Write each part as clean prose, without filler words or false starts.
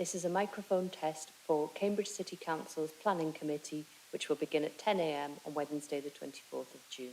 This is a microphone test for Cambridge City Council's Planning Committee, which will begin at 10 a.m. on Wednesday, the 24th of June.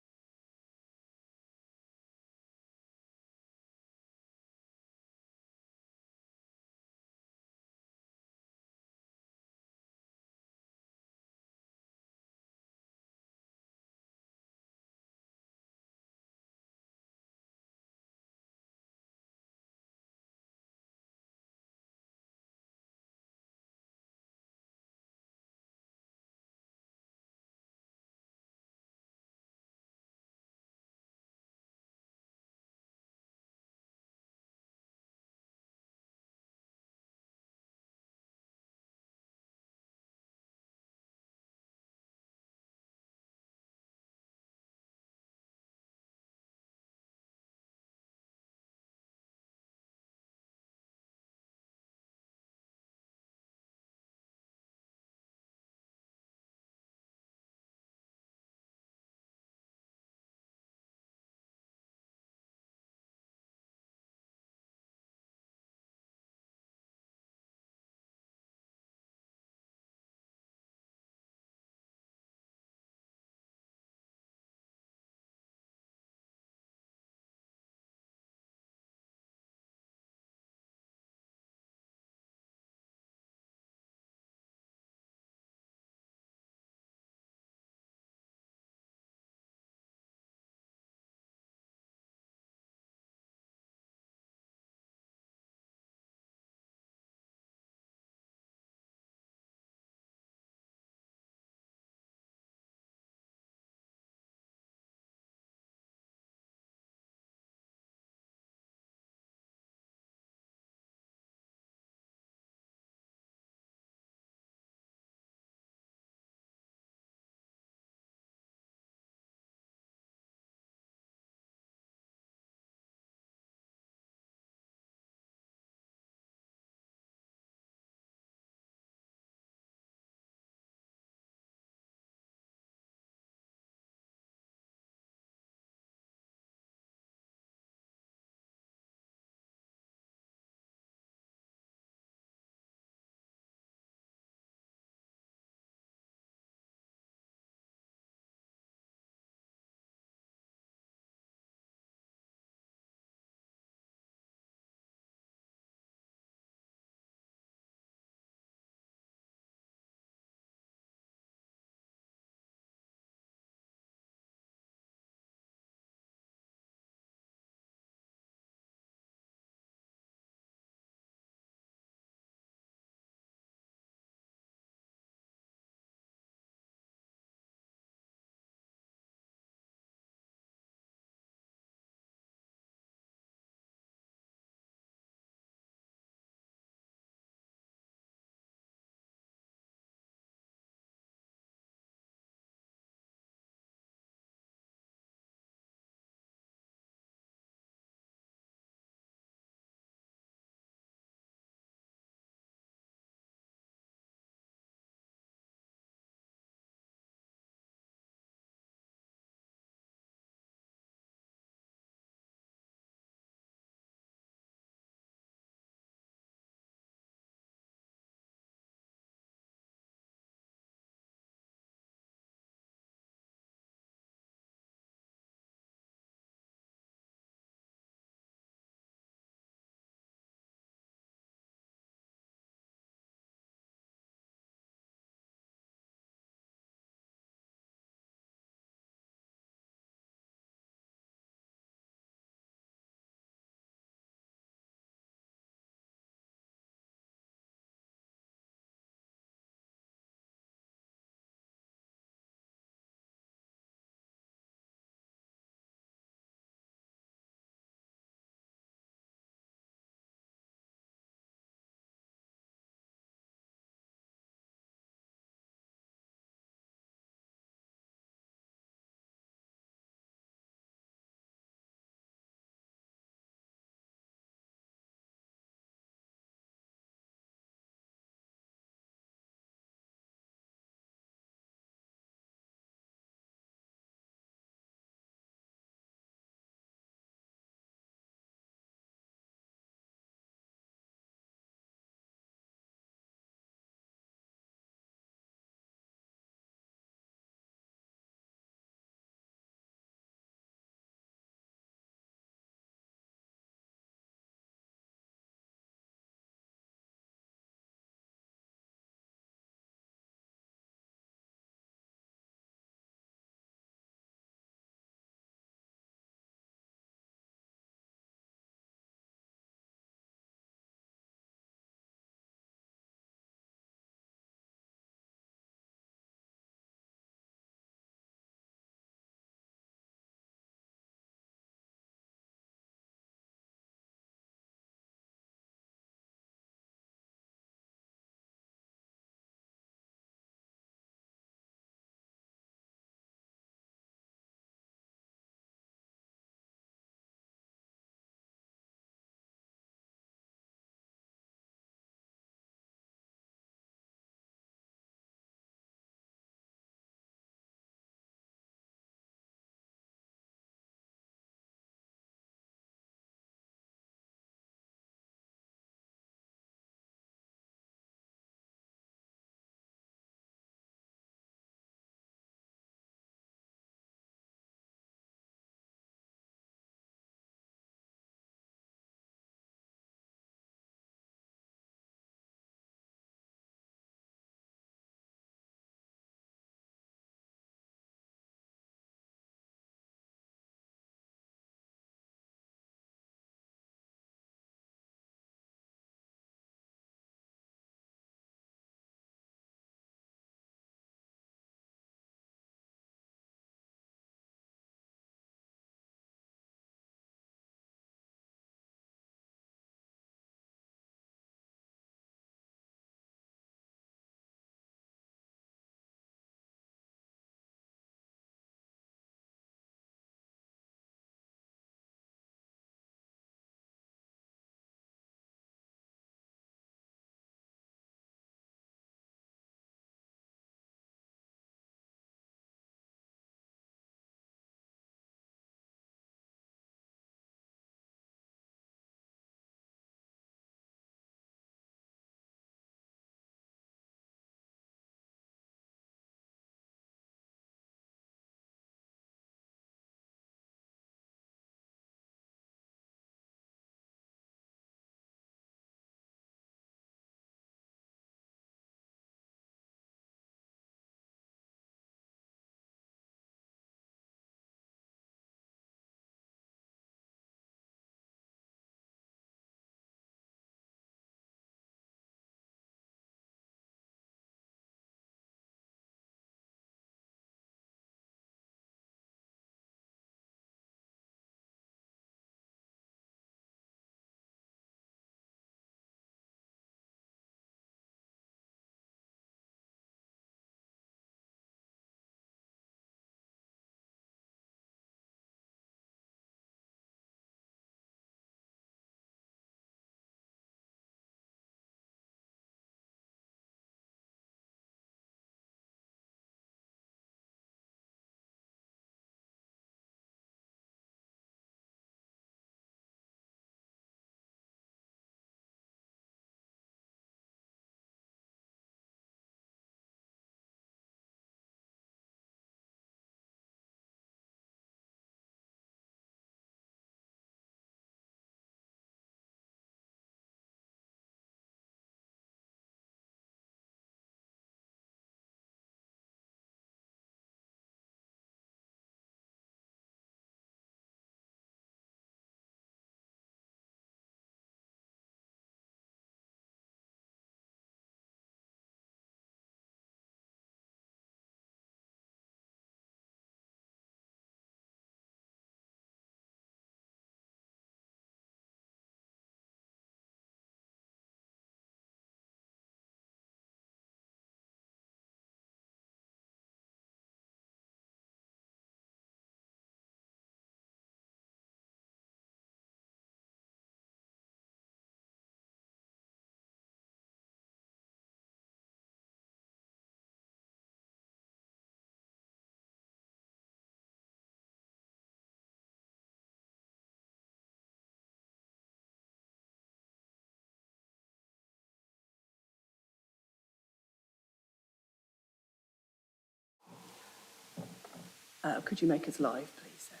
Could you make us live, please, Sarah?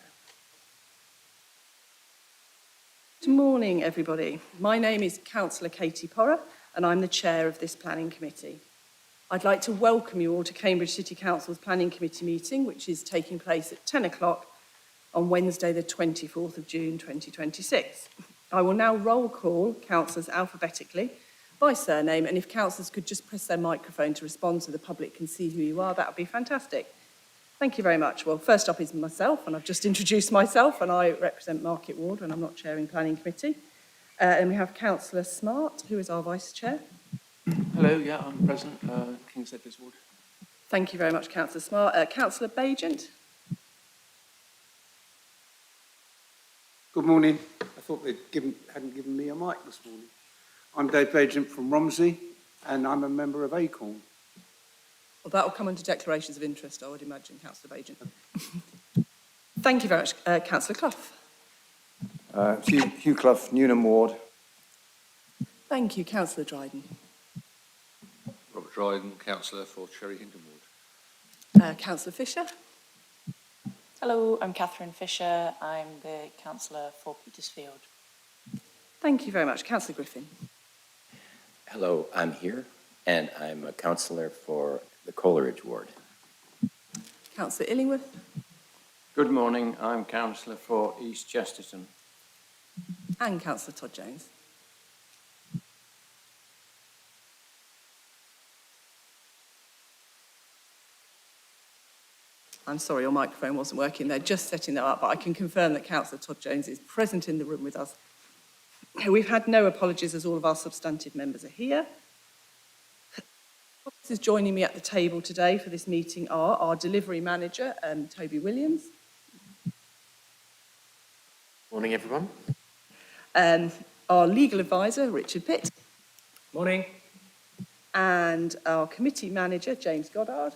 Good morning, everybody. My name is Councillor Katie Porrer, and I'm the chair of this planning committee. I'd like to welcome you all to Cambridge City Council's planning committee meeting, which is taking place at 10 o'clock on Wednesday, the 24th of June, 2026. I will now roll call councillors alphabetically by surname, and if councillors could just press their microphone to respond so the public can see who you are, that would be fantastic. Thank you very much. Well, first up is myself, and I've just introduced myself, and I represent Market Ward when I'm not chairing planning committee. And we have Councillor Smart, who is our vice chair. Hello, yeah, I'm present, King's Edwards Ward. Thank you very much, Councillor Smart. Councillor Bagent. Good morning. I thought they'd hadn't given me a mic this morning. I'm Dave Bagent from Romsey, and I'm a member of Acorn. Well, that will come under declarations of interest, I would imagine, Councillor Bagent. Thank you very much, Councillor Clough. Hugh Clough, Newnham Ward. Thank you, Councillor Dryden. Robert Dryden, Councillor for Cherry Hindon Ward. Councillor Fisher. Hello, I'm Catherine Fisher. I'm the councillor for Petersfield. Thank you very much, Councillor Griffin. Hello, I'm here, and I'm a councillor for the Coleridge Ward. Councillor Illingworth. Good morning, I'm councillor for East Chesterton. And Councillor Todd Jones. I'm sorry, your microphone wasn't working. They're just setting that up, but I can confirm that Councillor Todd Jones is present in the room with us. We've had no apologies as all of our substantive members are here. Officers joining me at the table today for this meeting are our delivery manager, Toby Williams. Morning, everyone. Our legal advisor, Richard Pitt. Morning. And our committee manager, James Goddard.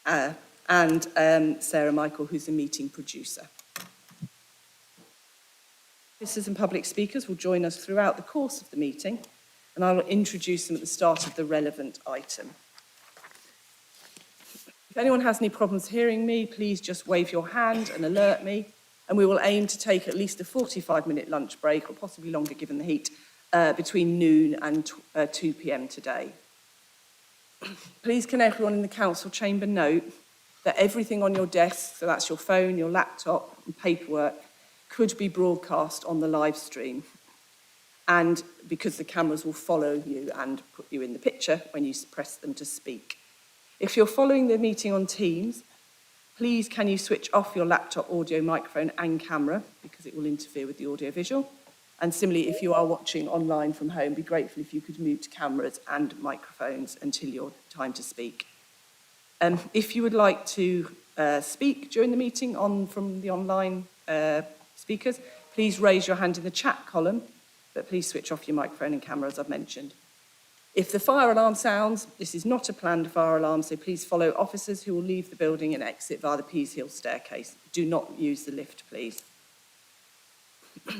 And Sarah Michael, who's the meeting producer. Officers and public speakers will join us throughout the course of the meeting, and I will introduce them at the start of the relevant item. If anyone has any problems hearing me, please just wave your hand and alert me, and we will aim to take at least a 45-minute lunch break, or possibly longer given the heat, between noon and 2 p.m. today. Please can everyone in the council chamber note that everything on your desk, so that's your phone, your laptop and paperwork, could be broadcast on the live stream. And because the cameras will follow you and put you in the picture when you press them to speak. If you're following the meeting on Teams, please can you switch off your laptop audio microphone and camera because it will interfere with the audio visual. And similarly, if you are watching online from home, be grateful if you could mute cameras and microphones until your time to speak. If you would like to speak during the meeting from the online speakers, please raise your hand in the chat column, but please switch off your microphone and camera as I've mentioned. If the fire alarm sounds, this is not a planned fire alarm, so please follow officers who will leave the building and exit via the Pease Hill staircase. Do not use the lift, please.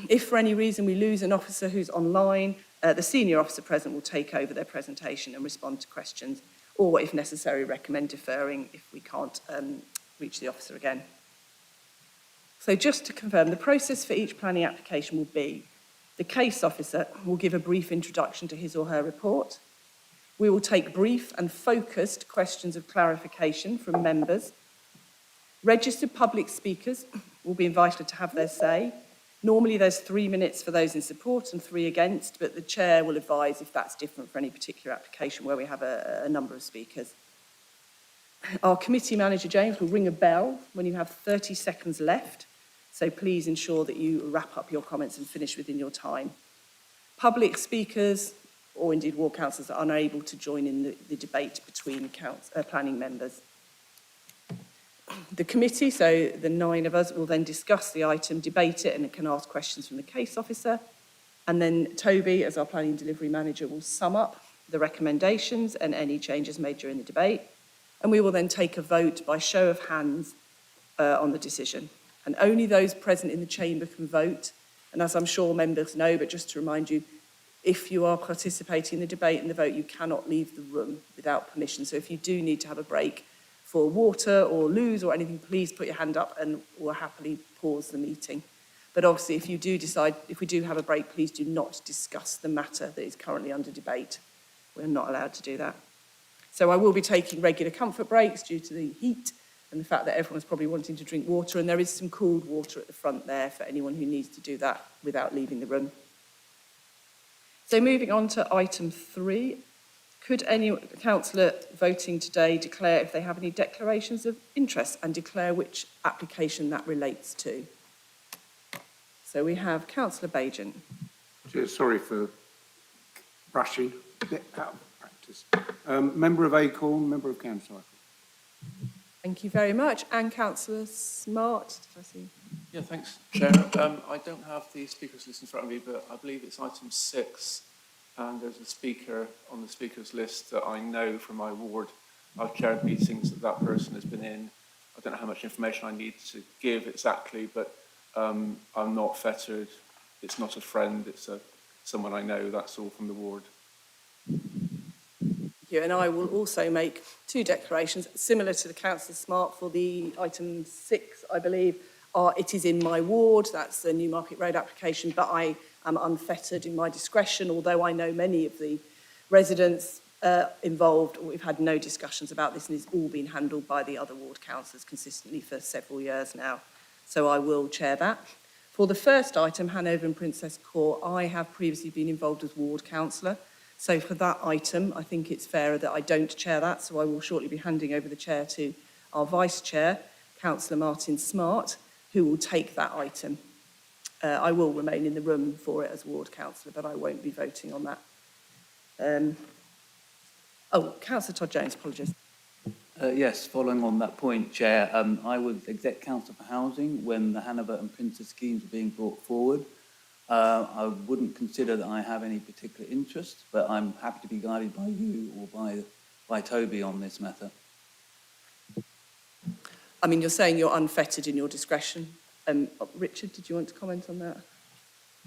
If for any reason we lose an officer who's online, the senior officer present will take over their presentation and respond to questions, or if necessary, recommend deferring if we can't reach the officer again. So just to confirm, the process for each planning application will be the case officer will give a brief introduction to his or her report. We will take brief and focused questions of clarification from members. Registered public speakers will be invited to have their say. Normally there's 3 minutes for those in support and 3 against, but the chair will advise if that's different for any particular application where we have a number of speakers. Our committee manager, James, will ring a bell when you have 30 seconds left, so please ensure that you wrap up your comments and finish within your time. Public speakers, or indeed ward councillors, are unable to join in the debate between planning members. The committee, so the 9 of us, will then discuss the item, debate it, and can ask questions from the case officer. And then Toby, as our planning delivery manager, will sum up the recommendations and any changes made during the debate. And we will then take a vote by show of hands on the decision. And only those present in the chamber can vote. And as I'm sure members know, but just to remind you, if you are participating in the debate and the vote, you cannot leave the room without permission. So if you do need to have a break for water or loos or anything, please put your hand up and we'll happily pause the meeting. But obviously, if you do decide, if we do have a break, please do not discuss the matter that is currently under debate. We're not allowed to do that. So I will be taking regular comfort breaks due to the heat and the fact that everyone's probably wanting to drink water, and there is some cooled water at the front there for anyone who needs to do that without leaving the room. So moving on to item 3, could any councillor voting today declare if they have any declarations of interest and declare which application that relates to? So we have Councillor Bajan. Chair, sorry for rushing, a bit out of practice. Member of Acorn, member of Council. Thank you very much. And Councillor Smart, did I see? Yeah, thanks, Chair. I don't have the speakers list in front of me, but I believe it's item 6, and there's a speaker on the speakers list that I know from my ward. I've chaired meetings that that person has been in. I don't know how much information I need to give exactly, but I'm not fettered. It's not a friend. It's someone I know. That's all from the ward. And I will also make 2 declarations similar to the Councillor Smart for the item 6, I believe. It is in my ward, that's the Newmarket Road application, but I am unfettered in my discretion, although I know many of the residents involved. We've had no discussions about this, and it's all been handled by the other ward councillors consistently for several years now. So I will chair that. For the first item, Hanover and Princess Court, I have previously been involved as ward councillor. So for that item, I think it's fairer that I don't chair that, so I will shortly be handing over the chair to our vice chair, Councillor Martin Smart, who will take that item. I will remain in the room for it as ward councillor, but I won't be voting on that. Councillor Todd Jones, apologies. Yes, following on that point, Chair, I was Exec Councillor for Housing when the Hanover and Princess schemes were being brought forward. I wouldn't consider that I have any particular interest, but I'm happy to be guided by you or by Toby on this matter. I mean, you're saying you're unfettered in your discretion. Richard, did you want to comment on that?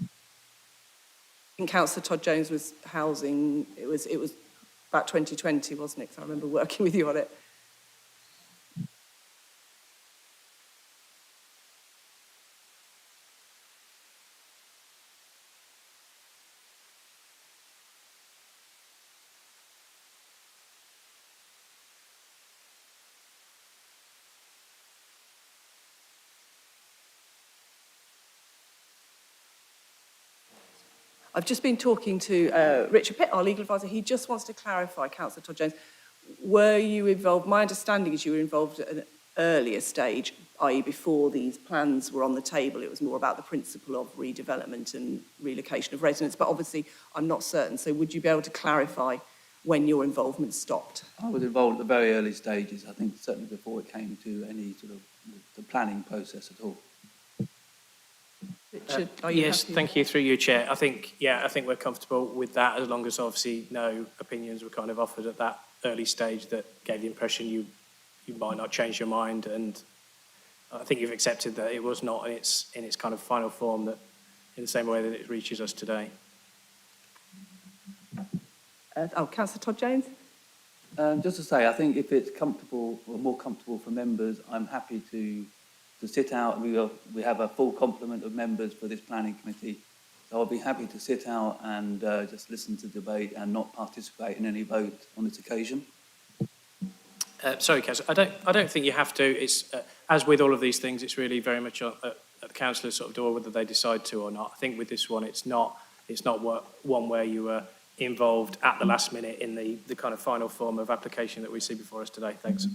I think Councillor Todd Jones was housing. It was about 2020, wasn't it? Because I remember working with you on it. I've just been talking to Richard Pitt, our legal advisor. He just wants to clarify, Councillor Todd Jones, were you involved? My understanding is you were involved at an earlier stage, i.e. before these plans were on the table. It was more about the principle of redevelopment and relocation of residents, but obviously I'm not certain. So would you be able to clarify when your involvement stopped? I was involved at the very early stages, I think certainly before it came to any sort of the planning process at all. Richard, are you yes, happy? thank you. Through you, Chair. I think we're comfortable with that, as long as obviously no opinions were kind of offered at that early stage that gave the impression you might not change your mind. And I think you've accepted that it was not in its kind of final form, that in the same way that it reaches us today. Councillor Todd Jones? Just to say, I think if it's comfortable or more comfortable for members, I'm happy to sit out. We have a full complement of members for this planning committee, so I'll be happy to sit out and just listen to the debate and not participate in any vote on this occasion. Sorry, Councillor, I don't think you have to. It's as with all of these things, it's really very much at the councillor's sort of door whether they decide to or not. I think with this one, it's not one where you were involved at the last minute in the kind of final form of application that we see before us today. Thanks.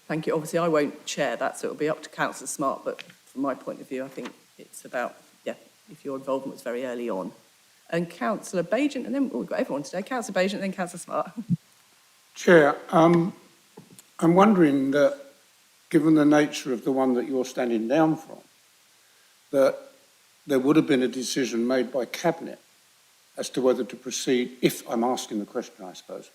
Thank you. Obviously, I won't chair that, so it'll be up to Councillor Smart, but from my point of view, I think it's about, if your involvement was very early on. And Councillor Bajan, and then we've got everyone today, Councillor Bajan and then Councillor Smart. Chair, I'm wondering that, given the nature of the one that you're standing down from, that there would have been a decision made by Cabinet as to whether to proceed, if I'm asking the question, I suppose,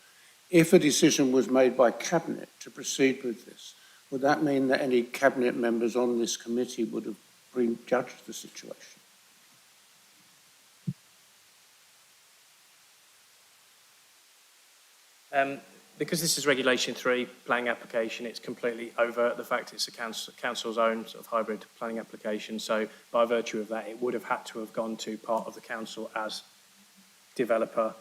if a decision was made by Cabinet to proceed with this, would that mean that any Cabinet members on this committee would have prejudged the situation? Because this is Regulation 3 planning application, it's completely overt, the fact it's a council's own sort of hybrid planning application. So by virtue of that, it would have had to have gone to part of the council as developer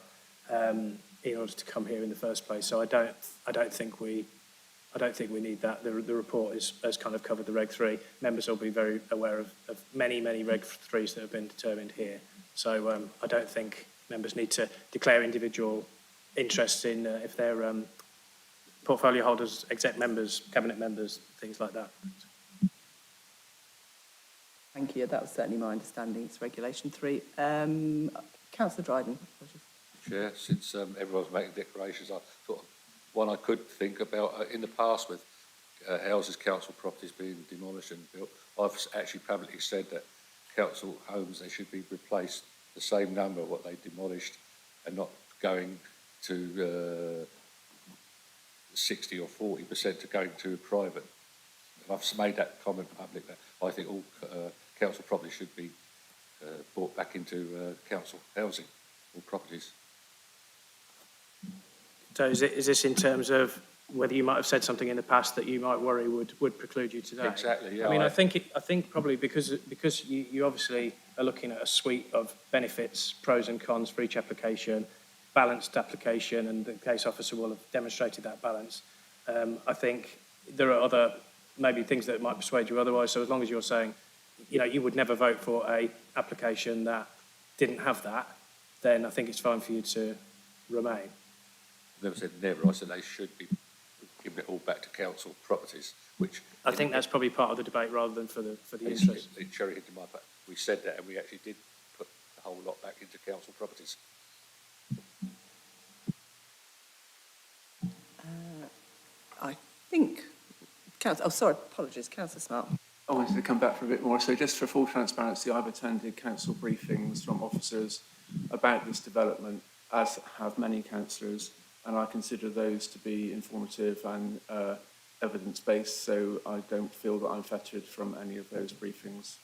in order to come here in the first place. So I don't think we need that. The report has kind of covered the Reg 3. Members will be very aware of many Reg 3s that have been determined here. So I don't think members need to declare individual interests in if they're portfolio holders, exec members, cabinet members, things like that. Thank you. That was certainly my understanding. It's Regulation 3. Councillor Dryden. Chair, since everyone's making declarations, I thought one I could think about in the past with houses, council properties being demolished and built, I've actually publicly said that council homes, they should be replaced the same number of what they demolished and not going to 60 or 40% to going to private. And I've made that comment public that I think all council properties should be brought back into council housing, all properties. So is this in terms of whether you might have said something in the past that you might worry would preclude you today? Exactly, yeah. I mean, I think probably because you obviously are looking at a suite of benefits, pros and cons for each application, balanced application, and the case officer will have demonstrated that balance. I think there are other maybe things that might persuade you otherwise. So as long as you're saying, you would never vote for a application that didn't have that, then I think it's fine for you to remain. I never said never. I said they should be giving it all back to council properties, which I think that's probably part of the debate rather than for the interest. In Cherry Hinton, we said that, and we actually did put the whole lot back into council properties. I think, apologies, Councillor Smart. I wanted to come back for a bit more. So just for full transparency, I've attended council briefings from officers about this development, as have many councillors, and I consider those to be informative and evidence-based, so I don't feel that I'm fettered from any of those briefings.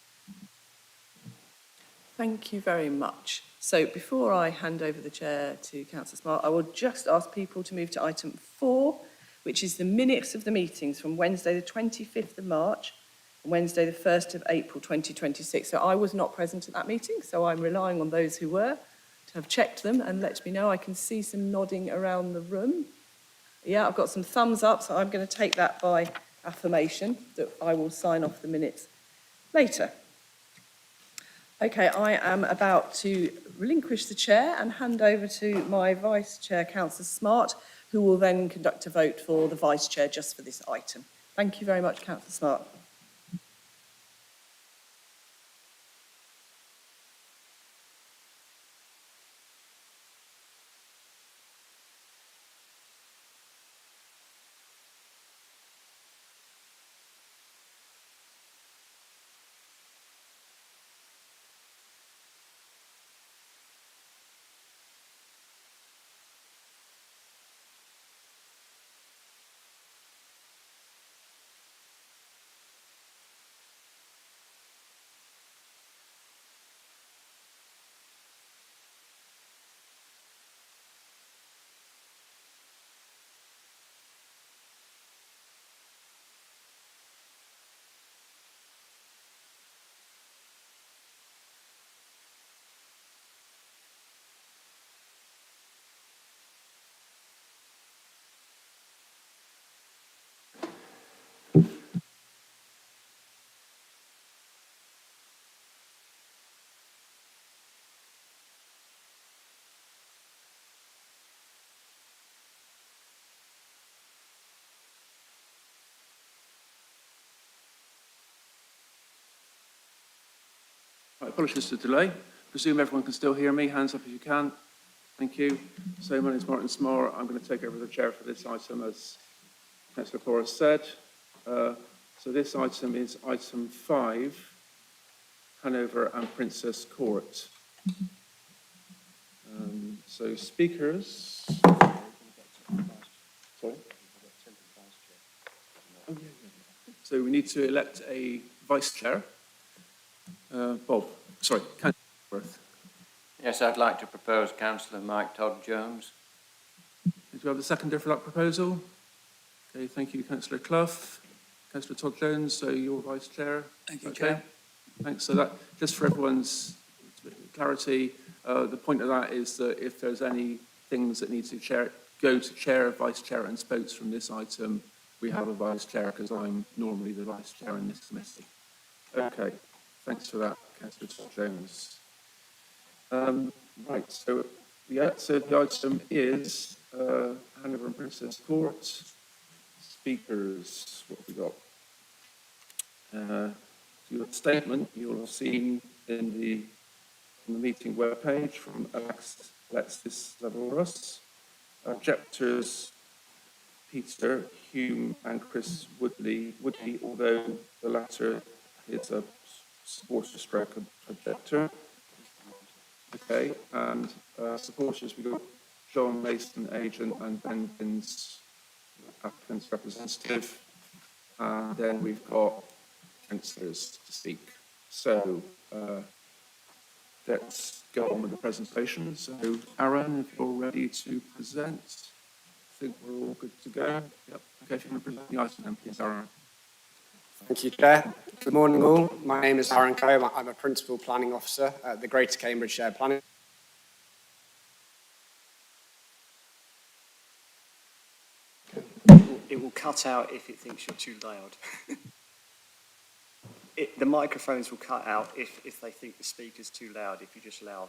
Thank you very much. So before I hand over the chair to Councillor Smart, I will just ask people to move to item 4, which is the minutes of the meetings from Wednesday the 25th of March and Wednesday the 1st of April 2026. So I was not present at that meeting, so I'm relying on those who were to have checked them and let me know. I can see some nodding around the room. Yeah, I've got some thumbs up, so I'm going to take that by affirmation that I will sign off the minutes later. Okay, I am about to relinquish the chair and hand over to my Vice Chair, Councillor Smart, who will then conduct a vote for the Vice Chair just for this item. Thank you very much, Councillor Smart. Right, apologies for the delay. Presume everyone can still hear me. Hands up if you can. Thank you. So my name is Martin Smart. I'm going to take over the chair for this item, as Councillor Cora said. So this item is item 5, Hanover and Princess Court. So speakers. Sorry? So we need to elect a vice chair. Councillor Worth. Yes, I'd like to propose Councillor Mike Todd-Jones. Did you have a seconder for that proposal? Okay, thank you, Councillor Clough. Councillor Todd Jones, so you're Vice Chair. Thank you, Okay. Chair. Thanks. So that, just for everyone's clarity, the point of that is that if there's any things that need to go to Chair, Vice Chair and spokes from this item, we have a Vice Chair because I'm normally the Vice Chair in this committee. Okay, thanks for that, Councillor Todd Jones. Right, so the item is Hanover and Princess Court. Speakers, what have we got? Your statement you'll have seen on the meeting webpage from Alexis Stavros. Objectors Peter Hume and Chris Woodley, although the latter is a supporter stroke objector. Okay, and supporters, we've got John Mason, agent, and Ben Vins, applicant's representative. And then we've got councillors to speak. So let's go on with the presentation. So Aaron, if you're ready to present, I think we're all good to go. Yep. Okay, if you want to present the item then, please, Aaron. Thank you, Chair. Good morning, all. My name is Aaron Coe. I'm a Principal Planning Officer at the Greater Cambridge Shared Planning. It will cut out if it thinks you're too loud. The microphones will cut out if they think the speaker's too loud, if you're just loud.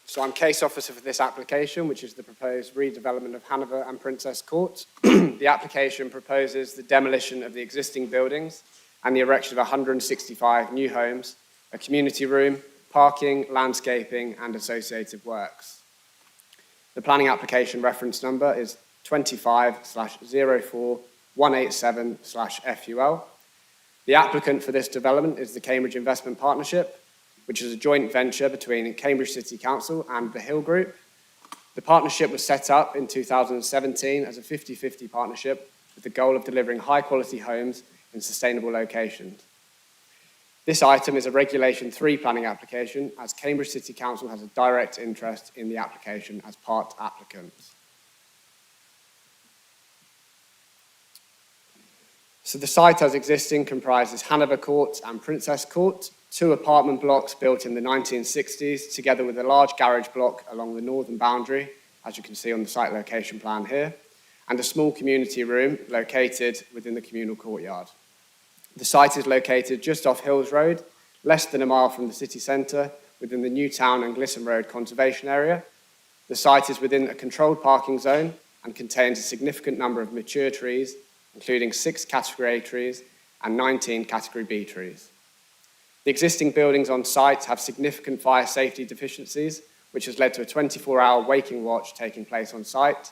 So I'm case officer for this application, which is the proposed redevelopment of Hanover and Princess Court. The application proposes the demolition of the existing buildings and the erection of 165 new homes, a community room, parking, landscaping, and associated works. The planning application reference number is 25/04187/FUL. The applicant for this development is the Cambridge Investment Partnership, which is a joint venture between Cambridge City Council and the Hill Group. The partnership was set up in 2017 as a 50-50 partnership with the goal of delivering high-quality homes in sustainable locations. This item is a Regulation 3 planning application, as Cambridge City Council has a direct interest in the application as part applicant. So the site as existing comprises Hanover Court and Princess Court, 2 apartment blocks built in the 1960s, together with a large garage block along the northern boundary, as you can see on the site location plan here, and a small community room located within the communal courtyard. The site is located just off Hills Road, less than a mile from the city centre, within the Newtown and Glisson Road conservation area. The site is within a controlled parking zone and contains a significant number of mature trees, including 6 Category A trees and 19 Category B trees. The existing buildings on site have significant fire safety deficiencies, which has led to a 24-hour waking watch taking place on site,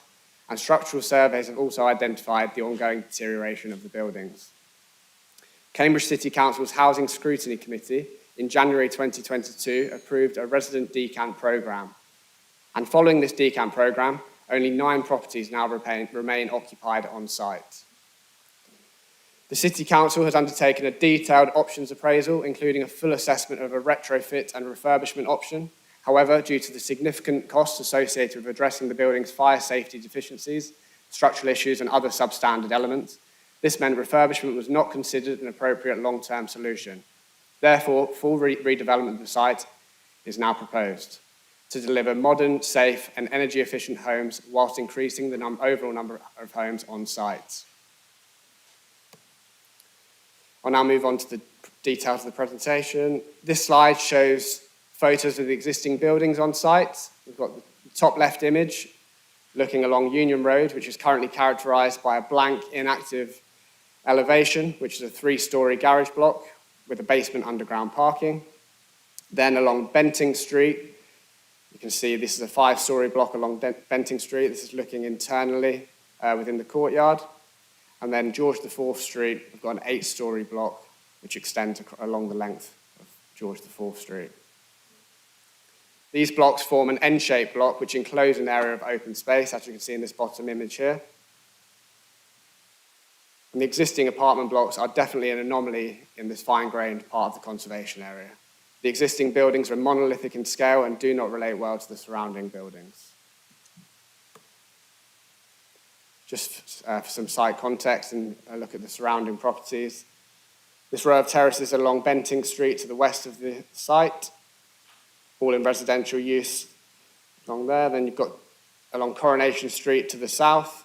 and structural surveys have also identified the ongoing deterioration of the buildings. Cambridge City Council's Housing Scrutiny Committee in January 2022 approved a resident decant programme. And following this decant programme, only 9 properties now remain occupied on site. The City Council has undertaken a detailed options appraisal, including a full assessment of a retrofit and refurbishment option. However, due to the significant costs associated with addressing the building's fire safety deficiencies, structural issues and other substandard elements, this meant refurbishment was not considered an appropriate long-term solution. Therefore, full redevelopment of the site is now proposed to deliver modern, safe and energy-efficient homes whilst increasing the overall number of homes on site. I'll now move on to the details of the presentation. This slide shows photos of the existing buildings on site. We've got the top left image looking along Union Road, which is currently characterised by a blank, inactive elevation, which is a 3-storey garage block with a basement underground parking. Then along Benting Street, you can see this is a 5-storey block along Benting Street. This is looking internally within the courtyard. And then George IV Street, we've got an 8-storey block which extends along the length of George IV Street. These blocks form an N-shaped block which enclose an area of open space, as you can see in this bottom image here. And the existing apartment blocks are definitely an anomaly in this fine-grained part of the conservation area. The existing buildings are monolithic in scale and do not relate well to the surrounding buildings. Just for some site context and a look at the surrounding properties. This row of terraces along Benting Street to the west of the site, all in residential use along there. Then you've got along Coronation Street to the south,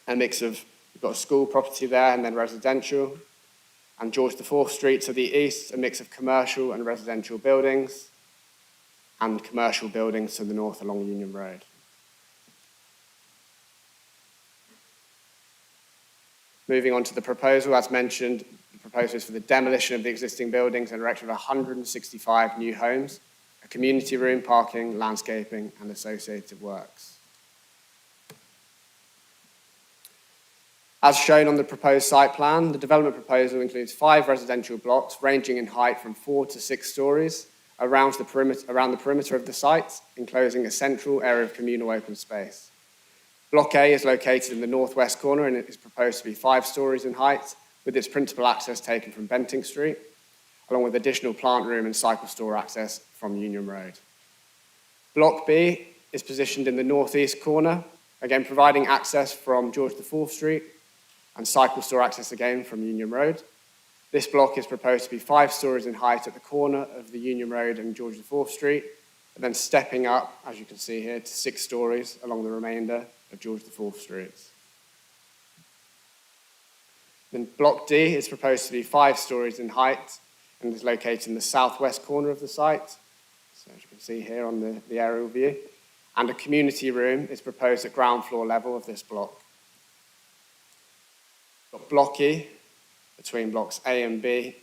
a mix of, you've got a school property there and then residential. And George IV Street to the east, a mix of commercial and residential buildings, and commercial buildings to the north along Union Road. Moving on to the proposal, as mentioned, the proposal is for the demolition of the existing buildings and erection of 165 new homes, a community room, parking, landscaping, and associated works. As shown on the proposed site plan, the development proposal includes 5 residential blocks ranging in height from 4 to 6 stories around the perimeter of the site, enclosing a central area of communal open space. Block A is located in the northwest corner and it is proposed to be 5 stories in height, with its principal access taken from Benting Street, along with additional plant room and cycle store access from Union Road. Block B is positioned in the northeast corner, again providing access from George IV Street, and cycle store access again from Union Road. This block is proposed to be 5 stories in height at the corner of the Union Road and George IV Street, and then stepping up, as you can see here, to 6 stories along the remainder of George IV Street. Then Block D is proposed to be 5 stories in height and is located in the southwest corner of the site, so as you can see here on the aerial view, and a community room is proposed at ground floor level of this block. Got Block E, between blocks A and B,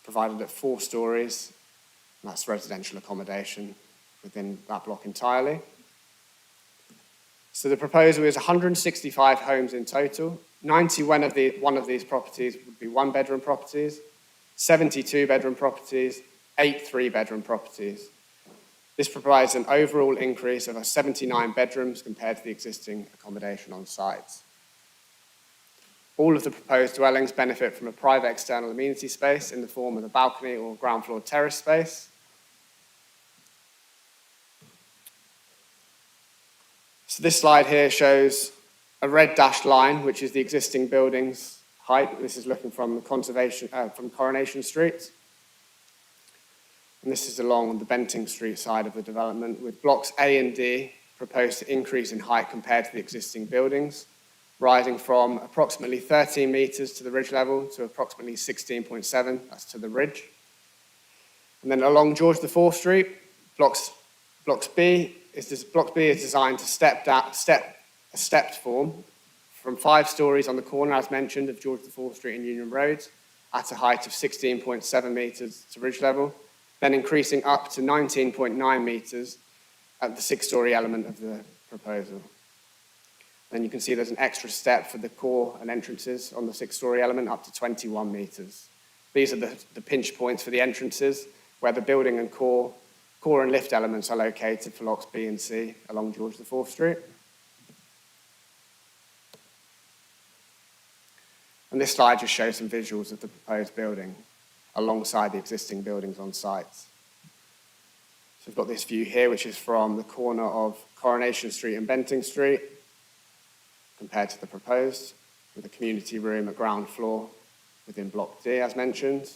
provided at 4 stories, and that's residential accommodation within that block entirely. So the proposal is 165 homes in total. 91 of these properties would be 1-bedroom properties, 72 bedroom properties, 8 3-bedroom properties. This provides an overall increase of 79 bedrooms compared to the existing accommodation on site. All of the proposed dwellings benefit from a private external amenity space in the form of a balcony or ground floor terrace space. So this slide here shows a red dashed line, which is the existing building's height. This is looking from from Coronation Street. And this is along the Benting Street side of the development, with blocks A and D proposed to increase in height compared to the existing buildings, rising from approximately 13 metres to the ridge level to approximately 16.7, that's to the ridge. And then along George IV Street, Block B is designed to a stepped form from 5 stories on the corner, as mentioned, of George IV Street and Union Road, at a height of 16.7 metres to ridge level, then increasing up to 19.9 metres at the 6-storey element of the proposal. Then you can see there's an extra step for the core and entrances on the 6-storey element up to 21 metres. These are the pinch points for the entrances, where the building and core and lift elements are located for blocks B and C along George IV Street. And this slide just shows some visuals of the proposed building alongside the existing buildings on site. So we've got this view here, which is from the corner of Coronation Street and Benting Street, compared to the proposed, with a community room at ground floor within Block D, as mentioned.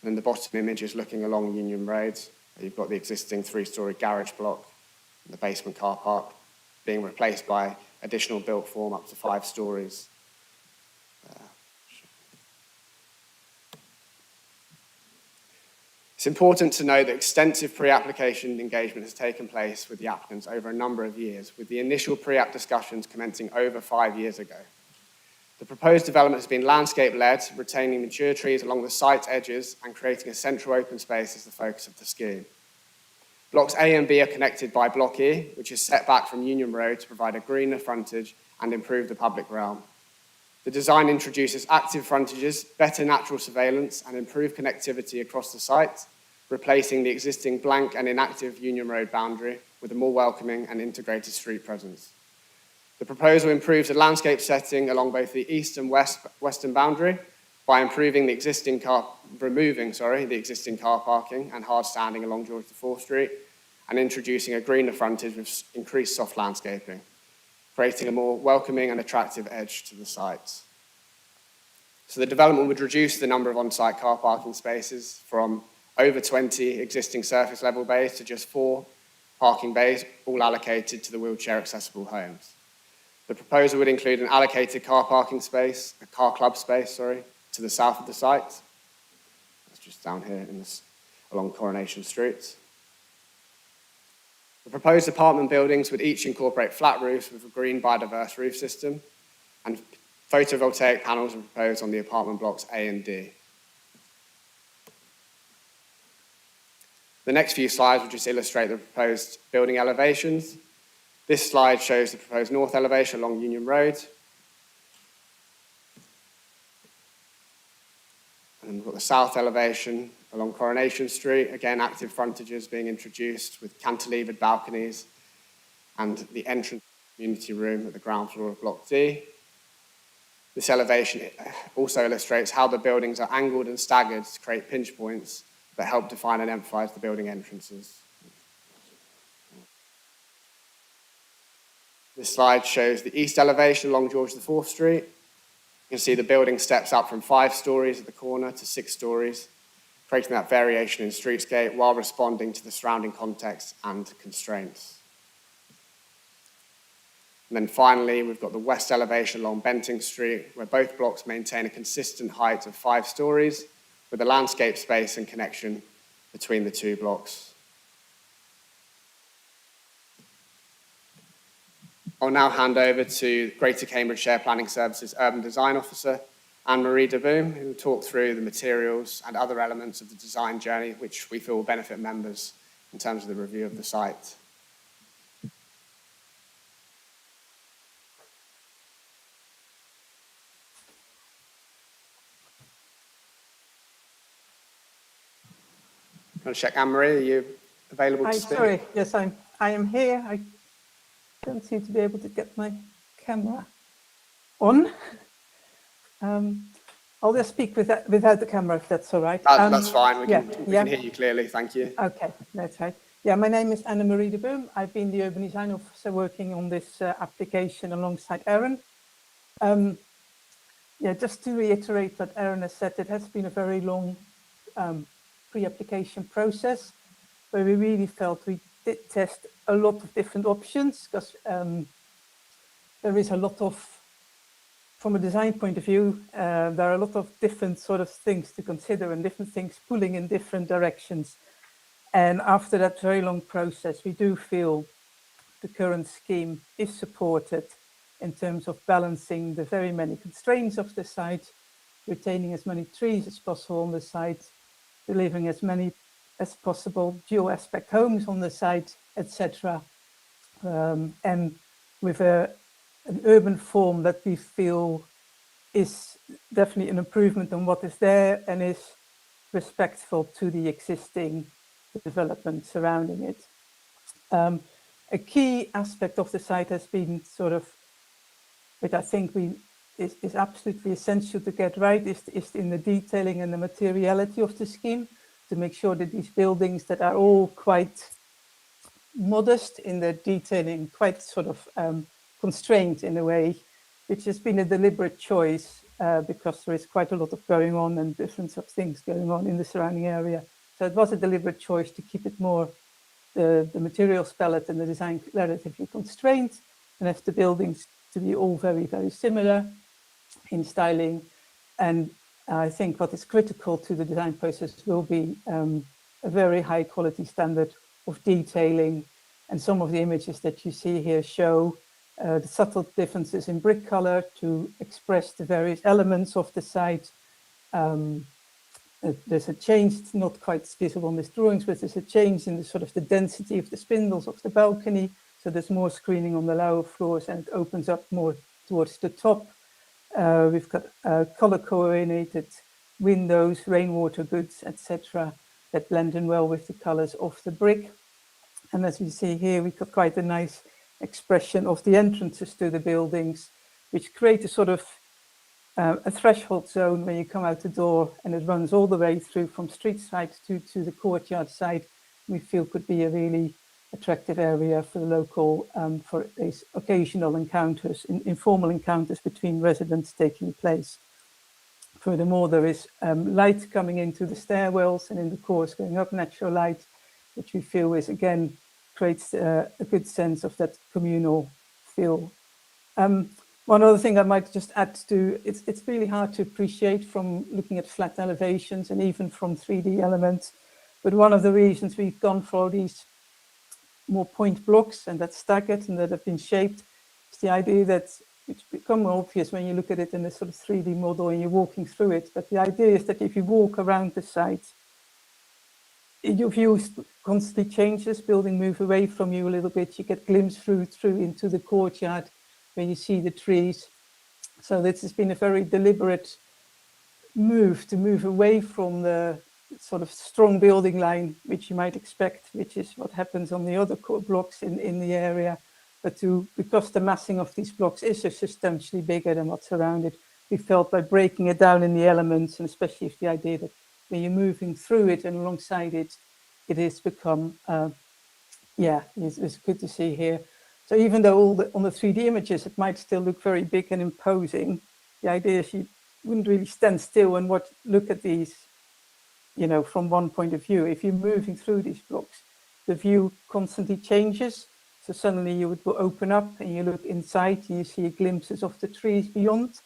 And then the bottom image is looking along Union Road, where you've got the existing 3-storey garage block and the basement car park being replaced by additional built form up to 5 stories. It's important to note that extensive pre-application engagement has taken place with the applicants over a number of years, with the initial pre-app discussions commencing over 5 years ago. The proposed development has been landscape-led, retaining mature trees along the site edges and creating a central open space as the focus of the scheme. Blocks A and B are connected by Block E, which is set back from Union Road to provide a greener frontage and improve the public realm. The design introduces active frontages, better natural surveillance, and improved connectivity across the site, replacing the existing blank and inactive Union Road boundary with a more welcoming and integrated street presence. The proposal improves the landscape setting along both the east and western boundary, by removing the existing car parking and hard standing along George IV Street and introducing a greener frontage with increased soft landscaping, creating a more welcoming and attractive edge to the site. So the development would reduce the number of on-site car parking spaces from over 20 existing surface level bays to just 4 parking bays, all allocated to the wheelchair accessible homes. The proposal would include an allocated car parking space, a car club space, to the south of the site. That's just down here along Coronation Street. The proposed apartment buildings would each incorporate flat roofs with a green biodiverse roof system, and photovoltaic panels are proposed on the apartment blocks A and D. The next few slides will just illustrate the proposed building elevations. This slide shows the proposed north elevation along Union Road. And then we've got the south elevation along Coronation Street. Again, active frontages being introduced with cantilevered balconies and the entrance community room at the ground floor of Block D. This elevation also illustrates how the buildings are angled and staggered to create pinch points that help define and emphasize the building entrances. This slide shows the east elevation along George IV Street. You can see the building steps up from 5 stories at the corner to 6 stories, creating that variation in streetscape while responding to the surrounding context and constraints. And then finally, we've got the west elevation along Benting Street, where both blocks maintain a consistent height of 5 stories, with a landscape space and connection between the 2 blocks. I'll now hand over to Greater Cambridgeshire Planning Services Urban Design Officer, Anne-Marie de Boom, who will talk through the materials and other elements of the design journey, which we feel will benefit members in terms of the review of the site. Can I check, Anne-Marie, are you available to speak? Sorry, yes, I am here. I don't seem to be able to get my camera on. I'll just speak without the camera, if that's all right. That's fine. We can hear you clearly. Thank you. Okay, that's right. Yeah, my name is Anne-Marie de Boom. I've been the Urban Design Officer working on this application alongside Aaron. Just to reiterate what Aaron has said, it has been a very long pre-application process where we really felt we did test a lot of different options because there is a lot of, from a design point of view, there are a lot of different sort of things to consider and different things pulling in different directions. And after that very long process, we do feel the current scheme is supported in terms of balancing the very many constraints of the site, retaining as many trees as possible on the site, delivering as many as possible dual aspect homes on the site, etc. And with an urban form that we feel is definitely an improvement on what is there and is respectful to the existing development surrounding it. A key aspect of the site has been sort of, which I think is absolutely essential to get right, is in the detailing and the materiality of the scheme, to make sure that these buildings that are all quite modest in their detailing, quite sort of constrained in a way, which has been a deliberate choice because there is quite a lot of going on and different sort of things going on in the surrounding area. So it was a deliberate choice to keep it more, the materials palette and the design relatively constrained, and have the buildings to be all very, very similar in styling. And I think what is critical to the design process will be a very high quality standard of detailing. And some of the images that you see here show the subtle differences in brick color to express the various elements of the site. There's a change, it's not quite visible on these drawings, but there's a change in the sort of the density of the spindles of the balcony. So there's more screening on the lower floors and it opens up more towards the top. We've got color coordinated windows, rainwater goods, etc. that blend in well with the colors of the brick. And as you see here, we've got quite a nice expression of the entrances to the buildings, which create a sort of a threshold zone when you come out the door, and it runs all the way through from street side to the courtyard side. We feel could be a really attractive area for the local, for these occasional encounters, informal encounters between residents taking place. Furthermore, there is light coming into the stairwells and in the course going up, natural light, which we feel is, again, creates a good sense of that communal feel. One other thing I might just add to, it's really hard to appreciate from looking at flat elevations and even from 3D elements, but one of the reasons we've gone for these more point blocks and that staggered and that have been shaped is the idea that it's become obvious when you look at it in a sort of 3D model and you're walking through it, but the idea is that if you walk around the site, your view constantly changes, building move away from you a little bit, you get glimpse through into the courtyard where you see the trees. So this has been a very deliberate move to move away from the sort of strong building line, which you might expect, which is what happens on the other core blocks in the area. But because the massing of these blocks is substantially bigger than what's around it, we felt by breaking it down in the elements, and especially if the idea that when you're moving through it and alongside it, it has become, it's good to see here. So even though on the 3D images, it might still look very big and imposing, the idea is you wouldn't really stand still and look at these, from one point of view. If you're moving through these blocks, the view constantly changes. So suddenly you would open up and you look inside and you see glimpses of the trees beyond.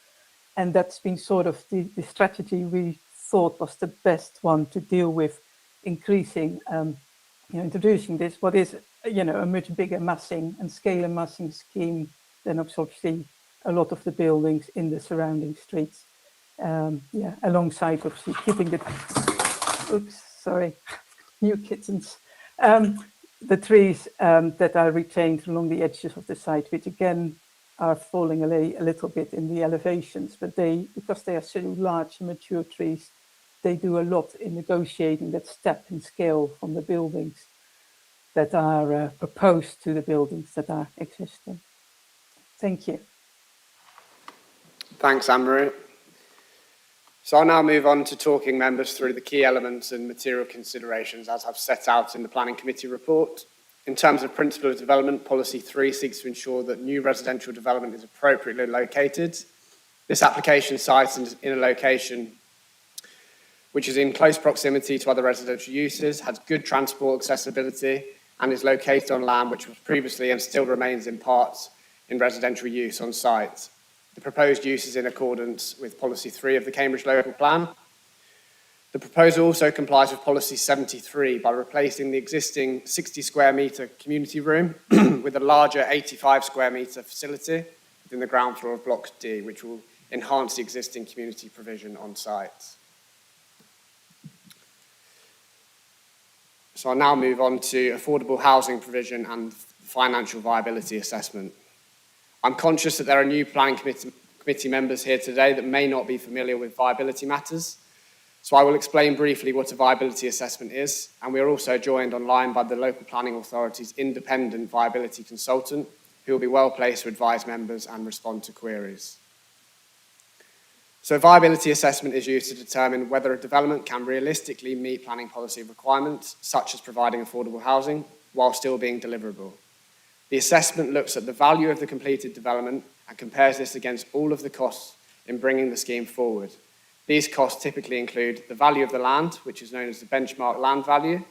And that's been sort of the strategy we thought was the best one to deal with increasing, introducing this, what is, a much bigger massing and scale and massing scheme than obviously a lot of the buildings in the surrounding streets. Alongside obviously keeping new kittens. The trees that are retained along the edges of the site, which again are falling away a little bit in the elevations, but because they are so large and mature trees, they do a lot in negotiating that step and scale from the buildings that are proposed to the buildings that are existing. Thank you. Thanks, Anne-Marie. So I'll now move on to talking members through the key elements and material considerations as I've set out in the Planning Committee report. In terms of principle of development, Policy 3 seeks to ensure that new residential development is appropriately located. This application site is in a location which is in close proximity to other residential uses, has good transport accessibility, and is located on land which was previously and still remains in parts in residential use on site. The proposed use is in accordance with Policy 3 of the Cambridge Local Plan. The proposal also complies with Policy 73 by replacing the existing 60 square metre community room with a larger 85 square metre facility within the ground floor of Block D, which will enhance the existing community provision on site. So I'll now move on to affordable housing provision and financial viability assessment. I'm conscious that there are new planning committee members here today that may not be familiar with viability matters. So I will explain briefly what a viability assessment is, and we are also joined online by the local planning authority's independent viability consultant, who will be well placed to advise members and respond to queries. So a viability assessment is used to determine whether a development can realistically meet planning policy requirements, such as providing affordable housing, while still being deliverable. The assessment looks at the value of the completed development and compares this against all of the costs in bringing the scheme forward. These costs typically include the value of the land, which is known as the benchmark land value,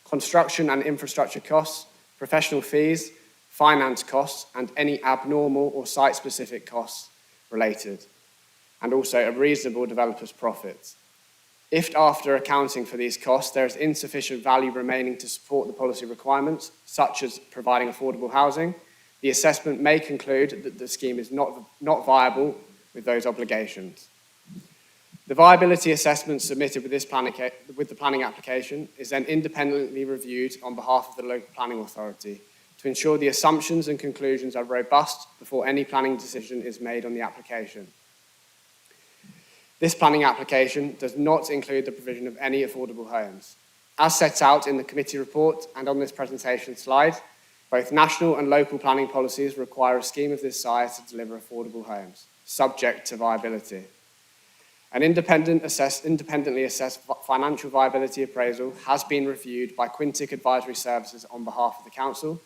construction and infrastructure costs, professional fees, finance costs, and any abnormal or site-specific costs related, and also a reasonable developer's profit. If after accounting for these costs, there is insufficient value remaining to support the policy requirements, such as providing affordable housing, the assessment may conclude that the scheme is not viable with those obligations. The viability assessment submitted with the planning application is then independently reviewed on behalf of the local planning authority to ensure the assumptions and conclusions are robust before any planning decision is made on the application. This planning application does not include the provision of any affordable homes. As set out in the committee report and on this presentation slide, both national and local planning policies require a scheme of this size to deliver affordable homes, subject to viability. An independently assessed financial viability appraisal has been reviewed by Quintic Advisory Services on behalf of the council,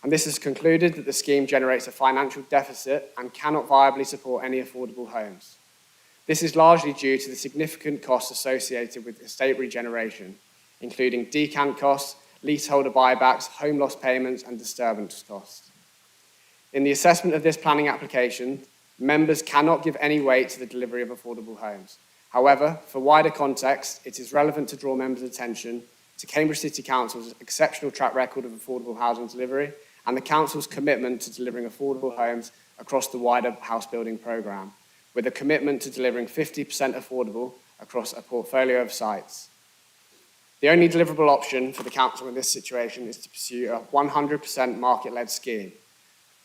and this has concluded that the scheme generates a financial deficit and cannot viably support any affordable homes. This is largely due to the significant costs associated with estate regeneration, including decant costs, leaseholder buybacks, home loss payments, and disturbance costs. In the assessment of this planning application, members cannot give any weight to the delivery of affordable homes. However, for wider context, it is relevant to draw members' attention to Cambridge City Council's exceptional track record of affordable housing delivery and the Council's commitment to delivering affordable homes across the wider house building programme, with a commitment to delivering 50% affordable across a portfolio of sites. The only deliverable option for the Council in this situation is to pursue a 100% market-led scheme.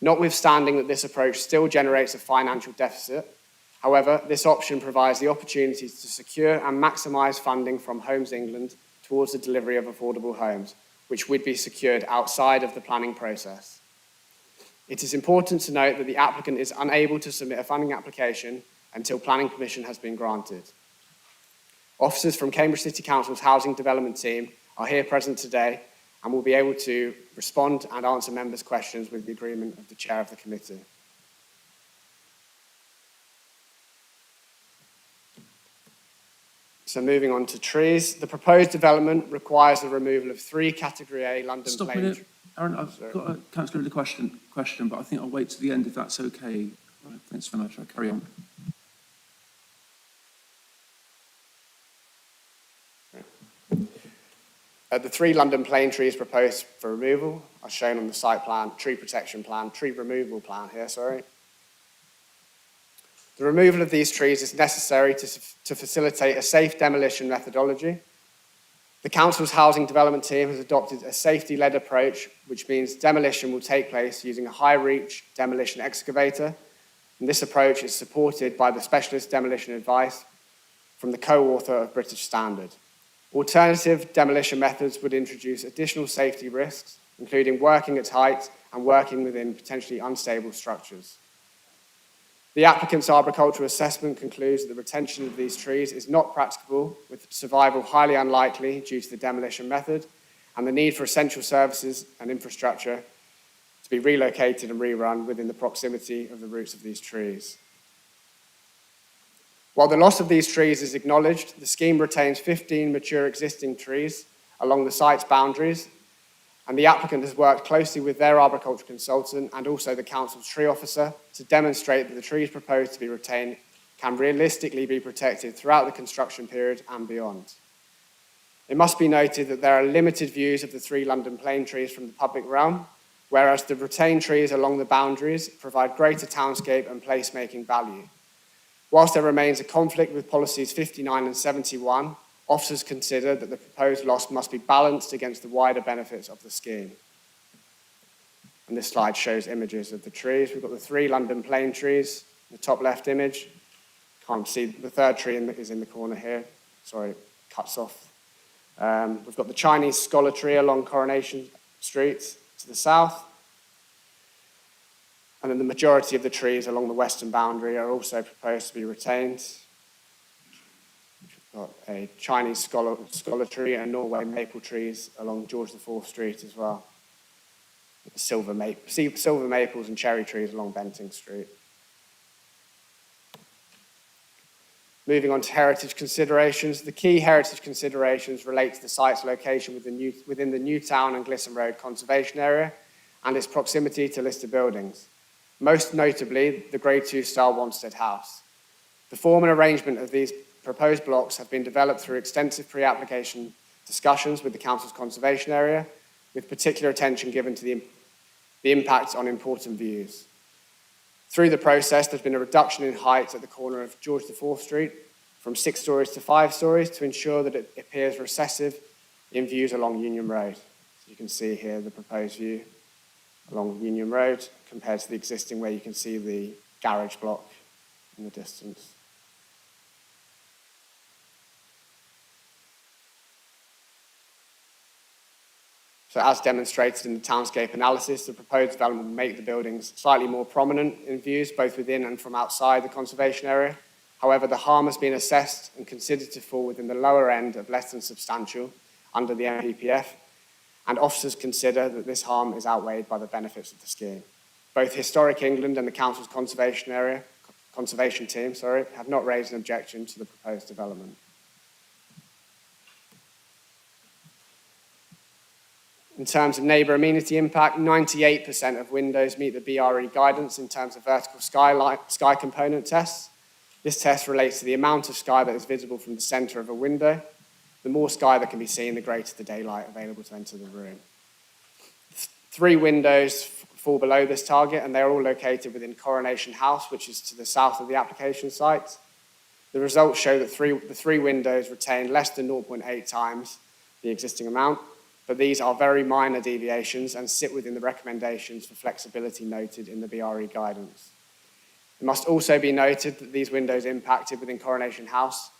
Notwithstanding that this approach still generates a financial deficit, however, this option provides the opportunity to secure and maximise funding from Homes England towards the delivery of affordable homes, which would be secured outside of the planning process. It is important to note that the applicant is unable to submit a funding application until planning permission has been granted. Officers from Cambridge City Council's Housing Development team are here present today and will be able to respond and answer members' questions with the agreement of the chair of the committee. So moving on to trees, the proposed development requires the removal of 3 Category A London Stop a plane. minute. Aaron, I've got a councillor with a question, but I think I'll wait to the end if that's okay. Right, thanks very much. I'll carry on. The 3 London plane trees proposed for removal are shown on the site plan, tree protection plan, tree removal plan here, sorry. The removal of these trees is necessary to facilitate a safe demolition methodology. The Council's Housing Development team has adopted a safety-led approach, which means demolition will take place using a high-reach demolition excavator, and this approach is supported by the specialist demolition advice from the co-author of British Standard. Alternative demolition methods would introduce additional safety risks, including working at height and working within potentially unstable structures. The applicant's arboricultural assessment concludes that the retention of these trees is not practicable, with survival highly unlikely due to the demolition method and the need for essential services and infrastructure to be relocated and rerun within the proximity of the roots of these trees. While the loss of these trees is acknowledged, the scheme retains 15 mature existing trees along the site's boundaries, and the applicant has worked closely with their arboricultural consultant and also the council's tree officer to demonstrate that the trees proposed to be retained can realistically be protected throughout the construction period and beyond. It must be noted that there are limited views of the 3 London plane trees from the public realm, whereas the retained trees along the boundaries provide greater townscape and placemaking value. Whilst there remains a conflict with policies 59 and 71, officers consider that the proposed loss must be balanced against the wider benefits of the scheme. And this slide shows images of the trees. We've got the 3 London plane trees, the top left image. Can't see, the 3rd tree is in the corner here. Sorry, it cuts off. We've got the Chinese scholar tree along Coronation Street to the south. And then the majority of the trees along the western boundary are also proposed to be retained. We've got a Chinese scholar tree and Norway maple trees along George IV Street as well. Silver maples and cherry trees along Benting Street. Moving on to heritage considerations. The key heritage considerations relate to the site's location within the Newtown and Glisson Road conservation area and its proximity to listed buildings, most notably the Grade 2 style Wanstead House. The form and arrangement of these proposed blocks have been developed through extensive pre-application discussions with the Council's conservation area, with particular attention given to the impact on important views. Through the process, there's been a reduction in height at the corner of George IV Street from 6 stories to 5 stories to ensure that it appears recessive in views along Union Road. So you can see here the proposed view along Union Road compared to the existing where you can see the garage block in the distance. So as demonstrated in the townscape analysis, the proposed development will make the buildings slightly more prominent in views, both within and from outside the conservation area, However, the harm has been assessed and considered to fall within the lower end of less than substantial under the NPPF, and officers consider that this harm is outweighed by the benefits of the scheme. Both Historic England and the Council's conservation team have not raised an objection to the proposed development. In terms of neighbour amenity impact, 98% of windows meet the BRE guidance in terms of vertical sky component tests. This test relates to the amount of sky that is visible from the centre of a window. The more sky that can be seen, the greater the daylight available to enter the room. 3 windows fall below this target, and they are all located within Coronation House, which is to the south of the application site. The results show that the three windows retain less than 0.8 times the existing amount, but these are very minor deviations and sit within the recommendations for flexibility noted in the BRE guidance. It must also be noted that these windows impacted within Coronation House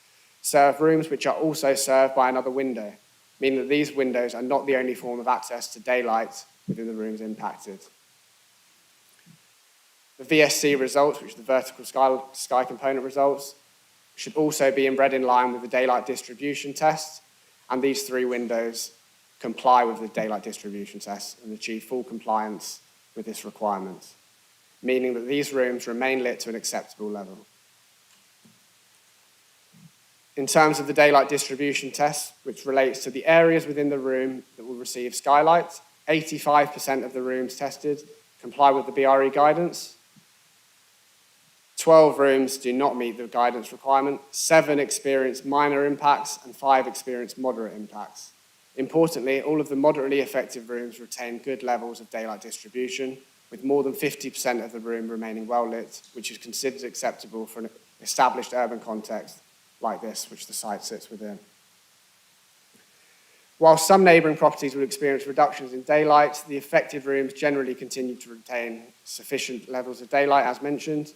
serve rooms which are also served by another window, meaning that these windows are not the only form of access to daylight within the rooms impacted. The VSC results, which are the vertical sky component results, should also be read in line with the daylight distribution test, and these 3 windows comply with the daylight distribution test and achieve full compliance with this requirement, meaning that these rooms remain lit to an acceptable level. In terms of the daylight distribution test, which relates to the areas within the room that will receive skylight, 85% of the rooms tested comply with the BRE guidance. 12 rooms do not meet the guidance requirement, 7 experience minor impacts, and 5 experience moderate impacts. Importantly, all of the moderately affected rooms retain good levels of daylight distribution, with more than 50% of the room remaining well lit, which is considered acceptable for an established urban context like this, which the site sits within. While some neighbouring properties will experience reductions in daylight, the affected rooms generally continue to retain sufficient levels of daylight, as mentioned.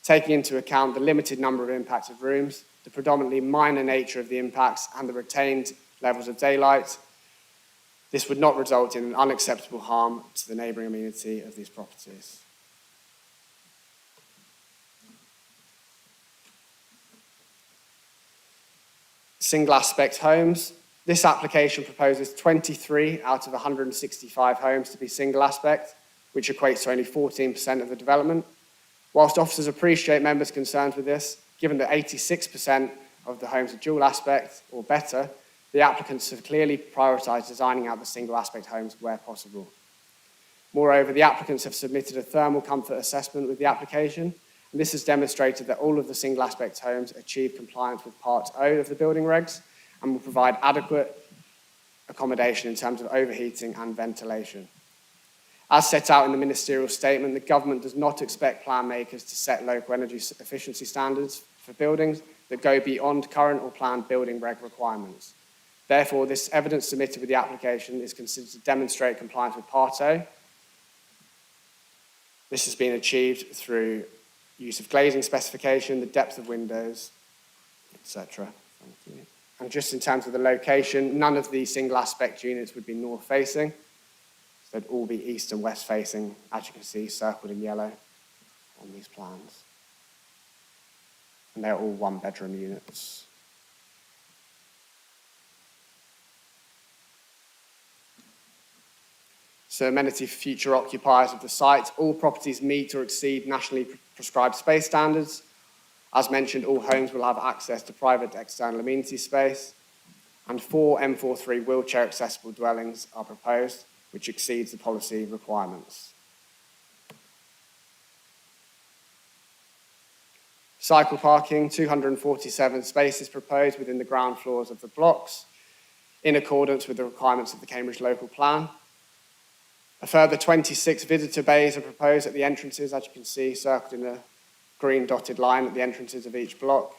Taking into account the limited number of impacted rooms, the predominantly minor nature of the impacts, and the retained levels of daylight, this would not result in an unacceptable harm to the neighbouring amenity of these properties. Single aspect homes. This application proposes 23 out of 165 homes to be single aspect, which equates to only 14% of the development. Whilst officers appreciate members' concerns with this, given that 86% of the homes are dual aspect or better, the applicants have clearly prioritised designing out the single aspect homes where possible. Moreover, the applicants have submitted a thermal comfort assessment with the application, and this has demonstrated that all of the single aspect homes achieve compliance with Part O of the building regs and will provide adequate accommodation in terms of overheating and ventilation. As set out in the ministerial statement, the government does not expect plan makers to set local energy efficiency standards for buildings that go beyond current or planned building reg requirements. Therefore, this evidence submitted with the application is considered to demonstrate compliance with Part O. This has been achieved through use of glazing specification, the depth of windows, etc. Thank you. And just in terms of the location, none of the single aspect units would be north facing. So they'd all be east and west facing, as you can see, circled in yellow on these plans. And they're all 1-bedroom units. So amenity for future occupiers of the site. All properties meet or exceed nationally prescribed space standards. As mentioned, all homes will have access to private external amenity space, and 4 M43 wheelchair accessible dwellings are proposed, which exceeds the policy requirements. Cycle parking, 247 spaces proposed within the ground floors of the blocks, in accordance with the requirements of the Cambridge Local Plan. A further 26 visitor bays are proposed at the entrances, as you can see, circled in a green dotted line at the entrances of each block,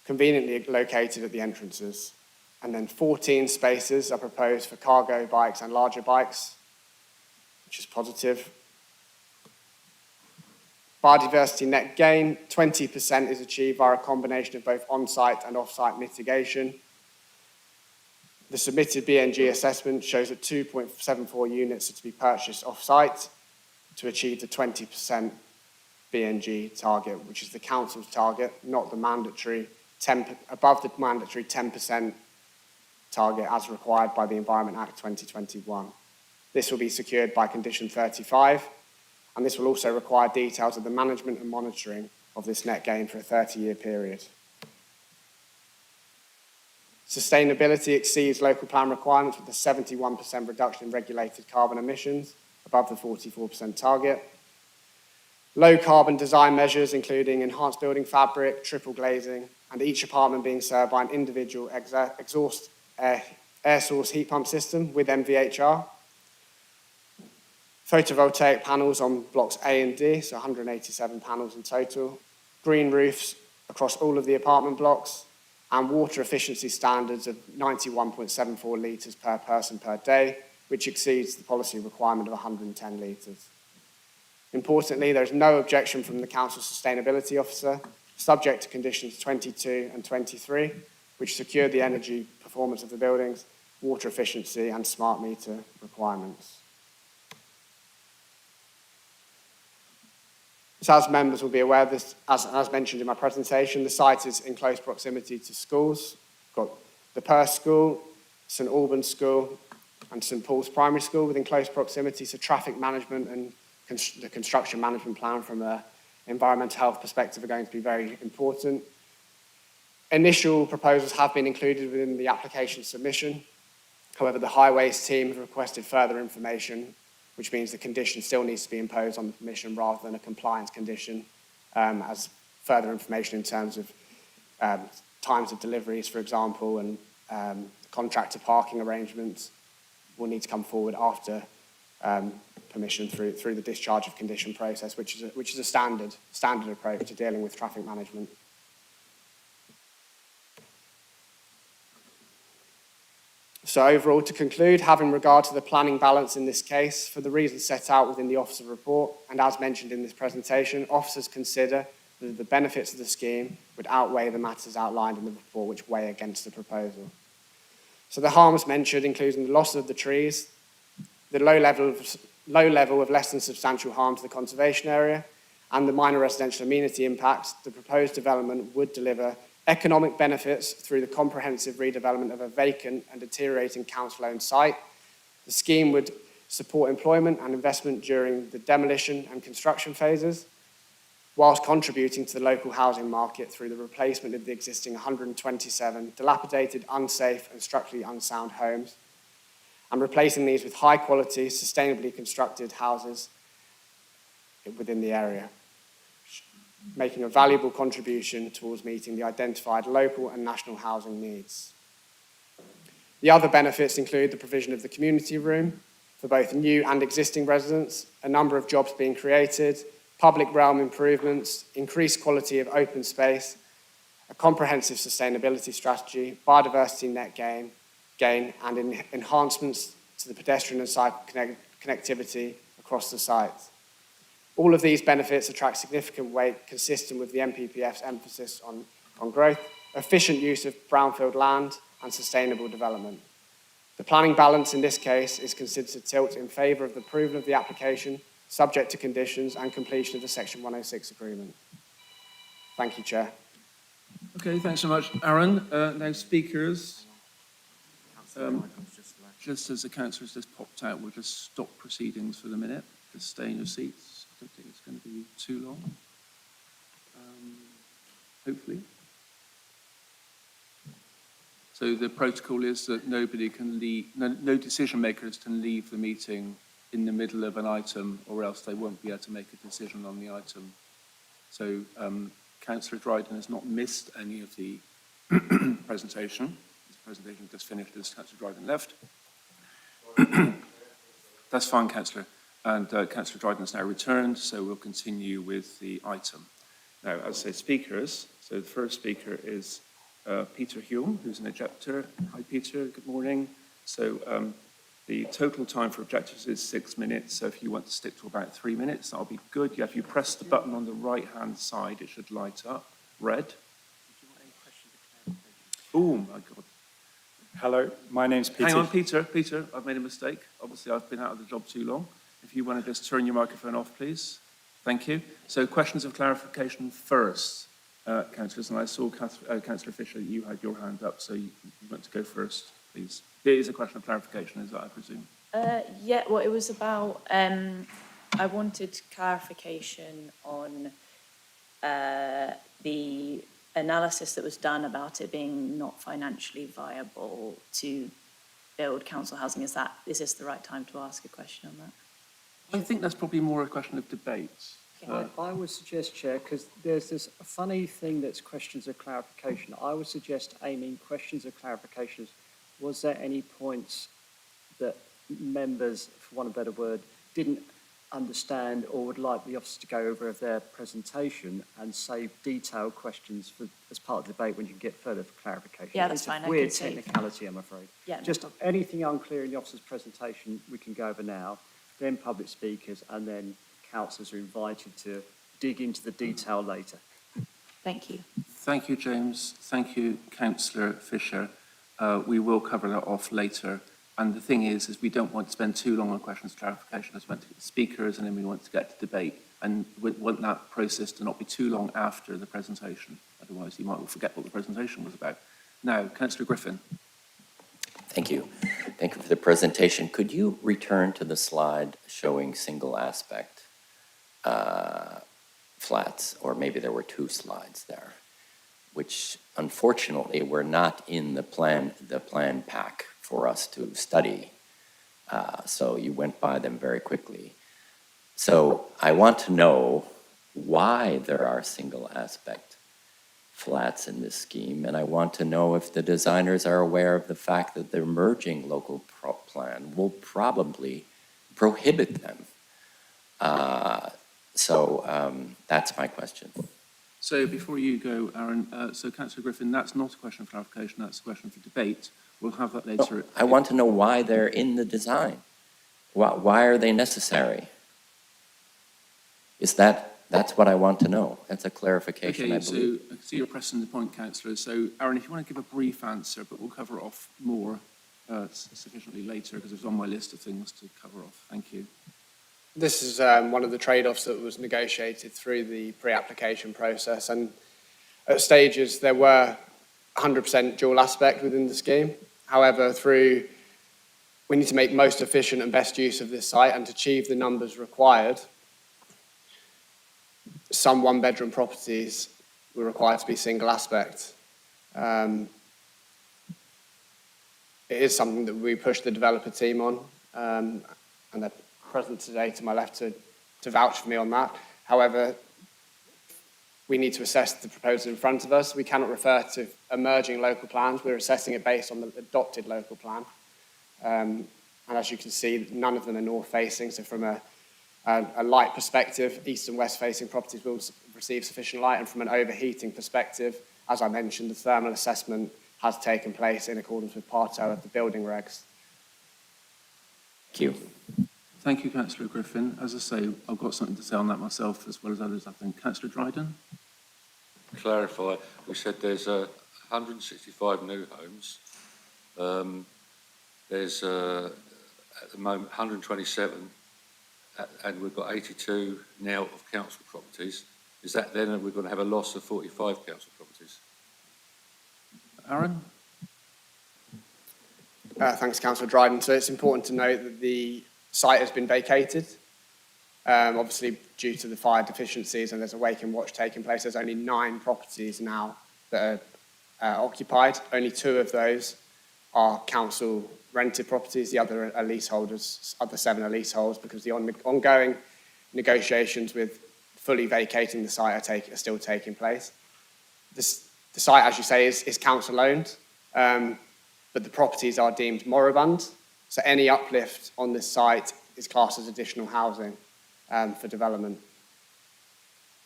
conveniently located at the entrances. And then 14 spaces are proposed for cargo bikes and larger bikes, which is positive. Biodiversity net gain, 20% is achieved via a combination of both on-site and off-site mitigation. The submitted BNG assessment shows that 2.74 units are to be purchased off-site to achieve the 20% BNG target, which is the council's target, not the mandatory above the mandatory 10% target as required by the Environment Act 2021. This will be secured by condition 35, and this will also require details of the management and monitoring of this net gain for a 30-year period. Sustainability exceeds local plan requirements with a 71% reduction in regulated carbon emissions, above the 44% target. Low carbon design measures, including enhanced building fabric, triple glazing, and each apartment being served by an individual exhaust air source heat pump system with MVHR. Photovoltaic panels on blocks A and D, so 187 panels in total. Green roofs across all of the apartment blocks, and water efficiency standards of 91.74 litres per person per day, which exceeds the policy requirement of 110 litres. Importantly, there is no objection from the Council Sustainability Officer, subject to conditions 22 and 23, which secure the energy performance of the buildings, water efficiency and smart meter requirements. So as members will be aware, this, as mentioned in my presentation, the site is in close proximity to schools. We've got the Perth School, St Albans School and St Paul's Primary School within close proximity, so traffic management and the construction management plan from an environmental health perspective are going to be very important. Initial proposals have been included within the application submission. However, the highways team have requested further information, which means the condition still needs to be imposed on the permission rather than a compliance condition, as further information in terms of times of deliveries, for example, and contractor parking arrangements will need to come forward after permission through the discharge of condition process, which is a standard approach to dealing with traffic management. So overall, to conclude, having regard to the planning balance in this case, for the reasons set out within the officer report, and as mentioned in this presentation, officers consider that the benefits of the scheme would outweigh the matters outlined in the report which weigh against the proposal. So the harms mentioned, including the loss of the trees, the low level of less than substantial harm to the conservation area, and the minor residential amenity impacts, the proposed development would deliver economic benefits through the comprehensive redevelopment of a vacant and deteriorating council-owned site. The scheme would support employment and investment during the demolition and construction phases, whilst contributing to the local housing market through the replacement of the existing 127 dilapidated, unsafe and structurally unsound homes, and replacing these with high-quality, sustainably constructed houses within the area, making a valuable contribution towards meeting the identified local and national housing needs. The other benefits include the provision of the community room for both new and existing residents, a number of jobs being created, public realm improvements, increased quality of open space, a comprehensive sustainability strategy, biodiversity net gain, and enhancements to the pedestrian and cycle connectivity across the site. All of these benefits attract significant weight consistent with the NPPF's emphasis on growth, efficient use of brownfield land, and sustainable development. The planning balance in this case is considered to tilt in favour of the approval of the application, subject to conditions and completion of the Section 106 agreement. Thank you, Chair. Okay, thanks so much, Aaron. Now speakers. Just as the councillor has just popped out, we'll just stop proceedings for the minute. Just stay in your seats. I don't think it's going to be too long. Hopefully. So the protocol is that nobody can leave, no decision makers can leave the meeting in the middle of an item, or else they won't be able to make a decision on the item. So Councillor Dryden has not missed any of the presentation. His presentation just finished as Councillor Dryden left. That's fine, Councillor. And Councillor Dryden has now returned, so we'll continue with the item. Now, as I say, speakers. So the first speaker is Peter Hume, who's an objector. Hi, Peter. Good morning. So the total time for objectors is 6 minutes. So if you want to stick to about 3 minutes, that'll be good. Yeah, if you press the button on the right-hand side, it should light up red. Oh, my God. Hello, my name's Peter. Hang on, Peter. Peter, I've made a mistake. Obviously, I've been out of the job too long. If you want to just turn your microphone off, please. Thank you. So questions of clarification first, councillors, and I saw Councillor Fisher, you had your hand up, so you want to go first, please. It is a question of clarification, is that, I presume? Yeah, well, it was about, I wanted clarification on the analysis that was done about it being not financially viable to build council housing. Is this the right time to ask a question on that? I think that's probably more a question of debate. I would suggest, Chair, because there's this funny thing that's questions of clarification. I would suggest aiming questions of clarification. Was there any points that members, for want of a better word, didn't understand or would like the officer to go over of their presentation and save detailed questions as part of the debate when you can get further for clarification? Yeah, that's fine. It's a weird technicality, I'm afraid. Yeah, Just anything unclear in the officer's presentation, we can go over now, then public speakers, and then councillors are invited to dig into the detail later. Thank you. Thank you, James. Thank you, Councillor Fisher. We will cover that off later. And the thing is we don't want to spend too long on questions of clarification. We want to get the speakers and then we want to get to debate. And we want that process to not be too long after the presentation. Otherwise, you might well forget what the presentation was about. Now, Councillor Griffin. Thank you. Thank you for the presentation. Could you return to the slide showing single aspect flats, or maybe there were two slides there, which unfortunately were not in the plan pack for us to study. So you went by them very quickly. So I want to know why there are single aspect flats in this scheme, and I want to know if the designers are aware of the fact that the emerging local plan will probably prohibit them. That's my question. So before you go, Aaron, so Councillor Griffin, that's not a question of clarification, that's a question for debate. We'll have that later. No, I want to know why they're in the design. Why are they necessary? That's what I want to know. That's a clarification, I believe. So I see you're pressing the point, Councillor. So, Aaron, if you want to give a brief answer, but we'll cover off more sufficiently later, because it's on my list of things to cover off. Thank you. This is one of the trade-offs that was negotiated through the pre-application process, and at stages there were 100% dual aspect within the scheme. However, we need to make most efficient and best use of this site, and to achieve the numbers required, some one-bedroom properties were required to be single aspect. It is something that we pushed the developer team on, and they're present today to my left to vouch for me on that. However, we need to assess the proposal in front of us. We cannot refer to emerging local plans. We're assessing it based on the adopted local plan. And as you can see, none of them are north-facing, so from a light perspective, east and west-facing properties will receive sufficient light, and from an overheating perspective, as I mentioned, the thermal assessment has taken place in accordance with Part 2 of the building regs. Thank you. Thank you, Councillor Griffin. As I say, I've got something to say on that myself, as well as others, I think. Councillor Dryden? Clarify, we said there's 165 new homes. There's, at the moment, 127, and we've got 82 now of council properties. Is that then we're going to have a loss of 45 council properties? Aaron? Thanks, Councillor Dryden. So it's important to note that the site has been vacated, obviously due to the fire deficiencies, and there's a wake and watch taking place. There's only 9 properties now that are occupied. Only 2 of those are council rented properties. The other are leaseholders, other 7 are leaseholds, because the ongoing negotiations with fully vacating the site are still taking place. The site, as you say, is council owned, but the properties are deemed moribund. So any uplift on this site is classed as additional housing for development.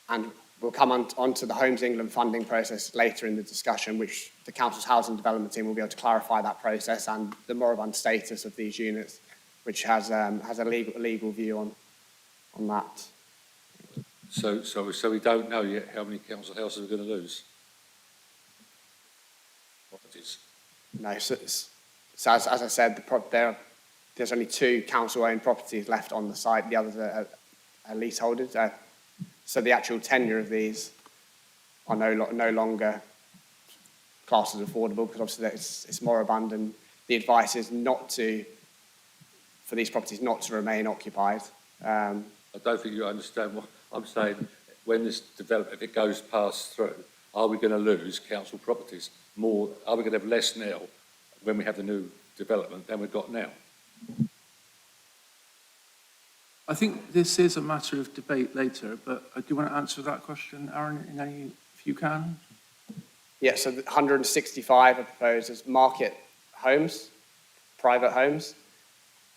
And we'll come on to the Homes England funding process later in the discussion, which the Council's Housing Development team will be able to clarify that process and the moribund status of these units, which has a legal view on that. So we don't know yet how many council houses we're going to lose? Properties? No, so as I said, there's only 2 council-owned properties left on the site. The others are leaseholders, So the actual tenure of these are no longer classed as affordable, because obviously it's moribund, and the advice is for these properties not to remain occupied. I don't think you understand what I'm saying. When this development, if it goes past through, are we going to lose council properties more? Are we going to have less now when we have the new development than we've got now? I think this is a matter of debate later, but do you want to answer that question, Aaron, if you can? Yeah, so the 165 are proposed as market homes, private homes,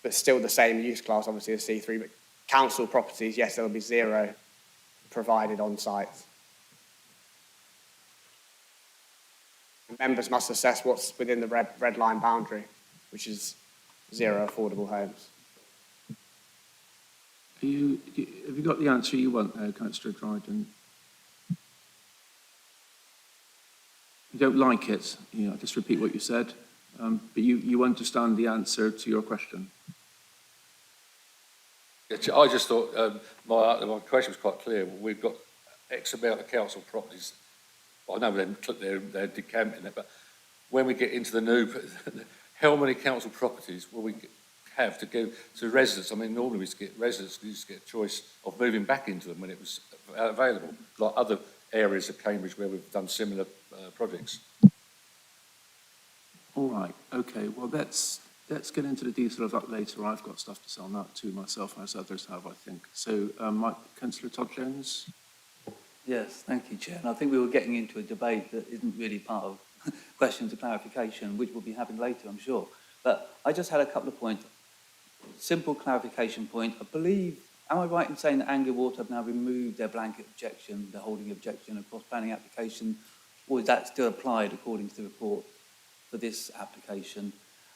but still the same use class, obviously, as C3. But council properties, yes, there will be 0 provided on site. Members must assess what's within the red line boundary, which is 0 affordable homes. Have you got the answer you want, Councillor Dryden? You don't like it, I'll just repeat what you said, but you understand the answer to your question. I just thought my question was quite clear. We've got X amount of council properties. Well, I know they're decamping it, but when we get into the new, how many council properties will we have to go to residents? I mean, normally residents used to get a choice of moving back into them when it was available, like other areas of Cambridge where we've done similar projects. All right, okay, well, let's get into the detail of that later. I've got stuff to say on that too myself, as others have, I think. So, Councillor Todd-Jones? Yes, thank you, Chair. And I think we were getting into a debate that isn't really part of questions of clarification, which we'll be having later, I'm sure. But I just had a couple of points. Simple clarification point. I believe, am I right in saying that Anglia Water have now removed their blanket objection, their holding objection across planning application, or is that still applied according to the report for this application?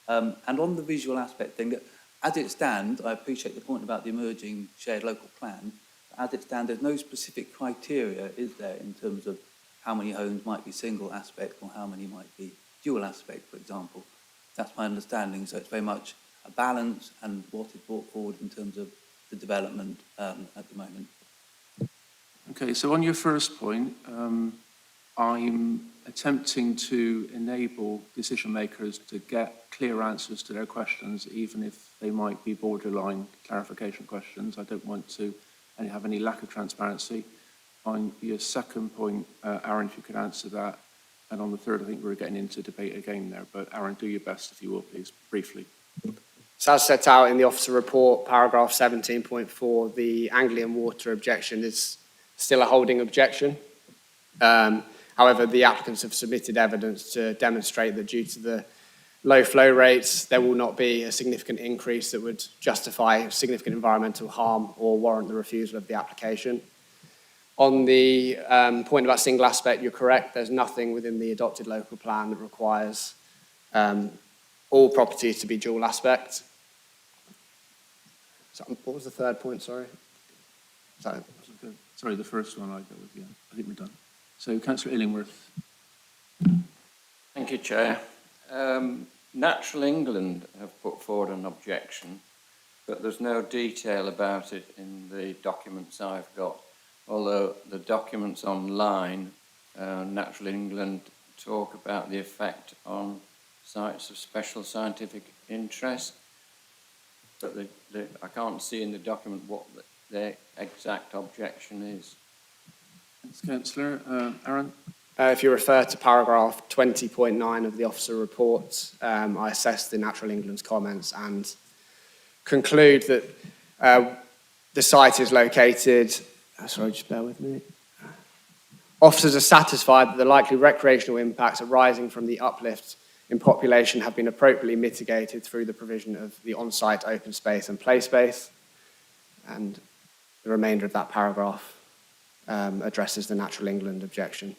And on the visual aspect thing, as it stands, I appreciate the point about the emerging shared local plan. As it stands, there's no specific criteria, is there, in terms of how many homes might be single aspect or how many might be dual aspect, for example. That's my understanding. So it's very much a balance and what is brought forward in terms of the development at the moment. Okay, so on your first point, I'm attempting to enable decision makers to get clear answers to their questions, even if they might be borderline clarification questions. I don't want to have any lack of transparency. On your second point, Aaron, if you could answer that. And on the third, I think we're getting into debate again there. But Aaron, do your best, if you will, please, briefly. So as set out in the officer report, paragraph 17.4, the Anglian Water objection is still a holding objection. However, the applicants have submitted evidence to demonstrate that due to the low flow rates, there will not be a significant increase that would justify significant environmental harm or warrant the refusal of the application. On the point about single aspect, you're correct. There's nothing within the adopted local plan that requires all properties to be dual aspect. So, what was the third point, sorry? Sorry, the first one I go with, yeah. I think we're done. So, Councillor Illingworth. Thank you, Chair. Natural England have put forward an objection, but there's no detail about it in the documents I've got. Although the documents online, Natural England talk about the effect on sites of special scientific interest, but I can't see in the document what their exact objection is. Thanks, Councillor. Aaron? If you refer to paragraph 20.9 of the officer report, I assessed the Natural England's comments and conclude that the site is located, sorry, just bear with me. Officers are satisfied that the likely recreational impacts arising from the uplift in population have been appropriately mitigated through the provision of the on-site open space and play space. And the remainder of that paragraph addresses the Natural England objection.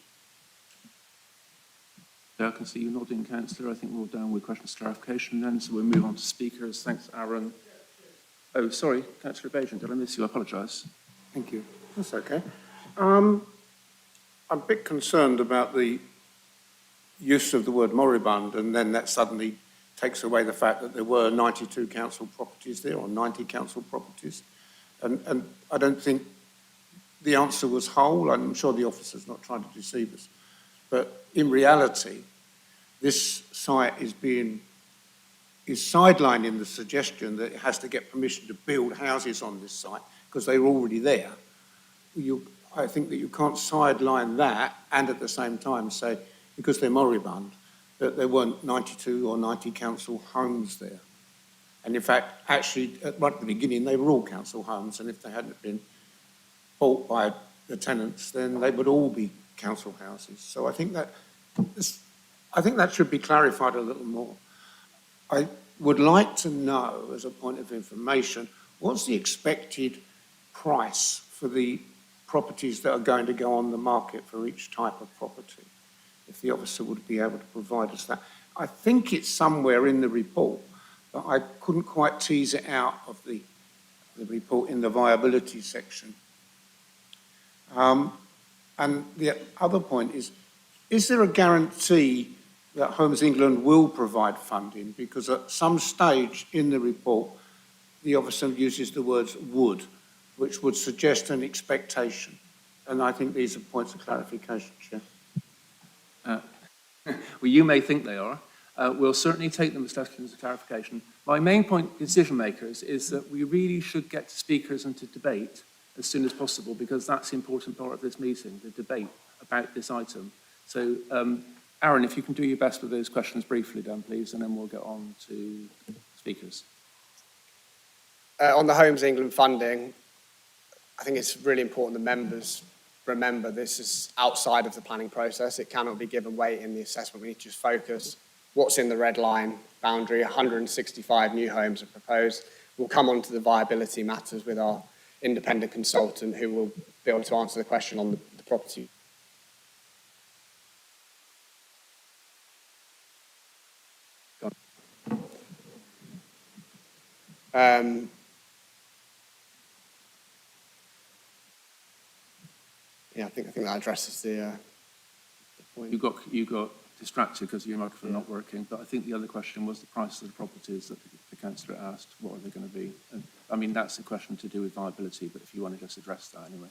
Yeah, I can see you nodding, Councillor. I think we're done with questions clarification then, so we'll move on to speakers. Thanks, Aaron. Oh, sorry, Councillor Bajan, did I miss you? I apologise. Thank you. That's okay. I'm a bit concerned about the use of the word moribund, and then that suddenly takes away the fact that there were 92 council properties there, or 90 council properties. And I don't think the answer was whole. I'm sure the officer's not trying to deceive us. But in reality, this site is sidelining the suggestion that it has to get permission to build houses on this site because they're already there. I think that you can't sideline that and at the same time say, because they're moribund, that there weren't 92 or 90 council homes there. And in fact, actually, right at the beginning, they were all council homes, and if they hadn't been bought by the tenants, then they would all be council houses. So I think that should be clarified a little more. I would like to know, as a point of information, what's the expected price for the properties that are going to go on the market for each type of property, if the officer would be able to provide us that. I think it's somewhere in the report, but I couldn't quite tease it out of the report in the viability section. And the other point is there a guarantee that Homes England will provide funding? Because at some stage in the report, the officer uses the words would, which would suggest an expectation. And I think these are points of clarification, Chair. Well, you may think they are. We'll certainly take them as questions of clarification. My main point, decision makers, is that we really should get to speakers and to debate as soon as possible, because that's the important part of this meeting, the debate about this item. So, Aaron, if you can do your best with those questions briefly, then please, and then we'll get on to speakers. On the Homes England funding, I think it's really important that members remember this is outside of the planning process. It cannot be given weight in the assessment. We need to just focus what's in the red line boundary. 165 new homes are proposed. We'll come on to the viability matters with our independent consultant who will be able to answer the question on the property. Yeah, I think that addresses the point. You got distracted because your microphone not working, but I think the other question was the price of the properties that the councillor asked. What are they going to be? And, I mean, that's a question to do with viability, but if you want to just address that anyway.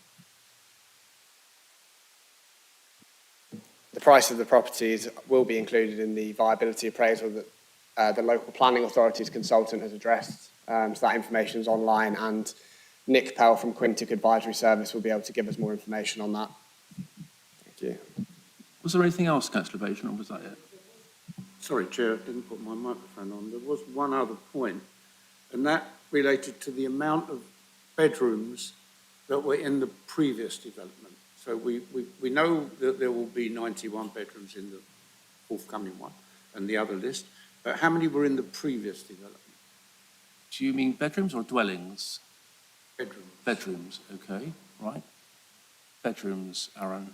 The price of the properties will be included in the viability appraisal that the local planning authority's consultant has addressed. So that information is online, and Nick Pell from Quintic Advisory Service will be able to give us more information on that. Thank you. Was there anything else, Councillor Bajan, or was that it? Sorry, Chair, I didn't put my microphone on. There was one other point, and that related to the amount of bedrooms that were in the previous development. So we know that there will be 91 bedrooms in the forthcoming one and the other list, but how many were in the previous development? Do you mean bedrooms or dwellings? Bedrooms. Bedrooms, okay, right. Bedrooms, Aaron.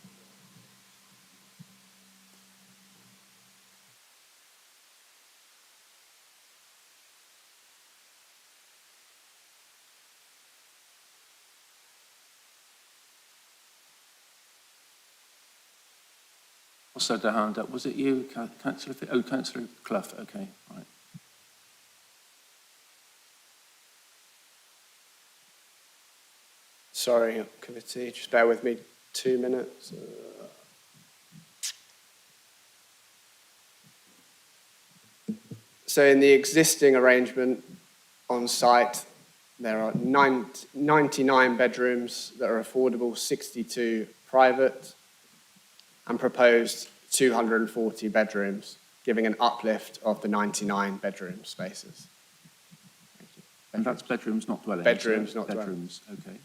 What's that hand up? Was it you, Councillor? Oh, Councillor Clough, okay, right. Sorry, committee, just bear with me 2 minutes. So in the existing arrangement on site, there are 99 bedrooms that are affordable, 62 private, and proposed 240 bedrooms, giving an uplift of the 99 bedroom spaces. And that's bedrooms, not dwellings? Bedrooms, not bedrooms, okay.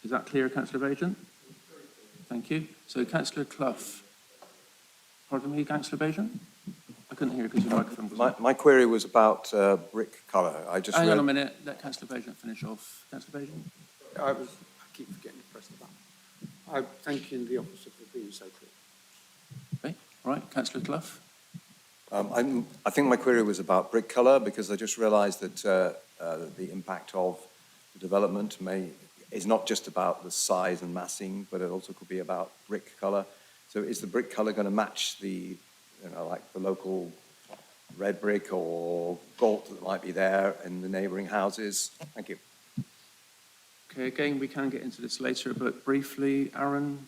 Is that clear, Councillor Bajan? Thank you. So, Councillor Clough. Pardon me, Councillor Bajan? I couldn't hear because your microphone was My query was about brick colour. Hang on a minute. Let Councillor Bajan finish off. Councillor Bajan? I keep forgetting to press the button. I'm thanking the officer for being so clear. Okay, all right. Councillor Clough? I think my query was about brick colour, because I just realised that the impact of the development is not just about the size and massing, but it also could be about brick colour. So is the brick colour going to match the, like the local red brick or gold that might be there in the neighbouring houses? Thank you. Okay, again, we can get into this later, but briefly, Aaron?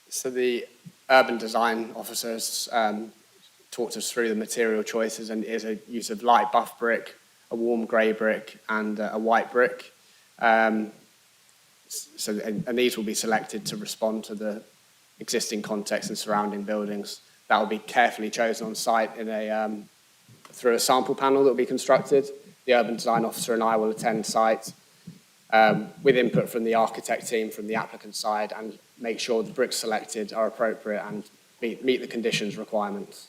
So the urban design officers talked us through the material choices, and it is a use of light buff brick, a warm grey brick, and a white brick. And these will be selected to respond to the existing context and surrounding buildings. That will be carefully chosen on site in through a sample panel that will be constructed. The urban design officer and I will attend site with input from the architect team, from the applicant side, and make sure the bricks selected are appropriate and meet the conditions requirements.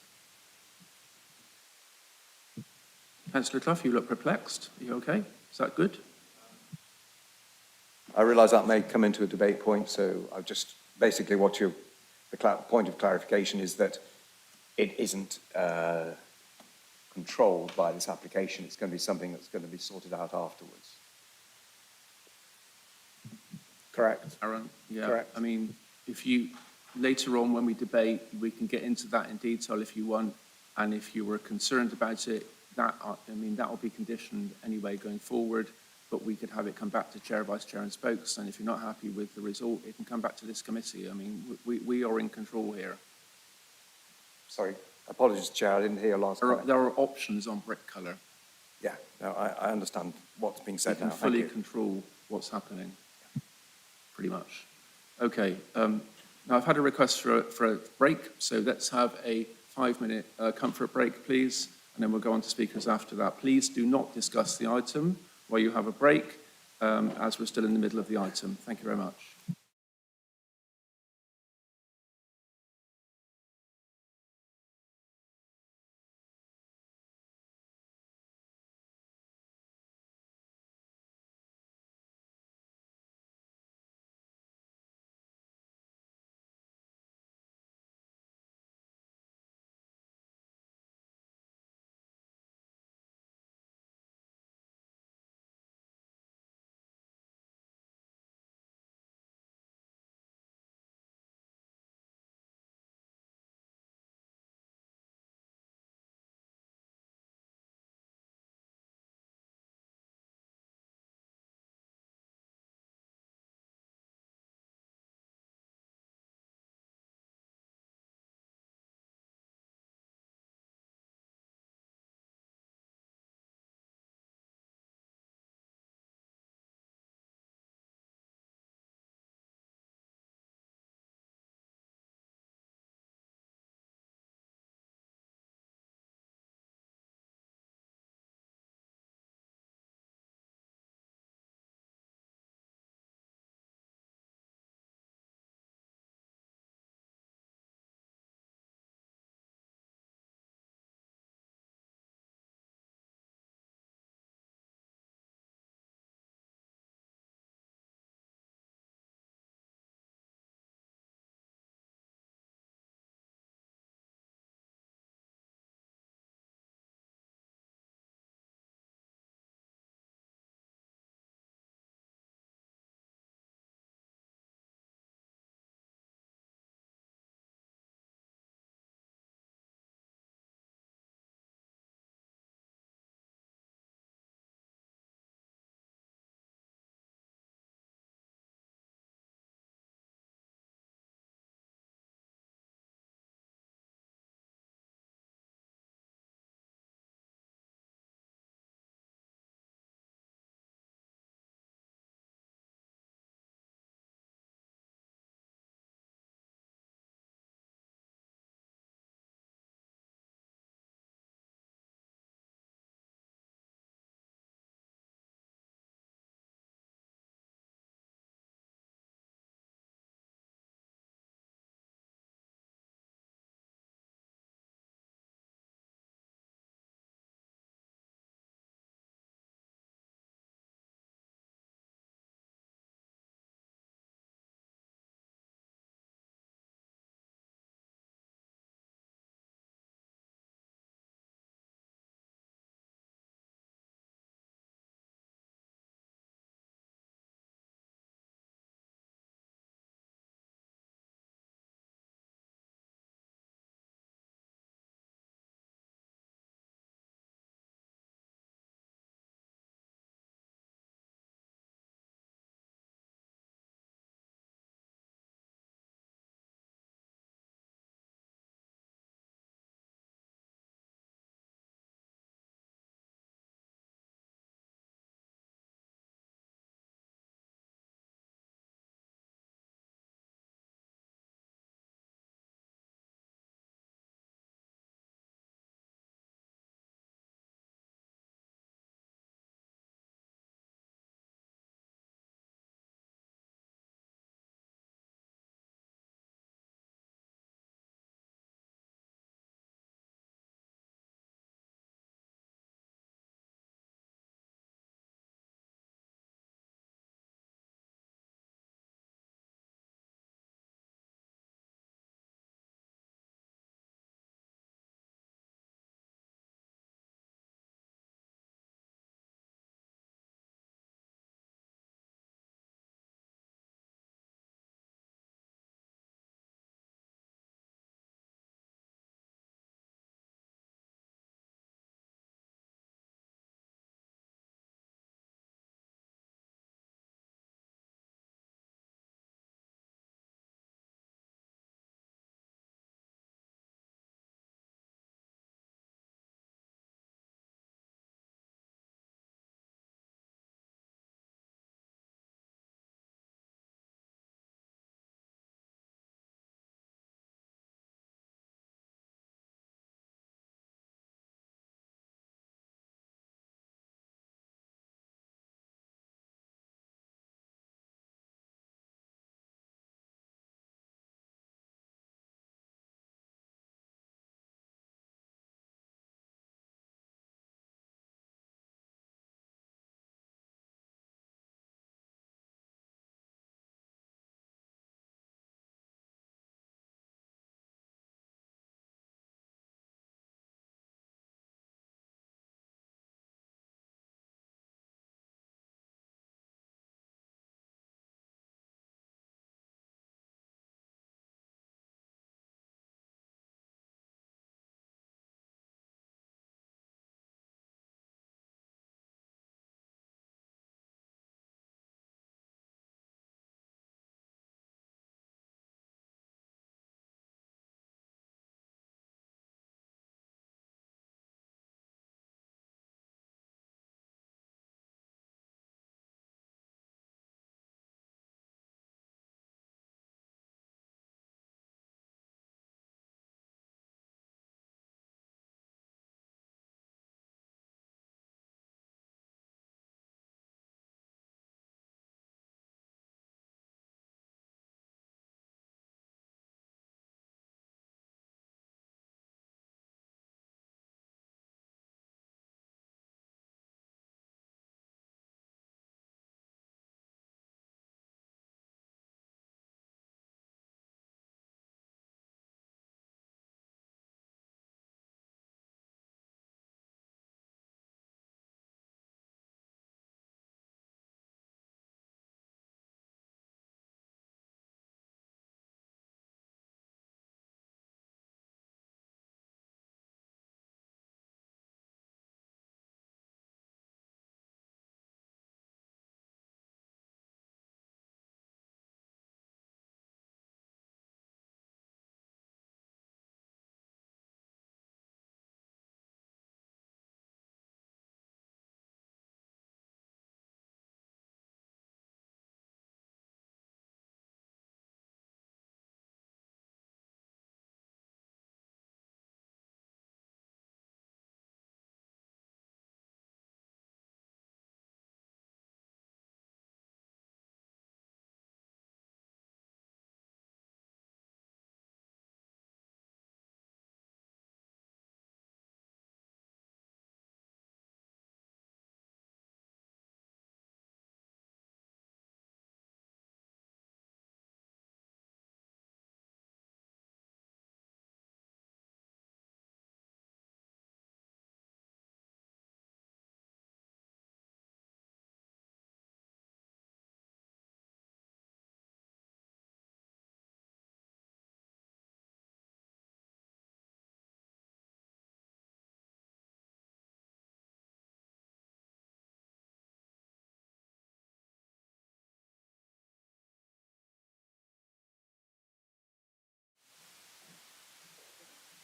Councillor Clough, you look perplexed. Are you okay? Is that good? I realise that may come into a debate point, so I've just basically the point of clarification is that it isn't controlled by this application. It's going to be something that's going to be sorted out afterwards. Correct. Aaron? Yeah. Correct. I mean, if you, later on when we debate, we can get into that in detail if you want, and if you were concerned about it, that will be conditioned anyway going forward, but we could have it come back to Chair, Vice Chair and Spokes, and if you're not happy with the result, it can come back to this committee. I mean, we are in control here. Sorry, apologies, Chair, I didn't hear your last comment. There are options on brick colour. Yeah, no, I understand what's being said now. You can fully control what's happening, pretty much. Okay, now I've had a request for a break, so let's have a 5-minute comfort break, please, and then we'll go on to speakers after that. Please do not discuss the item while you have a break, as we're still in the middle of the item. Thank you very much.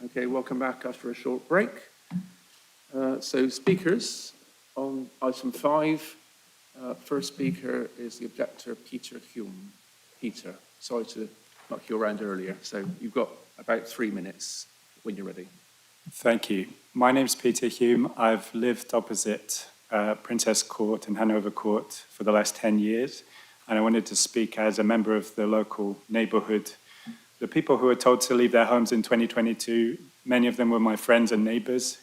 Okay, welcome back after a short break. So speakers on item 5. First speaker is the objector, Peter Hume. Peter, sorry to knock you around earlier. So you've got about 3 minutes when you're ready. Thank you. My name's Peter Hume. I've lived opposite Princess Court and Hanover Court for the last 10 years, and I wanted to speak as a member of the local neighbourhood. The people who were told to leave their homes in 2022, many of them were my friends and neighbours.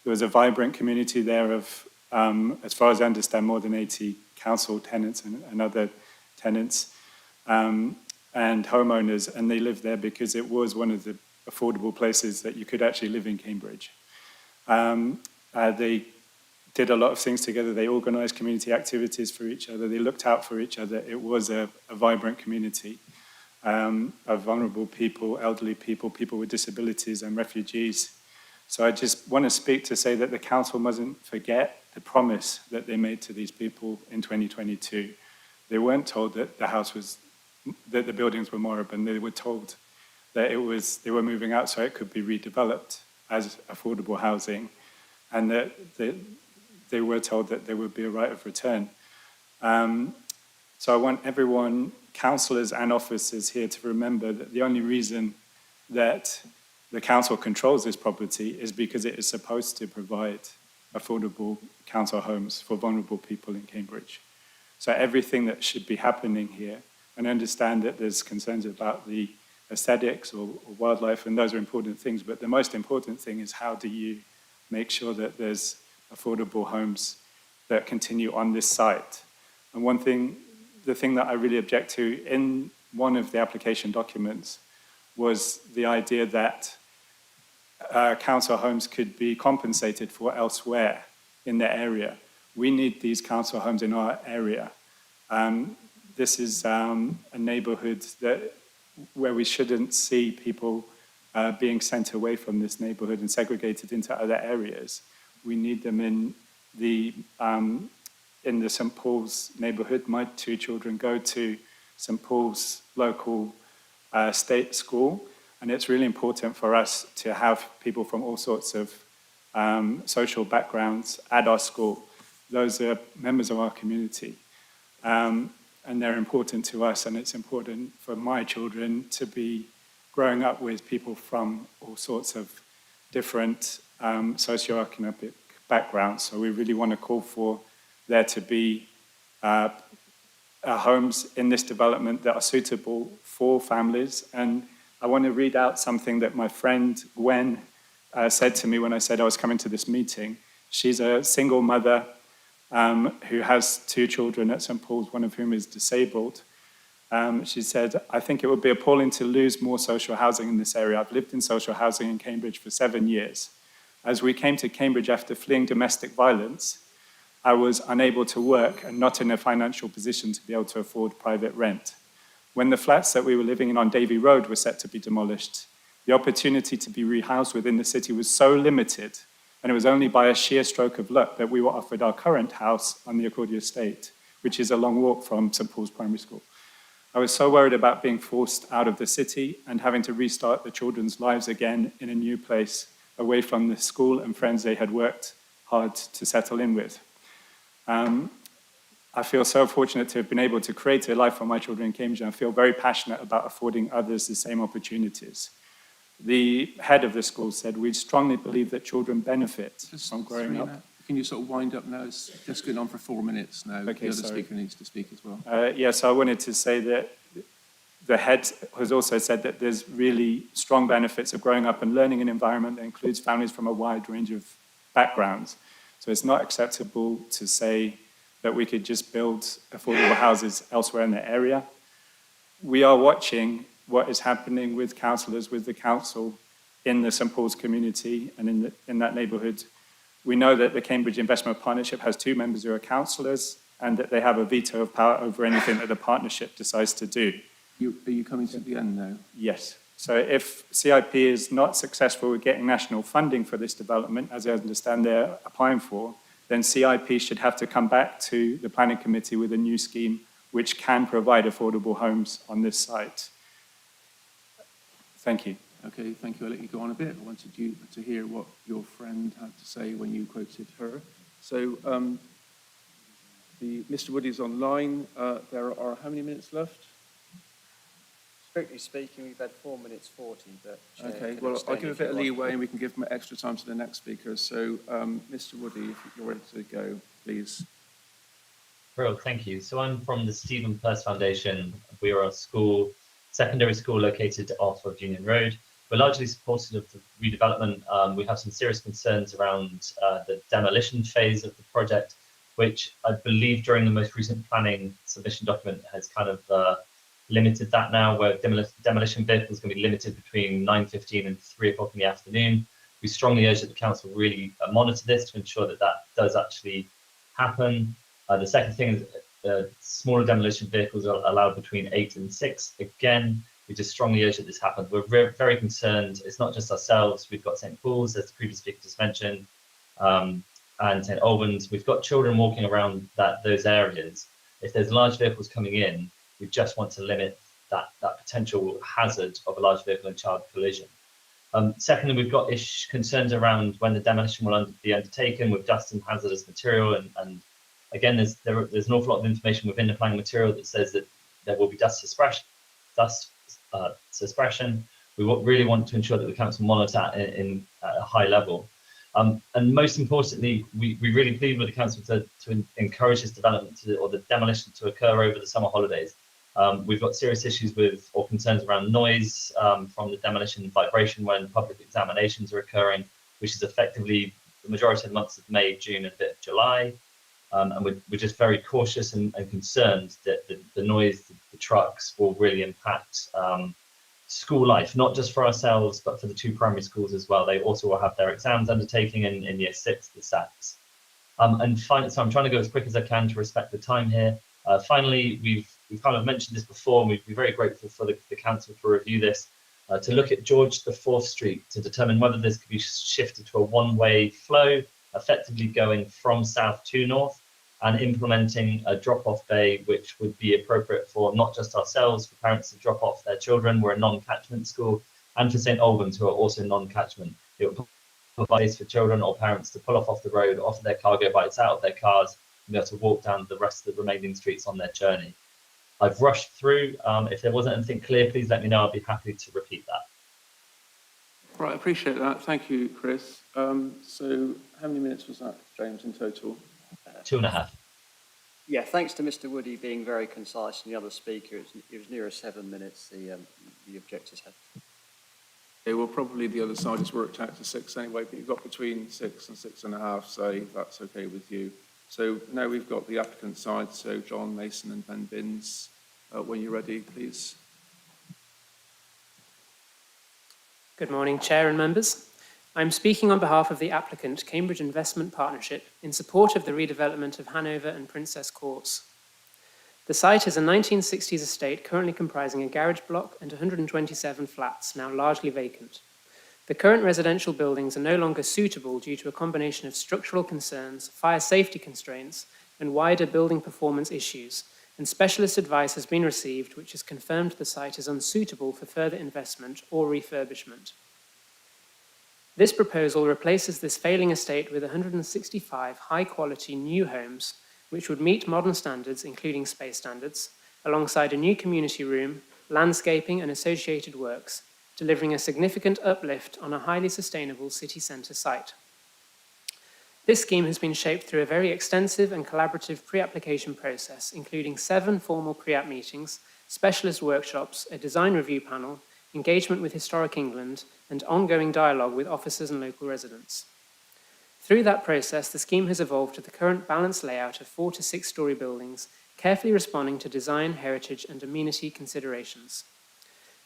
There was a vibrant community there of, as far as I understand, more than 80 council tenants and other tenants and homeowners, and they lived there because it was one of the affordable places that you could actually live in Cambridge. They did a lot of things together. They organised community activities for each other. They looked out for each other. It was a vibrant community of vulnerable people, elderly people, people with disabilities and refugees. So I just want to speak to say that the council mustn't forget the promise that they made to these people in 2022. They weren't told that that the buildings were moribund. They were told that they were moving out so it could be redeveloped as affordable housing, and that they were told that there would be a right of return. So I want everyone, councillors and officers here, to remember that the only reason that the council controls this property is because it is supposed to provide affordable council homes for vulnerable people in Cambridge. So everything that should be happening here, and I understand that there's concerns about the aesthetics or wildlife, and those are important things, but the most important thing is how do you make sure that there's affordable homes that continue on this site. And the thing that I really object to in one of the application documents was the idea that council homes could be compensated for elsewhere in the area. We need these council homes in our area. This is a neighbourhood where we shouldn't see people being sent away from this neighbourhood and segregated into other areas. We need them in the St. Paul's neighbourhood. My 2 children go to St. Paul's local state school, and it's really important for us to have people from all sorts of social backgrounds at our school. Those are members of our community, and they're important to us, and it's important for my children to be growing up with people from all sorts of different socioeconomic backgrounds. So we really want to call for there to be homes in this development that are suitable for families. And I want to read out something that my friend Gwen said to me when I said I was coming to this meeting. She's a single mother who has 2 children at St. Paul's, one of whom is disabled. She said, I think it would be appalling to lose more social housing in this area. I've lived in social housing in Cambridge for 7 years. As we came to Cambridge after fleeing domestic violence, I was unable to work and not in a financial position to be able to afford private rent. When the flats that we were living in on Davy Road were set to be demolished, the opportunity to be rehoused within the city was so limited, and it was only by a sheer stroke of luck that we were offered our current house on the Accordia estate, which is a long walk from St. Paul's Primary School. I was so worried about being forced out of the city and having to restart the children's lives again in a new place, away from the school and friends they had worked hard to settle in with. I feel so fortunate to have been able to create a life for my children in Cambridge, and I feel very passionate about affording others the same opportunities. The head of the school said, we strongly believe that children benefit from growing up. Can you sort of wind up now? It's just going on for 4 minutes now. Okay, the other sorry. speaker needs to speak as well. Yes, I wanted to say that the head has also said that there's really strong benefits of growing up and learning an environment that includes families from a wide range of backgrounds. So it's not acceptable to say that we could just build affordable houses elsewhere in the area. We are watching what is happening with councillors, with the council in the St. Paul's community and in that neighbourhood. We know that the Cambridge Investment Partnership has 2 members who are councillors, and that they have a veto of power over anything that the partnership decides to do. Are you coming to the end now? Yes. So if CIP is not successful with getting national funding for this development, as I understand they're applying for, then CIP should have to come back to the planning committee with a new scheme which can provide affordable homes on this site. Thank you. Okay, thank you. I'll let you go on a bit. I wanted you to hear what your friend had to say when you quoted her. So, Mr. Woody's online. There are how many minutes left? Strictly speaking, we've had 4 minutes 40, but Chair Okay, can well, I'll extend give a if you bit of want. leeway and we can give extra time to the next speaker. So, Mr. Woody, if you're ready to go, please. Well, thank you. So I'm from the Stephen Peirce Foundation. We are a school, secondary school located off of Union Road. We're largely supportive of the redevelopment. We have some serious concerns around the demolition phase of the project, which I believe during the most recent planning submission document has kind of limited that now, where demolition vehicles can be limited between 9:15 and 3 o'clock in the afternoon. We strongly urge that the council really monitor this to ensure that that does actually happen. The second thing is smaller demolition vehicles are allowed between 8 and 6. Again, we just strongly urge that this happens. We're very concerned. It's not just ourselves. We've got St. Paul's, as the previous speaker just mentioned, and St. Albans. We've got children walking around those areas. If there's large vehicles coming in, we just want to limit that potential hazard of a large vehicle and child collision. Secondly, we've got concerns around when the demolition will be undertaken with dust and hazardous material, and again, there's an awful lot of information within the planning material that says that there will be dust suppression. We really want to ensure that the council monitor that at a high level. And most importantly, we really plead with the council to encourage this development or the demolition to occur over the summer holidays. We've got serious issues with or concerns around noise from the demolition and vibration when public examinations are occurring, which is effectively the majority of the months of May, June, and a bit of July. And we're just very cautious and concerned that the noise, the trucks will really impact school life, not just for ourselves, but for the 2 primary schools as well. They also will have their exams undertaking in year 6, the SATs. And finally, so I'm trying to go as quick as I can to respect the time here. Finally, we've kind of mentioned this before, and we'd be very grateful for the council to review this, to look at George IV Street to determine whether this could be shifted to a one-way flow, effectively going from south to north, and implementing a drop-off bay, which would be appropriate for not just ourselves, for parents to drop off their children. We're a non-catchment school, and for St. Albans, who are also non-catchment. It would provide for children or parents to pull off the road, offer their cargo bikes out of their cars, and be able to walk down the rest of the remaining streets on their journey. I've rushed through. If there wasn't anything clear, please let me know. I'll be happy to repeat that. Right, I appreciate that. Thank you, Chris. So how many minutes was that, James, in total? 2.5. Yeah, thanks to Mr. Woody being very concise and the other speaker, it was nearer 7 minutes the objectors had. Okay, well, probably the other side has worked out to 6 anyway, but you've got between 6 and 6.5, so that's okay with you. So now we've got the applicant side, so John Mason and Ben Binns. When you're ready, please. Good morning, Chair and members. I'm speaking on behalf of the applicant, Cambridge Investment Partnership, in support of the redevelopment of Hanover and Princess Courts. The site is a 1960s estate currently comprising a garage block and 127 flats, now largely vacant. The current residential buildings are no longer suitable due to a combination of structural concerns, fire safety constraints, and wider building performance issues, and specialist advice has been received which has confirmed the site is unsuitable for further investment or refurbishment. This proposal replaces this failing estate with 165 high-quality new homes which would meet modern standards, including space standards, alongside a new community room, landscaping and associated works, delivering a significant uplift on a highly sustainable city centre site. This scheme has been shaped through a very extensive and collaborative pre-application process, including 7 formal pre-app meetings, specialist workshops, a design review panel, engagement with Historic England, and ongoing dialogue with officers and local residents. Through that process, the scheme has evolved to the current balanced layout of 4 to 6-storey buildings, carefully responding to design, heritage, and amenity considerations.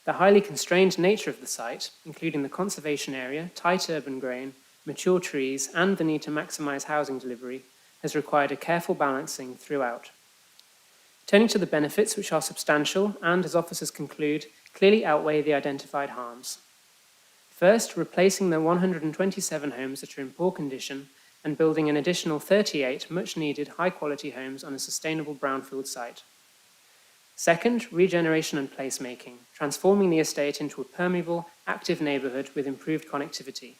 The highly constrained nature of the site, including the conservation area, tight urban grain, mature trees, and the need to maximise housing delivery, has required a careful balancing throughout. Turning to the benefits, which are substantial and, as officers conclude, clearly outweigh the identified harms. First, replacing the 127 homes that are in poor condition and building an additional 38 much-needed high-quality homes on a sustainable brownfield site. Second, regeneration and placemaking, transforming the estate into a permeable, active neighbourhood with improved connectivity.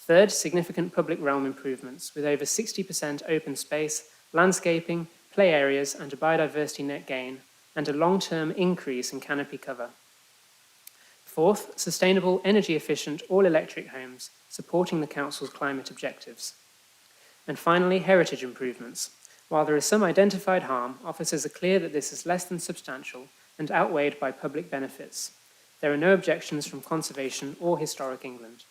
Third, significant public realm improvements with over 60% open space, landscaping, play areas and a biodiversity net gain, and a long-term increase in canopy cover. Fourth, sustainable, energy-efficient, all-electric homes, supporting the Council's climate objectives. And finally, heritage improvements. While there is some identified harm, officers are clear that this is less than substantial and outweighed by public benefits. There are no objections from Conservation or Historic England.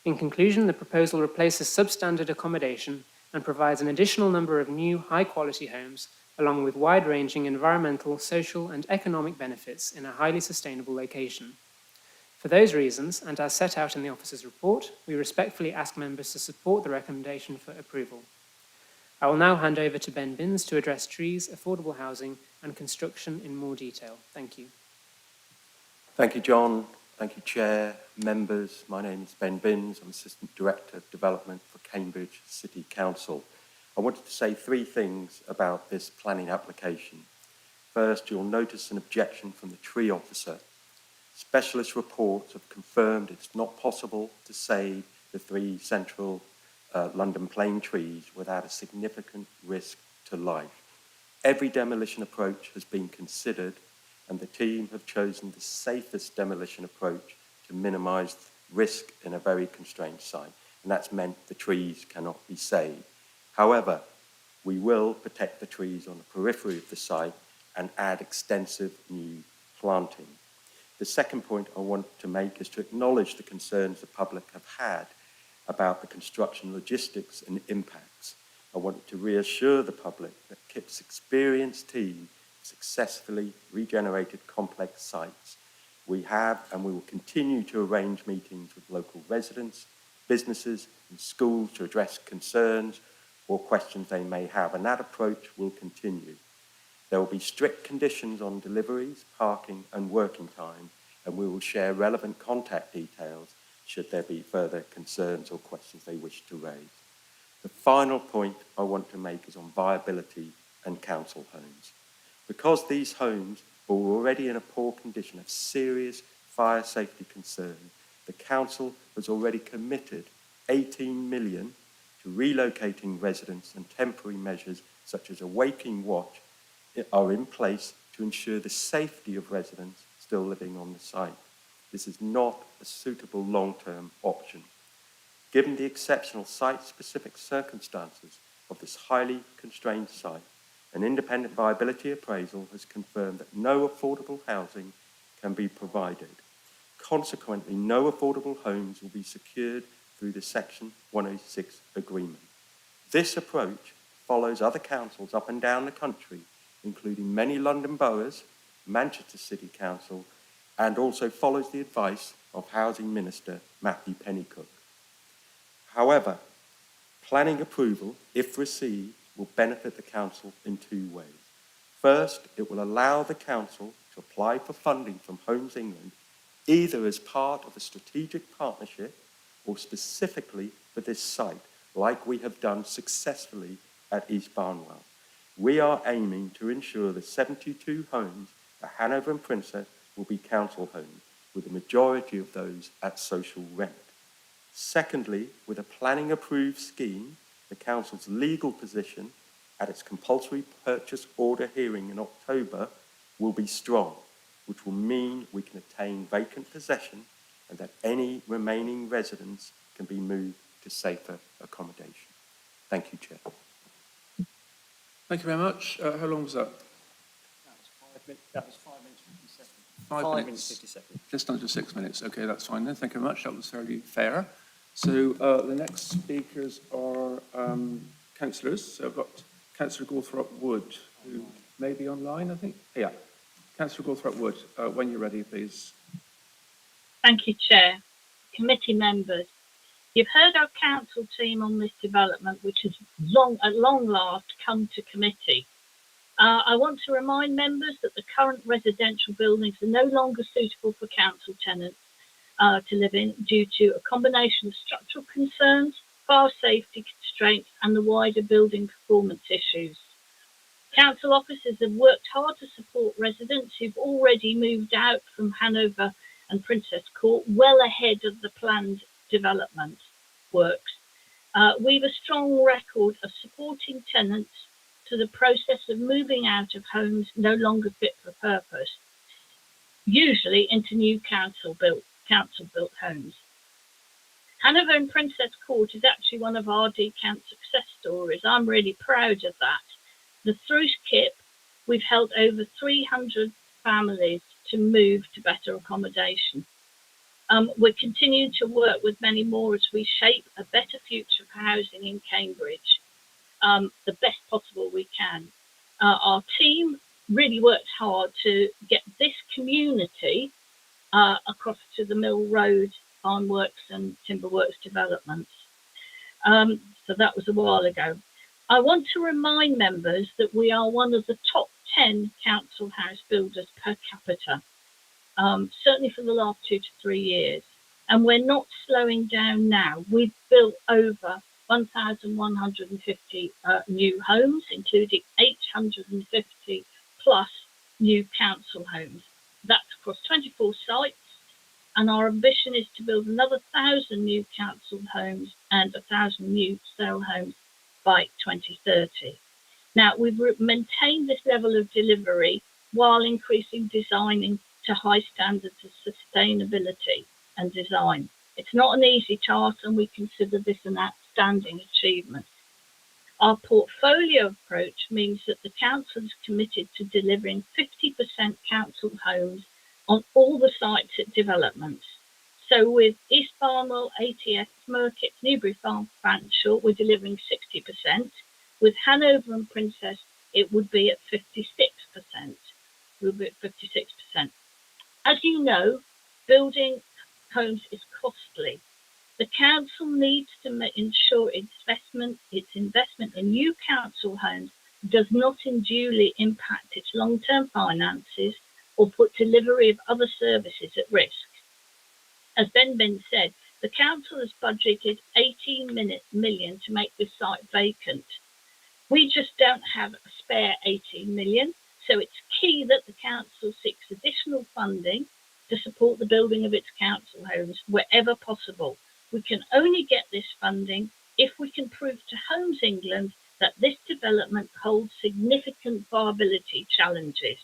In conclusion, the proposal replaces substandard accommodation and provides an additional number of new, high-quality homes, along with wide-ranging environmental, social and economic benefits in a highly sustainable location. For those reasons, and as set out in the officer's report, we respectfully ask members to support the recommendation for approval. I will now hand over to Ben Binns to address trees, affordable housing and construction in more detail. Thank you. Thank you, John. Thank you, Chair, members. My name is Ben Binns. I'm Assistant Director of Development for Cambridge City Council. I wanted to say three things about this planning application. First, you'll notice an objection from the tree officer. Specialist reports have confirmed it's not possible to save the 3 central London plane trees without a significant risk to life. Every demolition approach has been considered, and the team have chosen the safest demolition approach to minimise risk in a very constrained site, and that's meant the trees cannot be saved. However, we will protect the trees on the periphery of the site and add extensive new planting. The second point I want to make is to acknowledge the concerns the public have had about the construction logistics and impacts. I want to reassure the public that KIP's experienced team successfully regenerated complex sites. We have and we will continue to arrange meetings with local residents, businesses and schools to address concerns or questions they may have, and that approach will continue. There will be strict conditions on deliveries, parking and working time, and we will share relevant contact details should there be further concerns or questions they wish to raise. The final point I want to make is on viability and council homes. Because these homes are already in a poor condition of serious fire safety concern, the council has already committed 18 million to relocating residents, and temporary measures such as a waking watch are in place to ensure the safety of residents still living on the site. This is not a suitable long-term option. Given the exceptional site-specific circumstances of this highly constrained site, an independent viability appraisal has confirmed that no affordable housing can be provided. Consequently, no affordable homes will be secured through the Section 106 agreement. This approach follows other councils up and down the country, including many London boroughs, Manchester City Council, and also follows the advice of Housing Minister Matthew Pennycook. However, planning approval, if received, will benefit the council in 2 ways. First, it will allow the council to apply for funding from Homes England, either as part of a strategic partnership or specifically for this site, like we have done successfully at East Barnwell. We are aiming to ensure the 72 homes at Hanover and Princess will be council homes, with the majority of those at social rent. Secondly, with a planning approved scheme, the council's legal position at its compulsory purchase order hearing in October will be strong, which will mean we can attain vacant possession and that any remaining residents can be moved to safer accommodation. Thank you, Chair. Thank you very much. How long was that? That was 5 minutes 50 seconds. 5 minutes 50 seconds. Just under 6 minutes. Okay, that's fine then. Thank you very much. That was fairly fair. So the next speakers are councillors. So I've got Councillor Gawthorpe Wood, who may be online, I think. Yeah. Councillor Gawthorpe Wood, when you're ready, please. Thank you, Chair. Committee members, you've heard our council team on this development, which has at long last come to committee. I want to remind members that the current residential buildings are no longer suitable for council tenants to live in due to a combination of structural concerns, fire safety constraints and the wider building performance issues. Council officers have worked hard to support residents who've already moved out from Hanover and Princess Court well ahead of the planned development works. We've a strong record of supporting tenants to the process of moving out of homes no longer fit for purpose, usually into new council-built homes. Hanover and Princess Court is actually one of our DCANT success stories. I'm really proud of that. Through KIP, we've helped over 300 families to move to better accommodation. We're continuing to work with many more as we shape a better future for housing in Cambridge, the best possible we can. Our team really worked hard to get this community across to the Mill Road Ironworks and Timberworks developments. So that was a while ago. I want to remind members that we are one of the top 10 council house builders per capita, certainly for the last 2 to 3 years. And we're not slowing down now. We've built over 1,150 new homes, including 850 plus new council homes. That's across 24 sites. And our ambition is to build another 1,000 new council homes and 1,000 new sale homes by 2030. Now, we've maintained this level of delivery while increasing designing to high standards of sustainability and design. It's not an easy task, and we consider this an outstanding achievement. Our portfolio approach means that the council is committed to delivering 50% council homes on all the sites at developments. So with East Barnwell, ATS, Merkett, Newbury Farm, Fanshawe, we're delivering 60%. With Hanover and Princess, it would be at 56%. We'll be at 56%. As you know, building homes is costly. The council needs to ensure its investment in new council homes does not unduly impact its long-term finances or put delivery of other services at risk. As Ben said, the council has budgeted 18 million to make this site vacant. We just don't have a spare 18 million, so it's key that the council seeks additional funding to support the building of its council homes wherever possible. We can only get this funding if we can prove to Homes England that this development holds significant viability challenges.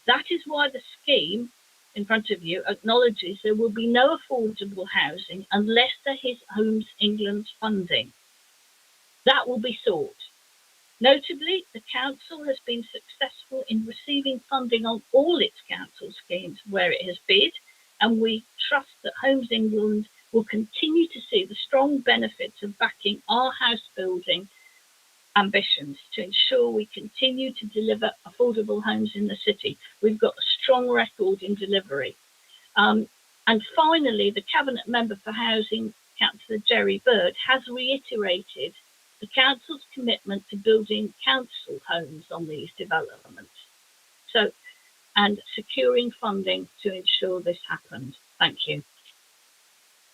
That is why the scheme in front of you acknowledges there will be no affordable housing unless there is Homes England's funding. That will be sought. Notably, the council has been successful in receiving funding on all its council schemes where it has bid, and we trust that Homes England will continue to see the strong benefits of backing our house building ambitions to ensure we continue to deliver affordable homes in the city. We've got a strong record in delivery. And finally, the Cabinet Member for Housing, Councillor Jerry Bird, has reiterated the council's commitment to building council homes on these developments. And securing funding to ensure this happens. Thank you.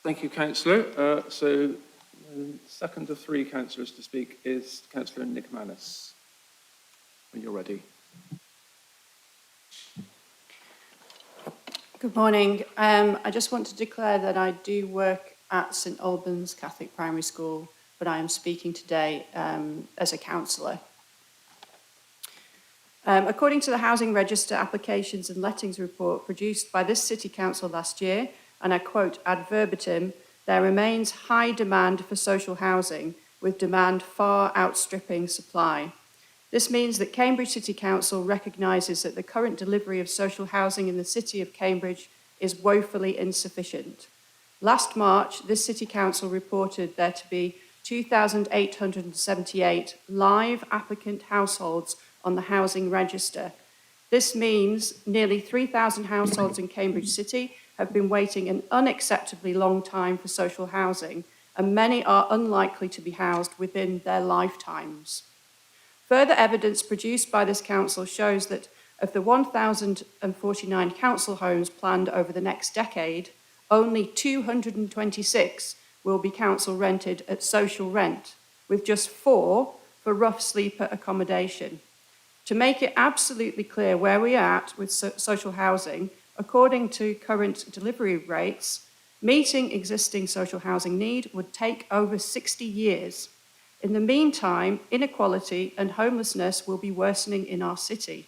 Thank you, Councillor. So the second of 3 councillors to speak is Councillor Nick Manus. When you're ready. Good morning. I just want to declare that I do work at St Albans Catholic Primary School, but I am speaking today as a councillor. According to the Housing Register Applications and Lettings report produced by this City Council last year, and I quote ad verbatim, there remains high demand for social housing, with demand far outstripping supply. This means that Cambridge City Council recognises that the current delivery of social housing in the City of Cambridge is woefully insufficient. Last March, this City Council reported there to be 2,878 live applicant households on the Housing Register. This means nearly 3,000 households in Cambridge City have been waiting an unacceptably long time for social housing, and many are unlikely to be housed within their lifetimes. Further evidence produced by this council shows that of the 1,049 council homes planned over the next decade, only 226 will be council rented at social rent, with just 4 for rough sleeper accommodation. To make it absolutely clear where we are at with social housing, according to current delivery rates, meeting existing social housing need would take over 60 years. In the meantime, inequality and homelessness will be worsening in our city.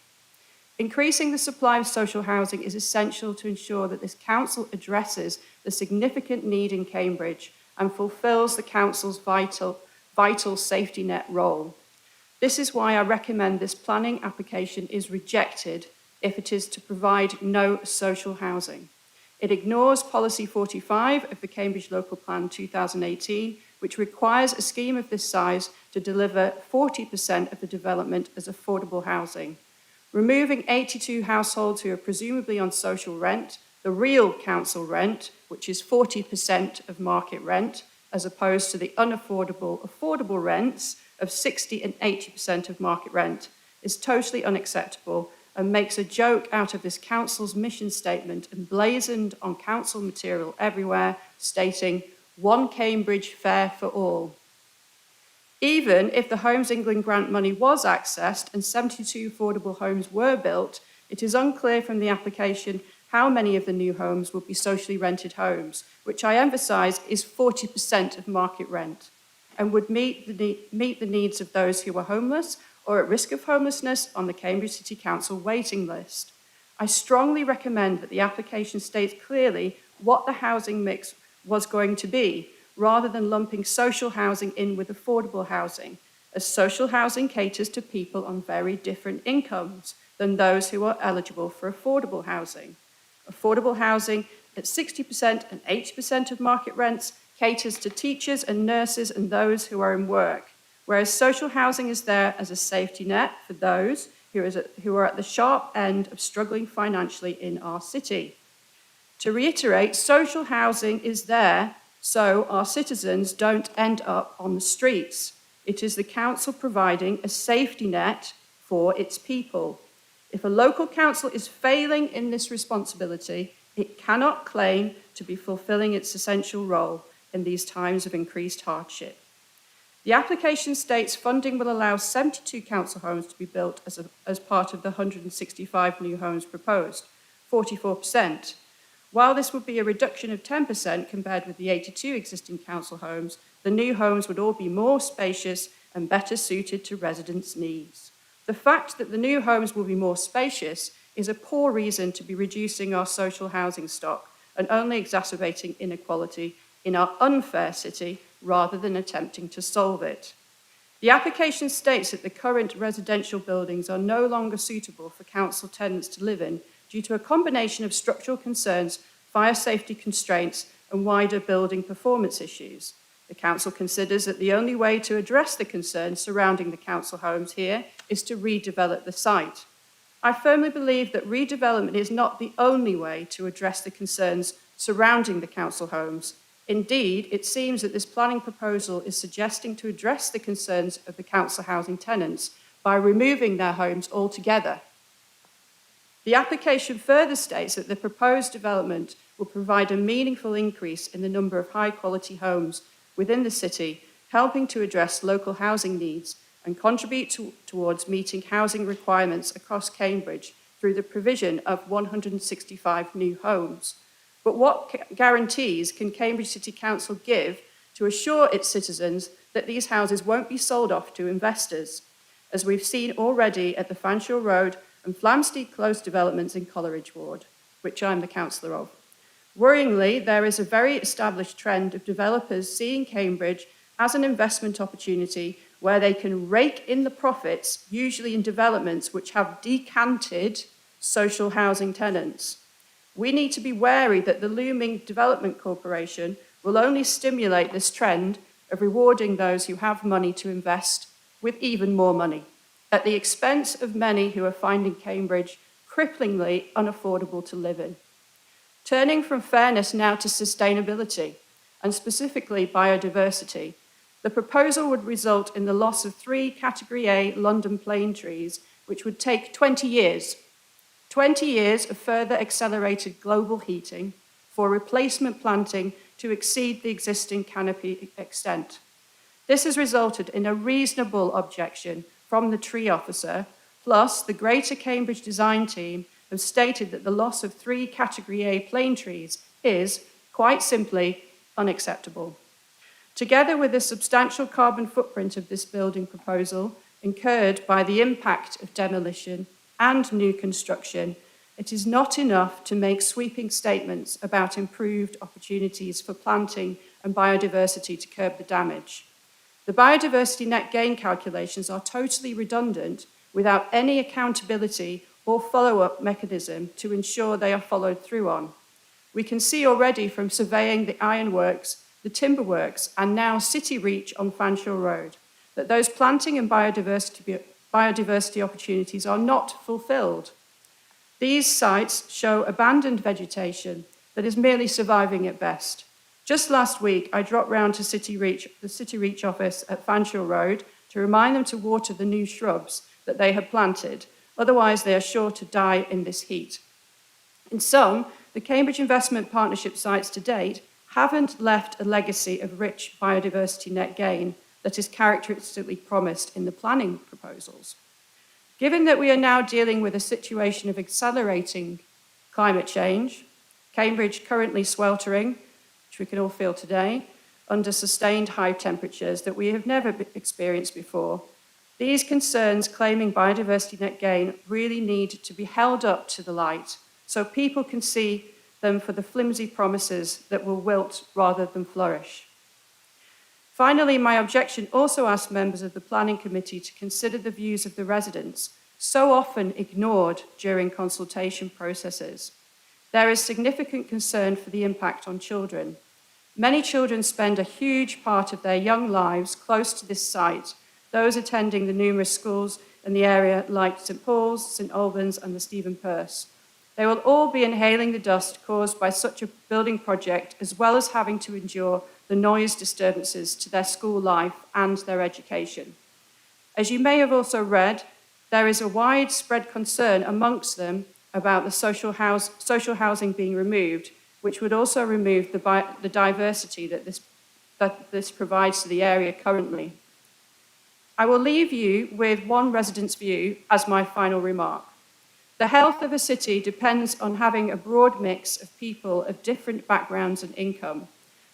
Increasing the supply of social housing is essential to ensure that this council addresses the significant need in Cambridge and fulfills the council's vital safety net role. This is why I recommend this planning application is rejected if it is to provide no social housing. It ignores Policy 45 of the Cambridge Local Plan 2018, which requires a scheme of this size to deliver 40% of the development as affordable housing. Removing 82 households who are presumably on social rent, the real council rent, which is 40% of market rent, as opposed to the affordable rents of 60 and 80% of market rent, is totally unacceptable and makes a joke out of this council's mission statement emblazoned on council material everywhere, stating, "One Cambridge fair for all." Even if the Homes England grant money was accessed and 72 affordable homes were built, it is unclear from the application how many of the new homes would be socially rented homes, which I emphasise is 40% of market rent, and would meet the needs of those who are homeless or at risk of homelessness on the Cambridge City Council waiting list. I strongly recommend that the application states clearly what the housing mix was going to be, rather than lumping social housing in with affordable housing, as social housing caters to people on very different incomes than those who are eligible for affordable housing. Affordable housing at 60% and 80% of market rents caters to teachers and nurses and those who are in work, whereas social housing is there as a safety net for those who are at the sharp end of struggling financially in our city. To reiterate, social housing is there so our citizens don't end up on the streets. It is the council providing a safety net for its people. If a local council is failing in this responsibility, it cannot claim to be fulfilling its essential role in these times of increased hardship. The application states funding will allow 72 council homes to be built as part of the 165 new homes proposed, 44%. While this would be a reduction of 10% compared with the 82 existing council homes, the new homes would all be more spacious and better suited to residents' needs. The fact that the new homes will be more spacious is a poor reason to be reducing our social housing stock and only exacerbating inequality in our unfair city rather than attempting to solve it. The application states that the current residential buildings are no longer suitable for council tenants to live in due to a combination of structural concerns, fire safety constraints, and wider building performance issues. The council considers that the only way to address the concerns surrounding the council homes here is to redevelop the site. I firmly believe that redevelopment is not the only way to address the concerns surrounding the council homes. Indeed, it seems that this planning proposal is suggesting to address the concerns of the council housing tenants by removing their homes altogether. The application further states that the proposed development will provide a meaningful increase in the number of high-quality homes within the city, helping to address local housing needs and contribute towards meeting housing requirements across Cambridge through the provision of 165 new homes. But what guarantees can Cambridge City Council give to assure its citizens that these houses won't be sold off to investors, as we've seen already at the Fanshawe Road and Flamsteed Close developments in Coleridge Ward, which I'm the councillor of? Worryingly, there is a very established trend of developers seeing Cambridge as an investment opportunity where they can rake in the profits, usually in developments which have decanted social housing tenants. We need to be wary that the looming development corporation will only stimulate this trend of rewarding those who have money to invest with even more money, at the expense of many who are finding Cambridge cripplingly unaffordable to live in. Turning from fairness now to sustainability, and specifically biodiversity, the proposal would result in the loss of 3 Category A London plane trees, which would take 20 years. 20 years of further accelerated global heating for replacement planting to exceed the existing canopy extent. This has resulted in a reasonable objection from the tree officer Plus, the Greater Cambridge Design Team have stated that the loss of 3 Category A plane trees is, quite simply, unacceptable. Together with the substantial carbon footprint of this building proposal incurred by the impact of demolition and new construction, it is not enough to make sweeping statements about improved opportunities for planting and biodiversity to curb the damage. The biodiversity net gain calculations are totally redundant without any accountability or follow-up mechanism to ensure they are followed through on. We can see already from surveying the ironworks, the timber works, and now City Reach on Fanshawe Road, that those planting and biodiversity opportunities are not fulfilled. These sites show abandoned vegetation that is merely surviving at best. Just last week, I dropped round to the City Reach office at Fanshawe Road to remind them to water the new shrubs that they had planted, otherwise they are sure to die in this heat. In sum, the Cambridge Investment Partnership sites to date haven't left a legacy of rich biodiversity net gain that is characteristically promised in the planning proposals. Given that we are now dealing with a situation of accelerating climate change, Cambridge currently sweltering, which we can all feel today, under sustained high temperatures that we have never experienced before, these concerns claiming biodiversity net gain really need to be held up to the light so people can see them for the flimsy promises that will wilt rather than flourish. Finally, my objection also asks members of the Planning Committee to consider the views of the residents, so often ignored during consultation processes. There is significant concern for the impact on children. Many children spend a huge part of their young lives close to this site, those attending the numerous schools in the area like St Paul's, St Albans and the Stephen Perce. They will all be inhaling the dust caused by such a building project, as well as having to endure the noise disturbances to their school life and their education. As you may have also read, there is a widespread concern amongst them about the social housing being removed, which would also remove the diversity that this provides to the area currently. I will leave you with one resident's view as my final remark. The health of a city depends on having a broad mix of people of different backgrounds and income.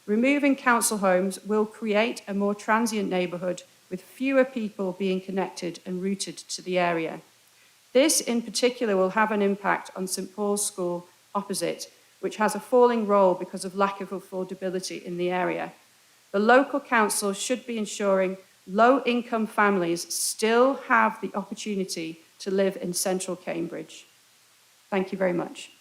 Removing council homes will create a more transient neighbourhood with fewer people being connected and rooted to the area. This in particular will have an impact on St Paul's School opposite, which has a falling role because of lack of affordability in the area. The local council should be ensuring low-income families still have the opportunity to live in central Cambridge. Thank you very much.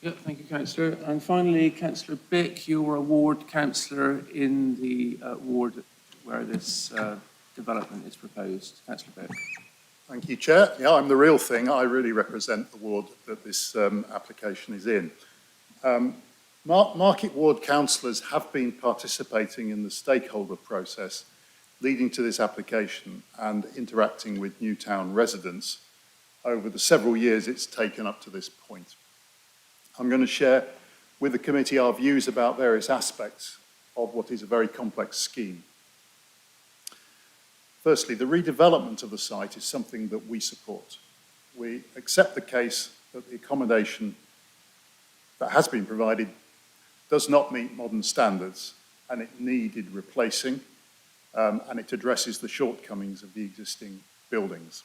Yeah, thank you, Councillor. And finally, Councillor Bick, you were a ward councillor in the ward where this development is proposed. Councillor Bick. Thank you, Chair. Yeah, I'm the real thing. I really represent the ward that this application is in. Market ward councillors have been participating in the stakeholder process leading to this application and interacting with Newtown residents over the several years it's taken up to this point. I'm going to share with the committee our views about various aspects of what is a very complex scheme. Firstly, the redevelopment of the site is something that we support. We accept the case that the accommodation that has been provided does not meet modern standards and it needed replacing, and it addresses the shortcomings of the existing buildings.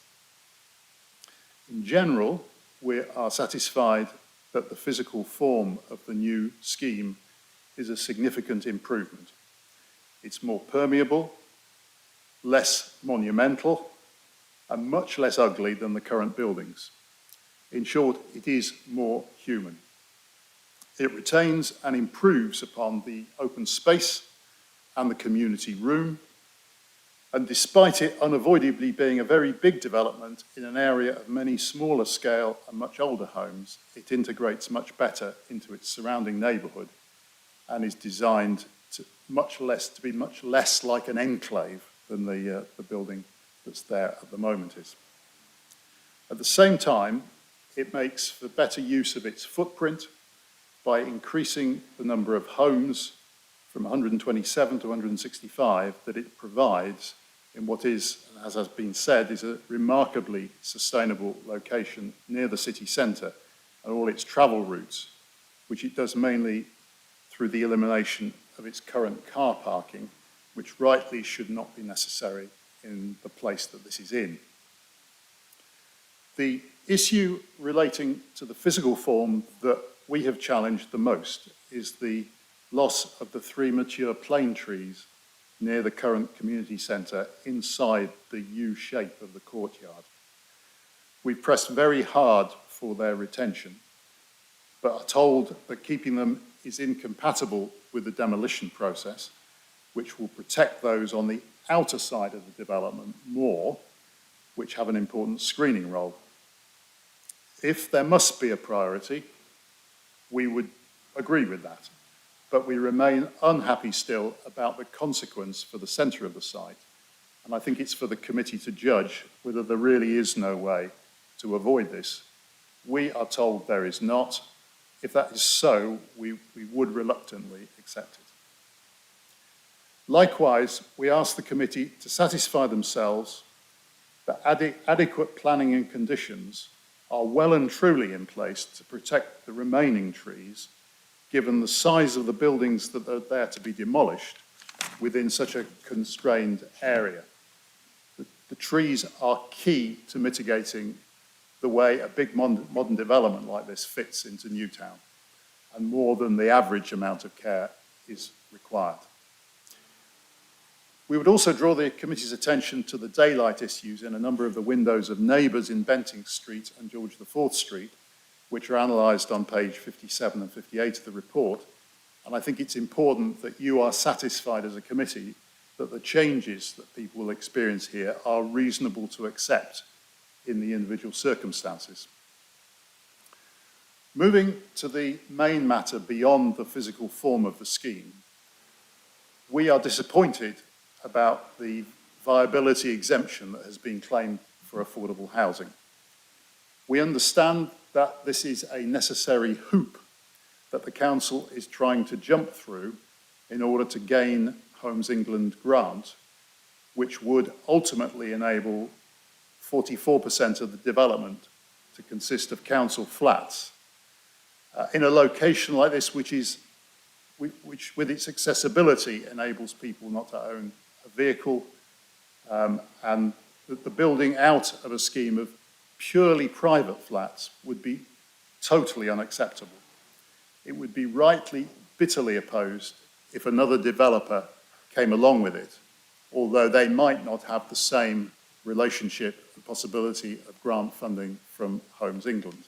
In general, we are satisfied that the physical form of the new scheme is a significant improvement. It's more permeable, less monumental, and much less ugly than the current buildings. In short, it is more human. It retains and improves upon the open space and the community room, and despite it unavoidably being a very big development in an area of many smaller scale and much older homes, it integrates much better into its surrounding neighbourhood and is designed to be much less like an enclave than the building that's there at the moment is. At the same time, it makes for better use of its footprint by increasing the number of homes from 127 to 165 that it provides in what is, as has been said, is a remarkably sustainable location near the city centre and all its travel routes, which it does mainly through the elimination of its current car parking, which rightly should not be necessary in the place that this is in. The issue relating to the physical form that we have challenged the most is the loss of the 3 mature plane trees near the current community centre inside the U shape of the courtyard. We've pressed very hard for their retention, but are told that keeping them is incompatible with the demolition process, which will protect those on the outer side of the development more, which have an important screening role. If there must be a priority, we would agree with that, but we remain unhappy still about the consequence for the centre of the site, and I think it's for the committee to judge whether there really is no way to avoid this. We are told there is not. If that is so, we would reluctantly accept it. Likewise, we ask the committee to satisfy themselves that adequate planning and conditions are well and truly in place to protect the remaining trees, given the size of the buildings that are there to be demolished within such a constrained area. The trees are key to mitigating the way a big modern development like this fits into Newtown, and more than the average amount of care is required. We would also draw the committee's attention to the daylight issues in a number of the windows of neighbours in Benting Street and George IV Street, which are analysed on page 57 and 58 of the report. And I think it's important that you are satisfied as a committee that the changes that people will experience here are reasonable to accept in the individual circumstances. Moving to the main matter beyond the physical form of the scheme, we are disappointed about the viability exemption that has been claimed for affordable housing. We understand that this is a necessary hoop that the council is trying to jump through in order to gain Homes England grant, which would ultimately enable 44% of the development to consist of council flats in a location like this, which with its accessibility enables people not to own a vehicle, and the building out of a scheme of purely private flats would be totally unacceptable. It would be rightly bitterly opposed if another developer came along with it, although they might not have the same relationship and possibility of grant funding from Homes England.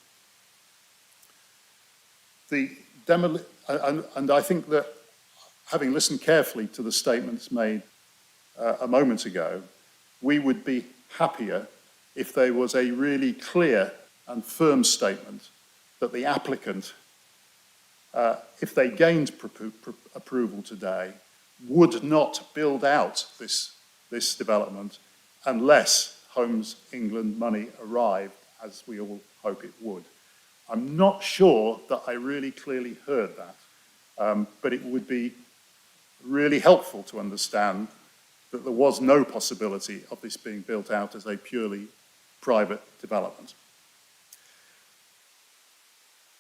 And I think that, having listened carefully to the statements made a moment ago, we would be happier if there was a really clear and firm statement that the applicant, if they gained approval today, would not build out this development unless Homes England money arrived, as we all hope it would. I'm not sure that I really clearly heard that, but it would be really helpful to understand that there was no possibility of this being built out as a purely private development.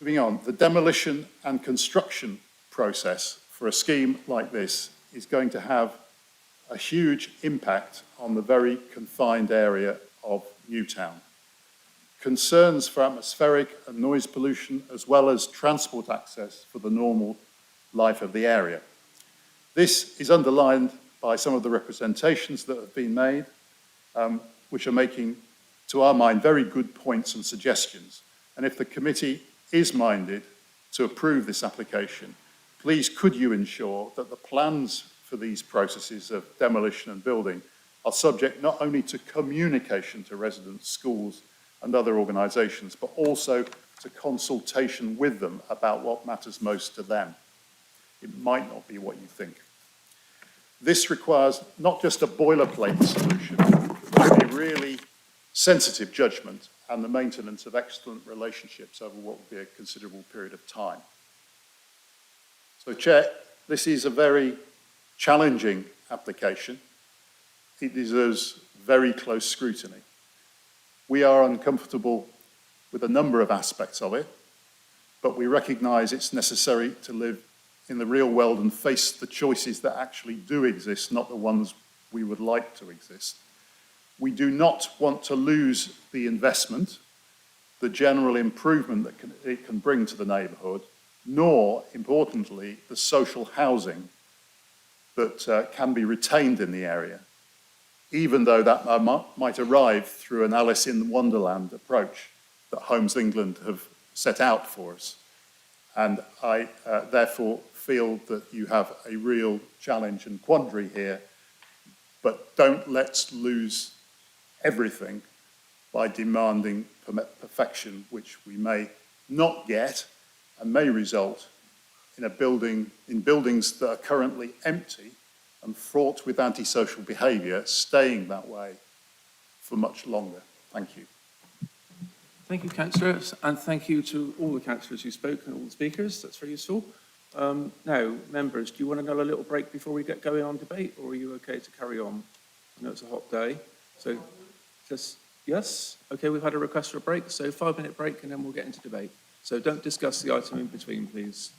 Moving on, the demolition and construction process for a scheme like this is going to have a huge impact on the very confined area of Newtown. Concerns for atmospheric and noise pollution, as well as transport access for the normal life of the area. This is underlined by some of the representations that have been made, which are making, to our mind, very good points and suggestions. And if the committee is minded to approve this application, please could you ensure that the plans for these processes of demolition and building are subject not only to communication to residents, schools, and other organisations, but also to consultation with them about what matters most to them. It might not be what you think. This requires not just a boilerplate solution, but a really sensitive judgment and the maintenance of excellent relationships over what will be a considerable period of time. So, Chair, this is a very challenging application. it deserves very close scrutiny. We are uncomfortable with a number of aspects of it, but we recognise it's necessary to live in the real world and face the choices that actually do exist, not the ones we would like to exist. We do not want to lose the investment, the general improvement that it can bring to the neighbourhood, nor, importantly, the social housing that can be retained in the area, even though that might arrive through an Alice in Wonderland approach that Homes England have set out for us. And I therefore feel that you have a real challenge and quandary here, but don't let's lose everything by demanding perfection, which we may not get and may result in buildings that are currently empty and fraught with antisocial behaviour staying that way for much longer. Thank you. Thank you, councillors, and thank you to all the councillors who spoke and all the speakers. That's very useful. Now, members, do you want another little break before we get going on debate, or are you okay to carry on? I know it's a hot day, so just, yes? Okay, we've had a request for a break, so 5-minute break and then we'll get into debate. So don't discuss the item in between, please.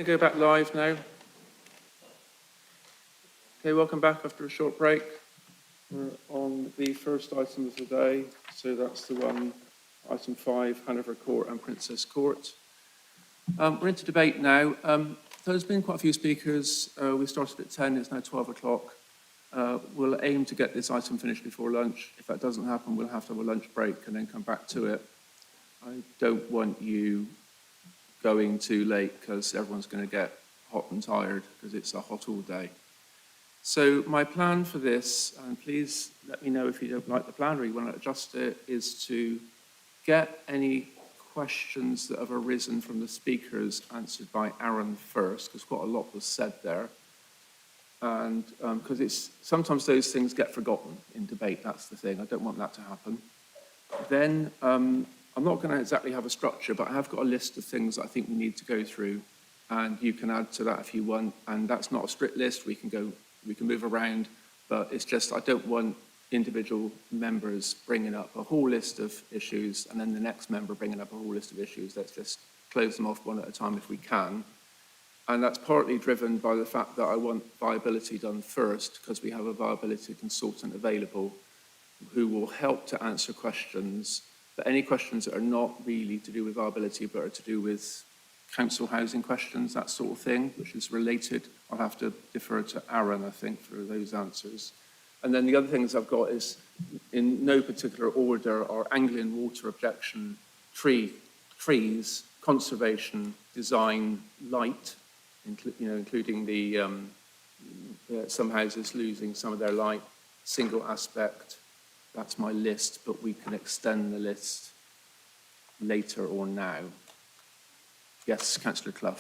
We go back live now. Okay, welcome back after a short break. We're on the first item of the day, so that's the one, item 5, Hanover Court and Princess Court. We're into debate now. There's been quite a few speakers. We started at 10, it's now 12 o'clock. We'll aim to get this item finished before lunch. If that doesn't happen, we'll have to have a lunch break and then come back to it. I don't want you going too late because everyone's going to get hot and tired because it's a hot all day. So my plan for this, and please let me know if you don't like the plan or you want to adjust it, is to get any questions that have arisen from the speakers answered by Aaron first, because quite a lot was said there. And because sometimes those things get forgotten in debate, that's the thing. I don't want that to happen. Then I'm not going to exactly have a structure, but I have got a list of things that I think we need to go through, and you can add to that if you want. And that's not a strict list. We can move around, but it's just I don't want individual members bringing up a whole list of issues and then the next member bringing up a whole list of issues. Let's just close them off one at a time if we can. And that's partly driven by the fact that I want viability done first, because we have a viability consultant available who will help to answer questions, but any questions that are not really to do with viability but are to do with council housing questions, that sort of thing, which is related. I'll have to defer to Aaron, I think, for those answers. And then the other things I've got is, in no particular order, are Anglian water objection, trees, conservation, design, light, including the some houses losing some of their light, single aspect. That's my list, but we can extend the list later or now. Yes, Councillor Clough.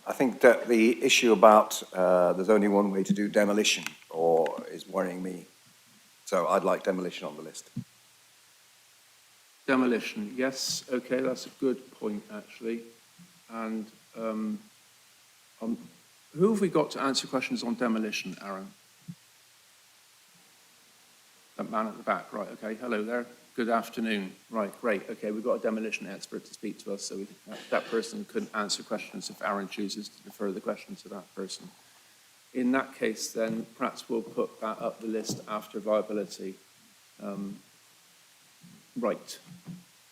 I think that the issue about there's only one way to do demolition is worrying me. So I'd like demolition on the list. Demolition, yes, okay, that's a good point, actually. And who have we got to answer questions on demolition, Aaron? That man at the back, right, okay, hello there. Good afternoon. Right, great. Okay, we've got a demolition expert to speak to us, so that person could answer questions if Aaron chooses to defer the question to that person. In that case, then, perhaps we'll put that up the list after viability. Right.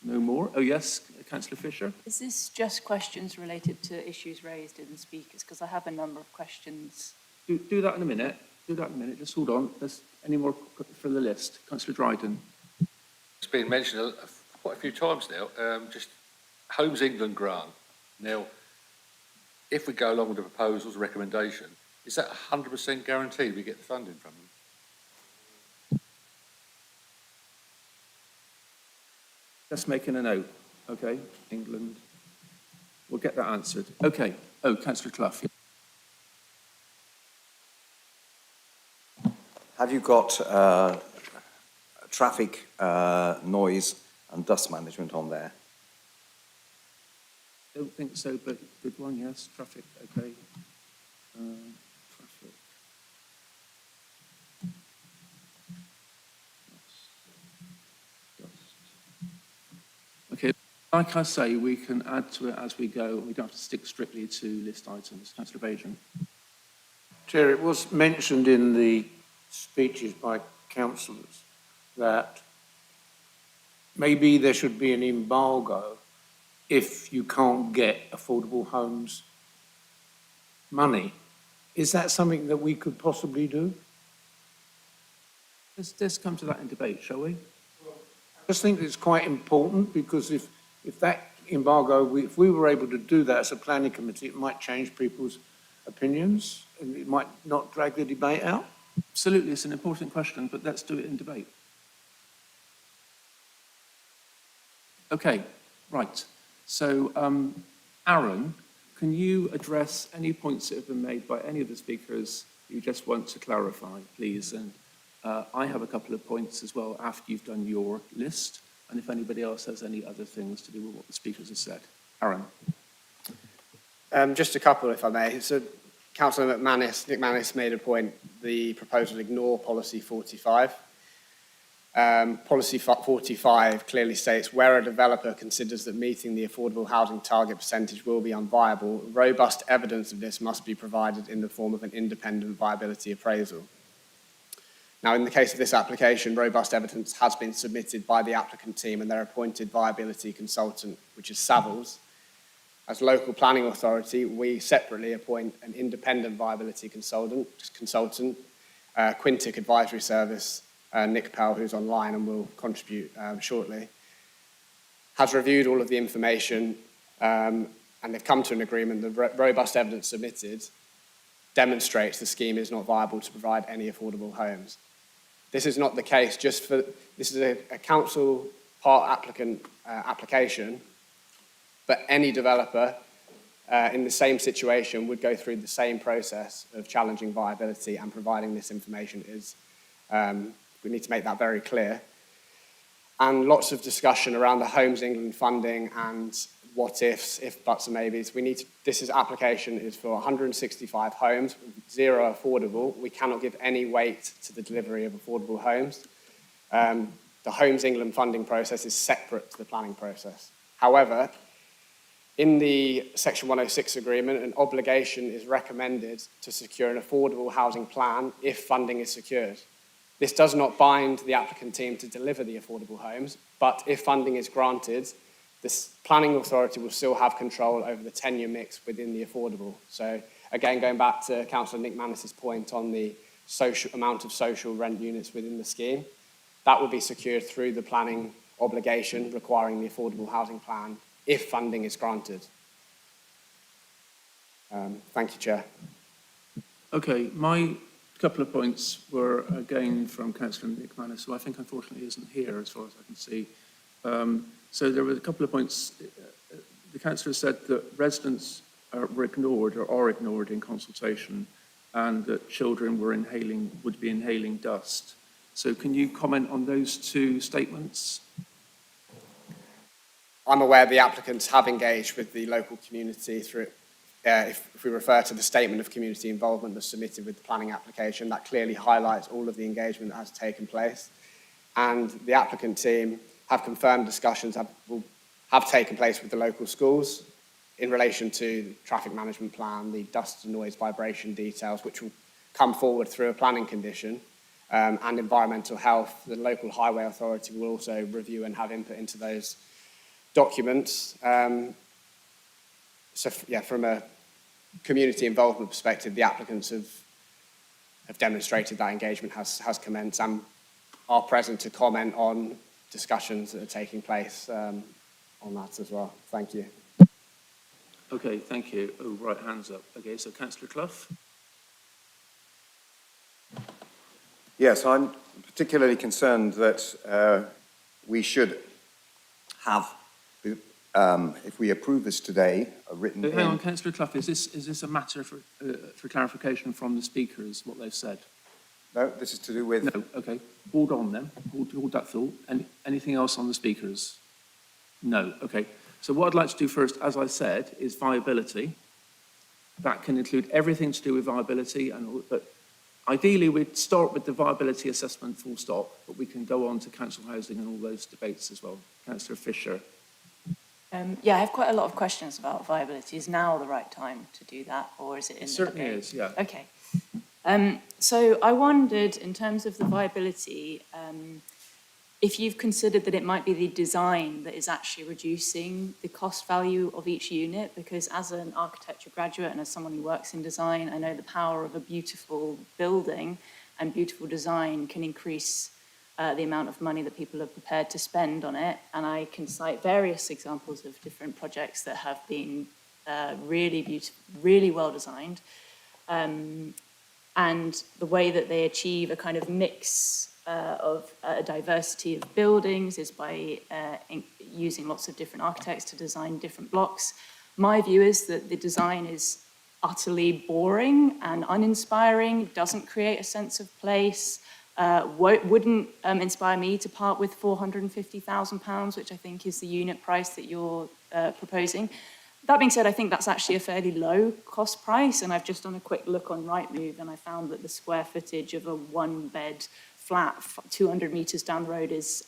No more? Oh, yes, Councillor Fisher? Is this just questions related to issues raised in the speakers? Because I have a number of questions. Do that in a minute. Do that in a minute. Just hold on. There's any more for the list? Councillor Dryden. It's been mentioned quite a few times now, just Homes England grant. Now, if we go along with the proposal's recommendation, is that 100% guaranteed we get the funding from them? Just making a note, okay? England. We'll get that answered. Okay. Oh, Councillor Clough. Have you got traffic, noise and dust management on there? Don't think so, but good one, yes. Traffic, okay. Traffic. Okay, like I say, we can add to it as we go. We don't have to stick strictly to list items. Councillor Bajan. Chair, it was mentioned in the speeches by councillors that maybe there should be an embargo if you can't get affordable homes money. Is that something that we could possibly do? Let's come to that in debate, shall we? I just think it's quite important, because if that embargo, if we were able to do that as a planning committee, it might change people's opinions and it might not drag the debate out. Absolutely, it's an important question, but let's do it in debate. Okay, right. So, Aaron, can you address any points that have been made by any of the speakers you just want to clarify, please? And I have a couple of points as well after you've done your list, and if anybody else has any other things to do with what the speakers have said. Aaron. Just a couple, if I may. So, Councillor Nick Mannis made a point, the proposal ignore policy 45. Policy 45 clearly states where a developer considers that meeting the affordable housing target percentage will be unviable, robust evidence of this must be provided in the form of an independent viability appraisal. Now, in the case of this application, robust evidence has been submitted by the applicant team and their appointed viability consultant, which is Savills. As local planning authority, we separately appoint an independent viability consultant, Quintic Advisory Service, Nick Pell, who's online and will contribute shortly, has reviewed all of the information and they've come to an agreement. The robust evidence submitted demonstrates the scheme is not viable to provide any affordable homes. This is not the case this is a council part applicant application, but any developer in the same situation would go through the same process of challenging viability, and providing this information is, we need to make that very clear. And lots of discussion around the Homes England funding and what ifs, if buts and maybes. This application is for 165 homes, 0 affordable. We cannot give any weight to the delivery of affordable homes. The Homes England funding process is separate to the planning process. However, in the Section 106 agreement, an obligation is recommended to secure an affordable housing plan if funding is secured. This does not bind the applicant team to deliver the affordable homes, but if funding is granted, the planning authority will still have control over the tenure mix within the affordable. So again, going back to Councillor Nick Mannis's point on the amount of social rent units within the scheme, that will be secured through the planning obligation requiring the affordable housing plan if funding is granted. Thank you, Chair. Okay, my couple of points were again from Councillor Nick Mannis, who I think unfortunately isn't here as far as I can see. So there were a couple of points. The councillor said that residents were ignored or are ignored in consultation, and that children would be inhaling dust. So can you comment on those two statements? I'm aware the applicants have engaged with the local community through, if we refer to the statement of community involvement that's submitted with the planning application, that clearly highlights all of the engagement that has taken place. And the applicant team have confirmed discussions have taken place with the local schools in relation to the traffic management plan, the dust and noise vibration details, which will come forward through a planning condition, and environmental health. The local highway authority will also review and have input into those documents. So yeah, from a community involvement perspective, the applicants have demonstrated that engagement has commenced and are present to comment on discussions that are taking place on that as well. Thank you. Okay, thank you. Oh, right, hands up. Okay, so Councillor Clough. Yes, I'm particularly concerned that we should have, if we approve this today, a written. Hang on, Councillor Clough, is this a matter for clarification from the speakers, what they've said? No, this is to do with. No, okay. Hold on then. Hold that thought. Anything else on the speakers? No, okay. So what I'd like to do first, as I said, is viability. That can include everything to do with viability, but ideally we'd start with the viability assessment full stop, but we can go on to council housing and all those debates as well. Councillor Fisher. Yeah, I have quite a lot of questions about viability. Is now the right time to do that, or is it in the debate? It certainly is, yeah. Okay. So I wondered, in terms of the viability, if you've considered that it might be the design that is actually reducing the cost value of each unit, because as an architecture graduate and as someone who works in design, I know the power of a beautiful building and beautiful design can increase the amount of money that people are prepared to spend on it. And I can cite various examples of different projects that have been really beautiful, really well designed. And the way that they achieve a kind of mix of a diversity of buildings is by using lots of different architects to design different blocks. My view is that the design is utterly boring and uninspiring, doesn't create a sense of place, wouldn't inspire me to part with £450,000, which I think is the unit price that you're proposing. That being said, I think that's actually a fairly low cost price, and I've just done a quick look on Rightmove and I found that the square footage of a one-bed, flat 200 metres down the road is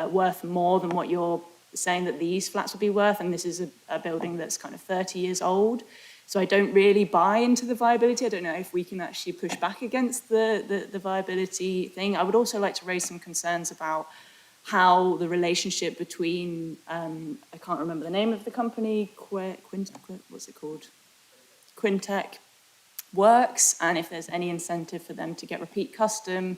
worth more than what you're saying that these flats would be worth, and this is a building that's kind of 30 years old. So I don't really buy into the viability. I don't know if we can actually push back against the viability thing. I would also like to raise some concerns about how the relationship between, I can't remember the name of the company, what's it called? Quintec works, and if there's any incentive for them to get repeat custom,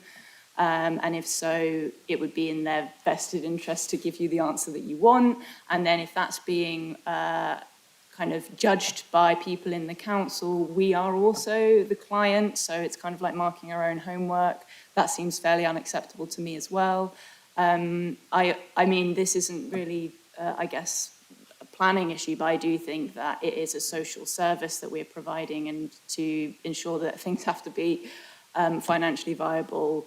and if so, it would be in their vested interest to give you the answer that you want. And then if that's being kind of judged by people in the council, we are also the client, so it's kind of like marking our own homework. That seems fairly unacceptable to me as well. I mean, this isn't really, I guess, a planning issue, but I do think that it is a social service that we're providing, and to ensure that things have to be financially viable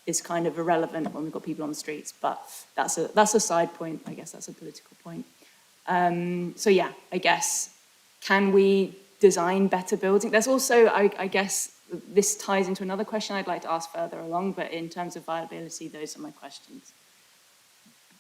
is kind of irrelevant when we've got people on the streets. But that's a side point. I guess that's a political point. So yeah, I guess, can we design better buildings? There's also, I guess, this ties into another question I'd like to ask further along, but in terms of viability, those are my questions.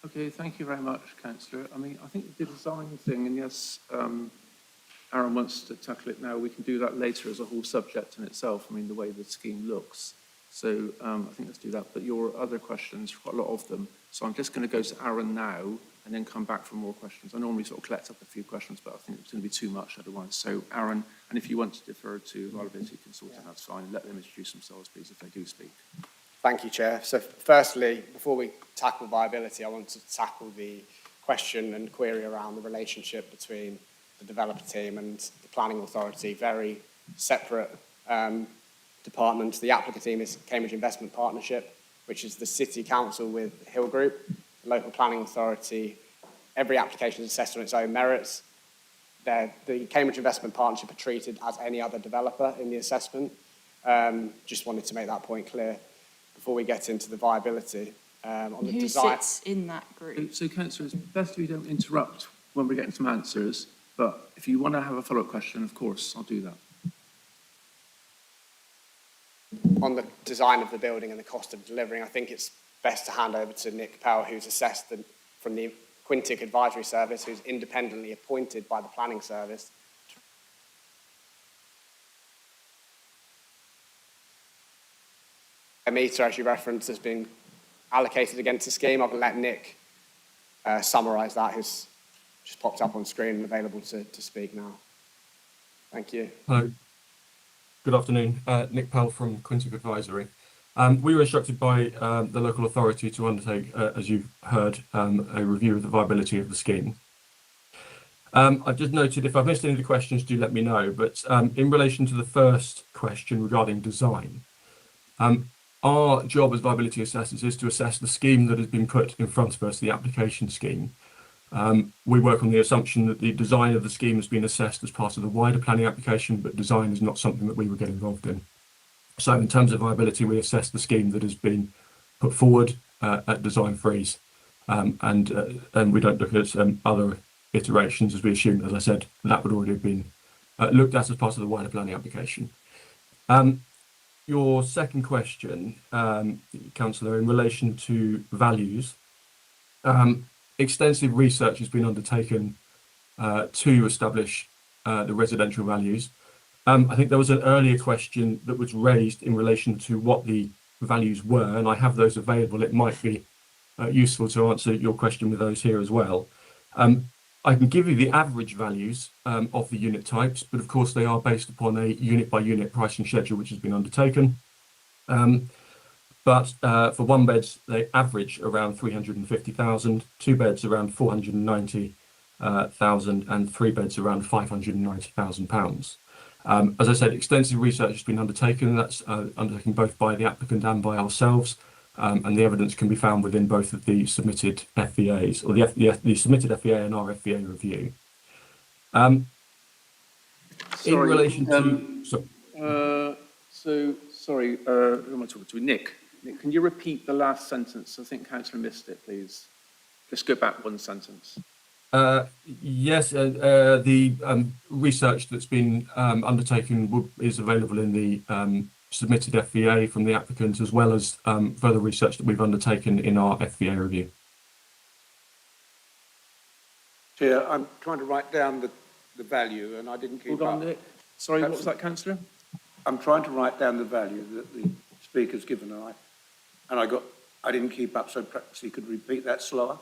Okay, thank you very much, Councillor. I mean, I think the design thing, and yes, Aaron wants to tackle it now. We can do that later as a whole subject in itself. I mean, the way the scheme looks. So I think let's do that. But your other questions, quite a lot of them. So I'm just going to go to Aaron now and then come back for more questions. I normally sort of collect up a few questions, but I think it's going to be too much otherwise. So Aaron, and if you want to defer to viability consultant, that's fine. Let them introduce themselves, please, if they do speak. Thank you, Chair. So firstly, before we tackle viability, I want to tackle the question and query around the relationship between the developer team and the planning authority. Very separate departments. The applicant team is Cambridge Investment Partnership, which is the City Council with Hill Group, the local planning authority. Every application is assessed on its own merits. The Cambridge Investment Partnership are treated as any other developer in the assessment. Just wanted to make that point clear before we get into the viability. On the Who design. sits in that group? So Councillor, it's best if we don't interrupt when we're getting some answers, but if you want to have a follow-up question, of course, I'll do that. On the design of the building and the cost of delivering, I think it's best to hand over to Nick Powell, who's assessed from the Quintic Advisory Service, who's independently appointed by the Planning Service. A metre, as you referenced, has been allocated against the scheme. I'm going to let Nick summarise that, who's just popped up on screen and available to speak now. Thank you. Hello. Good afternoon. Nick Powell from Quintic Advisory. We were instructed by the local authority to undertake, as you've heard, a review of the viability of the scheme. I've just noted, if I've missed any of the questions, do let me know. But in relation to the first question regarding design, our job as viability assessors is to assess the scheme that has been put in front of us, the application scheme. We work on the assumption that the design of the scheme has been assessed as part of the wider planning application, but design is not something that we would get involved in. So in terms of viability, we assess the scheme that has been put forward at design freeze, and we don't look at other iterations, as we assume, as I said, that would already have been looked at as part of the wider planning application. Your second question, Councillor, in relation to values, extensive research has been undertaken to establish the residential values. I think there was an earlier question that was raised in relation to what the values were, and I have those available. It might be useful to answer your question with those here as well. I can give you the average values of the unit types, but of course they are based upon a unit-by-unit pricing schedule which has been undertaken. But for one beds, they average around 350,000, two beds around 490,000, and three beds around £590,000. As I said, extensive research has been undertaken. That's undertaken both by the applicant and by ourselves, and the evidence can be found within both of the submitted FVAs, or the submitted FVA and our FVA review. In relation to... Sorry, who am I talking to? Nick. Nick, can you repeat the last sentence? I think Councillor missed it, please. Just go back one sentence. Yes, the research that's been undertaken is available in the submitted FVA from the applicant, as well as further research that we've undertaken in our FVA review. Chair, I'm trying to write down the value, and I didn't keep Hold on, up. Nick. Sorry, what was that, councillor? I'm trying to write down the value that the speaker's given, and I didn't keep up, so perhaps you could repeat that slower.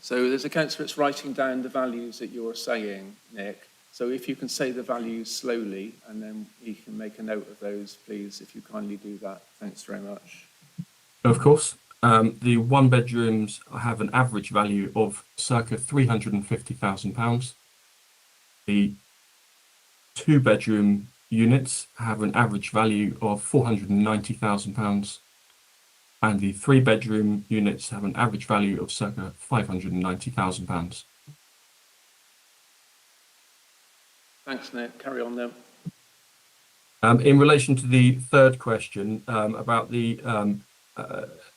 So there's a councillor that's writing down the values that you're saying, Nick. So if you can say the values slowly, and then he can make a note of those, please, if you kindly do that. Thanks very much. Of course. The one bedrooms have an average value of circa £350,000. The two bedroom units have an average value of £490,000. And the three bedroom units have an average value of circa £590,000. Thanks, Nick. Carry on then. In relation to the third question about the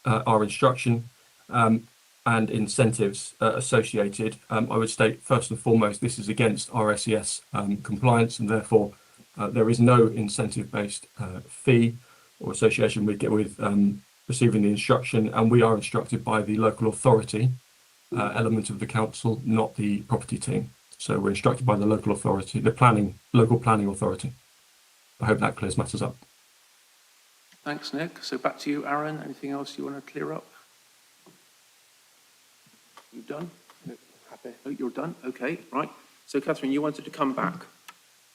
our instruction and incentives associated, I would state first and foremost this is against RSES compliance, and therefore there is no incentive-based fee or association with receiving the instruction, and we are instructed by the local authority element of the council, not the property team. So we're instructed by the local authority, local planning authority. I hope that clears matters up. Thanks, Nick. So back to you, Aaron. Anything else you want to clear up? You done? Happy. Oh, you're done? Okay, right. So, Catherine, you wanted to come back.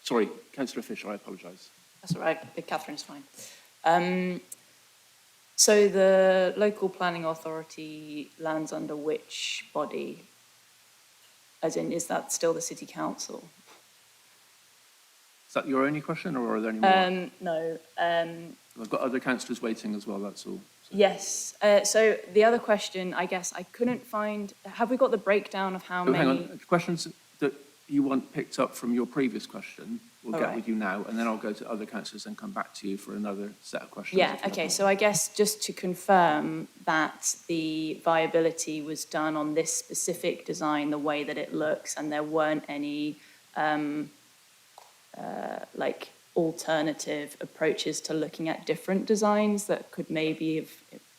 Sorry, Councillor Fisher, I apologise. That's all right. Catherine's fine. So the local planning authority lands under which body? As in, is that still the city council? Is that your only question, or are there any more? No. I've got other councillors waiting as well, that's all. Yes. So the other question, I guess, I couldn't find. Have we got the breakdown of how Oh, many? hang on. Questions that you want picked up from your previous question, we'll All get right. with you now, and then I'll go to other councillors and come back to you for another set of questions. Yeah, okay, so I guess just to confirm that the viability was done on this specific design, the way that it looks, and there weren't any like alternative approaches to looking at different designs that could maybe have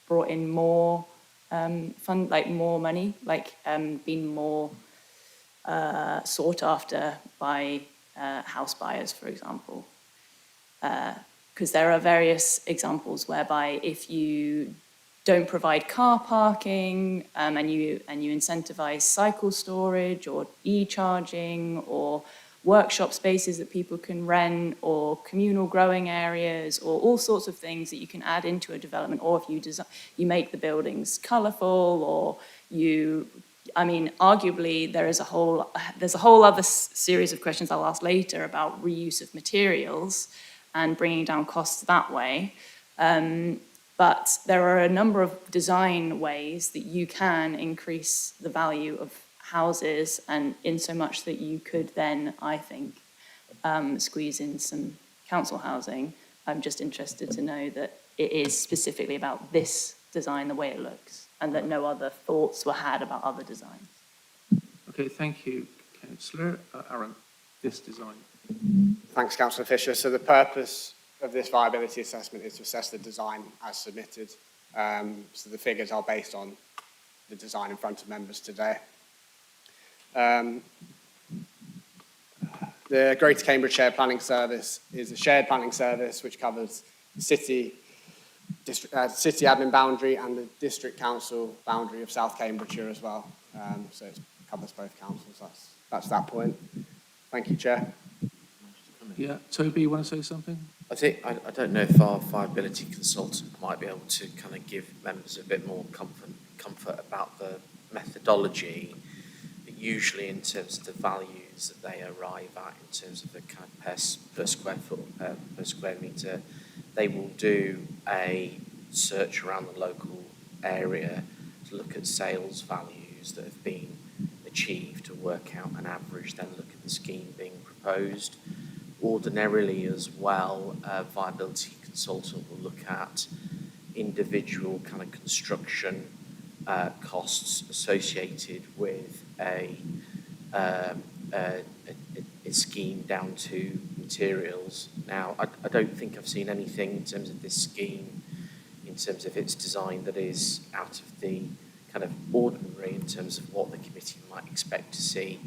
brought in more fund, like more money, like been more sought after by house buyers, for example. Because there are various examples whereby if you don't provide car parking and you incentivize cycle storage or e-charging or workshop spaces that people can rent or communal growing areas or all sorts of things that you can add into a development, or if you make the buildings colourful, or arguably there's a whole other series of questions I'll ask later about reuse of materials and bringing down costs that way. But there are a number of design ways that you can increase the value of houses, and in so much that you could then, I think, squeeze in some council housing. I'm just interested to know that it is specifically about this design, the way it looks, and that no other thoughts were had about other designs. Okay, thank you, Councillor. Aaron, this design. Thanks, Councillor Fisher. So the purpose of this viability assessment is to assess the design as submitted. So the figures are based on the design in front of members today. The Greater Cambridgeshire Planning Service is a shared planning service which covers the city admin boundary and the district council boundary of South Cambridgeshire as well. So it covers both councils. That's that point. Thank you, Chair. Yeah, Toby, you want to say something? I don't know if our viability consultant might be able to kind of give members a bit more comfort about the methodology. Usually in terms of the values that they arrive at in terms of the kind of per square foot, per square metre, they will do a search around the local area to look at sales values that have been achieved to work out an average, then look at the scheme being proposed. Ordinarily as well, a viability consultant will look at individual kind of construction costs associated with a scheme down to materials. Now, I don't think I've seen anything in terms of this scheme, in terms of its design, that is out of the kind of ordinary in terms of what the committee might expect to see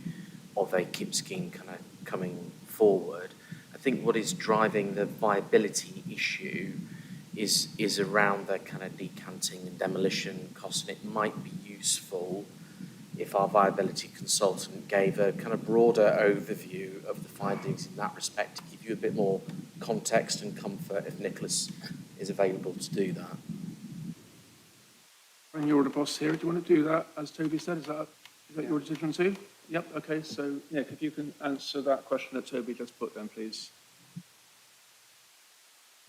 of a KIP scheme kind of coming forward. I think what is driving the viability issue is around the kind of decanting and demolition cost, and it might be useful if our viability consultant gave a kind of broader overview of the findings in that respect, to give you a bit more context and comfort, if Nicholas is available to do that. And you're the boss here. Do you want to do that, as Toby said? Is that your decision too? Yep, okay. So, Nick, if you can answer that question that Toby just put then, please.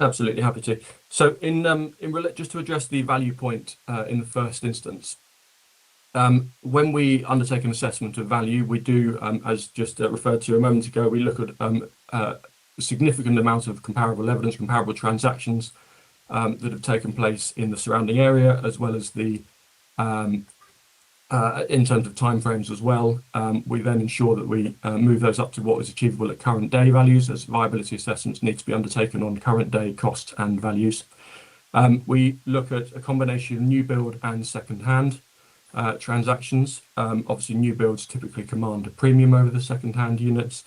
Absolutely happy to. So, just to address the value point in the first instance, when we undertake an assessment of value, we do, as just referred to a moment ago, we look at a significant amount of comparable evidence, comparable transactions that have taken place in the surrounding area, as well as the in terms of timeframes as well. We then ensure that we move those up to what is achievable at current day values, as viability assessments need to be undertaken on current day costs and values. We look at a combination of new build and second hand transactions. Obviously, new builds typically command a premium over the second hand units.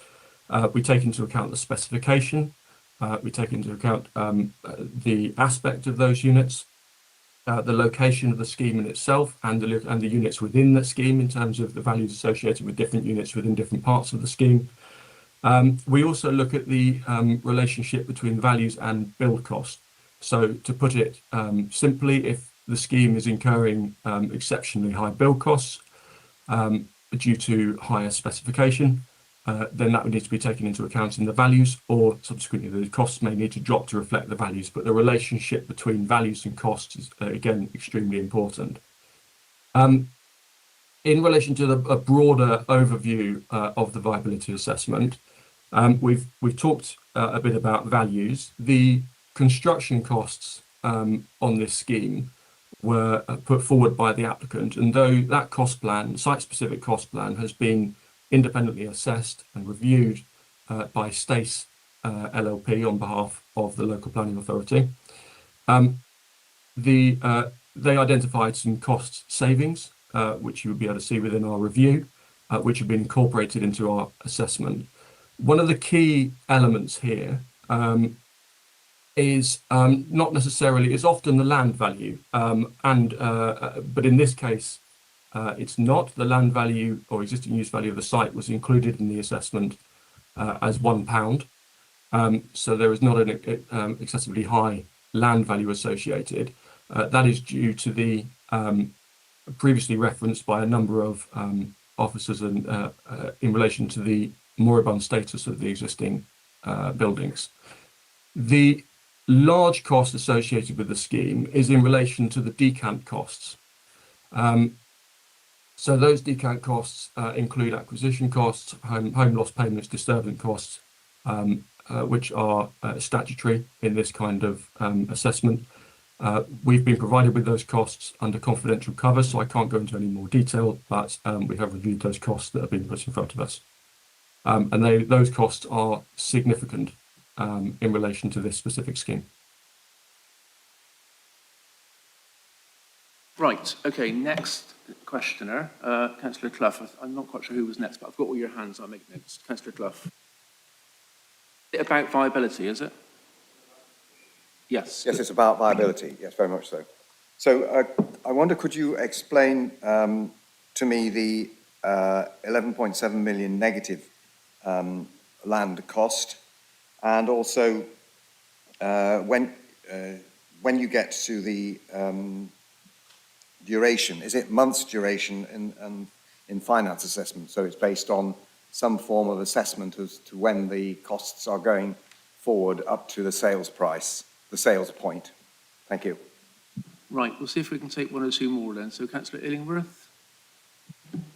We take into account the specification. We take into account the aspect of those units, the location of the scheme in itself, and the units within the scheme in terms of the values associated with different units within different parts of the scheme. We also look at the relationship between values and build cost. So to put it simply, if the scheme is incurring exceptionally high build costs due to higher specification, then that would need to be taken into account in the values, or subsequently the costs may need to drop to reflect the values. But the relationship between values and costs is, again, extremely important. In relation to a broader overview of the viability assessment, we've talked a bit about values. The construction costs on this scheme were put forward by the applicant, and though that cost plan, site-specific cost plan, has been independently assessed and reviewed by Stace LLP on behalf of the local planning authority, they identified some cost savings, which you would be able to see within our review, which have been incorporated into our assessment. One of the key elements here is not necessarily, is often the land value, but in this case, it's not. The land value or existing use value of the site was included in the assessment as £1. So there is not an excessively high land value associated. That is due to the previously referenced by a number of officers and in relation to the moribund status of the existing buildings. The large cost associated with the scheme is in relation to the decant costs. So those decant costs include acquisition costs, home loss payments, disturbance costs, which are statutory in this kind of assessment. We've been provided with those costs under confidential cover, so I can't go into any more detail, but we have reviewed those costs that have been put in front of us. And those costs are significant in relation to this specific scheme. Right, okay, next questioner, Councillor Clough. I'm not quite sure who was next, but I've got all your hands. I'll make next. Councillor Clough. About viability, is it? Yes. Yes, it's about viability. Yes, very much so. So I wonder, could you explain to me the 11.7 million negative land cost, and also when you get to the duration, is it months duration in finance assessment? So it's based on some form of assessment as to when the costs are going forward up to the sales price, the sales point. Thank you. Right, we'll see if we can take one or two more then. So Councillor Illingworth.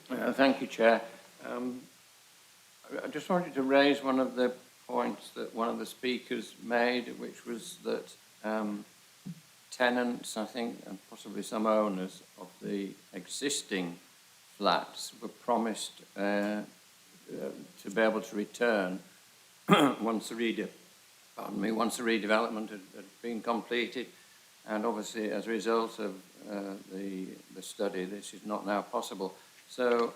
Thank you, Chair. I just wanted to raise one of the points that one of the speakers made, which was that tenants, I think, and possibly some owners of the existing flats were promised to be able to return once the redevelopment had been completed, and obviously as a result of the study, this is not now possible. So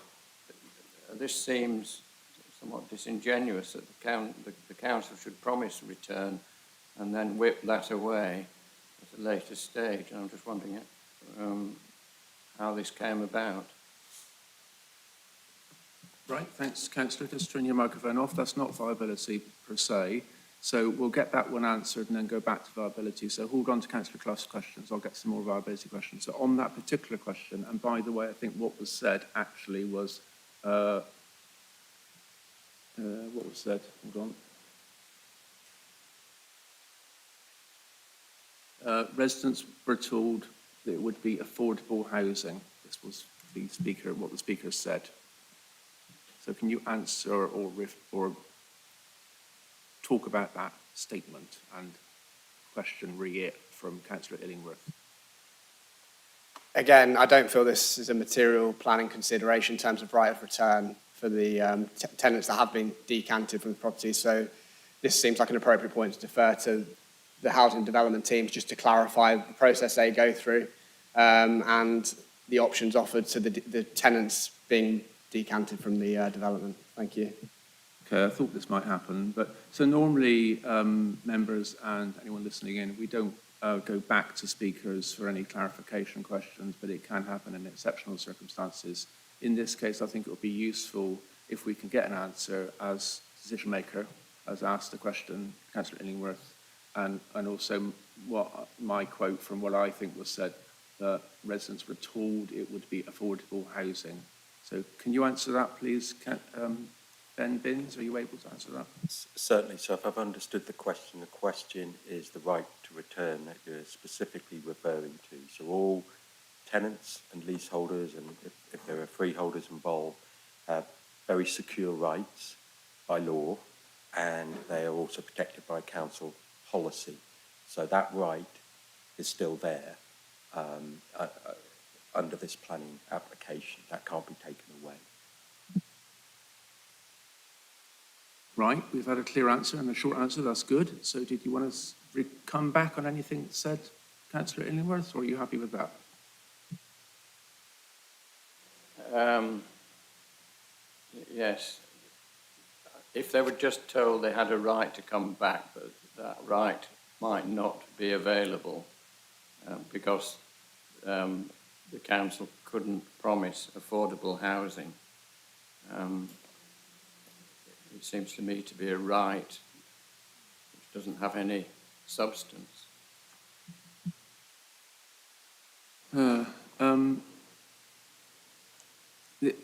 this seems somewhat disingenuous that the council should promise return and then whip that away at a later stage. And I'm just wondering how this came about. Right, thanks, Councillor. Just turn your microphone off. That's not viability per se. So we'll get that one answered and then go back to viability. So hold on to Councillor Clough's questions. I'll get some more viability questions. So on that particular question, and by the way, I think what was said actually was, what was said? Hold on. Residents were told that it would be affordable housing. This was the speaker, what the speaker said. So can you answer or talk about that statement and question re-it from Councillor Illingworth? Again, I don't feel this is a material planning consideration in terms of right of return for the tenants that have been decanted from the property. So this seems like an appropriate point to defer to the housing development teams just to clarify the process they go through and the options offered to the tenants being decanted from the development. Thank you. Okay, I thought this might happen, but so normally members and anyone listening in, we don't go back to speakers for any clarification questions, but it can happen in exceptional circumstances. In this case, I think it would be useful if we can get an answer as decision maker, as asked the question, Councillor Illingworth, and also what my quote from what I think was said, that residents were told it would be affordable housing. So can you answer that, please? Ben Binns, are you able to answer that? Certainly. So if I've understood the question is the right to return that you're specifically referring to. So all tenants and leaseholders, and if there are freeholders involved, have very secure rights by law, and they are also protected by council policy. So that right is still there under this planning application. That can't be taken away. Right, we've had a clear answer and a short answer, that's good. So did you want to come back on anything said, Councillor Illingworth, or are you happy with that? Yes. If they were just told they had a right to come back, but that right might not be available because the council couldn't promise affordable housing. It seems to me to be a right which doesn't have any substance.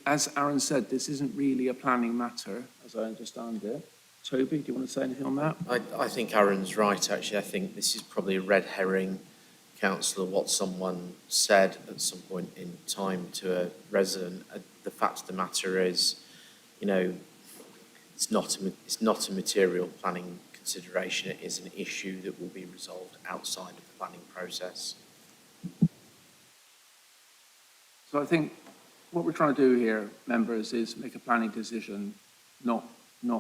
As Aaron said, this isn't really a planning matter, as I understand it. Toby, do you want to say anything on that? I think Aaron's right, actually. I think this is probably a red herring, Councillor, what someone said at some point in time to a resident. The fact of the matter is, you know, it's not a material planning consideration. It is an issue that will be resolved outside of the planning process. So I think what we're trying to do here, members, is make a planning decision, not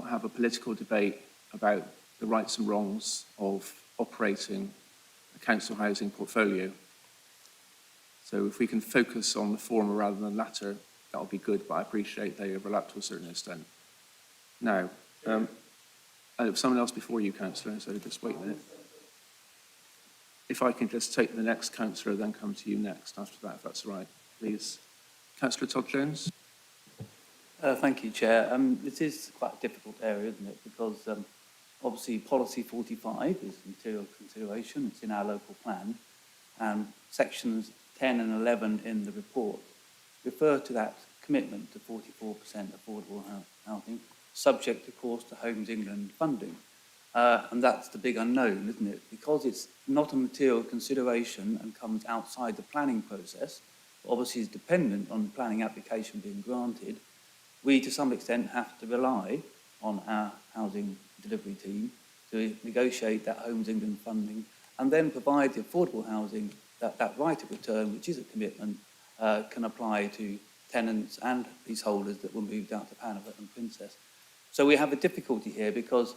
have a political debate about the rights and wrongs of operating a council housing portfolio. So if we can focus on the former rather than the latter, that would be good, but I appreciate they overlap to a certain extent. Now, I have someone else before you, Councillor, so just wait a minute. If I can just take the next Councillor, then come to you next after that, if that's all right, please. Councillor Todd Jones. Thank you, Chair. It is quite a difficult area, isn't it? Because obviously policy 45 is material consideration. It's in our local plan. And sections 10 and 11 in the report refer to that commitment to 44% affordable housing, subject, of course, to Homes England funding. And that's the big unknown, isn't it? Because it's not a material consideration and comes outside the planning process, obviously is dependent on the planning application being granted, we to some extent have to rely on our housing delivery team to negotiate that Homes England funding and then provide the affordable housing that right of return, which is a commitment, can apply to tenants and leaseholders that were moved out to Hanover and Princess. So we have a difficulty here because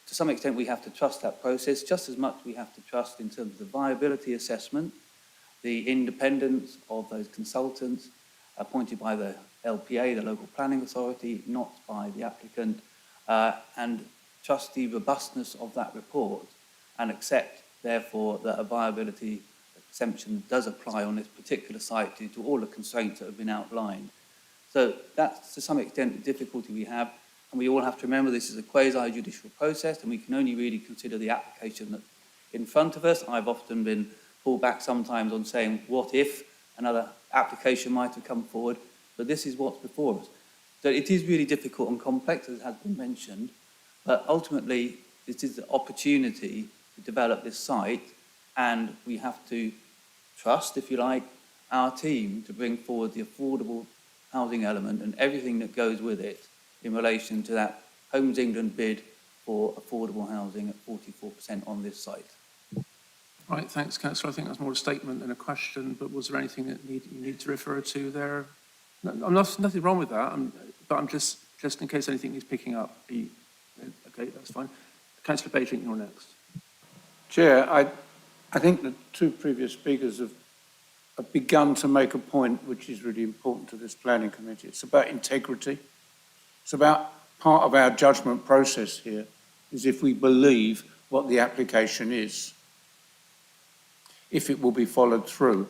to some extent, we have to trust that process, just as much we have to trust in terms of the viability assessment, the independence of those consultants appointed by the LPA, the local planning authority, not by the applicant, and trust the robustness of that report and accept, therefore, that a viability exemption does apply on this particular site due to all the constraints that have been outlined. So that's, to some extent, the difficulty we have. And we all have to remember this is a quasi-judicial process, and we can only really consider the application that's in front of us. I've often been pulled back sometimes on saying, what if another application might have come forward? But this is what's before us. So it is really difficult and complex, as has been mentioned, but ultimately, this is the opportunity to develop this site, and we have to trust, if you like, our team to bring forward the affordable housing element and everything that goes with it in relation to that Homes England bid for affordable housing at 44% on this site. Right, thanks, Councillor. I think that's more a statement than a question, but was there anything that you need to refer to there? No, nothing wrong with that, but I'm just in case anything needs picking up. Okay, that's fine. Councillor Beijing, you're next. Chair, I think the two previous speakers have begun to make a point which is really important to this planning committee. It's about integrity. It's about part of our judgment process here is if we believe what the application is, if it will be followed through.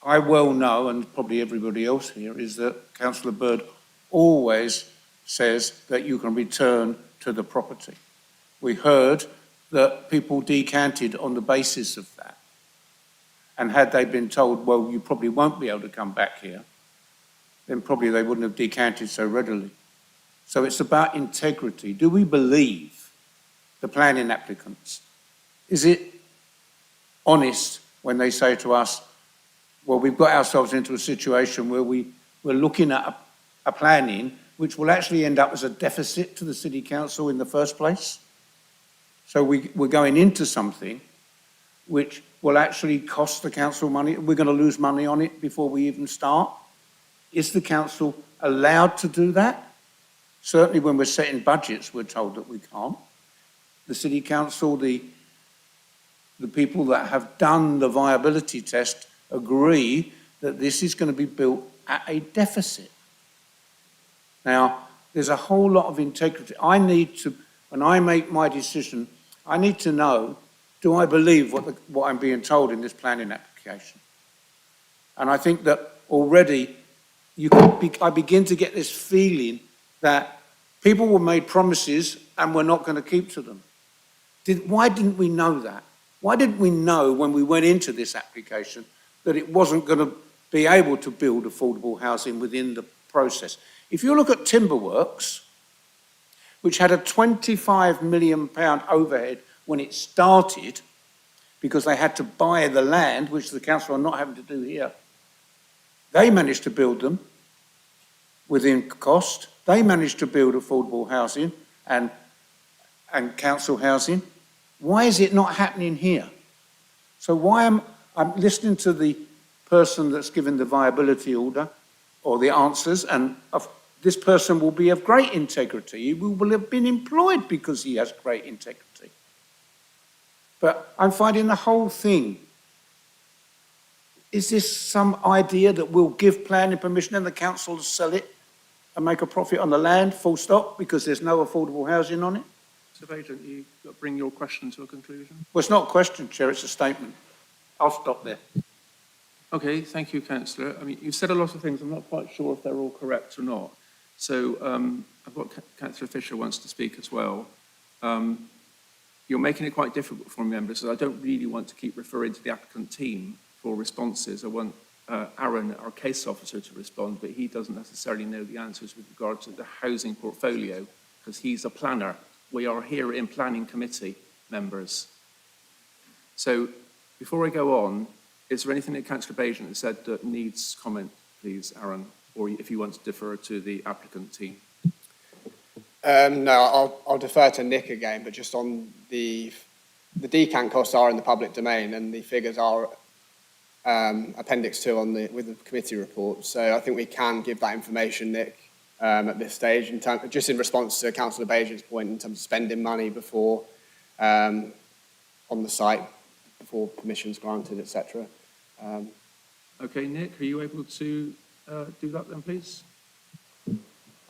I well know, and probably everybody else here, is that Councillor Bird always says that you can return to the property. We heard that people decanted on the basis of that. And had they been told, well, you probably won't be able to come back here, then probably they wouldn't have decanted so readily. So it's about integrity. Do we believe the planning applicants? Is it honest when they say to us, well, we've got ourselves into a situation where we're looking at a planning which will actually end up as a deficit to the City Council in the first place? So we're going into something which will actually cost the council money. We're going to lose money on it before we even start. Is the council allowed to do that? Certainly when we're setting budgets, we're told that we can't. The City Council, the people that have done the viability test agree that this is going to be built at a deficit. Now, there's a whole lot of integrity. I need to, when I make my decision, I need to know, do I believe what I'm being told in this planning application? And I think that already I begin to get this feeling that people were made promises and we're not going to keep to them. Why didn't we know that? Why didn't we know when we went into this application that it wasn't going to be able to build affordable housing within the process? If you look at Timberworks, which had a £25 million overhead when it started, because they had to buy the land, which the council are not having to do here, they managed to build them within cost. They managed to build affordable housing and council housing. Why is it not happening here? So why I'm listening to the person that's given the viability order or the answers, and this person will be of great integrity. He will have been employed because he has great integrity. But I'm finding the whole thing, is this some idea that we'll give planning permission and the council will sell it and make a profit on the land, full stop, because there's no affordable housing on it? So, Agent, you bring your question to a conclusion. Well, it's not a question, Chair, it's a statement. I'll stop there. Okay, thank you, Councillor. I mean, you've said a lot of things. I'm not quite sure if they're all correct or not. So I've got Councillor Fisher wants to speak as well. You're making it quite difficult for members, so I don't really want to keep referring to the applicant team for responses. I want Aaron, our case officer, to respond, but he doesn't necessarily know the answers with regard to the housing portfolio because he's a planner. We are here in planning committee members. So before I go on, is there anything that Councillor Bajan has said that needs comment, please, Aaron, or if you want to defer to the applicant team? No, I'll defer to Nick again, but just on the decant costs are in the public domain and the figures are Appendix 2 with the committee report. So I think we can give that information, Nick, at this stage, just in response to Councillor Bajan's point in terms of spending money before on the site, before permissions granted, etc. Okay, Nick, are you able to do that then, please?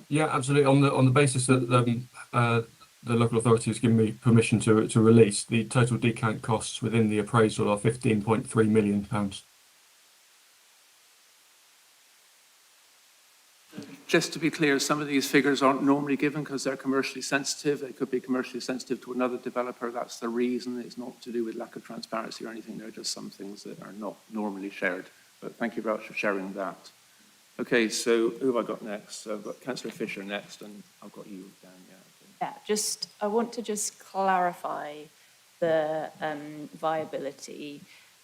Yeah, absolutely. On the basis that the local authority has given me permission to release, the total decant costs within the appraisal are £15.3 million. Just to be clear, some of these figures aren't normally given because they're commercially sensitive. They could be commercially sensitive to another developer. That's the reason. It's not to do with lack of transparency or anything. They're just some things that are not normally shared. But thank you very much for sharing that. Okay, so who have I got next? So I've got Councillor Fisher next, and I've got you down, yeah. Yeah, I want to just clarify the viability,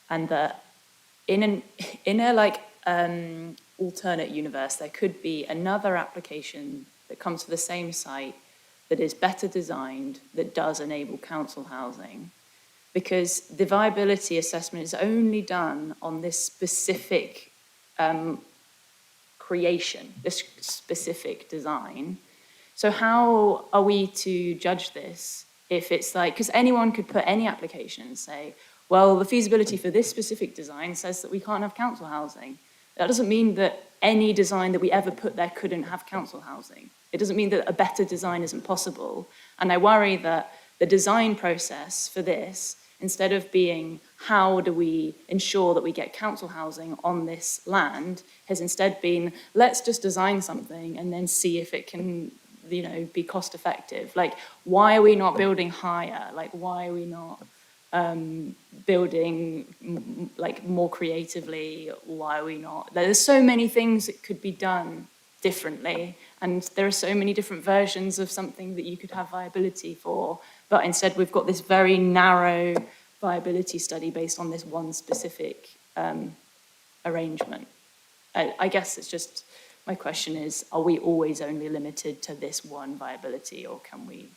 and that in a alternate universe, there could be another application that comes to the same site that is better designed, that does enable council housing, because the viability assessment is only done on this specific creation, this specific design. So how are we to judge this if it's like, because anyone could put any application and say, well, the feasibility for this specific design says that we can't have council housing. That doesn't mean that any design that we ever put there couldn't have council housing. It doesn't mean that a better design isn't possible. And I worry that the design process for this, instead of being how do we ensure that we get council housing on this land, has instead been let's just design something and then see if it can, you know, be cost effective. Like, why are we not building higher? Like, why are we not building like more creatively? Why are we not? There's so many things that could be done differently, and there are so many different versions of something that you could have viability for, but instead we've got this very narrow viability study based on this one specific arrangement. I guess it's just, my question is, are we always only limited to this one viability, or can we?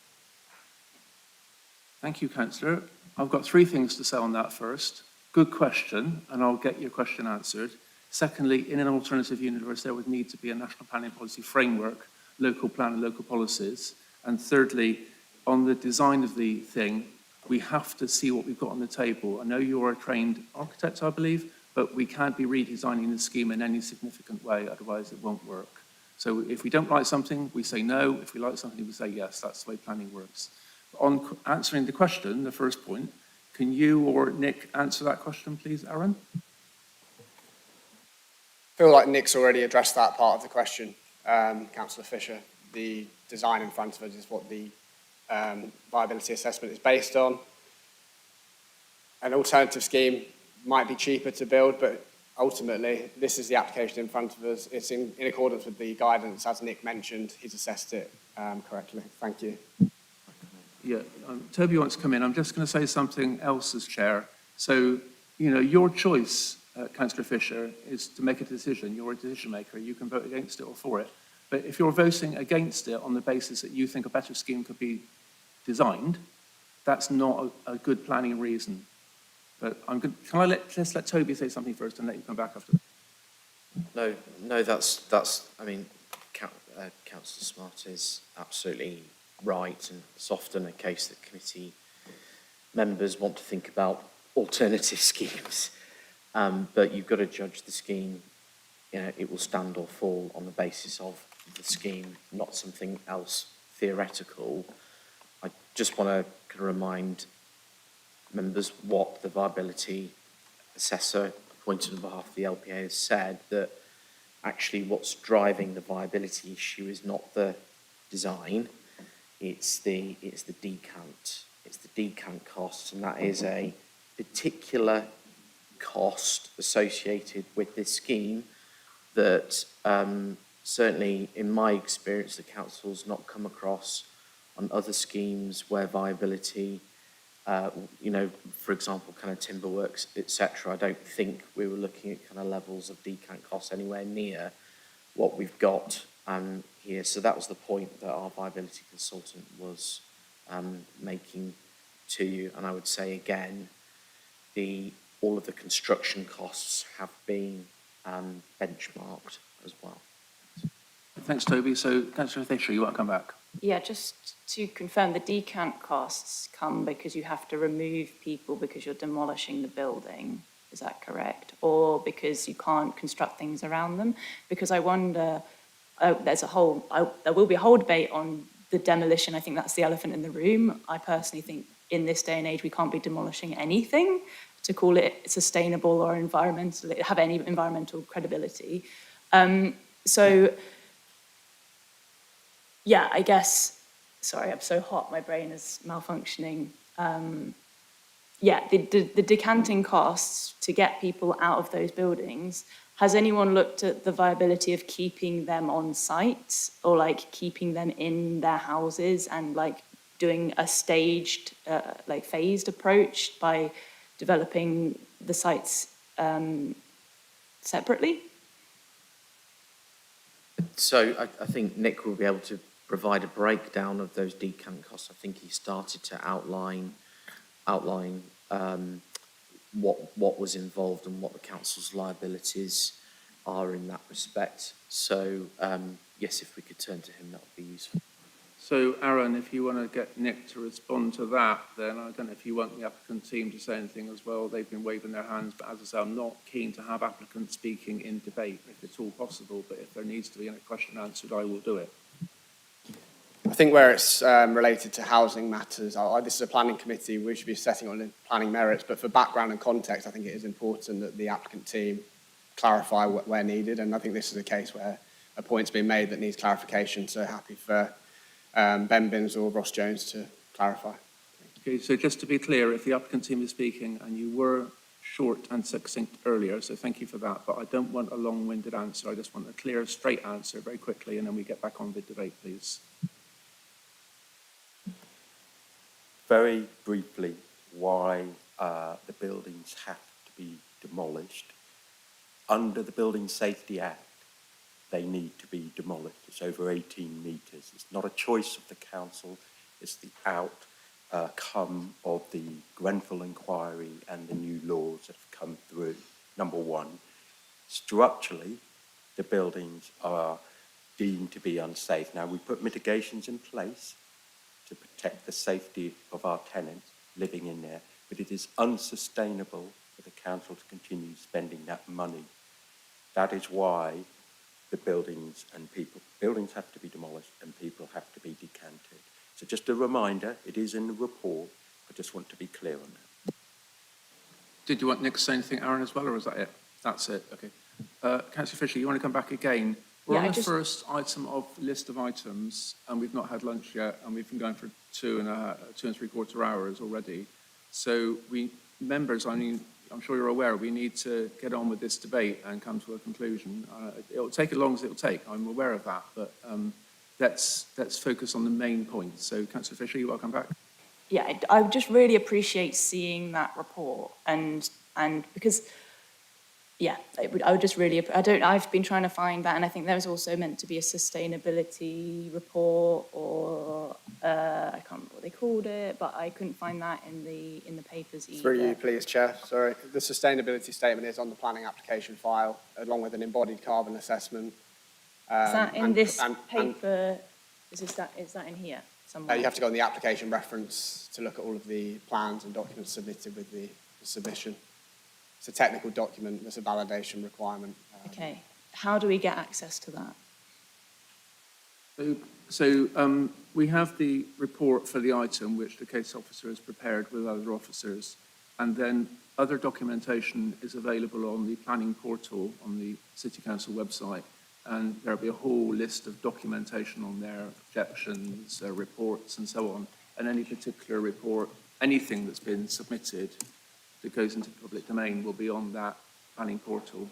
Thank you, Councillor. I've got three things to say on that first. Good question, and I'll get your question answered. Secondly, in an alternative universe, there would need to be a national planning policy framework, local plan and local policies. And thirdly, on the design of the thing, we have to see what we've got on the table. I know you're a trained architect, I believe, but we can't be redesigning the scheme in any significant way, otherwise it won't work. So if we don't like something, we say no. If we like something, we say yes. That's the way planning works. On answering the question, the first point, can you or Nick answer that question, please, Aaron? I feel like Nick's already addressed that part of the question, Councillor Fisher. The design in front of us is what the viability assessment is based on. An alternative scheme might be cheaper to build, but ultimately, this is the application in front of us. It's in accordance with the guidance, as Nick mentioned. He's assessed it correctly. Thank you. Yeah, Toby wants to come in. I'm just going to say something else as chair. So, you know, your choice, Councillor Fisher, is to make a decision. You're a decision maker. You can vote against it or for it. But if you're voting against it on the basis that you think a better scheme could be designed, that's not a good planning reason. But I'm good. Can I just let Toby say something first and let you come back after that? No, that's. I mean, Councillor Smart is absolutely right, and it's often a case that committee members want to think about alternative schemes, but you've got to judge the scheme. You know, it will stand or fall on the basis of the scheme, not something else theoretical. I just want to kind of remind members what the viability assessor appointed on behalf of the LPA has said, that actually what's driving the viability issue is not the design, it's the decant. It's the decant cost, and that is a particular cost associated with this scheme that certainly in my experience the council's not come across on other schemes where viability, you know, for example, kind of timber works, etc. I don't think we were looking at kind of levels of decant costs anywhere near what we've got here. So that was the point that our viability consultant was making to you. And I would say again, all of the construction costs have been benchmarked as well. Thanks, Toby. So, Councillor Fisher, you want to come back? Yeah, just to confirm, the decant costs come because you have to remove people because you're demolishing the building. Is that correct? Or because you can't construct things around them? Because I wonder, there will be a whole debate on the demolition. I think that's the elephant in the room. I personally think in this day and age, we can't be demolishing anything to call it sustainable or environmental, have any environmental credibility. So, yeah, I guess, sorry, I'm so hot, my brain is malfunctioning. Yeah, the decanting costs to get people out of those buildings, has anyone looked at the viability of keeping them on site or like keeping them in their houses and like doing a staged, like phased approach by developing the sites separately? So I think Nick will be able to provide a breakdown of those decant costs. I think he started to outline what was involved and what the council's liabilities are in that respect. So yes, if we could turn to him, that would be useful. So, Aaron, if you want to get Nick to respond to that, then I don't know if you want the applicant team to say anything as well. They've been waving their hands, but as I say, I'm not keen to have applicants speaking in debate if it's all possible, but if there needs to be a question answered, I will do it. I think where it's related to housing matters, this is a planning committee, we should be setting on planning merits, but for background and context, I think it is important that the applicant team clarify where needed, and I think this is a case where a point's been made that needs clarification, so happy for Ben Binns or Ross Jones to clarify. Okay, so just to be clear, if the applicant team is speaking, and you were short and succinct earlier, so thank you for that, but I don't want a long-winded answer, I just want a clear, straight answer very quickly, and then we get back on the debate, please. Very briefly, why the buildings have to be demolished. Under the Building Safety Act, they need to be demolished. It's over 18 metres. It's not a choice of the council. It's the outcome of the Grenfell inquiry and the new laws that have come through. Number one, structurally, the buildings are deemed to be unsafe. Now, we put mitigations in place to protect the safety of our tenants living in there, but it is unsustainable for the council to continue spending that money. That is why the buildings have to be demolished and people have to be decanted. So just a reminder, it is in the report, I just want to be clear on that. Did you want Nick to say anything, Aaron, as well, or is that it? That's it, okay. Councillor Fisher, you want to come back again? We're on the first item of list of items, and we've not had lunch yet, and we've been going for 2.75 hours already. So members, I mean, I'm sure you're aware, we need to get on with this debate and come to a conclusion. It'll take as long as it'll take, I'm aware of that, but let's focus on the main points. So, Councillor Fisher, you're welcome back. Yeah, I would just really appreciate seeing that report and because, yeah, I would just really, I've been trying to find that, and I think there was also meant to be a sustainability report or I can't remember what they called it, but I couldn't find that in the papers either. Through you, please, Chair. Sorry. The sustainability statement is on the planning application file, along with an embodied carbon assessment. Is that in this paper? Is that in here somewhere? You have to go on the application reference to look at all of the plans and documents submitted with the submission. It's a technical document. There's a validation requirement. Okay. How do we get access to that? So we have the report for the item which the case officer has prepared with other officers, and then other documentation is available on the planning portal on the City Council website, and there'll be a whole list of documentation on there, objections, reports and so on, and any particular report, anything that's been submitted that goes into the public domain will be on that planning portal.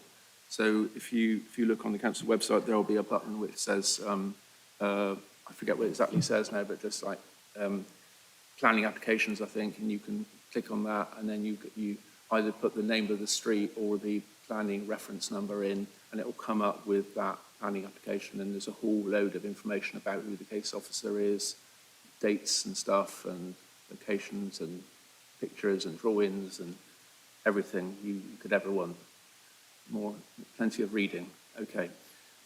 So if you look on the council website, there will be a button which says, I forget what it exactly says now, but just like planning applications, I think, and you can click on that, and then you either put the name of the street or the planning reference number in, and it will come up with that planning application, and there's a whole load of information about who the case officer is, dates and stuff, and locations and pictures and drawings and everything you could ever want. Plenty of reading. Okay.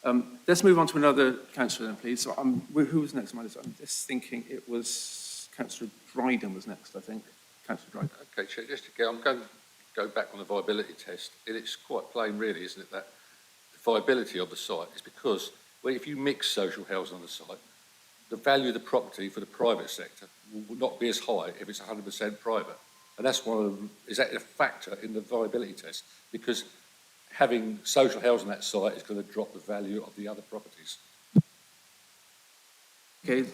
Let's move on to another councillor then, please. So who was next on my list? I'm just thinking it was Councillor Dryden was next, I think. Councillor Dryden. Okay, Chair, just to go back on the viability test, it's quite plain really, isn't it, that the viability of the site is because if you mix social housing on the site, the value of the property for the private sector will not be as high if it's 100% private. And that's is that a factor in the viability test? Because having social housing on that site is going to drop the value of the other properties. Okay,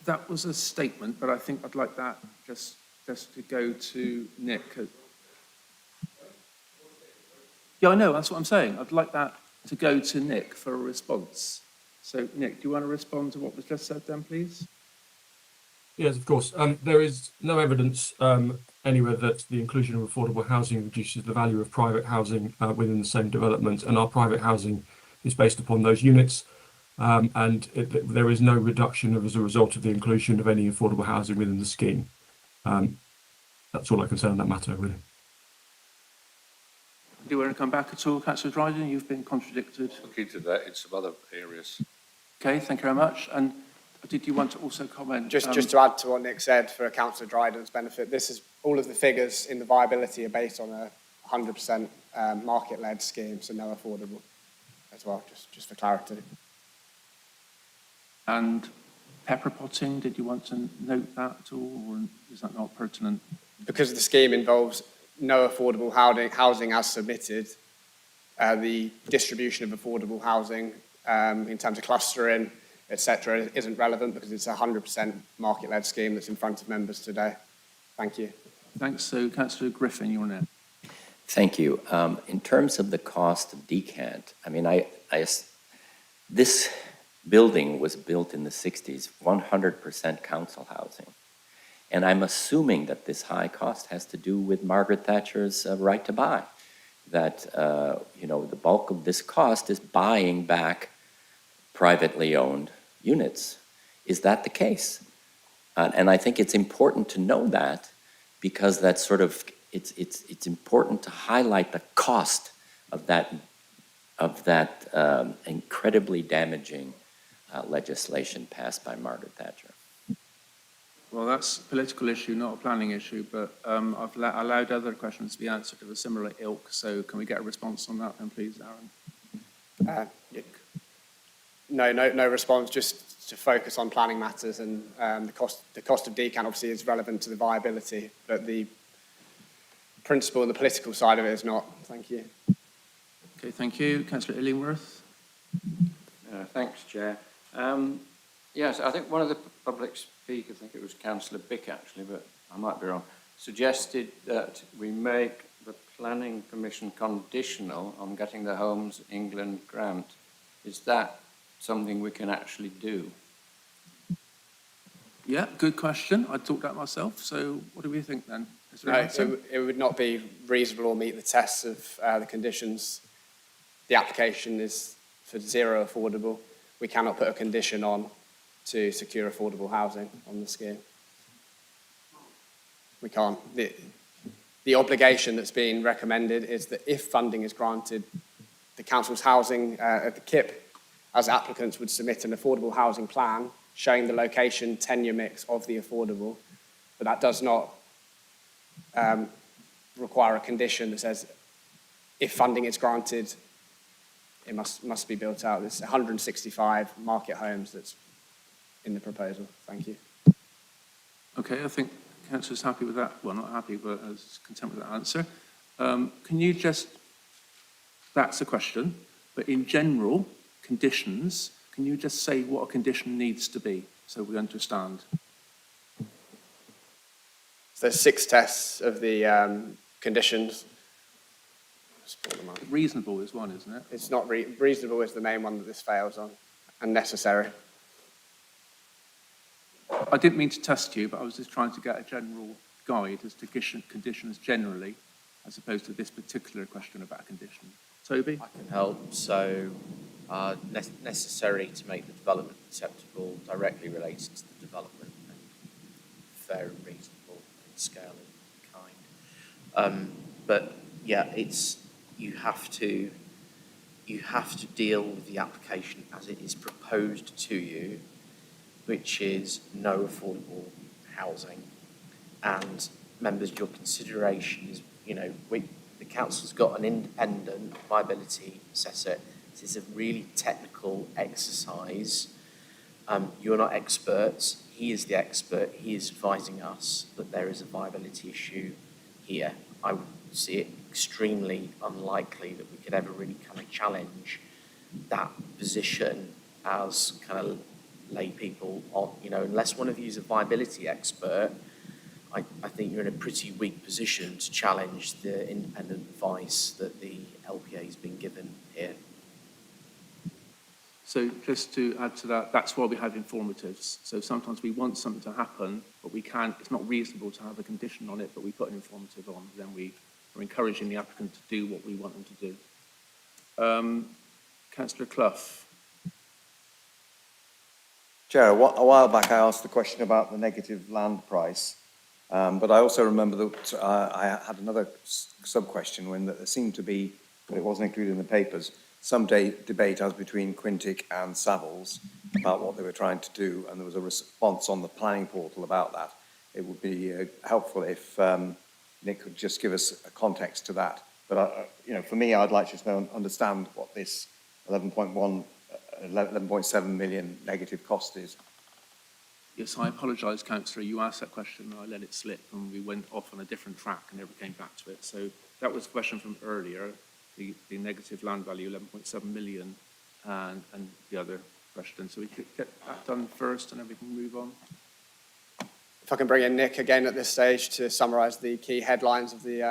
that was a statement, but I think I'd like that just to go to Nick. Yeah, I know, that's what I'm saying. I'd like that to go to Nick for a response. So, Nick, do you want to respond to what was just said then, please? Yes, of course. There is no evidence anywhere that the inclusion of affordable housing reduces the value of private housing within the same development, and our private housing is based upon those units, there is no reduction as a result of the inclusion of any affordable housing within the scheme. That's all I can say on that matter, really. Do you want to come back at all, Councillor Dryden? You've been contradicted. Look into that in some other areas. Okay, thank you very much. And did you want to also comment? Just to add to what Nick said for Councillor Dryden's benefit, this is all of the figures in the viability are based on a 100% market-led scheme, so no affordable as well, just for clarity. And pepper potting, did you want to note that at all, or is that not pertinent? Because the scheme involves no affordable housing as submitted, the distribution of affordable housing in terms of clustering, etc., isn't relevant because it's a 100% market-led scheme that's in front of members today. Thank you. Thanks. So, Councillor Griffin, you're next. Thank you. In terms of the cost of decant, I mean, this building was built in the 60s, 100% council housing. And I'm assuming that this high cost has to do with Margaret Thatcher's right to buy. That, the bulk of this cost is buying back privately owned units. Is that the case? And I think it's important to know that because that's sort of, it's important to highlight the cost of that incredibly damaging legislation passed by Margaret Thatcher. Well, that's a political issue, not a planning issue, but I've allowed other questions to be answered of a similar ilk, so can we get a response on that then, please, Aaron? No response, just to focus on planning matters, and the cost of decant obviously is relevant to the viability, but the principle and the political side of it is not. Thank you. Okay, thank you. Councillor Illingworth. Thanks, Chair. Yes, I think one of the public speakers, I think it was Councillor Bick actually, but I might be wrong, suggested that we make the planning permission conditional on getting the Homes England grant. Is that something we can actually do? Yeah, good question. I thought that myself. So what do we think then? No, it would not be reasonable or meet the tests of the conditions. The application is for zero affordable. We cannot put a condition on to secure affordable housing on the scheme. We can't. The obligation that's being recommended is that if funding is granted, the council's housing, the KIP, as applicants would submit an affordable housing plan showing the location, tenure mix of the affordable, but that does not require a condition that says if funding is granted, it must be built out. There's 165 market homes that's in the proposal. Thank you. Okay, I think Councillor's happy with that. Well, not happy, but as content with that answer. Can you just, that's a question, but in general, conditions, can you just say what a condition needs to be so we understand? So there's 6 tests of the conditions. Reasonable is one, isn't it? It's not reasonable is the main one that this fails on, and necessary. I didn't mean to test you, but I was just trying to get a general guide as to conditions generally, as opposed to this particular question about a condition. Toby? I can help. So, necessary to make the development acceptable directly relates to the development and fair and reasonable in scale and kind. But yeah, you have to you have to deal with the application as it is proposed to you, which is no affordable housing. And members, your consideration is, the council's got an independent viability assessor. This is a really technical exercise. You're not experts. He is the expert. He is advising us that there is a viability issue here. I would see it extremely unlikely that we could ever really kind of challenge that position as kind of lay people on, unless one of you is a viability expert. I think you're in a pretty weak position to challenge the independent advice that the LPA has been given here. So just to add to that, that's why we have informatives. So sometimes we want something to happen, but we can't, it's not reasonable to have a condition on it, but we put an informative on, then we are encouraging the applicant to do what we want them to do. Councillor Clough. Chair, a while back I asked the question about the negative land price, but I also remember that I had another sub-question when there seemed to be, but it wasn't included in the papers, some debate as between Quintic and Savills about what they were trying to do, and there was a response on the planning portal about that. It would be helpful if Nick could just give us a context to that. But, for me, I'd like to just understand what this 11.7 million negative cost is. Yes, I apologise, Councillor. You asked that question and I let it slip and we went off on a different track and never came back to it. So that was a question from earlier, the negative land value, 11.7 million, and the other question. So we could get that done first and then we can move on. If I can bring in Nick again at this stage to summarise the key headlines of the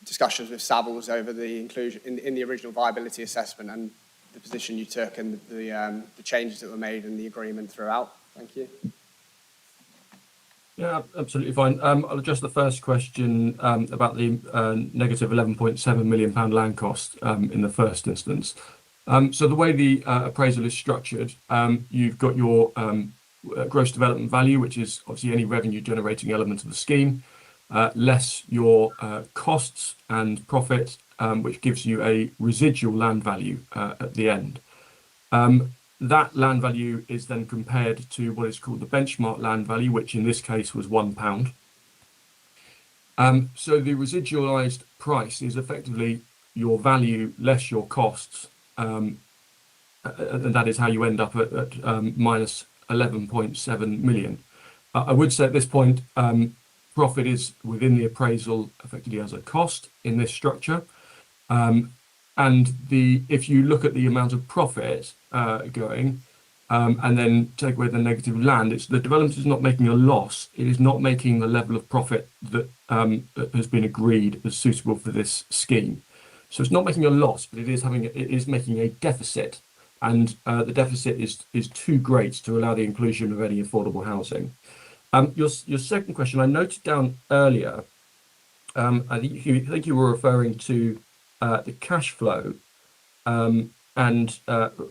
discussions with Savills over the inclusion in the original viability assessment and the position you took and the changes that were made in the agreement throughout. Thank you. Yeah, absolutely fine. I'll address the first question about the negative £11.7 million land cost in the first instance. So the way the appraisal is structured, you've got your gross development value, which is obviously any revenue generating element of the scheme, less your costs and profit, which gives you a residual land value at the end. That land value is then compared to what is called the benchmark land value, which in this case was £1. So the residualised price is effectively your value less your costs, and that is how you end up at minus 11.7 million. I would say at this point, profit is within the appraisal effectively as a cost in this structure. And if you look at the amount of profit going, and then take away the negative land, the development is not making a loss. It is not making the level of profit that has been agreed as suitable for this scheme. So it's not making a loss, but it is making a deficit, and the deficit is too great to allow the inclusion of any affordable housing. Your second question, I noted down earlier. I think you were referring to the cash flow and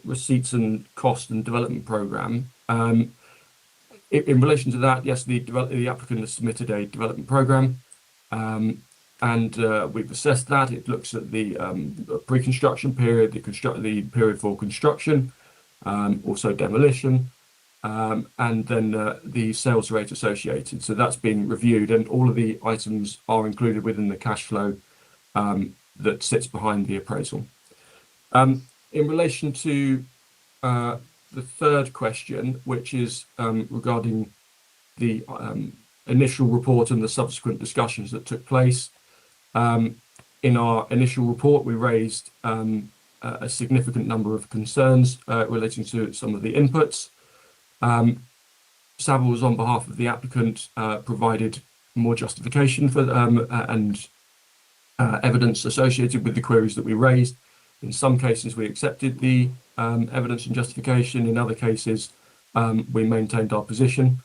receipts and cost and development programme. In relation to that, yes, the applicant has submitted a development programme, and we've assessed that. It looks at the pre-construction period, the period for construction, also demolition, and then the sales rate associated. So that's been reviewed, and all of the items are included within the cash flow that sits behind the appraisal. In relation to the third question, which is regarding the initial report and the subsequent discussions that took place, in our initial report, we raised a significant number of concerns relating to some of the inputs. Savills, on behalf of the applicant, provided more justification for and evidence associated with the queries that we raised. In some cases, we accepted the evidence and justification. In other cases, we maintained our position,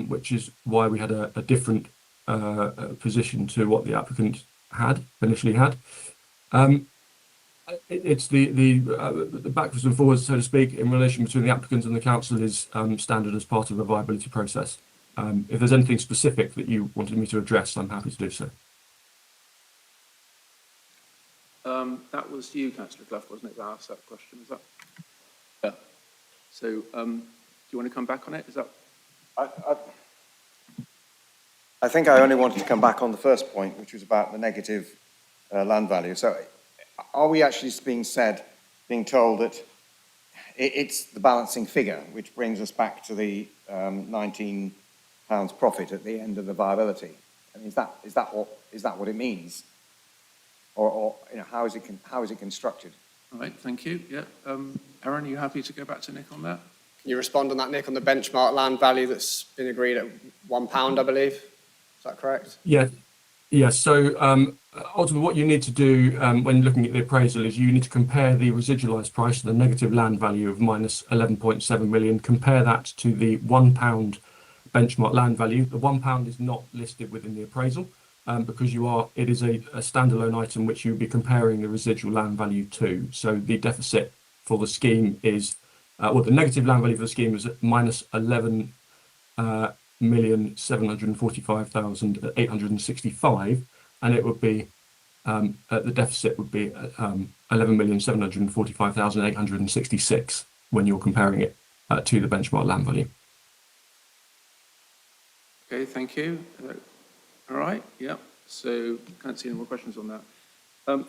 which is why we had a different position to what the applicant initially had. It's the backwards and forwards, so to speak, in relation between the applicant and the council is standard as part of the viability process. If there's anything specific that you wanted me to address, I'm happy to do so. That was you, Councillor Clough, wasn't it, that asked that question? Is that? Yeah. So, do you want to come back on it? Is that? I think I only wanted to come back on the first point, which was about the negative land value. So are we actually being told that it's the balancing figure, which brings us back to the £19 profit at the end of the viability? I mean, is that what it means? Or you know, how is it constructed? All right, thank you. Yeah. Aaron, are you happy to go back to Nick on that? Can you respond on that, Nick, on the benchmark land value that's been agreed at £1, I believe? Is that correct? Yeah. Yeah. So ultimately, what you need to do when looking at the appraisal is you need to compare the residualised price, the negative land value of minus 11.7 million, compare that to the £1 benchmark land value. The £1 is not listed within the appraisal because it is a standalone item which you'll be comparing the residual land value to. So the deficit for the scheme is, the negative land value for the scheme is minus 11,745,865, and it would be the deficit would be 11,745,866 when you're comparing it to the benchmark land value. Okay, thank you. All right, yeah. So can't see any more questions on that.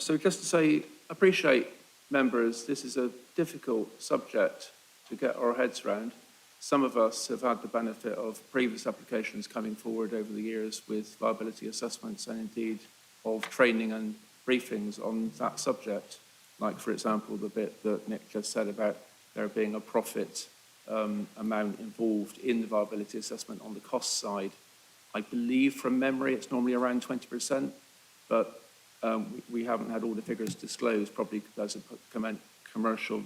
So just to say, appreciate members, this is a difficult subject to get our heads around. Some of us have had the benefit of previous applications coming forward over the years with viability assessments and indeed of training and briefings on that subject. Like, for example, the bit that Nick just said about there being a profit amount involved in the viability assessment on the cost side. I believe from memory it's normally around 20%, but we haven't had all the figures disclosed, probably as a commercial,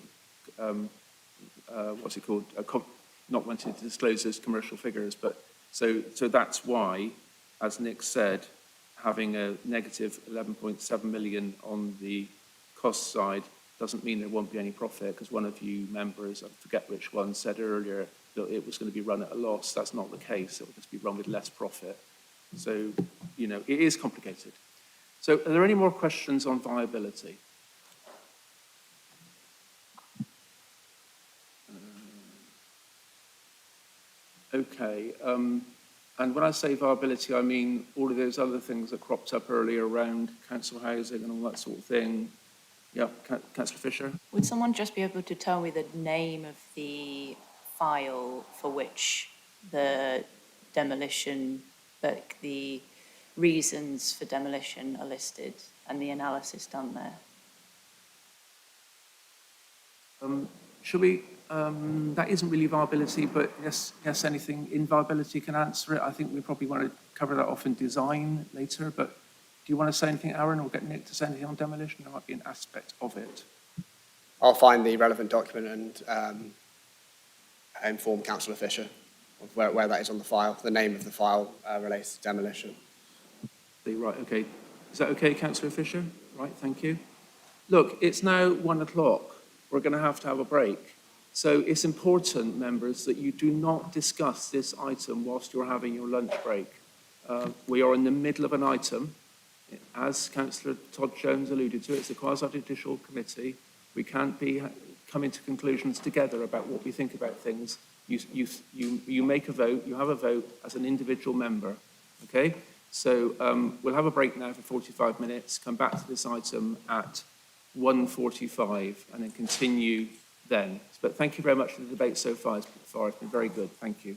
what's it called, not wanting to disclose those commercial figures, but so that's why, as Nick said, having a negative 11.7 million on the cost side doesn't mean there won't be any profit, because one of you members, I forget which one, said earlier that it was going to be run at a loss. That's not the case. It will just be run with less profit. So, you know, it is complicated. So are there any more questions on viability? Okay. And when I say viability, I mean all of those other things that cropped up earlier around council housing and all that sort of thing. Yeah, Councillor Fisher. Would someone just be able to tell me the name of the file for which the demolition, like the reasons for demolition are listed and the analysis done there? Should we, that isn't really viability, but yes, anything in viability can answer it. I think we probably want to cover that off in design later, but do you want to say anything, Aaron, or get Nick to say anything on demolition? There might be an aspect of it. I'll find the relevant document and inform Councillor Fisher of where that is on the file. The name of the file relates to demolition. Right, okay. Is that okay, Councillor Fisher? Right, thank you. Look, it's now 1 o'clock. We're going to have a break. So it's important, members, that you do not discuss this item whilst you're having your lunch break. We are in the middle of an item. As Councillor Todd Jones alluded to, it's a quasi-judicial committee. We can't be coming to conclusions together about what we think about things. You make a vote, you have a vote as an individual member, okay? So we'll have a break now for 45 minutes, come back to this item at 1:45 and then continue then. But thank you very much for the debate so far. It's been very good. Thank you.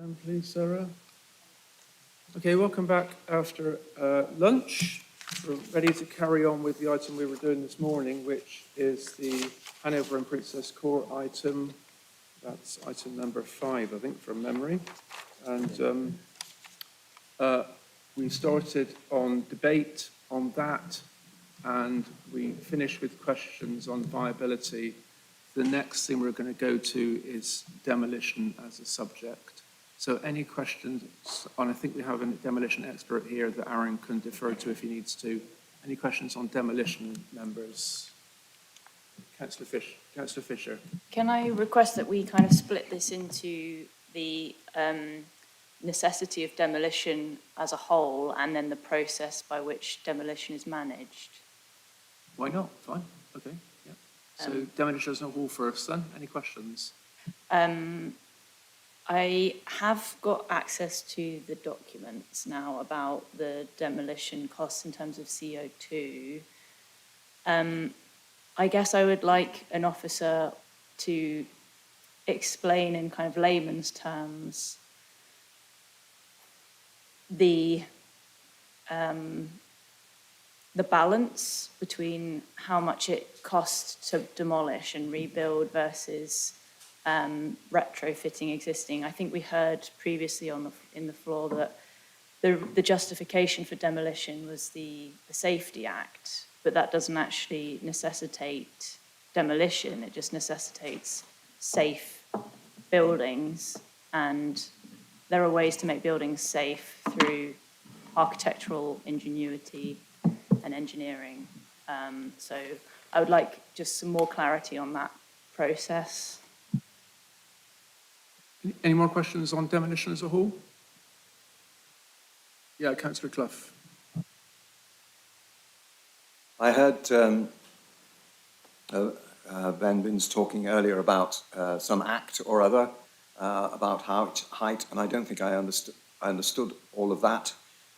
Then please, Sarah. Okay, welcome back after lunch. We're ready to carry on with the item we were doing this morning, which is the Hanover and Princess Court item. That's item number 5, I think, from memory. And we started on debate on that, and we finished with questions on viability. The next thing we're going to go to is demolition as a subject. So any questions, and I think we have a demolition expert here that Aaron can defer to if he needs to. Any questions on demolition, members? Councillor Fisher. Can I request that we kind of split this into the necessity of demolition as a whole and then the process by which demolition is managed? Why not? Fine. Okay. Yeah. So demolition as a whole first then. Any questions? I have got access to the documents now about the demolition costs in terms of CO2. I guess I would like an officer to explain in kind of layman's terms the balance between how much it costs to demolish and rebuild versus retrofitting existing. I think we heard previously in the floor that the justification for demolition was the Safety Act, but that doesn't actually necessitate demolition. It just necessitates safe buildings, and there are ways to make buildings safe through architectural ingenuity and engineering. So I would like just some more clarity on that process. Any more questions on demolition as a whole? Yeah, Councillor Clough. I heard Ben Binns talking earlier about some act or other about height, and I don't think I understood all of that.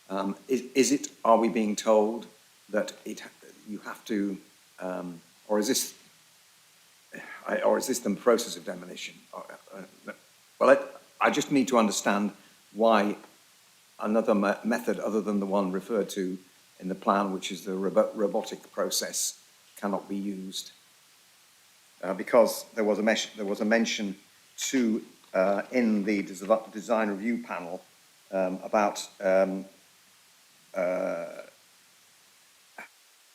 Are we being told that you have to, or is this the process of demolition? Well, I just need to understand why another method other than the one referred to in the plan, which is the robotic process, cannot be used. Because there was a mention to in the design review panel about page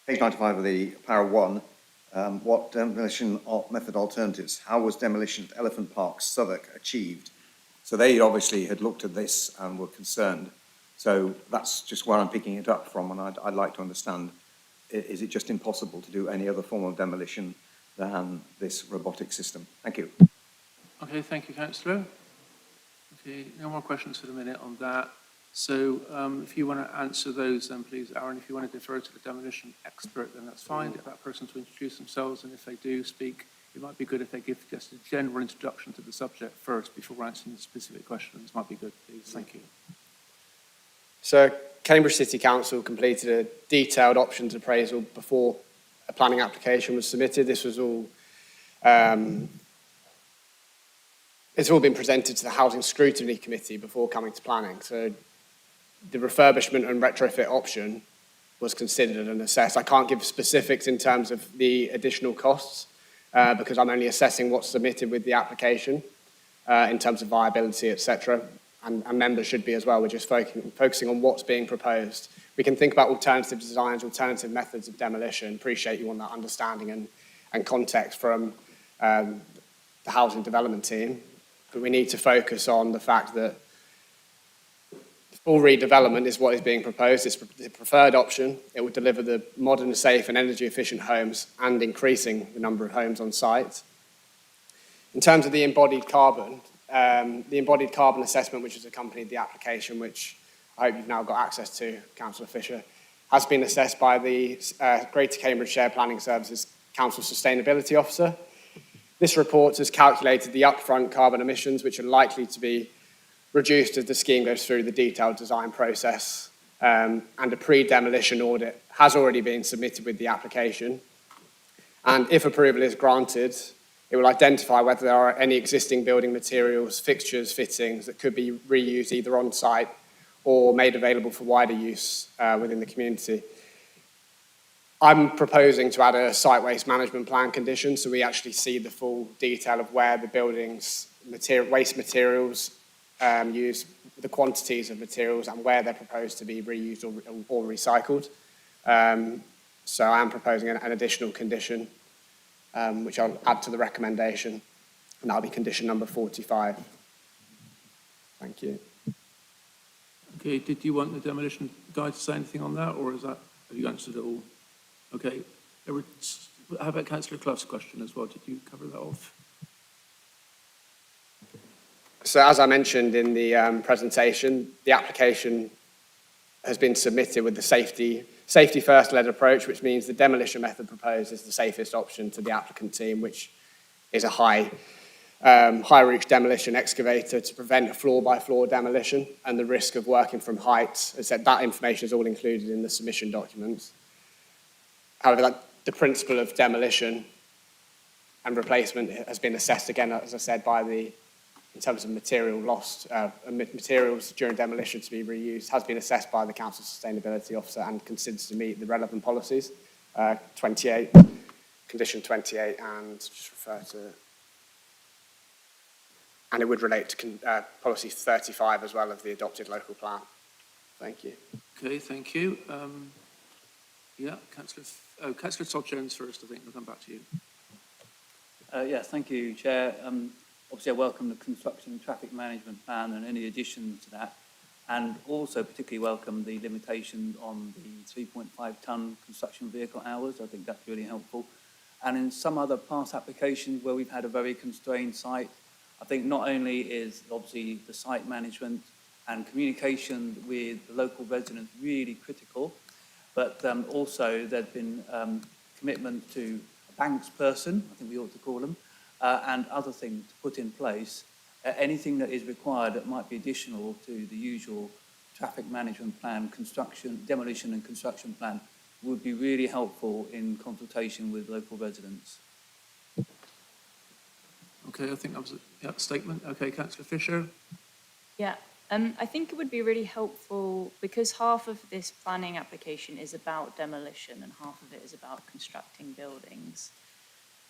95 of the para 1, what demolition method alternatives, how was demolition at Elephant Park, Southwark achieved? So they obviously had looked at this and were concerned. So that's just where I'm picking it up from, and I'd like to understand, is it just impossible to do any other form of demolition than this robotic system? Thank you. Okay, thank you, Councillor. Okay, no more questions for the minute on that. So if you want to answer those, then please, Aaron, if you want to defer to the demolition expert, then that's fine. Get that person to introduce themselves, and if they do speak, it might be good if they give just a general introduction to the subject first before answering the specific questions. Might be good, please. Thank you. So Cambridge City Council completed a detailed options appraisal before a planning application was submitted. This was all, it's all been presented to the Housing Scrutiny Committee before coming to planning. So the refurbishment and retrofit option was considered and assessed. I can't give specifics in terms of the additional costs because I'm only assessing what's submitted with the application in terms of viability, etc. And members should be as well. We're just focusing on what's being proposed. We can think about alternative designs, alternative methods of demolition. Appreciate you want that understanding and context from the housing development team. But we need to focus on the fact that full redevelopment is what is being proposed. It's the preferred option. It will deliver the modern, safe and energy efficient homes and increasing the number of homes on site. In terms of the embodied carbon assessment which has accompanied the application, which I hope you've now got access to, Councillor Fisher, has been assessed by the Greater Cambridge Shared Planning Services Council Sustainability Officer. This report has calculated the upfront carbon emissions which are likely to be reduced as the scheme goes through the detailed design process, and a pre-demolition audit has already been submitted with the application. And if approval is granted, It will identify whether there are any existing building materials, fixtures, fittings that could be reused either on site or made available for wider use within the community. I'm proposing to add a site waste management plan condition, so we actually see the full detail of where the building's waste materials used, the quantities of materials, and where they're proposed to be reused or recycled. So I am proposing an additional condition, which I'll add to the recommendation, and that'll be condition number 45. Thank you. Okay, did you want the demolition guy to say anything on that, or is that, have you answered it all? Okay, how about Councillor Clough's question as well? Did you cover that off? So as I mentioned in the presentation, the application has been submitted with the safety first led approach, which means the demolition method proposed is the safest option to the applicant team, which is a high reach demolition excavator to prevent a floor by floor demolition and the risk of working from heights. As I said, that information is all included in the submission documents. However, the principle of demolition and replacement has been assessed again, as I said, in terms of material lost, materials during demolition to be reused, has been assessed by the Council Sustainability Officer and considered to meet the relevant policies. 28, condition 28, and just refer to, and it would relate to policy 35 as well of the adopted local plan. Thank you. Okay, thank you. Yeah, Councillor Todd Jones first, I think. We'll come back to you. Yes, thank you, Chair. Obviously, I welcome the construction and traffic management plan and any additions to that, and also particularly welcome the limitation on the 3.5 tonne construction vehicle hours. I think that's really helpful. And in some other past applications where we've had a very constrained site, I think not only is obviously the site management and communication with the local residents really critical, but also there's been commitment to a banks person, I think we ought to call them, and other things to put in place. Anything that is required that might be additional to the usual traffic management plan, construction, demolition and construction plan would be really helpful in consultation with local residents. Okay, I think that was a statement. Okay, Councillor Fisher. Yeah, I think it would be really helpful because half of this planning application is about demolition and half of it is about constructing buildings.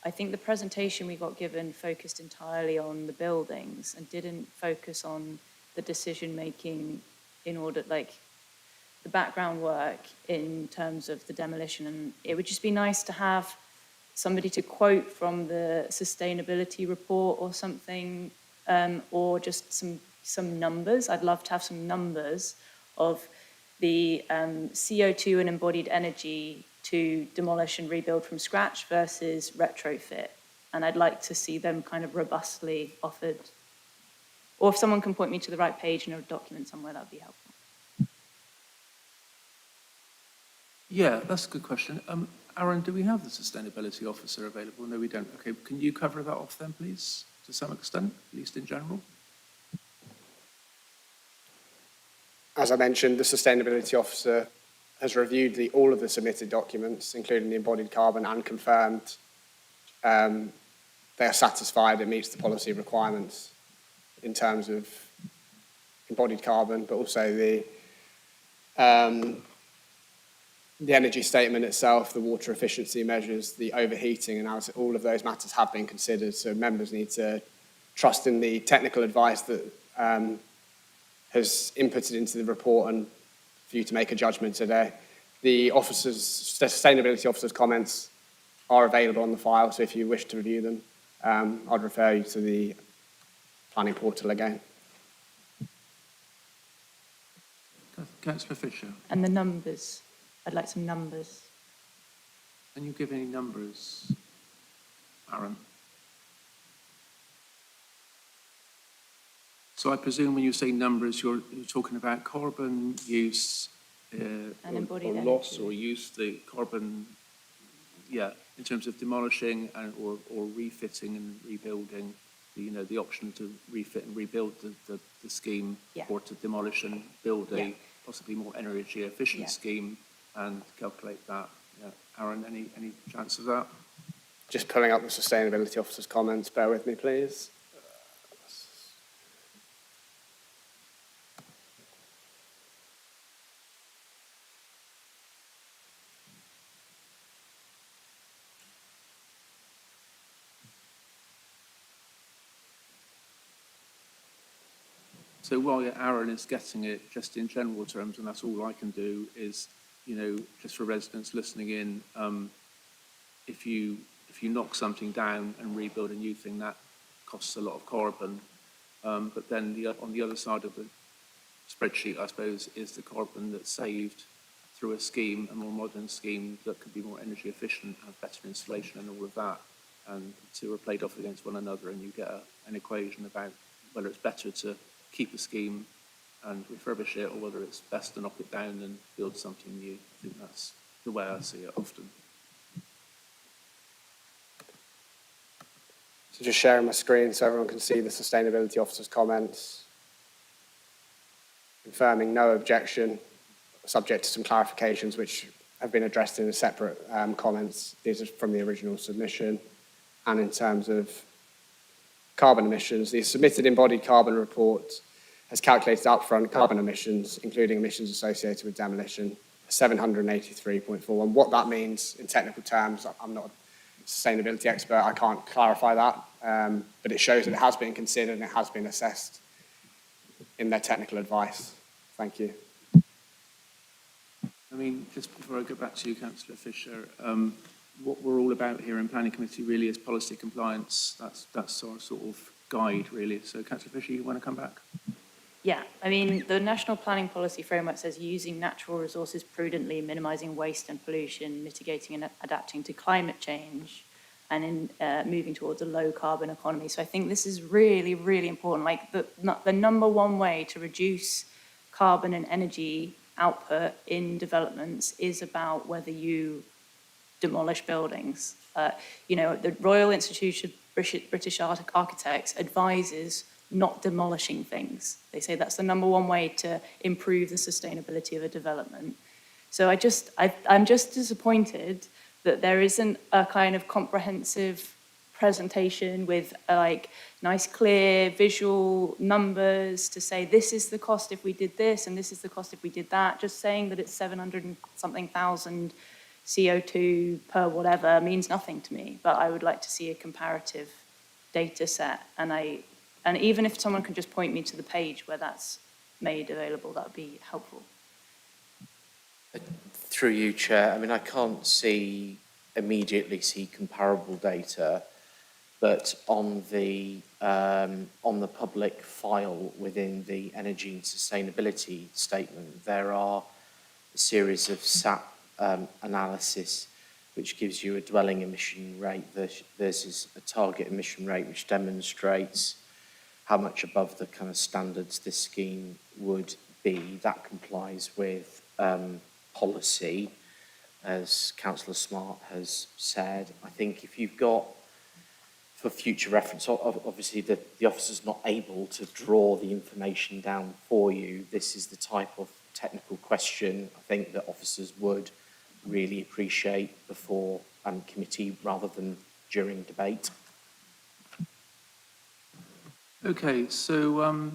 I think the presentation we got given focused entirely on the buildings and didn't focus on the decision-making in order, like the background work in terms of the demolition. And it would just be nice to have somebody to quote from the sustainability report or something, or just some numbers. I'd love to have some numbers of the CO2 and embodied energy to demolish and rebuild from scratch versus retrofit. And I'd like to see them kind of robustly offered. Or if someone can point me to the right page in a document somewhere, that would be helpful. Yeah, that's a good question. Aaron, do we have the sustainability officer available? No, we don't. Okay, can you cover that off then, please, to some extent, at least in general? As I mentioned, the sustainability officer has reviewed all of the submitted documents, including the embodied carbon, and confirmed they are satisfied it meets the policy requirements in terms of embodied carbon, but also the energy statement itself, the water efficiency measures, the overheating analysis, all of those matters have been considered. So members need to trust in the technical advice that has inputted into the report and for you to make a judgment today. The sustainability officer's comments are available on the file, so if you wish to review them, I'd refer you to the planning portal again. Councillor Fisher. And the numbers. I'd like some numbers. Can you give any numbers, Aaron? So I presume when you say numbers, you're talking about carbon use or loss or use, the carbon, yeah, in terms of demolishing and or refitting and rebuilding, the option to refit and rebuild the scheme, or to demolish and build a possibly more energy efficient scheme and calculate that. Yeah. Aaron, any chance of that? Just pulling up the Sustainability Officer's comments. Bear with me, please. So while Aaron is getting it, just in general terms, and that's all I can do, is, just for residents listening in, if you knock something down and rebuild a new thing, that costs a lot of carbon. But then on the other side of the spreadsheet, I suppose, is the carbon that's saved through a scheme, a more modern scheme that could be more energy efficient, have better insulation and all of that. And two are played off against one another, and you get an equation about whether it's better to keep a scheme and refurbish it, or whether it's best to knock it down and build something new. I think that's the way I see it often. So just sharing my screen so everyone can see the Sustainability Officer's comments. Confirming no objection, subject to some clarifications which have been addressed in a separate comments. These are from the original submission. And in terms of carbon emissions, the submitted embodied carbon report has calculated upfront carbon emissions, including emissions associated with demolition, 783.41. What that means in technical terms, I'm not a sustainability expert, I can't clarify that, but it shows that it has been considered and it has been assessed in their technical advice. Thank you. I mean, just before I go back to you, Councillor Fisher, what we're all about here in Planning Committee really is policy compliance. That's our sort of guide, really. So, Councillor Fisher, you want to come back? Yeah, I mean, the National Planning Policy Framework says using natural resources prudently, minimising waste and pollution, mitigating and adapting to climate change, and in moving towards a low carbon economy. So I think this is really, really important. Like the number one way to reduce carbon and energy output in developments is about whether you demolish buildings. The Royal Institute of British Architects advises not demolishing things. They say that's the number one way to improve the sustainability of a development. So I'm just disappointed that there isn't a kind of comprehensive presentation with like nice, clear visual numbers to say this is the cost if we did this and this is the cost if we did that. Just saying that it's 700 and something thousand CO2 per whatever means nothing to me, but I would like to see a comparative data set. And even if someone can just point me to the page where that's made available, that would be helpful. Through you, Chair, I mean, I can't immediately see comparable data, but on the public file within the energy and sustainability statement, there are a series of SAP analysis which gives you a dwelling emission rate versus a target emission rate, which demonstrates how much above the kind of standards this scheme would be. That complies with policy, as Councillor Smart has said. I think if you've got, for future reference, obviously the officer's not able to draw the information down for you. This is the type of technical question I think that officers would really appreciate before committee rather than during debate. Okay, so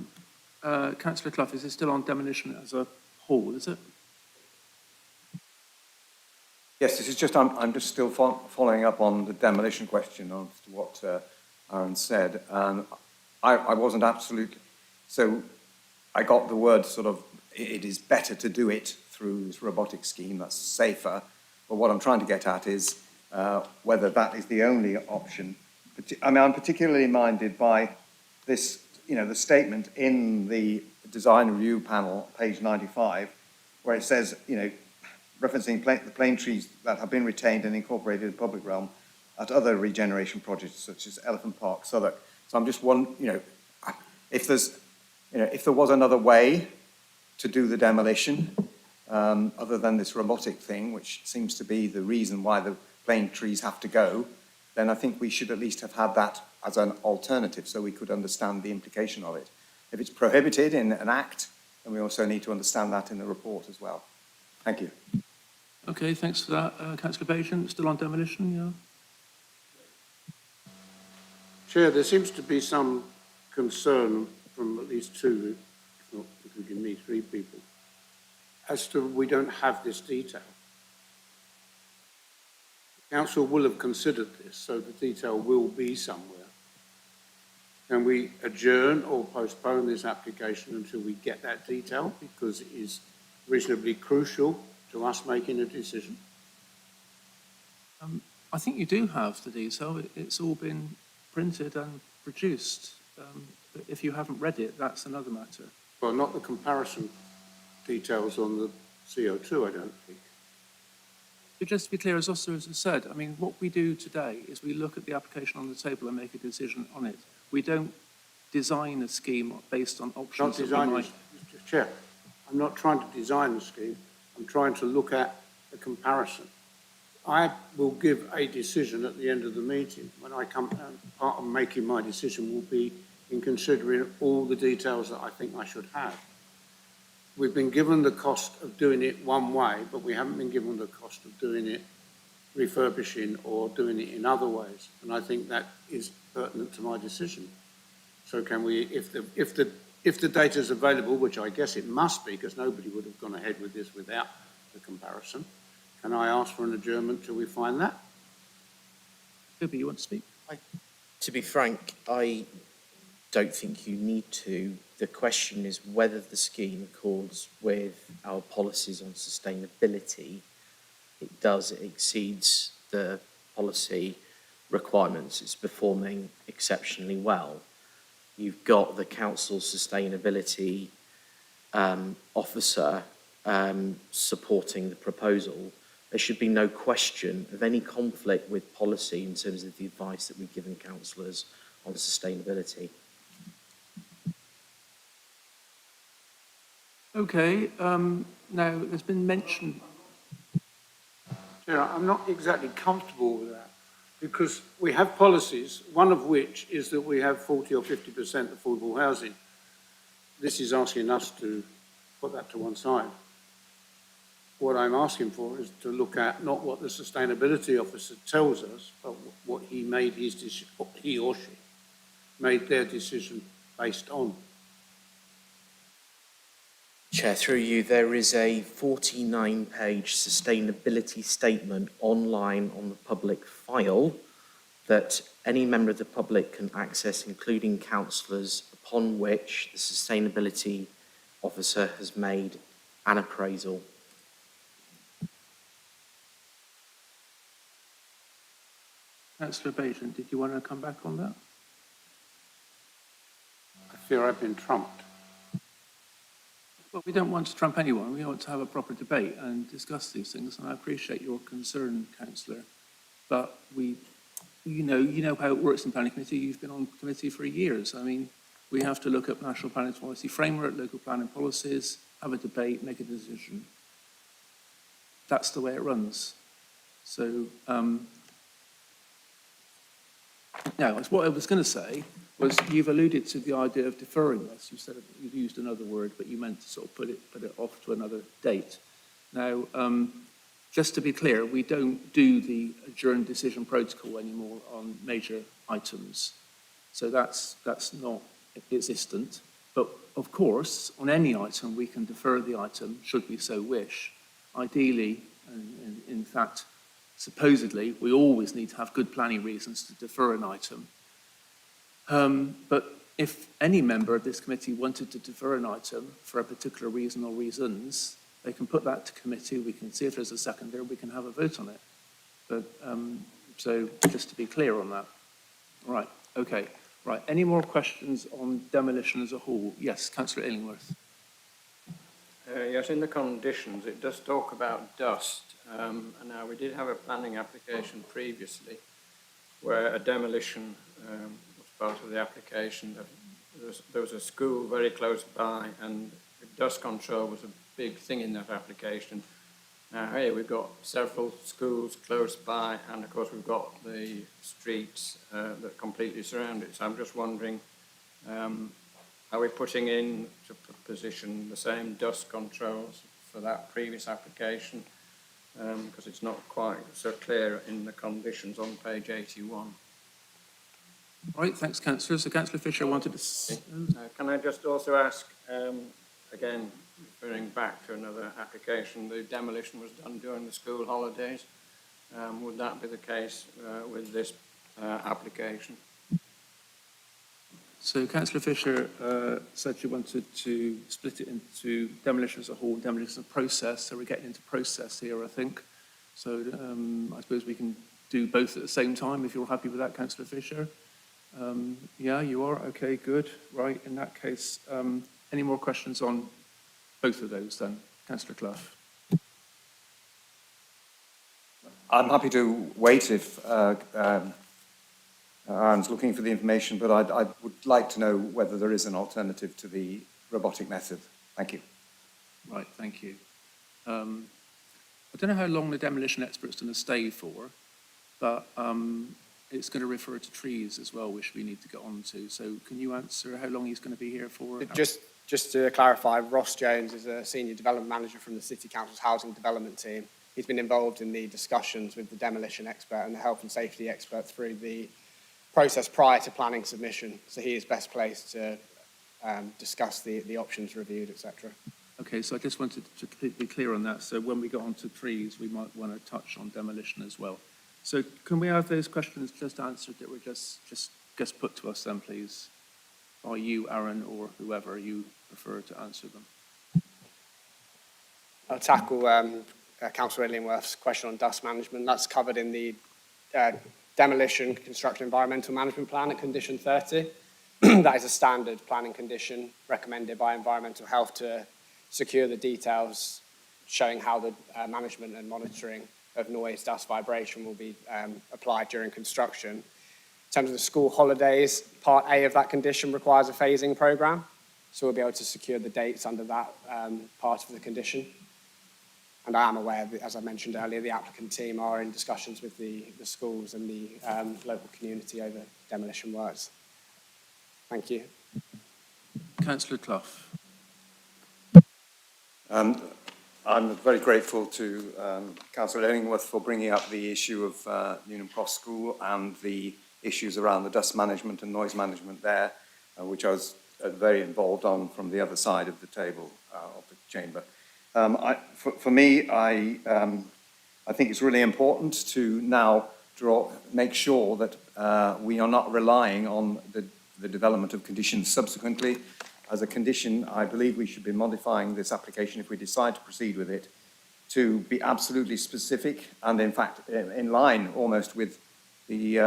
Councillor Clough, is it still on demolition as a whole, is it? Yes, this is just, I'm just still following up on the demolition question as to what Aaron said. I wasn't absolutely, so I got the word sort of, it is better to do it through this robotic scheme, that's safer. But what I'm trying to get at is whether that is the only option. I mean, I'm particularly minded by this, the statement in the design review panel, page 95, where it says, referencing the plane trees that have been retained and incorporated in the public realm at other regeneration projects such as Elephant Park, Southwark. So I'm just wondering, if there was another way to do the demolition, other than this robotic thing, which seems to be the reason why the plane trees have to go, then I think we should at least have had that as an alternative so we could understand the implication of it. If it's prohibited in an act, then we also need to understand that in the report as well. Thank you. Okay, thanks for that. Councillor Bajan, still on demolition, yeah? Chair, there seems to be some concern from at least two, if not including me, three people, as to we don't have this detail. The council will have considered this, so the detail will be somewhere. Can we adjourn or postpone this application until we get that detail, because it is reasonably crucial to us making a decision? I think you do have the detail. It's all been printed and produced. But if you haven't read it, that's another matter. Well, not the comparison details on the CO2, I don't think. But just to be clear, as Oscar has said, I mean, what we do today is we look at the application on the table and make a decision on it. We don't design a scheme based on options. Not designing, Mr. Chair. I'm not trying to design the scheme. I'm trying to look at a comparison. I will give a decision at the end of the meeting. When I come down, part of making my decision will be in considering all the details that I think I should have. We've been given the cost of doing it one way, but we haven't been given the cost of doing it refurbishing or doing it in other ways. And I think that is pertinent to my decision. So can we, if the data is available, which I guess it must be, because nobody would have gone ahead with this without the comparison, can I ask for an adjournment till we find that? Toby, you want to speak? To be frank, I don't think you need to. The question is whether the scheme accords with our policies on sustainability. It exceeds the policy requirements. It's performing exceptionally well. You've got the council's sustainability officer supporting the proposal. There should be no question of any conflict with policy in terms of the advice that we've given councillors on sustainability. Okay, now there's been mention. Chair, I'm not exactly comfortable with that, because we have policies, one of which is that we have 40 or 50% affordable housing. This is asking us to put that to one side. What I'm asking for is to look at not what the sustainability officer tells us, but what he made his decision, what he or she made their decision based on. Chair, through you, there is a 49-page sustainability statement online on the public file that any member of the public can access, including councillors, upon which the sustainability officer has made an appraisal. Councillor Baton, did you want to come back on that? I fear I've been trumped. Well, we don't want to trump anyone. We want to have a proper debate and discuss these things. And I appreciate your concern, councillor. But you know how it works in planning committee. You've been on committee for years. I mean, we have to look at national planning policy framework, local planning policies, have a debate, make a decision. That's the way it runs. So, now, what I was going to say was you've alluded to the idea of deferring this. You said you used another word, but you meant to sort of put it off to another date. Now, just to be clear, we don't do the adjourned decision protocol anymore on major items. So that's not existent. But of course, on any item, we can defer the item should we so wish. Ideally, and in fact, supposedly, we always need to have good planning reasons to defer an item. But if any member of this committee wanted to defer an item for a particular reason or reasons, they can put that to committee, we can see if there's a seconder, we can have a vote on it. But, so just to be clear on that. Right, okay. Right, any more questions on demolition as a whole? Yes, Councillor Illingworth. Yes, in the conditions, it does talk about dust. And now we did have a planning application previously where a demolition was part of the application. There was a school very close by and dust control was a big thing in that application. Now here we've got several schools close by and of course we've got the streets that completely surround it. So I'm just wondering, are we putting in to position the same dust controls for that previous application? Because it's not quite so clear in the conditions on page 81. All right, thanks, councillor. So councillor Fisher wanted to... Can I just also ask, again, referring back to another application, the demolition was done during the school holidays. Would that be the case with this application? So councillor Fisher said she wanted to split it into demolition as a whole, demolition as a process. So we're getting into process here, I think. So I suppose we can do both at the same time if you're happy with that, councillor Fisher. Yeah, you are? Okay, good. Right, in that case, any more questions on both of those then? Councillor Clough. I'm happy to wait if Aaron's looking for the information, but I would like to know whether there is an alternative to the robotic method. Thank you. Right, thank you. I don't know how long the demolition expert's going to stay for, but it's going to refer to trees as well, which we need to get on to. So can you answer how long he's going to be here for? Just to clarify, Ross Jones is a senior development manager from the City Council's housing development team. He's been involved in the discussions with the demolition expert and the health and safety expert through the process prior to planning submission. So he is best placed to discuss the options reviewed, etc. Okay, so I just wanted to be clear on that. So when we get on to trees, we might want to touch on demolition as well. So can we have those questions just answered that were just put to us then, please, by you, Aaron, or whoever you prefer to answer them? I'll tackle Councillor Illingworth's question on dust management. That's covered in the Demolition Construction Environmental Management Plan at Condition 30. That is a standard planning condition recommended by Environmental Health to secure the details showing how the management and monitoring of noise, dust, vibration will be applied during construction. In terms of the school holidays, Part A of that condition requires a phasing programme, so we'll be able to secure the dates under that part of the condition. And I am aware that, as I mentioned earlier, the applicant team are in discussions with the schools and the local community over demolition works. Thank you. Councillor Clough. I'm very grateful to Councillor Illingworth for bringing up the issue of Newnham Cross School and the issues around the dust management and noise management there, which I was very involved on from the other side of the table of the chamber. For me, I think it's really important to now make sure that we are not relying on the development of conditions subsequently. As a condition, I believe we should be modifying this application if we decide to proceed with it to be absolutely specific and, in fact, in line almost with the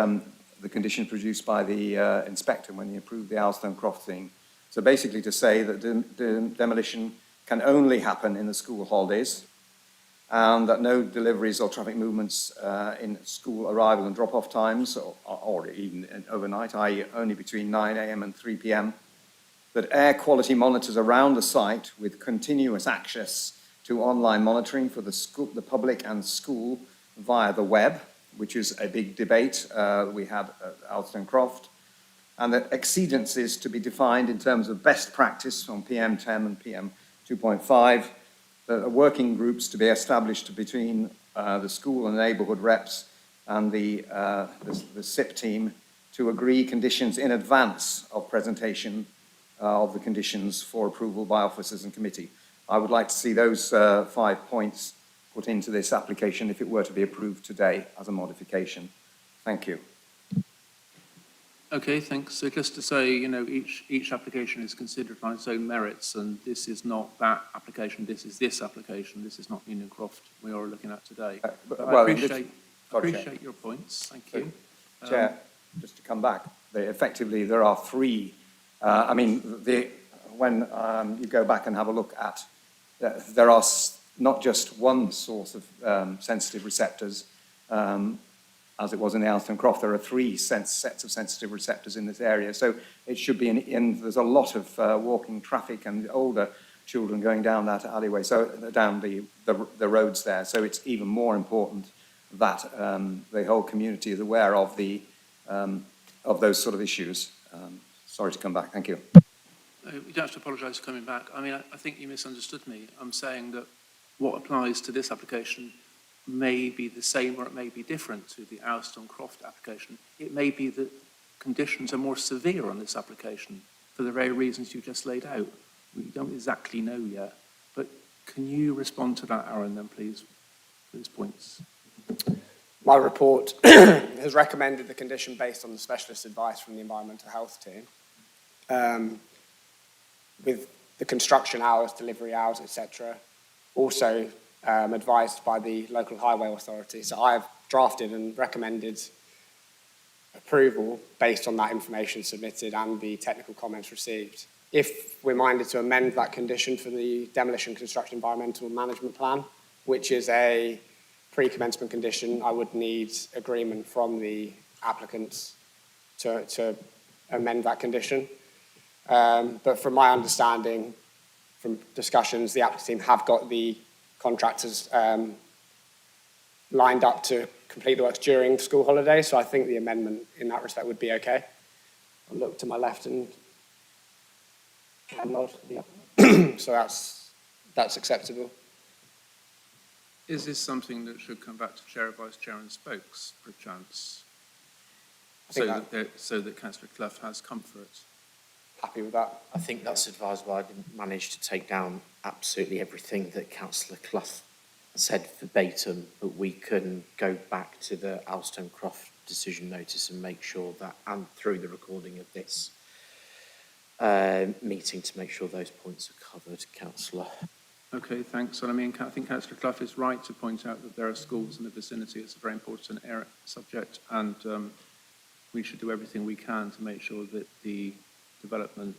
conditions produced by the inspector when he approved the Alstone Croft thing. So basically to say that the demolition can only happen in the school holidays and that no deliveries or traffic movements in school arrival and drop-off times or even overnight, i.e. only between 9 a.m. and 3 p.m., that air quality monitors around the site with continuous access to online monitoring for the public and school via the web, which is a big debate we had at Alstone Croft, and that exceedances to be defined in terms of best practice on PM10 and PM2.5, that working groups to be established between the school and neighbourhood reps and the SIP team to agree conditions in advance of presentation of the conditions for approval by officers and committee. I would like to see those 5 points put into this application if it were to be approved today as a modification. Thank you. Okay, thanks. So just to say, you know, each application is considered on its own merits, and this is not that application, this is this application, this is not Newnham Croft we are looking at today. I appreciate your points. Thank you. Chair, just to come back, effectively there are 3 when you go back and have a look at, there are not just one source of sensitive receptors, as it was in the Alstone Croft, there are 3 sets of sensitive receptors in this area. So it should be there's a lot of walking traffic and older children going down that alleyway, so down the roads there. So it's even more important that the whole community is aware of those sort of issues. Sorry to come back. Thank you. You don't have to apologise for coming back. I mean, I think you misunderstood me. I'm saying that what applies to this application may be the same or it may be different to the Alstone Croft application. It may be that conditions are more severe on this application for the very reasons you just laid out. We don't exactly know yet, but can you respond to that, Aaron, then, please, for these points? My report has recommended the condition based on the specialist advice from the environmental health team, with the construction hours, delivery hours, etc. Also advised by the local highway authority. So I have drafted and recommended approval based on that information submitted and the technical comments received. If we're minded to amend that condition for the demolition construction environmental management plan, which is a pre-commencement condition, I would need agreement from the applicants to amend that condition. But from my understanding, from discussions, the applicant team have got the contractors lined up to complete the works during school holidays, so I think the amendment in that respect would be okay. I'll look to my left and nod. Yeah. So that's acceptable. Is this something that should come back to Chair, Vice Chair and Spokes, perchance? So that Councillor Clough has comfort? Happy with that. I think that's advisable. I didn't manage to take down absolutely everything that Councillor Clough said verbatim, but we can go back to the Alston-Croft decision notice and make sure that, and through the recording of this meeting, to make sure those points are covered, Councillor. Okay, thanks. Well, I mean, I think Councillor Clough is right to point out that there are schools in the vicinity. It's a very important subject, and we should do everything we can to make sure that the development,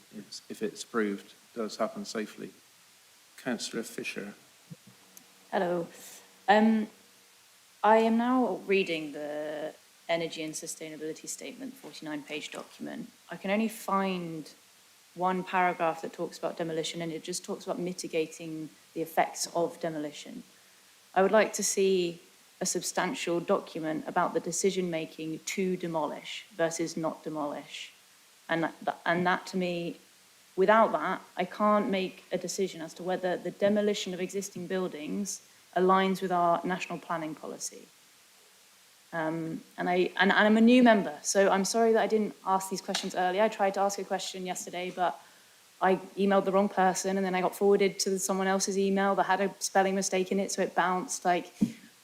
if it's approved, does happen safely. Councillor Fisher. Hello. I am now reading the Energy and Sustainability Statement, 49-page document. I can only find one paragraph that talks about demolition, and it just talks about mitigating the effects of demolition. I would like to see a substantial document about the decision-making to demolish versus not demolish. And that, to me, without that, I can't make a decision as to whether the demolition of existing buildings aligns with our national planning policy. And I'm a new member, so I'm sorry that I didn't ask these questions earlier. I tried to ask a question yesterday, but I emailed the wrong person, and then I got forwarded to someone else's email that had a spelling mistake in it, so it bounced.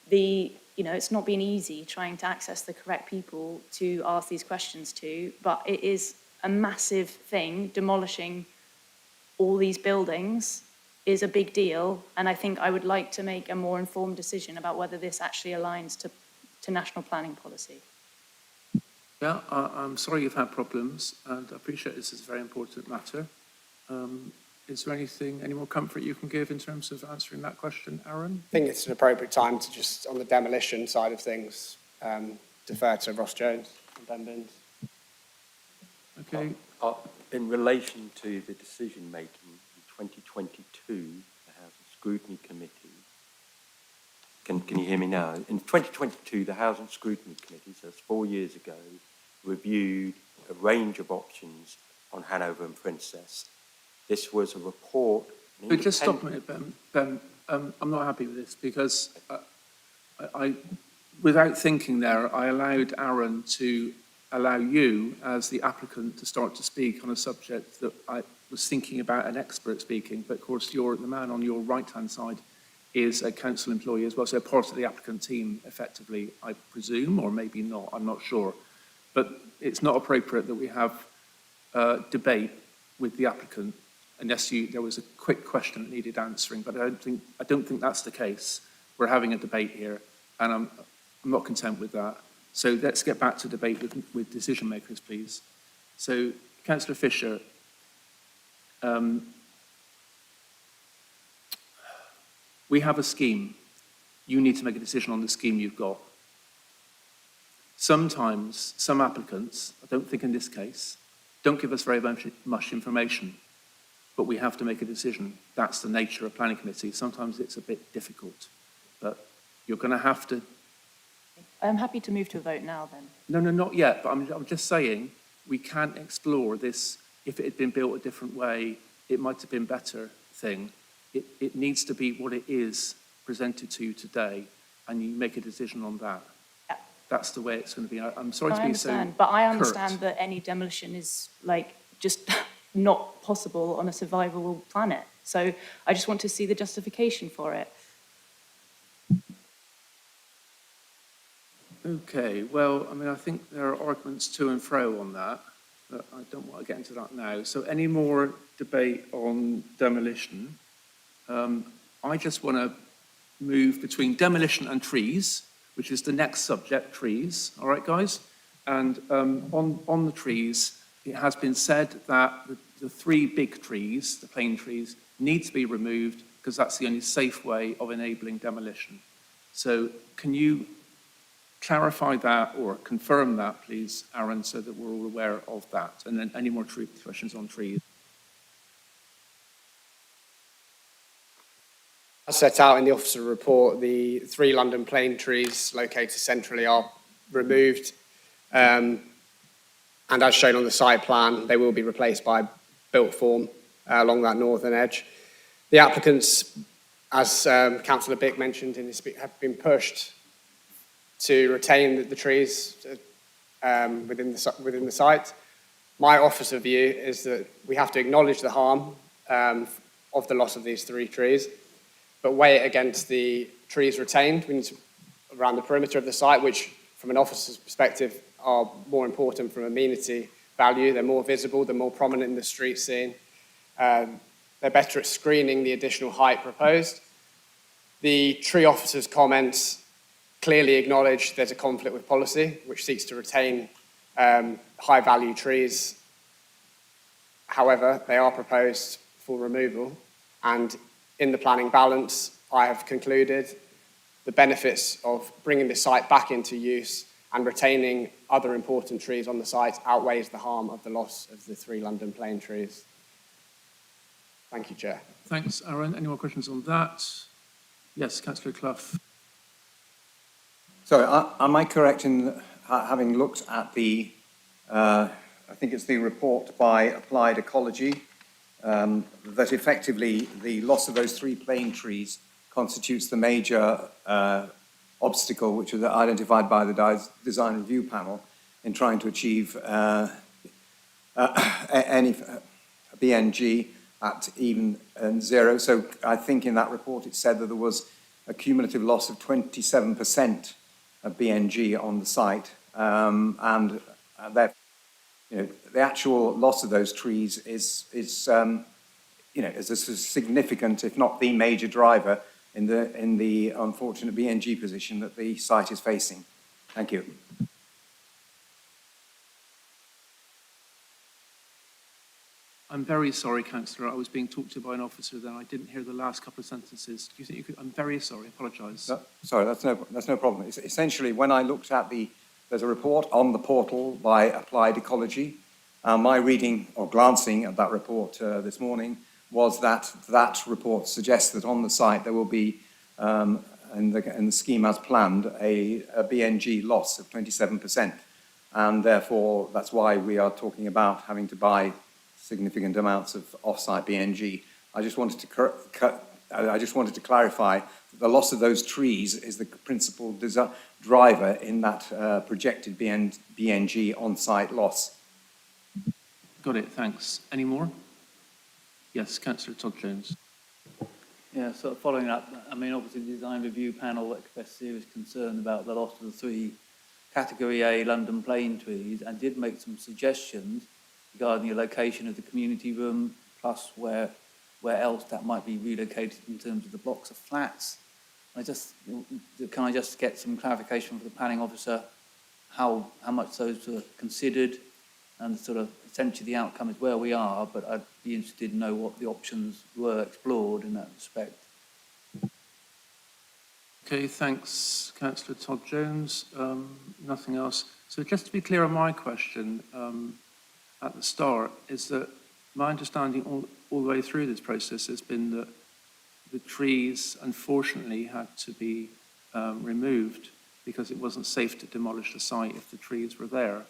It's not been easy trying to access the correct people to ask these questions to, but it is a massive thing. Demolishing all these buildings is a big deal, and I think I would like to make a more informed decision about whether this actually aligns to national planning policy. Yeah, I'm sorry you've had problems, and I appreciate this is a very important matter. Is there any more comfort you can give in terms of answering that question, Aaron? I think it's an appropriate time to just, on the demolition side of things, defer to Ross Jones and Ben Binns. Okay. In relation to the decision-making in 2022, the Housing Scrutiny Committee, can you hear me now? In 2022, the Housing Scrutiny Committee, so it's 4 years ago, reviewed a range of options on Hanover and Princess. This was a report. But just stop a minute, Ben. I'm not happy with this because I, without thinking there, I allowed Aaron to allow you as the applicant to start to speak on a subject that I was thinking about an expert speaking, but of course you're the man on your right-hand side is a council employee as well, so part of the applicant team effectively, I presume, or maybe not, I'm not sure. But it's not appropriate that we have debate with the applicant unless there was a quick question that needed answering, but I don't think that's the case. We're having a debate here, and I'm not content with that. So let's get back to debate with decision makers, please. So, Councillor Fisher, we have a scheme. You need to make a decision on the scheme you've got. Sometimes, some applicants, I don't think in this case, don't give us very much information, but we have to make a decision. That's the nature of planning committee. Sometimes it's a bit difficult, but you're going to have to. I'm happy to move to a vote now then. No, not yet, but I'm just saying we can't explore this. If it had been built a different way, it might have been better thing. It needs to be what it is presented to you today, and you make a decision on that. Yeah. that's the way it's going to be. I'm sorry I to be understand, so but I curt. understand that any demolition is like just not possible on a survivable planet. So I just want to see the justification for it. Okay, well, I mean, I think there are arguments to and fro on that, but I don't want to get into that now. So any more debate on demolition? I just want to move between demolition and trees, which is the next subject, trees. All right, guys? And on the trees, it has been said that the three big trees, the plane trees, need to be removed because that's the only safe way of enabling demolition. So can you clarify that or confirm that, please, Aaron, so that we're all aware of that? And then any more questions on trees? As set out in the officer report, the 3 London plane trees located centrally are removed. And as shown on the site plan, they will be replaced by built form along that northern edge. The applicants, as Councillor Bick mentioned in his speech, have been pushed to retain the trees within the site. My officer view is that we have to acknowledge the harm of the loss of these 3 trees, but weigh it against the trees retained around the perimeter of the site, which from an officer's perspective are more important from amenity value. They're more visible, they're more prominent in the street scene. They're better at screening the additional height proposed. The tree officer's comments clearly acknowledge there's a conflict with policy, which seeks to retain high-value trees. However, they are proposed for removal, and in the planning balance, I have concluded the benefits of bringing the site back into use and retaining other important trees on the site outweighs the harm of the loss of the 3 London plane trees. Thank you, Chair. Thanks, Aaron. Any more questions on that? Yes, Councillor Clough. So am I correct in having looked at the, I think it's the report by Applied Ecology, that effectively the loss of those 3 plane trees constitutes the major obstacle which was identified by the design review panel in trying to achieve any BNG at even and 0. So I think in that report it said that there was a cumulative loss of 27% of BNG on the site, and that, you know, the actual loss of those trees is you know, is a significant, if not the major driver in the unfortunate BNG position that the site is facing. Thank you. I'm very sorry, Councillor. I was being talked to by an officer then. I didn't hear the last couple of sentences. Do you think you could? I'm very sorry. Apologise. Sorry, that's no problem. It's essentially, when I looked at there's a report on the portal by Applied Ecology. My reading or glancing at that report this morning was that that report suggests that on the site there will be, in the scheme as planned, a BNG loss of 27%. And therefore, that's why we are talking about having to buy significant amounts of off-site BNG. I just wanted to clarify that the loss of those trees is the principal driver in that projected BNG on-site loss. Got it. Thanks. Any more? Yes, Councillor Todd Jones. Yeah, sort of following up, I mean, obviously the design review panel expressed serious concern about the loss of the 3 Category A London plane trees and did make some suggestions regarding the location of the community room, plus where else that might be relocated in terms of the blocks of flats. Can I just get some clarification from the planning officer how much those were considered, and sort of essentially the outcome is where we are, but I'd be interested to know what the options were explored in that respect. Okay, thanks, Councillor Todd Jones. Nothing else. So just to be clear on my question at the start, is that my understanding all the way through this process has been that the trees, unfortunately, had to be removed because it wasn't safe to demolish the site if the trees were there.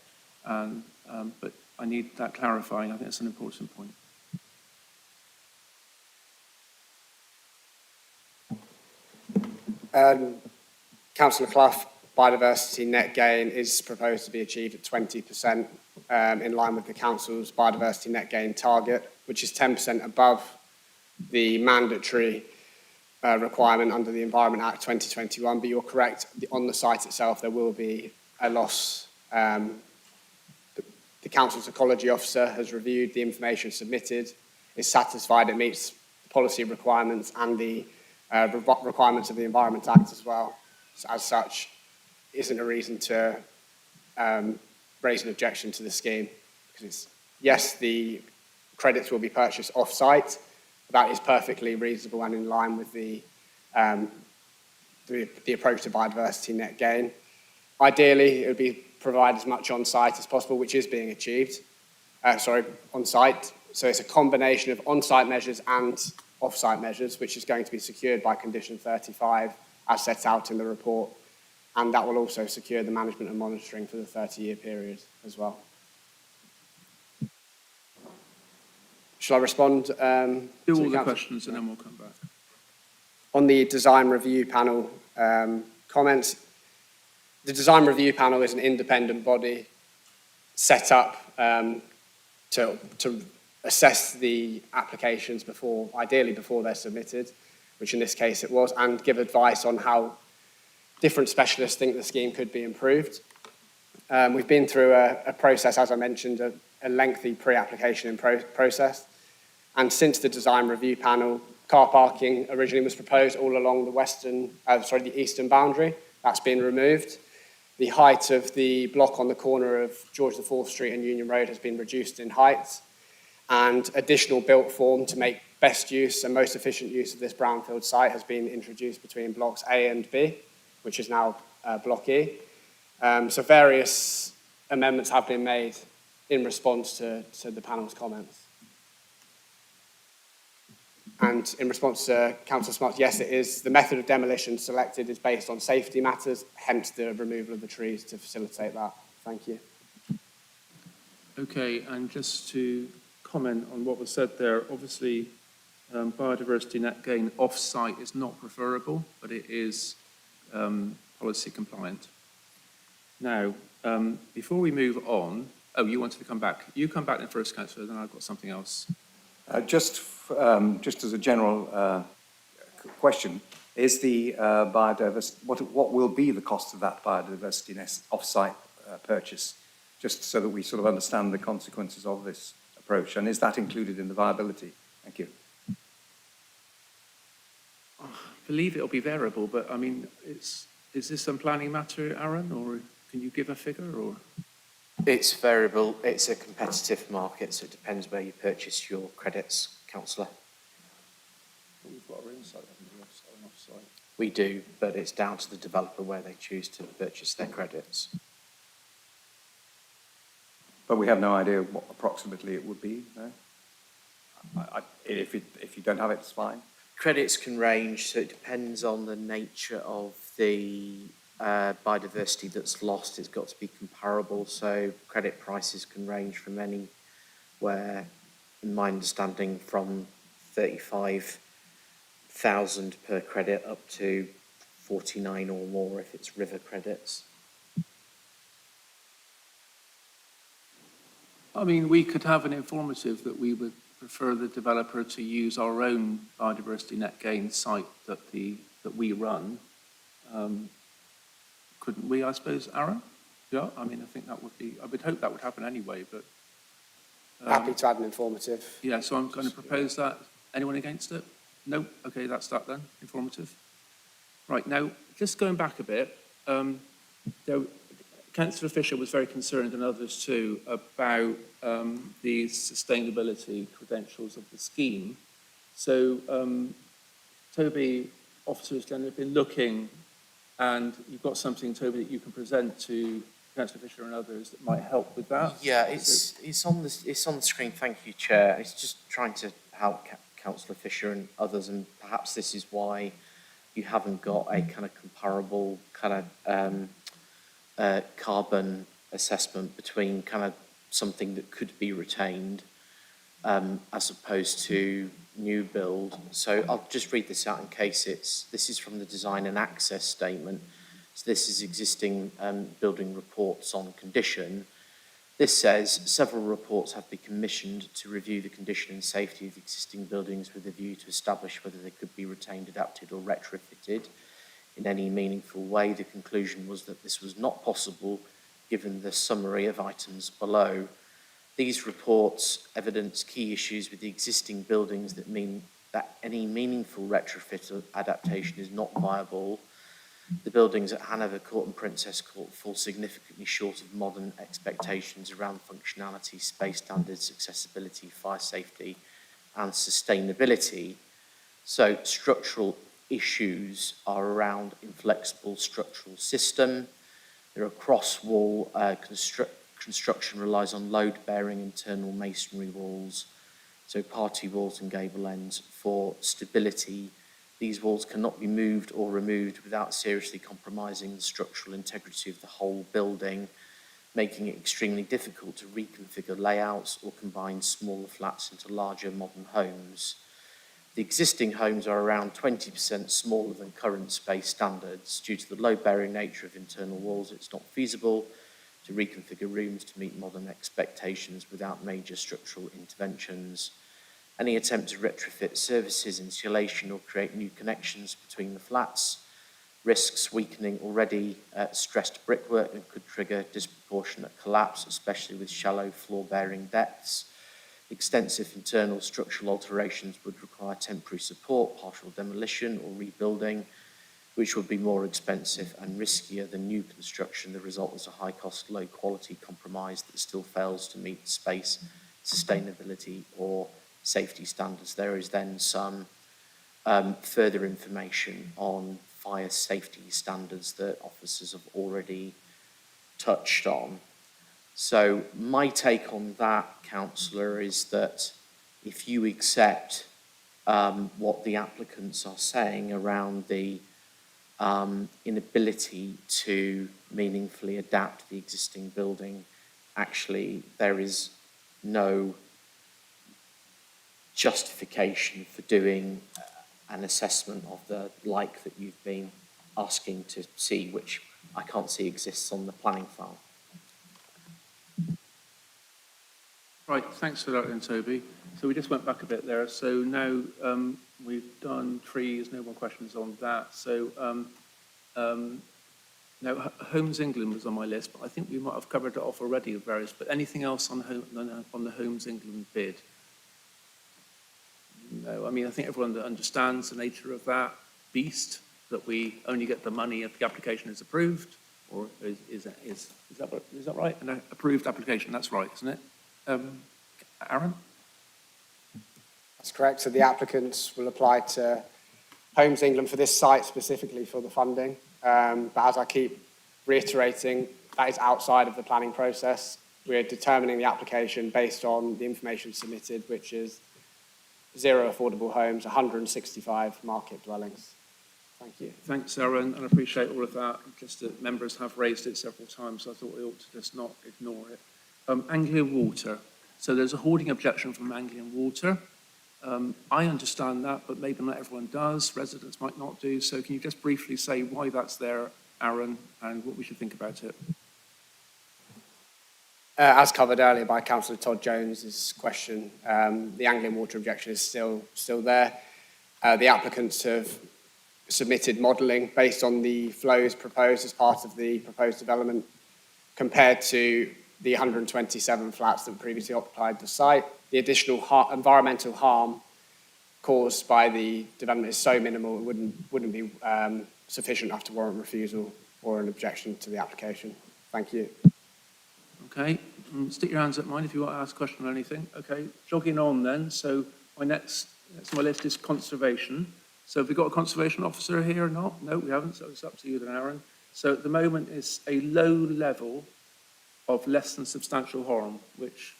But I need that clarifying. I think that's an important point. Councillor Clough, biodiversity net gain is proposed to be achieved at 20%, in line with the council's biodiversity net gain target, which is 10% above the mandatory requirement under the Environment Act 2021. But you're correct, on the site itself there will be a loss. The council's ecology officer has reviewed the information submitted, is satisfied it meets the policy requirements and the requirements of the Environment Act as well. So as such, isn't a reason to raise an objection to the scheme, because it's, yes, the credits will be purchased off-site. That is perfectly reasonable and in line with the approach to biodiversity net gain. Ideally, it would be provide as much on-site as possible, which is being achieved. On-site. So it's a combination of on-site measures and off-site measures, which is going to be secured by Condition 35, as set out in the report. And that will also secure the management and monitoring for the 30-year period as well. Shall I respond? Do all the questions and then we'll come back. On the design review panel comments, the design review panel is an independent body set up to assess the applications ideally before they're submitted, which in this case it was, and give advice on how different specialists think the scheme could be improved. We've been through a process, as I mentioned, a lengthy pre-application process. And since the design review panel, car parking originally was proposed all along the eastern boundary. That's been removed. The height of the block on the corner of George IV Street and Union Road has been reduced in height, and additional built form to make best use and most efficient use of this brownfield site has been introduced between blocks A and B, which is now block E. So various amendments have been made in response to the panel's comments. And in response to Councillor Smart's, yes, it is. The method of demolition selected is based on safety matters, hence the removal of the trees to facilitate that. Thank you. Okay, and just to comment on what was said there, obviously biodiversity net gain off-site is not preferable, but it is policy compliant. Now, before we move on, you wanted to come back. You come back then first, Councillor, then I've got something else. Just as a general question, is the biodiversity, what will be the cost of that biodiversity off-site purchase, just so that we sort of understand the consequences of this approach, and is that included in the viability? Thank you. I believe it'll be variable, but I mean, is this some planning matter, Aaron, or can you give a figure, or? It's variable. It's a competitive market, so it depends where you purchase your credits, Councillor. We've got our insight on the off-site. We do, but it's down to the developer where they choose to purchase their credits. But we have no idea what approximately it would be, no? If you don't have it, it's fine. Credits can range, so it depends on the nature of the biodiversity that's lost. It's got to be comparable, so credit prices can range from anywhere, in my understanding, from 35,000 per credit up to 49 or more if it's river credits. I mean, we could have an informative that we would prefer the developer to use our own biodiversity net gain site that we run. Couldn't we, I suppose, Aaron? Yeah, I mean, I think that would be, I would hope that would happen anyway, but... Happy to add an informative. Yeah, so I'm going to propose that. Anyone against it? No? Okay, that's that then, informative. Right, now, just going back a bit, Councillor Fisher was very concerned, and others too, about the sustainability credentials of the scheme. So, Toby, officers generally have been looking, and you've got something, Toby, that you can present to Councillor Fisher and others that might help with that. Yeah, it's on the screen. Thank you, Chair. It's just trying to help Councillor Fisher and others, and perhaps this is why you haven't got a kind of comparable kind of carbon assessment between kind of something that could be retained as opposed to new build. So I'll just read this out in case this is from the design and access statement. So this is existing building reports on condition. This says several reports have been commissioned to review the condition and safety of existing buildings with a view to establish whether they could be retained, adapted or retrofitted in any meaningful way. The conclusion was that this was not possible given the summary of items below. These reports evidence key issues with the existing buildings that mean that any meaningful retrofit or adaptation is not viable. The buildings at Hanover Court and Princess Court fall significantly short of modern expectations around functionality, space standards, accessibility, fire safety, and sustainability. So structural issues are around inflexible structural system. There are cross-wall construction relies on load-bearing internal masonry walls, so party walls and gable ends for stability. These walls cannot be moved or removed without seriously compromising the structural integrity of the whole building, making it extremely difficult to reconfigure layouts or combine smaller flats into larger modern homes. The existing homes are around 20% smaller than current space standards. Due to the load-bearing nature of internal walls, it's not feasible to reconfigure rooms to meet modern expectations without major structural interventions. Any attempt to retrofit services, insulation, or create new connections between the flats risks weakening already stressed brickwork and could trigger disproportionate collapse, especially with shallow floor-bearing depths. Extensive internal structural alterations would require temporary support, partial demolition, or rebuilding, which would be more expensive and riskier than new construction. The result is a high-cost, low-quality compromise that still fails to meet space, sustainability, or safety standards. There is then some further information on fire safety standards that officers have already touched on. So my take on that, Councillor, is that if you accept what the applicants are saying around the inability to meaningfully adapt the existing building, actually there is no justification for doing an assessment of the like that you've been asking to see, which I can't see exists on the planning file. Right, thanks for that then, Toby. So we just went back a bit there. So now we've done trees, no more questions on that. So now Homes England was on my list, but I think we might have covered it off already with various, but anything else on the Homes England bid? No, I mean, I think everyone understands the nature of that beast, that we only get the money if the application is approved, or is that right? An approved application, that's right, isn't it? Aaron? That's correct. So the applicants will apply to Homes England for this site specifically for the funding. But as I keep reiterating, that is outside of the planning process. We're determining the application based on the information submitted, which is 0 affordable homes, 165 market dwellings. Thank you. Thanks, Aaron, and I appreciate all of that. Just that members have raised it several times, so I thought we ought to just not ignore it. Anglian Water. So there's a hoarding objection from Anglian Water. I understand that, but maybe not everyone does. Residents might not do. So can you just briefly say why that's there, Aaron, and what we should think about it? As covered earlier by Councillor Todd Jones's question, the Anglian Water objection is still there. The applicants have submitted modelling based on the flows proposed as part of the proposed development compared to the 127 flats that previously occupied the site. The additional environmental harm caused by the development is so minimal it wouldn't be sufficient enough to warrant refusal or an objection to the application. Thank you. Okay, stick your hands up mine if you want to ask a question or anything. Okay, jogging on then. So my next on my list is conservation. So have we got a conservation officer here or not? No, we haven't, so it's up to you then, Aaron. So at the moment it's a low level of less than substantial harm, which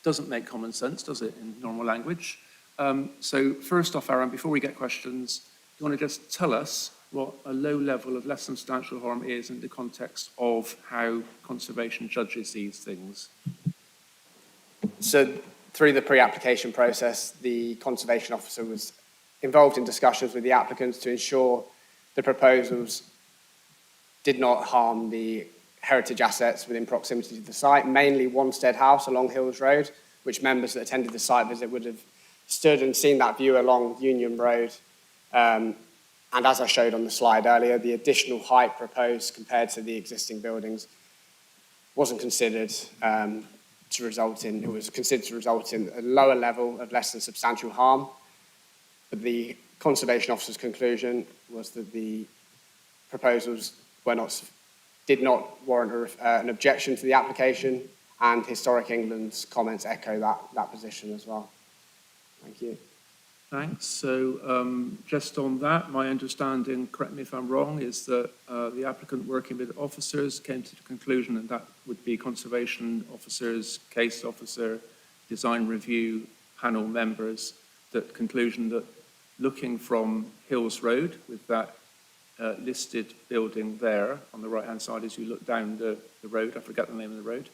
doesn't make common sense, does it, in normal language? So first off, Aaron, before we get questions, do you want to just tell us what a low level of less than substantial harm is in the context of how conservation judges these things? So through the pre-application process, the conservation officer was involved in discussions with the applicants to ensure the proposals did not harm the heritage assets within proximity to the site, mainly Wanstead House along Hills Road, which members that attended the site visit would have stood and seen that view along Union Road. And as I showed on the slide earlier, the additional height proposed compared to the existing buildings wasn't considered to result in, it was considered to result in a lower level of less than substantial harm. But the Conservation Officer's conclusion was that the proposals did not warrant an objection to the application, and Historic England's comments echo that position as well. Thank you. Thanks. So just on that, my understanding, correct me if I'm wrong, is that the applicant working with officers came to the conclusion that that would be conservation officers, case officer, design review panel members, that conclusion that looking from Hills Road with that listed building there on the right-hand side as you look down the road, I forget the name of the road,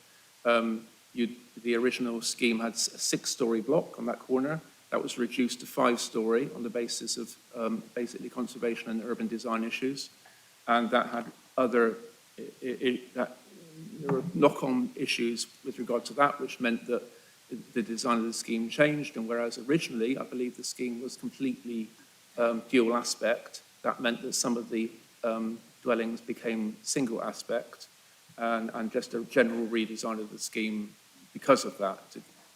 the original scheme had a 6-storey block on that corner. That was reduced to 5-storey on the basis of basically conservation and urban design issues. And that had there were knock-on issues with regard to that, which meant that the design of the scheme changed. And whereas originally, I believe the scheme was completely dual aspect, that meant that some of the dwellings became single aspect, and just a general redesign of the scheme because of that,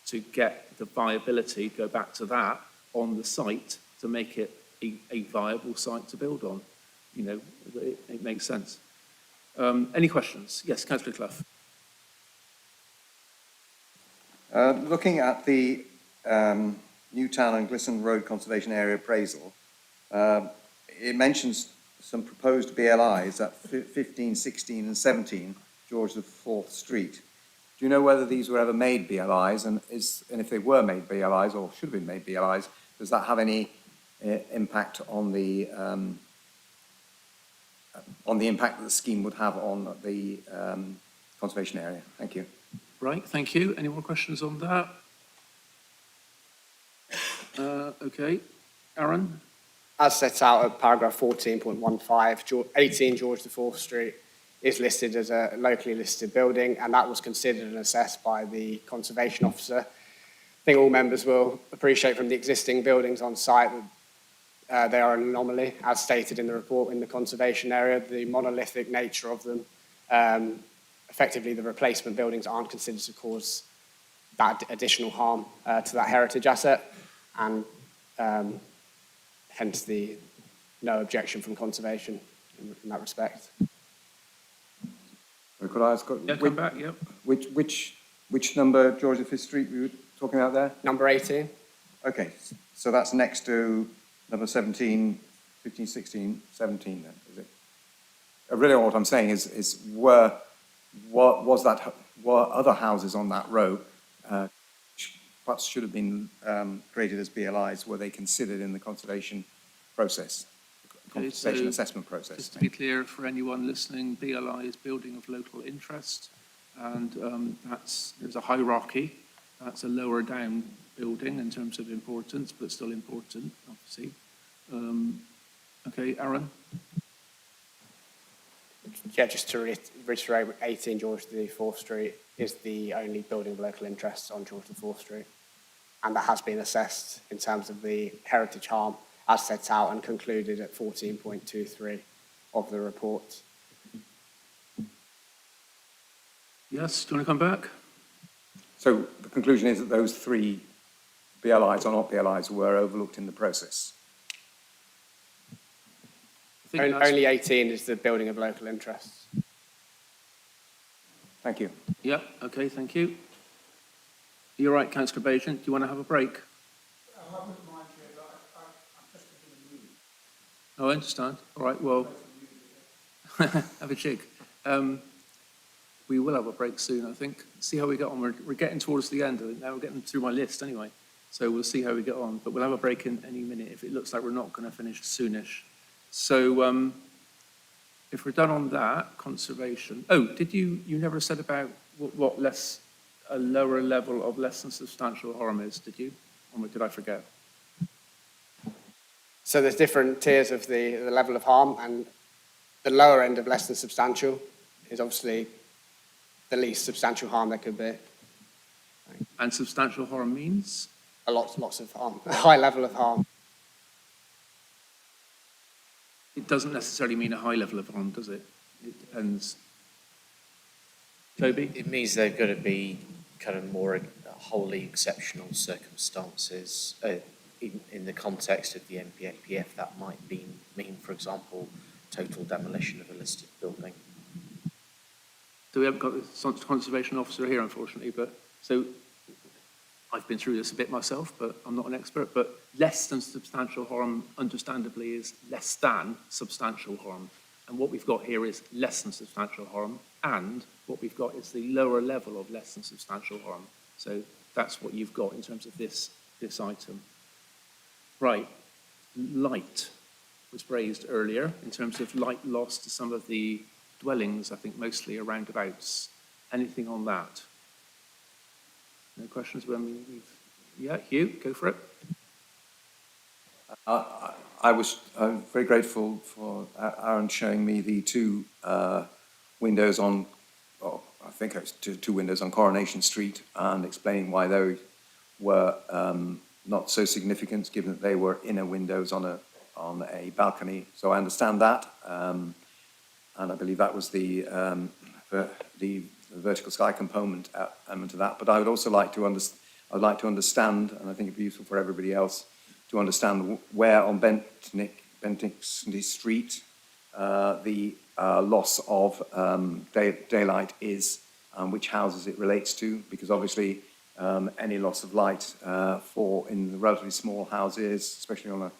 to get the viability, go back to that, on the site to make it a viable site to build on. You know, it makes sense. Any questions? Yes, Councillor Clough. Looking at the Newtown and Glisson Road Conservation Area appraisal, it mentions some proposed BLIs at 15, 16 and 17 George IV Street. Do you know whether these were ever made BLIs, and if they were made BLIs or should have been made BLIs, does that have any impact on the impact that the scheme would have on the conservation area? Thank you. Right, thank you. Any more questions on that? Okay, Aaron? As set out at paragraph 14.15, 18 George IV Street is listed as a locally listed building, and that was considered and assessed by the Conservation Officer. I think all members will appreciate from the existing buildings on site that they are an anomaly, as stated in the report in the conservation area, the monolithic nature of them. Effectively, the replacement buildings aren't considered to cause that additional harm to that heritage asset, and hence the no objection from conservation in that respect. Could I ask? Yeah, come back, yep. Which number George V Street we were talking about there? Number 18. Okay, so that's next to number 17, 15, 16, 17 then, is it? Really what I'm saying is were other houses on that row perhaps should have been created as BLIs, were they considered in the conservation process, conservation assessment process? Just to be clear for anyone listening, BLI is Building of Local Interest, and there's a hierarchy. That's a lower down building in terms of importance, but still important, obviously. Okay, Aaron? Yeah, just to reiterate, 18 George IV Street is the only building of local interest on George IV Street. And that has been assessed in terms of the heritage harm as set out and concluded at 14.23 of the report. Yes, do you want to come back? So the conclusion is that those 3 BLIs or not BLIs were overlooked in the process? Only 18 is the building of local interest. Thank you. Yep, okay, thank you. You're right, Councillor Bajan. Do you want to have a break? I wouldn't mind, Chair, but I'm just going to move. Oh, I understand. All right, well, have a cheek. We will have a break soon, I think. See how we get on. We're getting towards the end. I think now we're getting through my list anyway. So we'll see how we get on. But we'll have a break in any minute if it looks like we're not going to finish soonish. So if we're done on that, conservation. Oh, did you never said about what a lower level of less than substantial harm is, did you? Or did I forget? So there's different tiers of the level of harm, and the lower end of less than substantial is obviously the least substantial harm there could be. And substantial harm means? Lots of harm, a high level of harm. It doesn't necessarily mean a high level of harm, does it? It depends. Toby? It means they've got to be kind of more wholly exceptional circumstances in the context of the NPPF. That might mean, for example, total demolition of a listed building. So we haven't got the conservation officer here, unfortunately, but so I've been through this a bit myself, but I'm not an expert, but less than substantial harm, understandably, is less than substantial harm. And what we've got here is less than substantial harm, and what we've got is the lower level of less than substantial harm. So that's what you've got in terms of this item. Right, light was raised earlier in terms of light loss to some of the dwellings, I think mostly around abouts. Anything on that? No questions? Yeah, Hugh, go for it. I was very grateful for Aaron showing me the two windows on, I think it was two windows on Coronation Street, and explaining why they were not so significant, given that they were inner windows on a balcony. So I understand that, and I believe that was the vertical sky component element of that. But I would also like to understand, and I think it'd be useful for everybody else to understand where on Bentinck Street the loss of daylight is, and which houses it relates to, because obviously any loss of light in the relatively small houses, especially on a,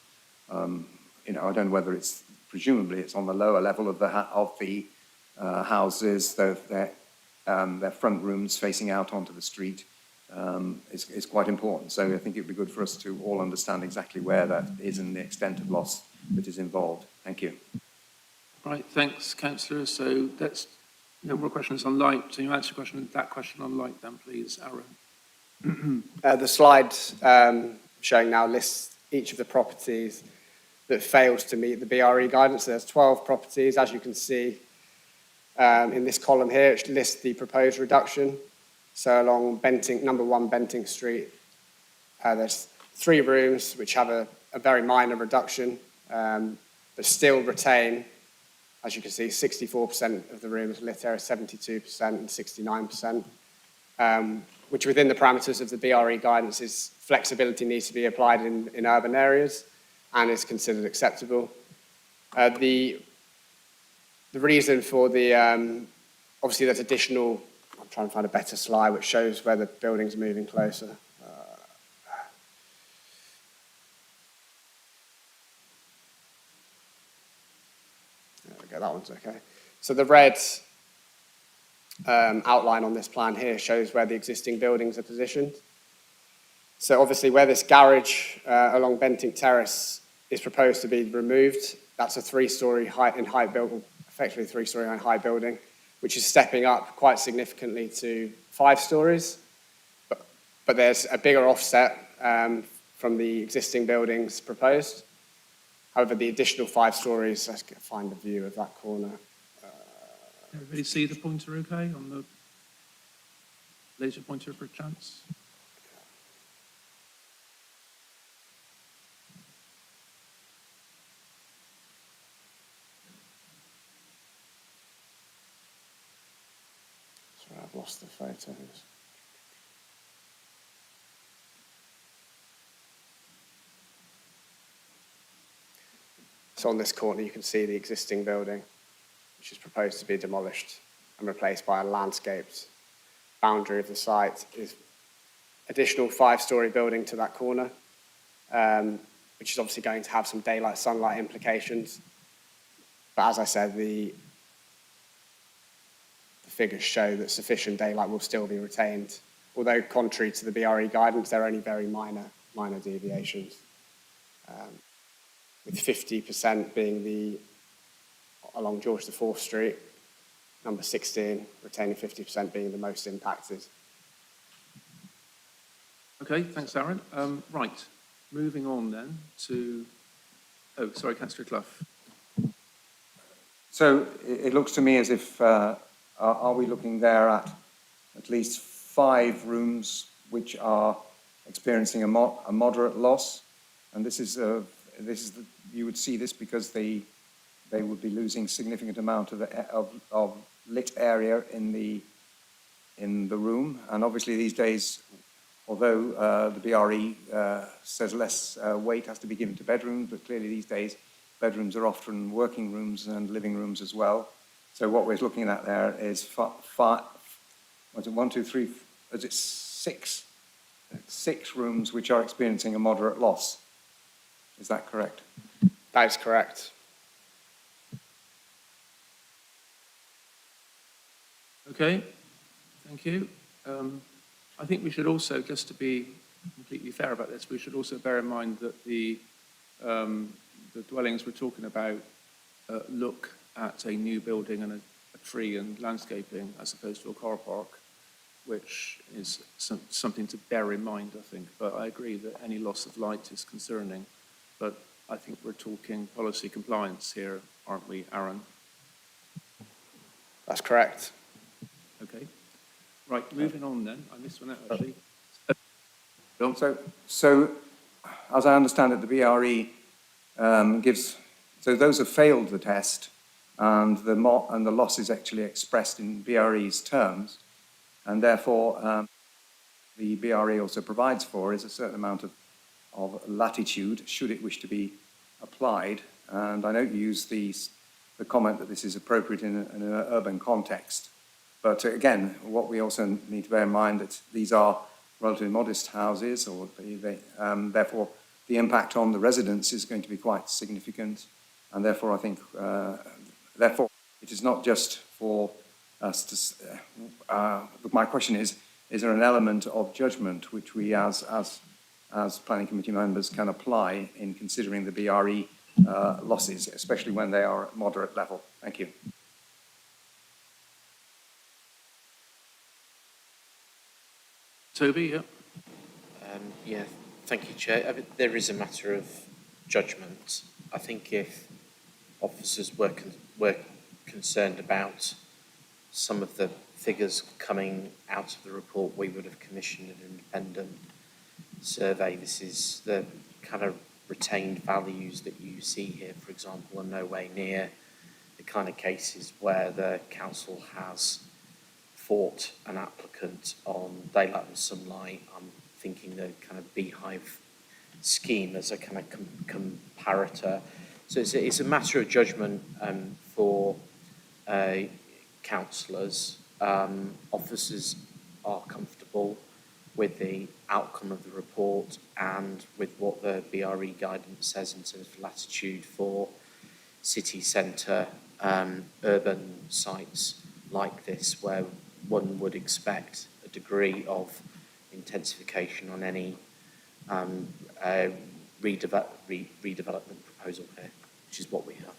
I don't know whether presumably it's on the lower level of the houses, their front rooms facing out onto the street is quite important. So I think it would be good for us to all understand exactly where that is and the extent of loss that is involved. Thank you. Right, thanks, Councillor. So that's no more questions on light. So you answer that question on light then, please, Aaron. The slide showing now lists each of the properties that fails to meet the BRE guidance. There's 12 properties, as you can see in this column here. It lists the proposed reduction. So along number 1 Bentinck Street, there's 3 rooms which have a very minor reduction, but still retain, as you can see, 64% of the rooms lit area, 72% and 69%, which within the parameters of the BRE guidance is flexibility needs to be applied in urban areas and is considered acceptable. The reason for the, obviously there's additional, I'm trying to find a better slide which shows where the building's moving closer. There we go, that one's okay. So the red outline on this plan here shows where the existing buildings are positioned. So obviously where this garage along Bentinck Terrace is proposed to be removed, that's a 3-storey height building, effectively 3-storey high building, which is stepping up quite significantly to 5 stories. But there's a bigger offset from the existing buildings proposed. However, the additional 5 stories, let's find a view of that corner. Everybody see the pointer okay on the laser pointer per chance? Sorry, I've lost the photos. So on this corner, you can see the existing building, which is proposed to be demolished and replaced by a landscaped boundary of the site. Is additional 5-storey building to that corner, which is obviously going to have some daylight sunlight implications. But as I said, the figures show that sufficient daylight will still be retained. Although contrary to the BRE guidance, there are only very minor deviations. With 50% being along George IV Street, number 16, retaining 50% being the most impacted. Okay, thanks, Aaron. Right, moving on then to, Councillor Clough. So it looks to me as if, are we looking there at least 5 rooms which are experiencing a moderate loss? And this is you would see this because they would be losing significant amount of lit area in the room. And obviously these days, although the BRE says less weight has to be given to bedrooms, but clearly these days bedrooms are often working rooms and living rooms as well. So what we're looking at there is six rooms which are experiencing a moderate loss. Is that correct? That is correct. Okay, thank you. I think we should also, just to be completely fair about this, we should also bear in mind that the dwellings we're talking about look at a new building and a tree and landscaping as opposed to a car park, which is something to bear in mind, I think. But I agree that any loss of light is concerning. But I think we're talking policy compliance here, aren't we, Aaron? That's correct. Okay. Right, moving on then. I missed one out, actually. So as I understand it, the BRE so those have failed the test, and the loss is actually expressed in BRE's terms, and therefore the BRE also provides for is a certain amount of latitude should it wish to be applied. And I know you use the comment that this is appropriate in an urban context, but again, what we also need to bear in mind that these are relatively modest houses, or therefore the impact on the residents is going to be quite significant, and therefore I think, therefore it is not just for us to, my question is there an element of judgment which we as planning committee members can apply in considering the BRE losses, especially when they are at moderate level? Thank you. Toby, yeah. Yeah, thank you, Chair. I mean, there is a matter of judgment. I think if officers were concerned about some of the figures coming out of the report, we would have commissioned an independent survey. This is the kind of retained values that you see here, for example, are no way near the kind of cases where the council has fought an applicant on daylight and sunlight. I'm thinking the kind of beehive scheme as a kind of comparator. So it's a matter of judgment for councillors. Officers are comfortable with the outcome of the report and with what the BRE guidance says in terms of latitude for city centre urban sites like this, where one would expect a degree of intensification on any redevelopment proposal here, which is what we have.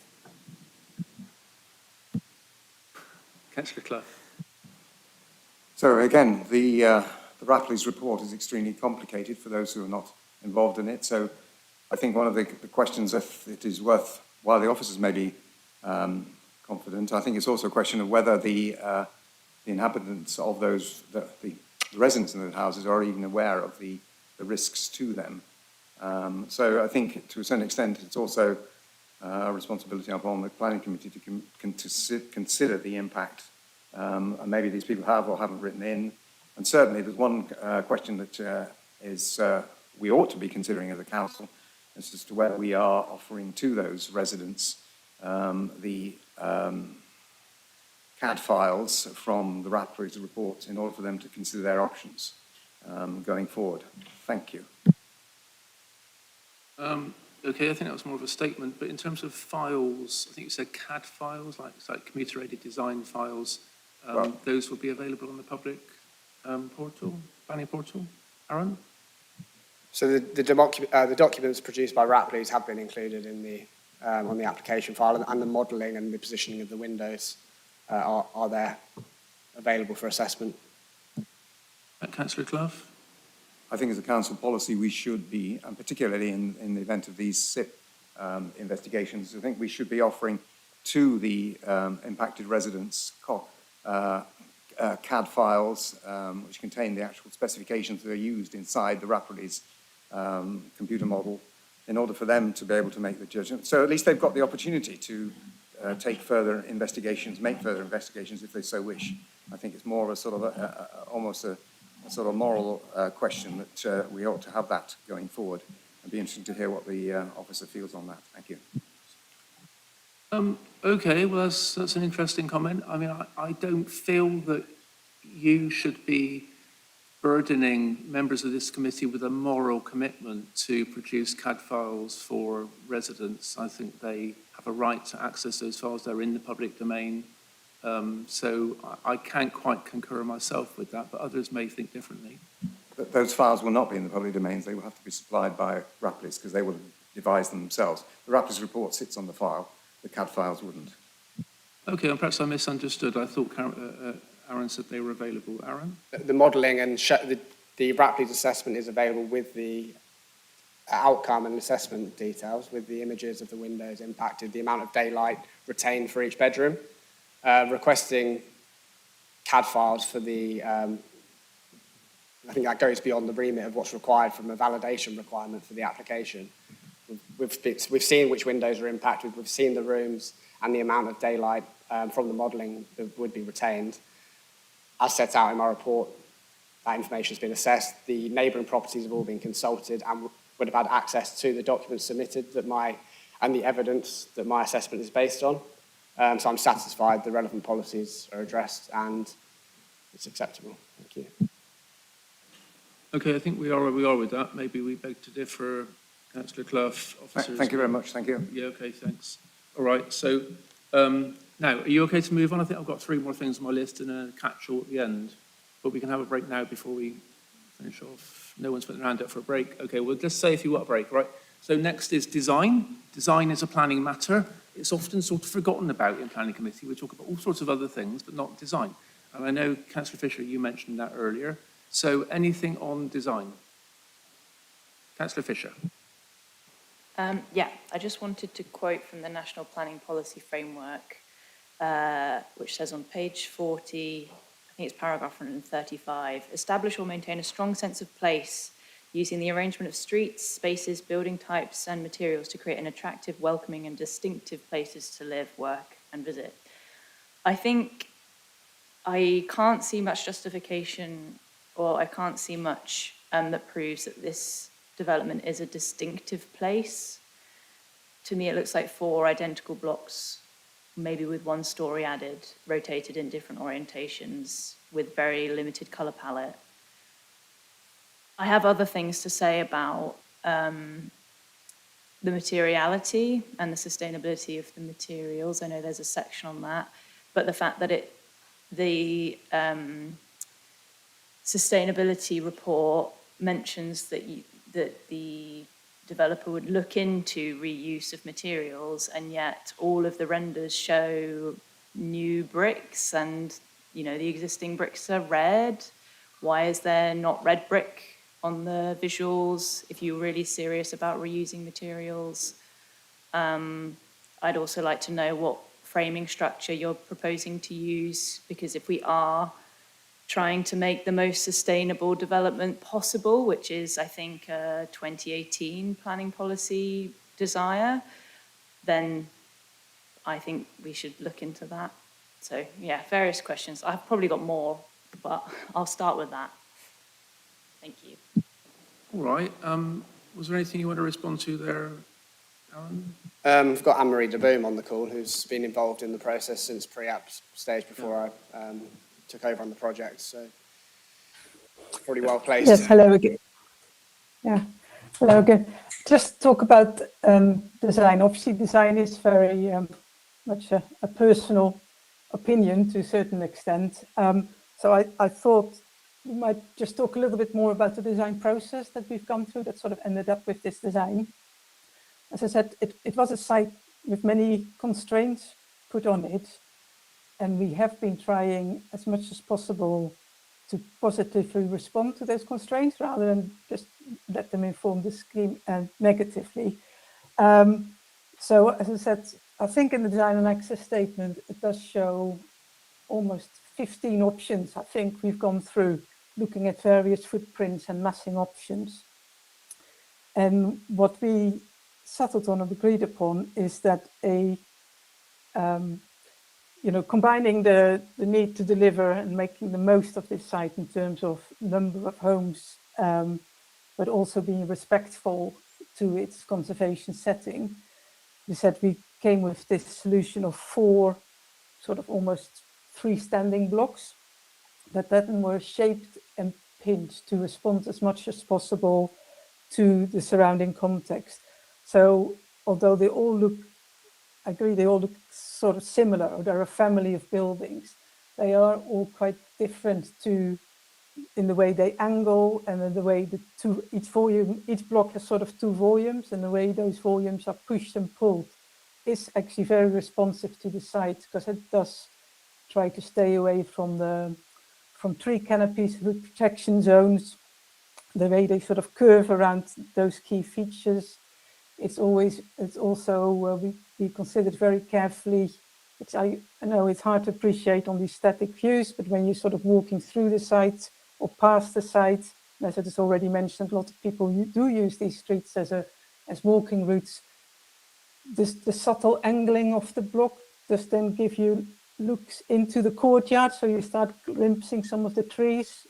Councillor Clough. So again, the Rapley's report is extremely complicated for those who are not involved in it. So I think one of the questions, if it is worth, while the officers may be confident, I think it's also a question of whether the inhabitants of those, the residents in those houses are even aware of the risks to them. So I think to a certain extent it's also a responsibility upon the planning committee to consider the impact. And maybe these people have or haven't written in. And certainly there's one question that we ought to be considering as a council as to whether we are offering to those residents the CAD files from the Rapley's report in order for them to consider their options going forward. Thank you. Okay, I think that was more of a statement, but in terms of files, I think you said CAD files, like computer-aided design files, those will be available on the public portal, planning portal. Aaron? So the documents produced by Rapley's have been included in the on the application file, and the modelling and the positioning of the windows are there, available for assessment. Councillor Clough? I think as a council policy we should be, and particularly in the event of these SIP investigations, I think we should be offering to the impacted residents' CAD files, which contain the actual specifications that are used inside the Rapley's computer model, in order for them to be able to make the judgment. So at least they've got the opportunity to make further investigations if they so wish. I think it's more of a sort of almost a sort of moral question that we ought to have that going forward. It'd be interesting to hear what the officer feels on that. Thank you. Okay, well, that's an interesting comment. I mean, I don't feel that you should be burdening members of this committee with a moral commitment to produce CAD files for residents. I think they have a right to access those files. They're in the public domain. So I can't quite concur myself with that, but others may think differently. But those files will not be in the public domains. They will have to be supplied by Rapley's because they will devise them themselves. The Rapley's report sits on the file. The CAD files wouldn't. Okay, and perhaps I misunderstood. I thought Aaron said they were available. Aaron? The modelling and the Rapley's assessment is available with the outcome and assessment details, with the images of the windows impacted, the amount of daylight retained for each bedroom. Requesting CAD files for the, I think that goes beyond the remit of what's required from a validation requirement for the application. We've seen which windows are impacted, we've seen the rooms and the amount of daylight from the modelling that would be retained. As set out in my report, that information has been assessed. The neighbouring properties have all been consulted and would have had access to the documents submitted and the evidence that my assessment is based on. So I'm satisfied the relevant policies are addressed and it's acceptable. Thank you. Okay, I think we are where we are with that. Maybe we beg to differ. Councillor Clough, officers. Thank you very much. Thank you. Yeah, okay, thanks. All right, so now, are you okay to move on? I think I've got 3 more things on my list and a catch-all at the end. But we can have a break now before we finish off. No one's put their hand up for a break. Okay, well, just say if you want a break, right? So next is design. Design is a planning matter. It's often sort of forgotten about in planning committee. We talk about all sorts of other things, but not design. And I know, Councillor Fisher, you mentioned that earlier. So anything on design? Councillor Fisher. Yeah, I just wanted to quote from the National Planning Policy Framework, which says on page 40, I think it's paragraph 135, establish or maintain a strong sense of place using the arrangement of streets, spaces, building types and materials to create an attractive, welcoming and distinctive places to live, work and visit. I think I can't see much justification, or I can't see much that proves that this development is a distinctive place. To me, it looks like 4 identical blocks, maybe with 1 story added, rotated in different orientations with very limited colour palette. I have other things to say about the materiality and the sustainability of the materials. I know there's a section on that, but the fact that the sustainability report mentions that the developer would look into reuse of materials, and yet all of the renders show new bricks and, you know, the existing bricks are red. Why is there not red brick on the visuals if you're really serious about reusing materials? I'd also like to know what framing structure you're proposing to use, because if we are trying to make the most sustainable development possible, which is, I think, a 2018 planning policy desire, then I think we should look into that. So, yeah, various questions. I've probably got more, but I'll start with that. Thank you. All right. Was there anything you want to respond to there, Aaron? We've got Anne-Marie de Boom on the call, who's been involved in the process since pre-app stage before I took over on the project, so probably well placed. Yes, hello again. Yeah, hello again. Just talk about design. Obviously, design is very much a personal opinion to a certain extent. So I thought we might just talk a little bit more about the design process that we've gone through that sort of ended up with this design. As I said, it was a site with many constraints put on it, and we have been trying as much as possible to positively respond to those constraints rather than just let them inform the scheme negatively. So as I said, I think in the design and access statement, it does show almost 15 options. I think we've gone through looking at various footprints and massing options. And what we settled on and agreed upon is that combining the need to deliver and making the most of this site in terms of number of homes, but also being respectful to its conservation setting. We said we came with this solution of 4 sort of almost freestanding blocks that then were shaped and pinned to respond as much as possible to the surrounding context. So although they all look, I agree, they all look sort of similar, or they're a family of buildings, they are all quite different in the way they angle and in the way each block has sort of 2 volumes, and the way those volumes are pushed and pulled is actually very responsive to the site, because it does try to stay away from tree canopies, root protection zones, the way they sort of curve around those key features. It's also we considered very carefully, which I know it's hard to appreciate on these static views, but when you're sort of walking through the site or past the site, as it is already mentioned, a lot of people do use these streets as walking routes. The subtle angling of the block does then give you looks into the courtyard, so you start glimpsing some of the trees,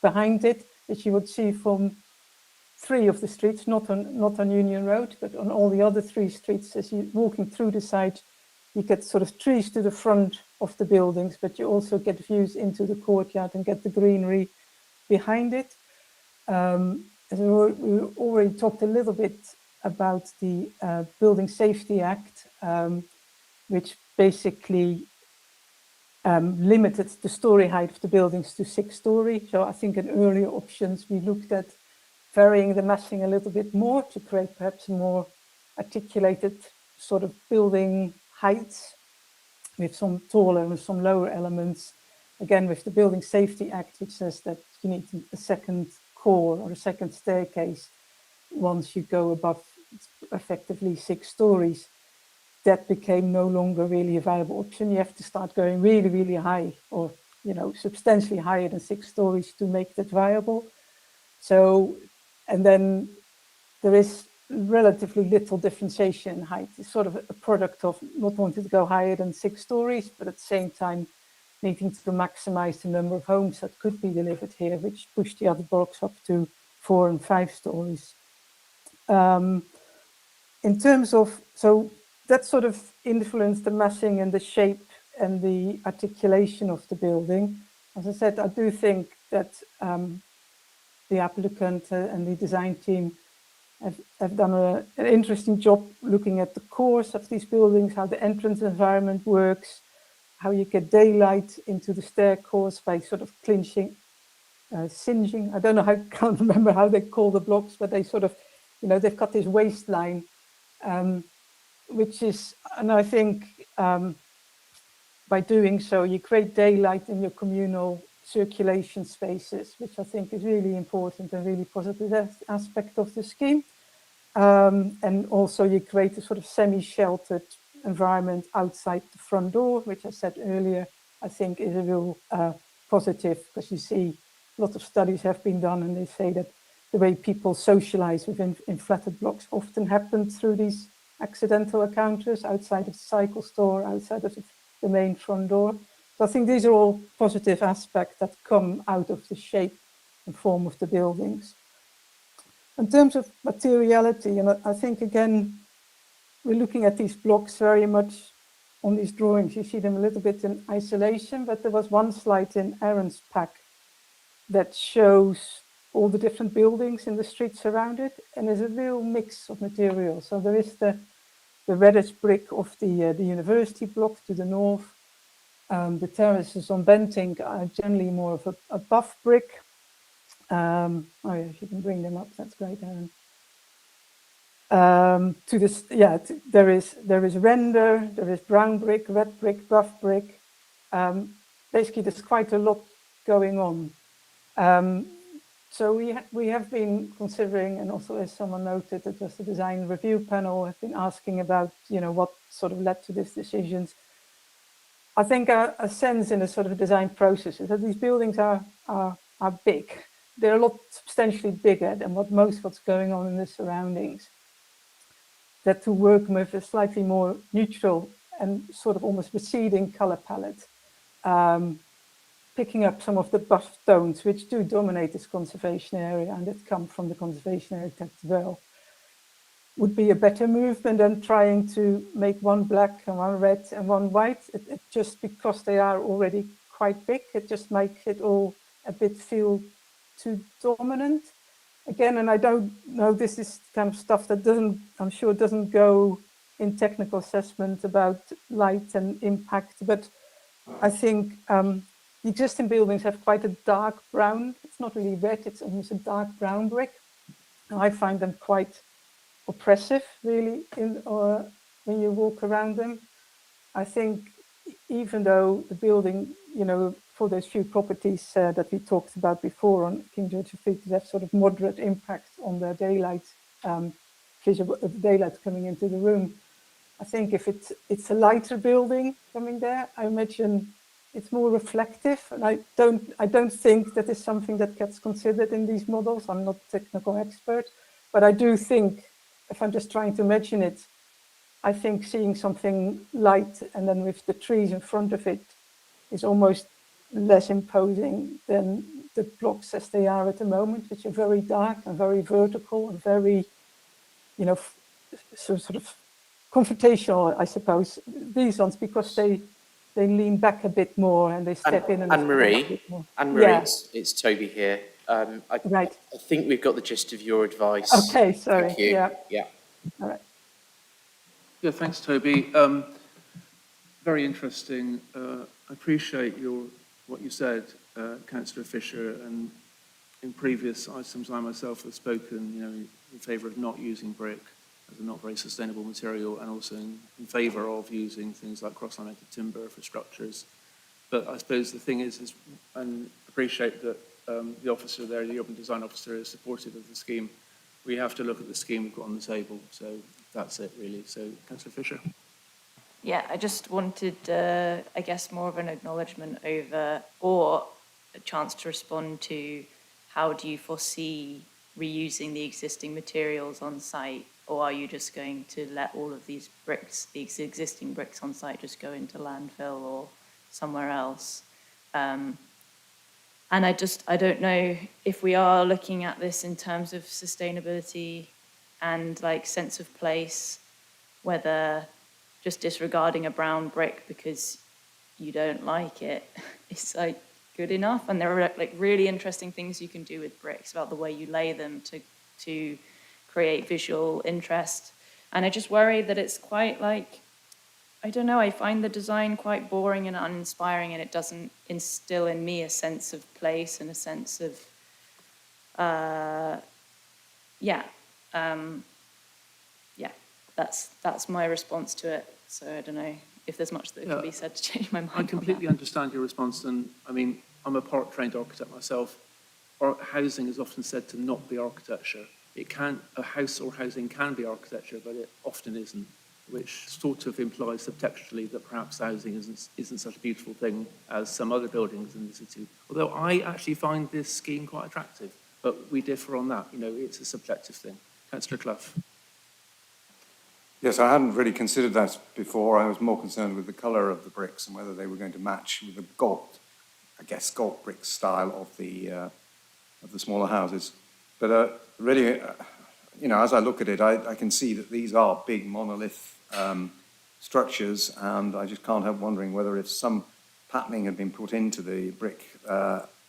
behind it, that you would see from 3 of the streets, not on Union Road, but on all the other 3 streets. As you're walking through the site, you get sort of trees to the front of the buildings, but you also get views into the courtyard and get the greenery behind it. As we already talked a little bit about the Building Safety Act, which basically limited the story height of the buildings to 6 story. So I think in earlier options, we looked at varying the massing a little bit more to create perhaps a more articulated sort of building heights with some taller and some lower elements. Again, with the Building Safety Act, which says that you need a second core or a second staircase once you go above effectively 6 stories. That became no longer really a viable option. You have to start going really, really high, or substantially higher than 6 stories to make that viable. So, and then there is relatively little differentiation in height. It's sort of a product of not wanting to go higher than 6 stories, but at the same time needing to maximize the number of homes that could be delivered here, which pushed the other blocks up to 4 and 5 stories. In terms of, so that sort of influenced the massing and the shape and the articulation of the building. As I said, I do think that the applicant and the design team have done an interesting job looking at the cores of these buildings, how the entrance environment works, how you get daylight into the stair cores by sort of singeing. I don't know, I can't remember how they call the blocks, but they sort of, they've got this waistline, which is, and I think by doing so, you create daylight in your communal circulation spaces, which I think is really important and really positive aspect of the scheme. And also you create a sort of semi-sheltered environment outside the front door, which I said earlier, I think is a real positive, because you see a lot of studies have been done and they say that the way people socialize within flatted blocks often happen through these accidental encounters outside of the cycle store, outside of the main front door. So I think these are all positive aspects that come out of the shape and form of the buildings. In terms of materiality, and I think again, we're looking at these blocks very much on these drawings. You see them a little bit in isolation, but there was one slide in Aaron's pack that shows all the different buildings in the streets around it, and there's a real mix of materials. So there is the reddish brick of the university block to the north. The terraces on Bentinck are generally more of a buff brick. Oh yeah, if you can bring them up, that's great, Aaron. To this, yeah, there is render, there is brown brick, red brick, buff brick. Basically, there's quite a lot going on. So we have been considering, and also as someone noted, that was the design review panel, have been asking about, you know, what sort of led to these decisions. I think a sense in the sort of design process is that these buildings are big. They're a lot substantially bigger than what's going on in the surroundings. That to work with a slightly more neutral and sort of almost receding color palette, picking up some of the buff tones which do dominate this conservation area and that come from the conservation area text well, would be a better movement than trying to make one black and one red and one white. It just because they are already quite big, it just makes it all a bit feel too dominant. Again, and I don't know, this is kind of stuff that I'm sure doesn't go in technical assessment about light and impact, but I think the existing buildings have quite a dark brown. It's not really red, it's almost a dark brown brick. And I find them quite oppressive, really, when you walk around them. I think even though the building, you know, for those few properties that we talked about before on King George Street, that have sort of moderate impact on the daylight, visual daylight coming into the room. I think if it's a lighter building coming there, I imagine it's more reflective, and I don't think that is something that gets considered in these models. I'm not a technical expert, but I do think, if I'm just trying to imagine it, I think seeing something light and then with the trees in front of it is almost less imposing than the blocks as they are at the moment, which are very dark and very vertical and very, you know, sort of confrontational, I suppose. These ones, because they lean back a bit more and they step in and Anne-Marie, yeah. it's Toby here. Right. I think we've got the gist of your advice. Okay, sorry. Thank you. Yeah. All right. Yeah, thanks, Toby. Very interesting. I appreciate what you said, Councillor Fisher, and in previous items I myself have spoken, you know, in favour of not using brick as a not very sustainable material, and also in favour of using things like cross-laminated timber for structures. But I suppose the thing is and appreciate that the officer there, the urban design officer, is supportive of the scheme. We have to look at the scheme we've got on the table, so that's it really. So, Councillor Fisher. Yeah, I just wanted, I guess, more of an acknowledgement over, or a chance to respond to, how do you foresee reusing the existing materials on site, or are you just going to let all of these bricks, these existing bricks on site, just go into landfill or somewhere else? And I don't know if we are looking at this in terms of sustainability and like sense of place, whether just disregarding a brown brick because you don't like it is like good enough. And there are like really interesting things you can do with bricks about the way you lay them to create visual interest. And I just worry that it's quite like, I don't know, I find the design quite boring and uninspiring, and it doesn't instill in me a sense of place and a sense of, that's my response to it. So I don't know if there's much that can be said to change my mind. I completely understand your response, and I mean, I'm a part-trained architect myself. Housing is often said to not be architecture. A house or housing can be architecture, but it often isn't, which sort of implies subtextually that perhaps housing isn't such a beautiful thing as some other buildings in the city. Although I actually find this scheme quite attractive, but we differ on that. You know, it's a subjective thing. Councillor Clough. Yes, I hadn't really considered that before. I was more concerned with the colour of the bricks and whether they were going to match with the Galt brick style of the smaller houses. But really, you know, as I look at it, I can see that these are big monolith structures, and I just can't help wondering whether if some patterning had been put into the brick,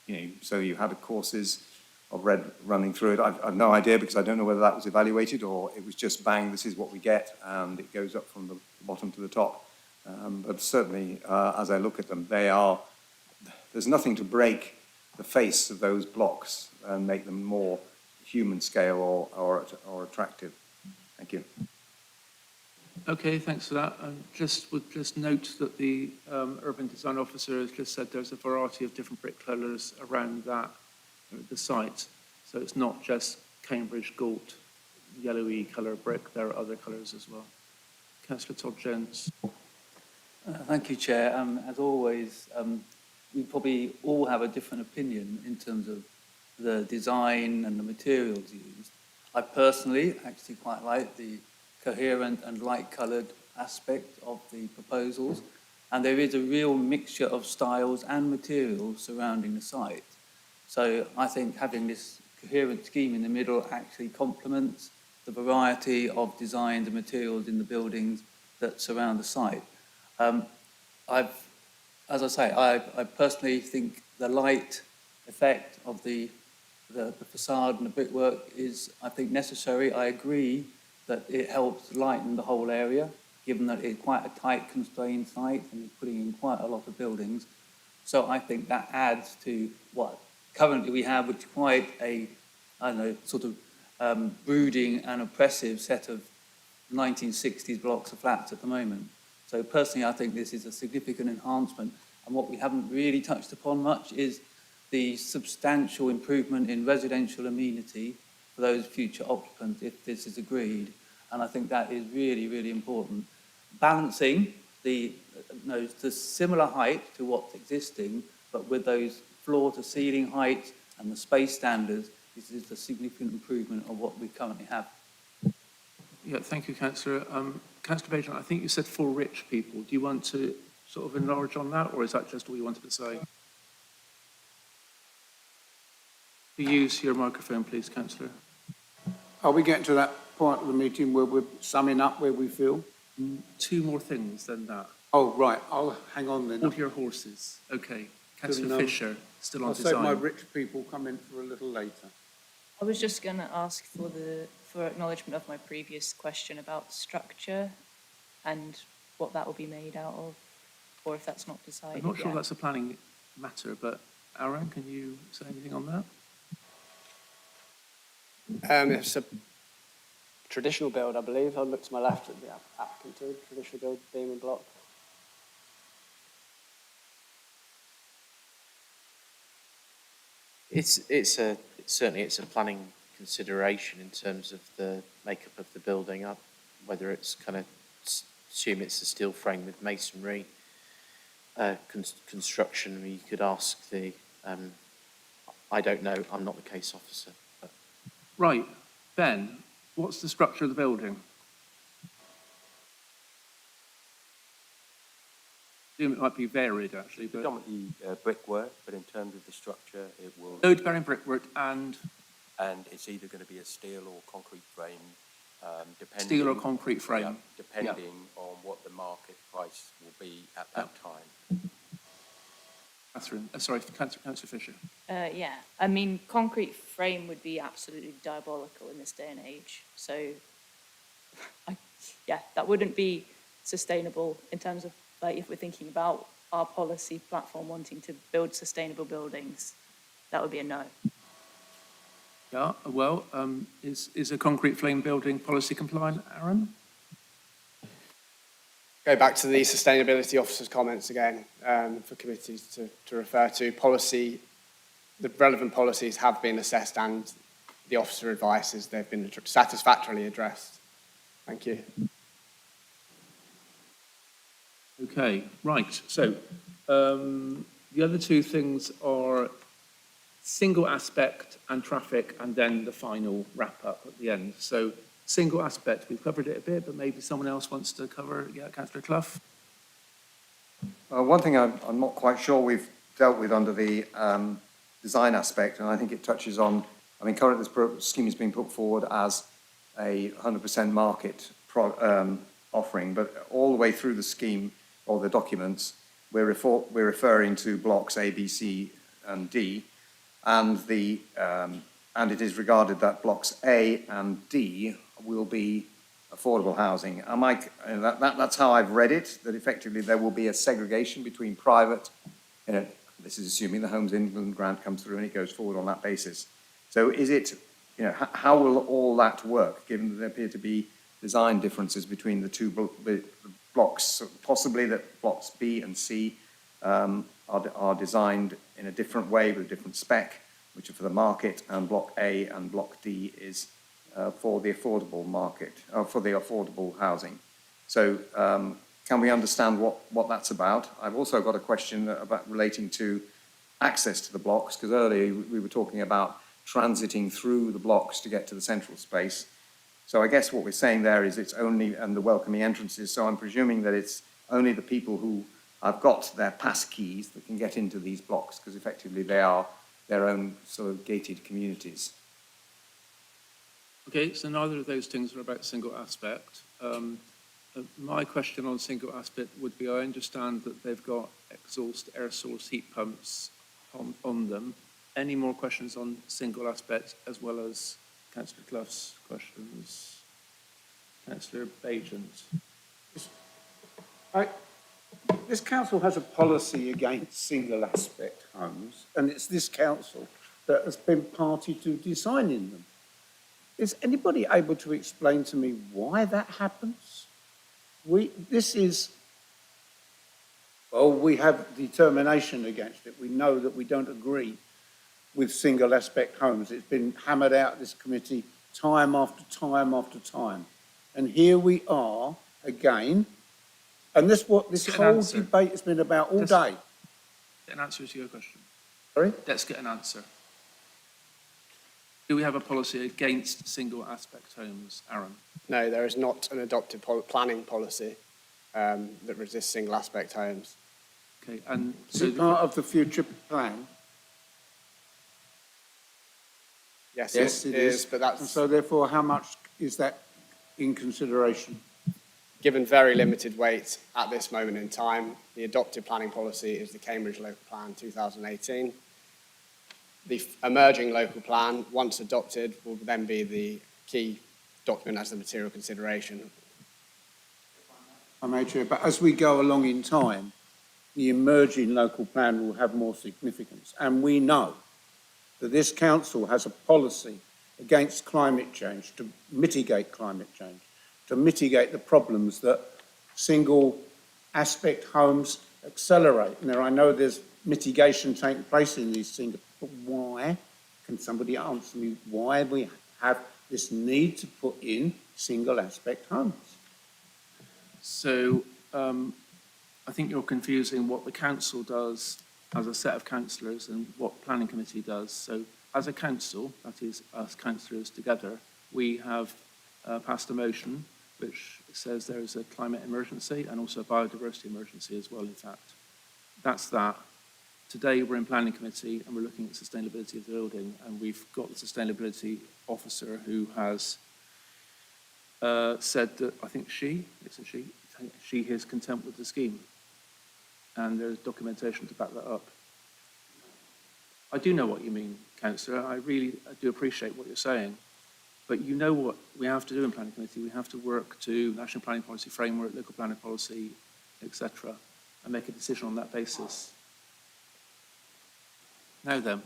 you know, so you had courses of red running through it. I've no idea, because I don't know whether that was evaluated or it was just bang, this is what we get, and it goes up from the bottom to the top. But certainly, as I look at them, there's nothing to break the face of those blocks and make them more human scale or attractive. Thank you. Okay, thanks for that. Would just note that the urban design officer has just said there's a variety of different brick colours around the site. So it's not just Cambridge Galt, yellowy colour brick, there are other colours as well. Councillor Todd Jones. Thank you, Chair. As always, we probably all have a different opinion in terms of the design and the materials used. I personally actually quite like the coherent and light-coloured aspect of the proposals, and there is a real mixture of styles and materials surrounding the site. So I think having this coherent scheme in the middle actually complements the variety of designs and materials in the buildings that surround the site. As I say, I personally think the light effect of the facade and the brickwork is, I think, necessary. I agree that it helps lighten the whole area, given that it's quite a tight, constrained site and you're putting in quite a lot of buildings. So I think that adds to what currently we have, which is quite a, I don't know, sort of brooding and oppressive set of 1960s blocks of flats at the moment. So personally, I think this is a significant enhancement. And what we haven't really touched upon much is the substantial improvement in residential amenity for those future occupants if this is agreed. And I think that is really, really important. Balancing the similar height to what's existing, but with those floor to ceiling heights and the space standards, this is a significant improvement of what we currently have. Yeah, thank you, Councillor. Councillor Bajon, I think you said for rich people. Do you want to sort of enlarge on that, or is that just all you wanted to say? Use your microphone, please, Councillor. Are we getting to that point of the meeting where we're summing up where we feel? Two more things than that. Oh, right. I'll hang on then. Hold your horses. Okay. Councillor Fisher, still on I'll design. save my rich people come in for a little later. I was just going to ask for acknowledgement of my previous question about structure and what that will be made out of, or if that's not decided I'm not sure yet. that's a planning matter, but Aaron, can you say anything on that? It's a traditional build, I believe. I'll look to my left at the applicant too. Traditional build, beam and block. Certainly it's a planning consideration in terms of the makeup of the building up, whether it's kind of assume it's a steel frame with masonry construction. I mean, you could ask the I don't know. I'm not the case officer. But. Right, Ben, what's the structure of the building? I assume it might be varied actually, but Predominantly brickwork, but in terms of the structure, it will. load-bearing brickwork and It's either going to be a steel or concrete frame, depending. steel or concrete frame. Yeah, depending on what the market price will be at that time. Catherine, sorry, Councillor Fisher. Yeah, I mean, concrete frame would be absolutely diabolical in this day and age. So, yeah, that wouldn't be sustainable in terms of, like, if we're thinking about our policy platform wanting to build sustainable buildings, that would be a no. Yeah, well, is a concrete frame building policy compliant, Aaron? Go back to the sustainability officer's comments again for committees to refer to. Policy, the relevant policies have been assessed and the officer advises they've been satisfactorily addressed. Thank you. Okay, right. So the other two things are single aspect and traffic, and then the final wrap up at the end. So single aspect, we've covered it a bit, but maybe someone else wants to cover it. Yeah, Councillor Clough. One thing I'm not quite sure we've dealt with under the design aspect, and I think it touches on, I mean, currently this scheme is being put forward as a 100% market offering, but all the way through the scheme or the documents, we're referring to blocks A, B, C, and D, and and it is regarded that blocks A and D will be affordable housing. That's how I've read it, that effectively there will be a segregation between private, this is assuming the Homes England grant comes through and it goes forward on that basis. So is it, how will all that work, given that there appear to be design differences between the two blocks, possibly that blocks B and C are designed in a different way with a different spec, which are for the market, and Block A and Block D is for the affordable market, for the affordable housing. So can we understand what that's about? I've also got a question about relating to access to the blocks, because earlier we were talking about transiting through the blocks to get to the central space. So I guess what we're saying there is it's only, and the welcoming entrances, so I'm presuming that it's only the people who have got their pass keys that can get into these blocks, because effectively they are their own sort of gated communities. Okay, so neither of those things are about single aspect. My question on single aspect would be, I understand that they've got exhaust air source heat pumps on them. Any more questions on single aspect, as well as Councillor Clough's questions? Councillor Bajent. This council has a policy against single aspect homes, and it's this council that has been party to designing them. Is anybody able to explain to me why that happens? We have determination against it. We know that we don't agree with single aspect homes. It's been hammered out this committee time after time after time. And here we are again. And this whole debate has been about all day. Get an answer to your question. Sorry? Let's get an answer. Do we have a policy against single aspect homes, Aaron? No, there is not an adopted planning policy that resists single aspect homes. Okay, and is it part of the future plan? Yes, it is, but that's... And so therefore, how much is that in consideration? Given very limited weight at this moment in time, the adopted planning policy is the Cambridge Local Plan 2018. The emerging local plan, once adopted, will then be the key document as the material consideration. I'm Chair, but as we go along in time, the emerging local plan will have more significance. And we know that this council has a policy against climate change, to mitigate climate change, to mitigate the problems that single aspect homes accelerate. Now, I know there's mitigation taking place in these single, but why? Can somebody answer me why we have this need to put in single aspect homes? So I think you're confusing what the council does as a set of councillors and what planning committee does. So as a council, that is us councillors together, we have passed a motion which says there is a climate emergency and also a biodiversity emergency as well, in fact. That's that. Today we're in planning committee and we're looking at sustainability of the building, and we've got the sustainability officer who has said that, I think she is content with the scheme. And there's documentation to back that up. I do know what you mean, Councillor. I do appreciate what you're saying. But you know what we have to do in planning committee. We have to work to national planning policy framework, local planning policy, etc., and make a decision on that basis. Now then,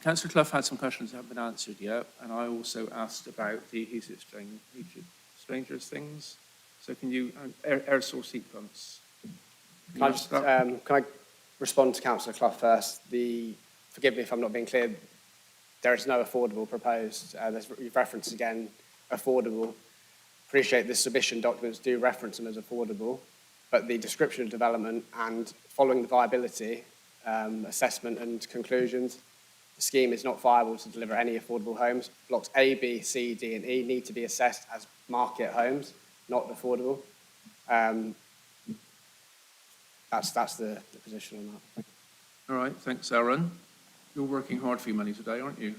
Councillor Clough had some questions that haven't been answered yet, and I also asked about the heat exchangers things. So can you, air source heat pumps? Can I respond to Councillor Clough first? Forgive me if I'm not being clear, there is no affordable proposed. You've referenced again affordable. Appreciate the submission documents do reference them as affordable, but the description of development and following the viability assessment and conclusions, the scheme is not viable to deliver any affordable homes. Blocks A, B, C, D and E need to be assessed as market homes, not affordable. That's the position on that. All right, thanks, Aaron. You're working hard for your money today, aren't you?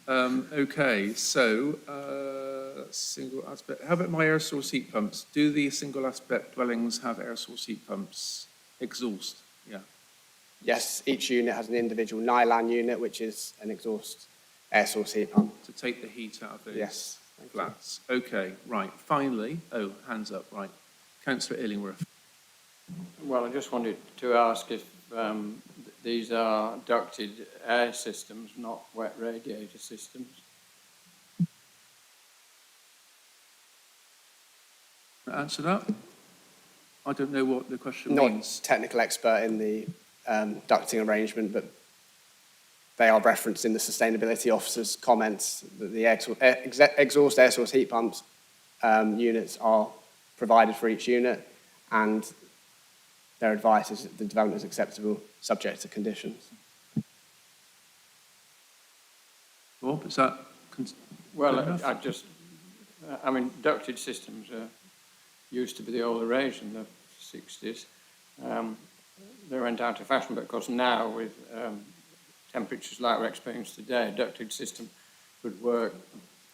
Okay, so single aspect. How about my air source heat pumps? Do the single aspect dwellings have air source heat pumps? Exhaust, yeah. Yes, each unit has an individual NILAN unit, which is an exhaust air source heat pump. To take the heat out of those yes, flats. Okay, right. Finally, hands up, right. Councillor Illingworth. Well, I just wanted to ask if these are ducted air systems, not wet radiator systems. Answer that? I don't know what the question means. Not technical expert in the ducting arrangement, but they are referenced in the sustainability officer's comments that the exhaust air source heat pumps units are provided for each unit, and their advice is that the development is acceptable subject to conditions. Bob, is that? Well, I mean, ducted systems used to be the older age in the 60s. They went out of fashion, but of course now with temperatures like we're experiencing today, a ducted system would work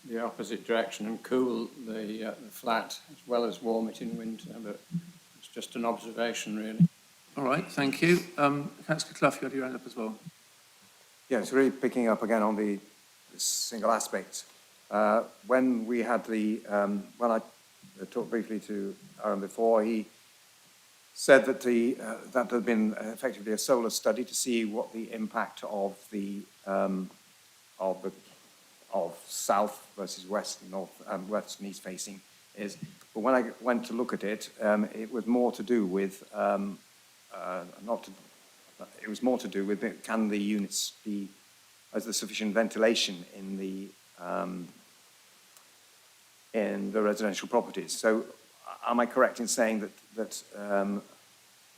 the opposite direction and cool the flat as well as warm it in winter, but it's just an observation really. All right, thank you. Councillor Clough, you had your hand up as well. Yeah, it's really picking up again on the single aspect. When we had when I talked briefly to Aaron before, he said that that there had been effectively a solar study to see what the impact of of south versus west, north, and west and east facing is. But when I went to look at it, it was more to do with it was more to do with can the units be, is there sufficient ventilation in the residential properties? So, am I correct in saying that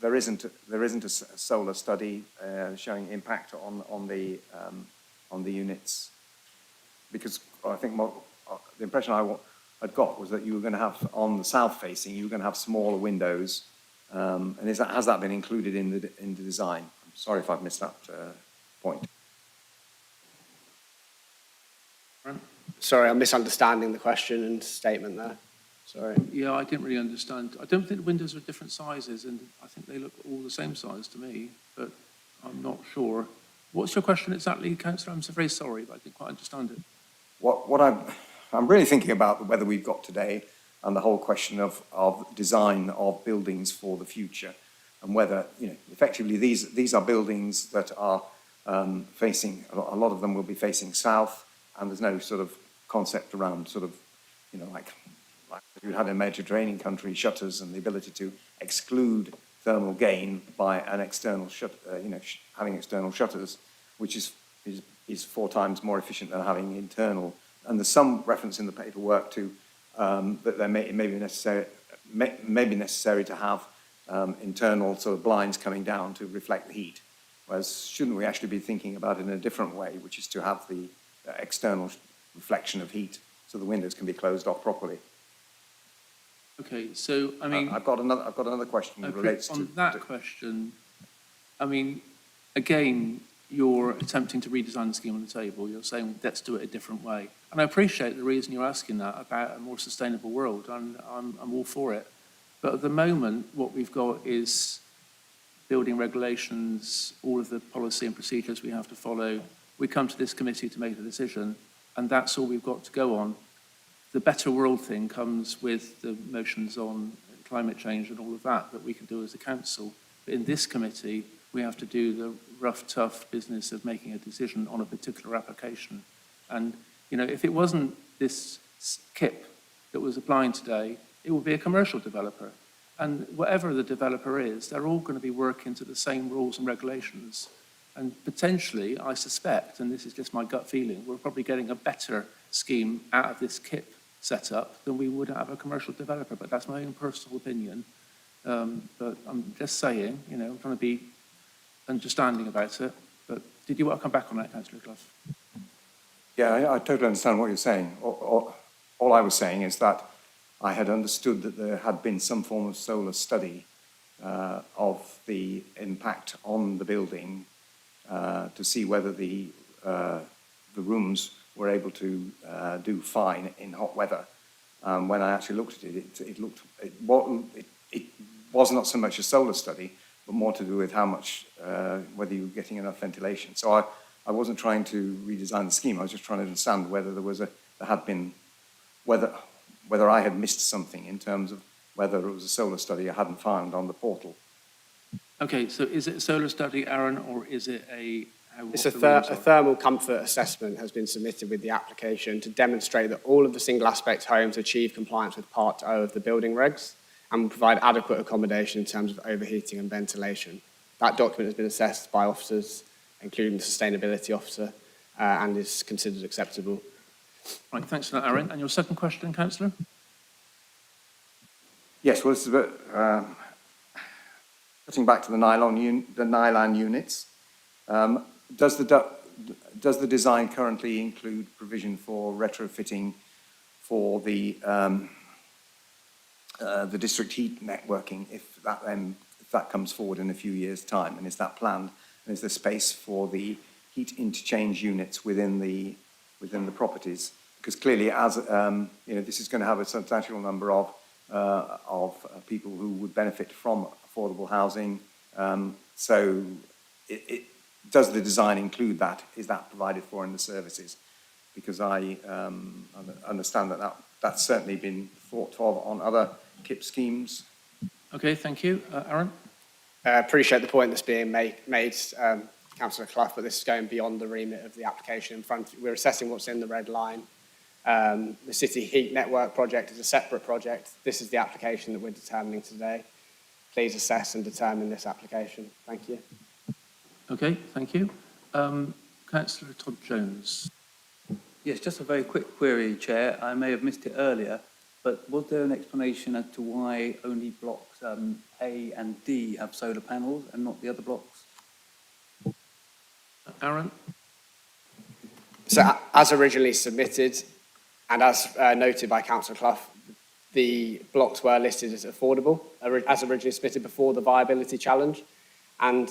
there isn't a solar study showing impact on the units? Because I think the impression I'd got was that you were going to have on the south facing, you were going to have smaller windows, and has that been included in the design? I'm sorry if I've missed that point. Sorry, I'm misunderstanding the question and statement there. Sorry. Yeah, I didn't really understand. I don't think the windows are different sizes, and I think they look all the same size to me, but I'm not sure. What's your question exactly, Councillor? I'm so very sorry, but I didn't quite understand it. What I'm really thinking about the weather we've got today and the whole question of design of buildings for the future, and whether, effectively these are buildings that are facing, a lot of them will be facing south, and there's no sort of concept around sort of, like you had in a Mediterranean country, shutters and the ability to exclude thermal gain by an external having external shutters, which is 4 times more efficient than having internal. And there's some reference in the paperwork to that it may be necessary to have internal sort of blinds coming down to reflect the heat. Whereas shouldn't we actually be thinking about it in a different way, which is to have the external reflection of heat so the windows can be closed off properly? Okay, so I mean, I've got another question that relates to that question. I mean, again, you're attempting to redesign the scheme on the table. You're saying let's do it a different way, and I appreciate the reason you're asking that about a more sustainable world, and I'm all for it. But at the moment, what we've got is building regulations, all of the policy and procedures we have to follow. We come to this committee to make a decision, and that's all we've got to go on. The better world thing comes with the motions on climate change and all of that we can do as a council. But in this committee, we have to do the rough, tough business of making a decision on a particular application. And, if it wasn't this KIP that was applying today, it would be a commercial developer. And whatever the developer is, they're all going to be working to the same rules and regulations. And potentially, I suspect, and this is just my gut feeling, we're probably getting a better scheme out of this KIP setup than we would have a commercial developer. But that's my own personal opinion. But I'm just saying, I'm trying to be understanding about it. But did you want to come back on that, Councillor Clough? Yeah, I totally understand what you're saying. All I was saying is that I had understood that there had been some form of solar study of the impact on the building to see whether the rooms were able to do fine in hot weather. When I actually looked at it, it was not so much a solar study, but more to do with how much, whether you were getting enough ventilation. So I wasn't trying to redesign the scheme. I was just trying to understand whether whether I had missed something in terms of whether it was a solar study I hadn't found on the portal. Okay, so is it a solar study, Aaron, or is it a... It's a thermal comfort assessment has been submitted with the application to demonstrate that all of the single aspect homes achieve compliance with Part O of the building regs and will provide adequate accommodation in terms of overheating and ventilation. That document has been assessed by officers including the sustainability officer, and is considered acceptable. Right, thanks for that, Aaron. And your second question, councillor? Yes, well, this is a bit, cutting back to the nylon units. Does the design currently include provision for retrofitting for the district heat networking, if that comes forward in a few years' time? And is that planned? And is there space for the heat interchange units within the properties? Because clearly, as this is going to have a substantial number of people who would benefit from affordable housing. So does the design include that? Is that provided for in the services? Because I understand that that's certainly been thought of on other KIP schemes. Okay, thank you. Aaron? I appreciate the point that's being made, Councillor Clough, but this is going beyond the remit of the application in front. We're assessing what's in the red line. The City Heat Network project is a separate project. This is the application that we're determining today. Please assess and determine this application. Thank you. Okay, thank you. Councillor Todd Jones. Yes, just a very quick query, Chair. I may have missed it earlier, but was there an explanation as to why only blocks A and D have solar panels and not the other blocks? Aaron? So as originally submitted, and as noted by Councillor Clough, the blocks were listed as affordable, as originally submitted before the viability challenge, and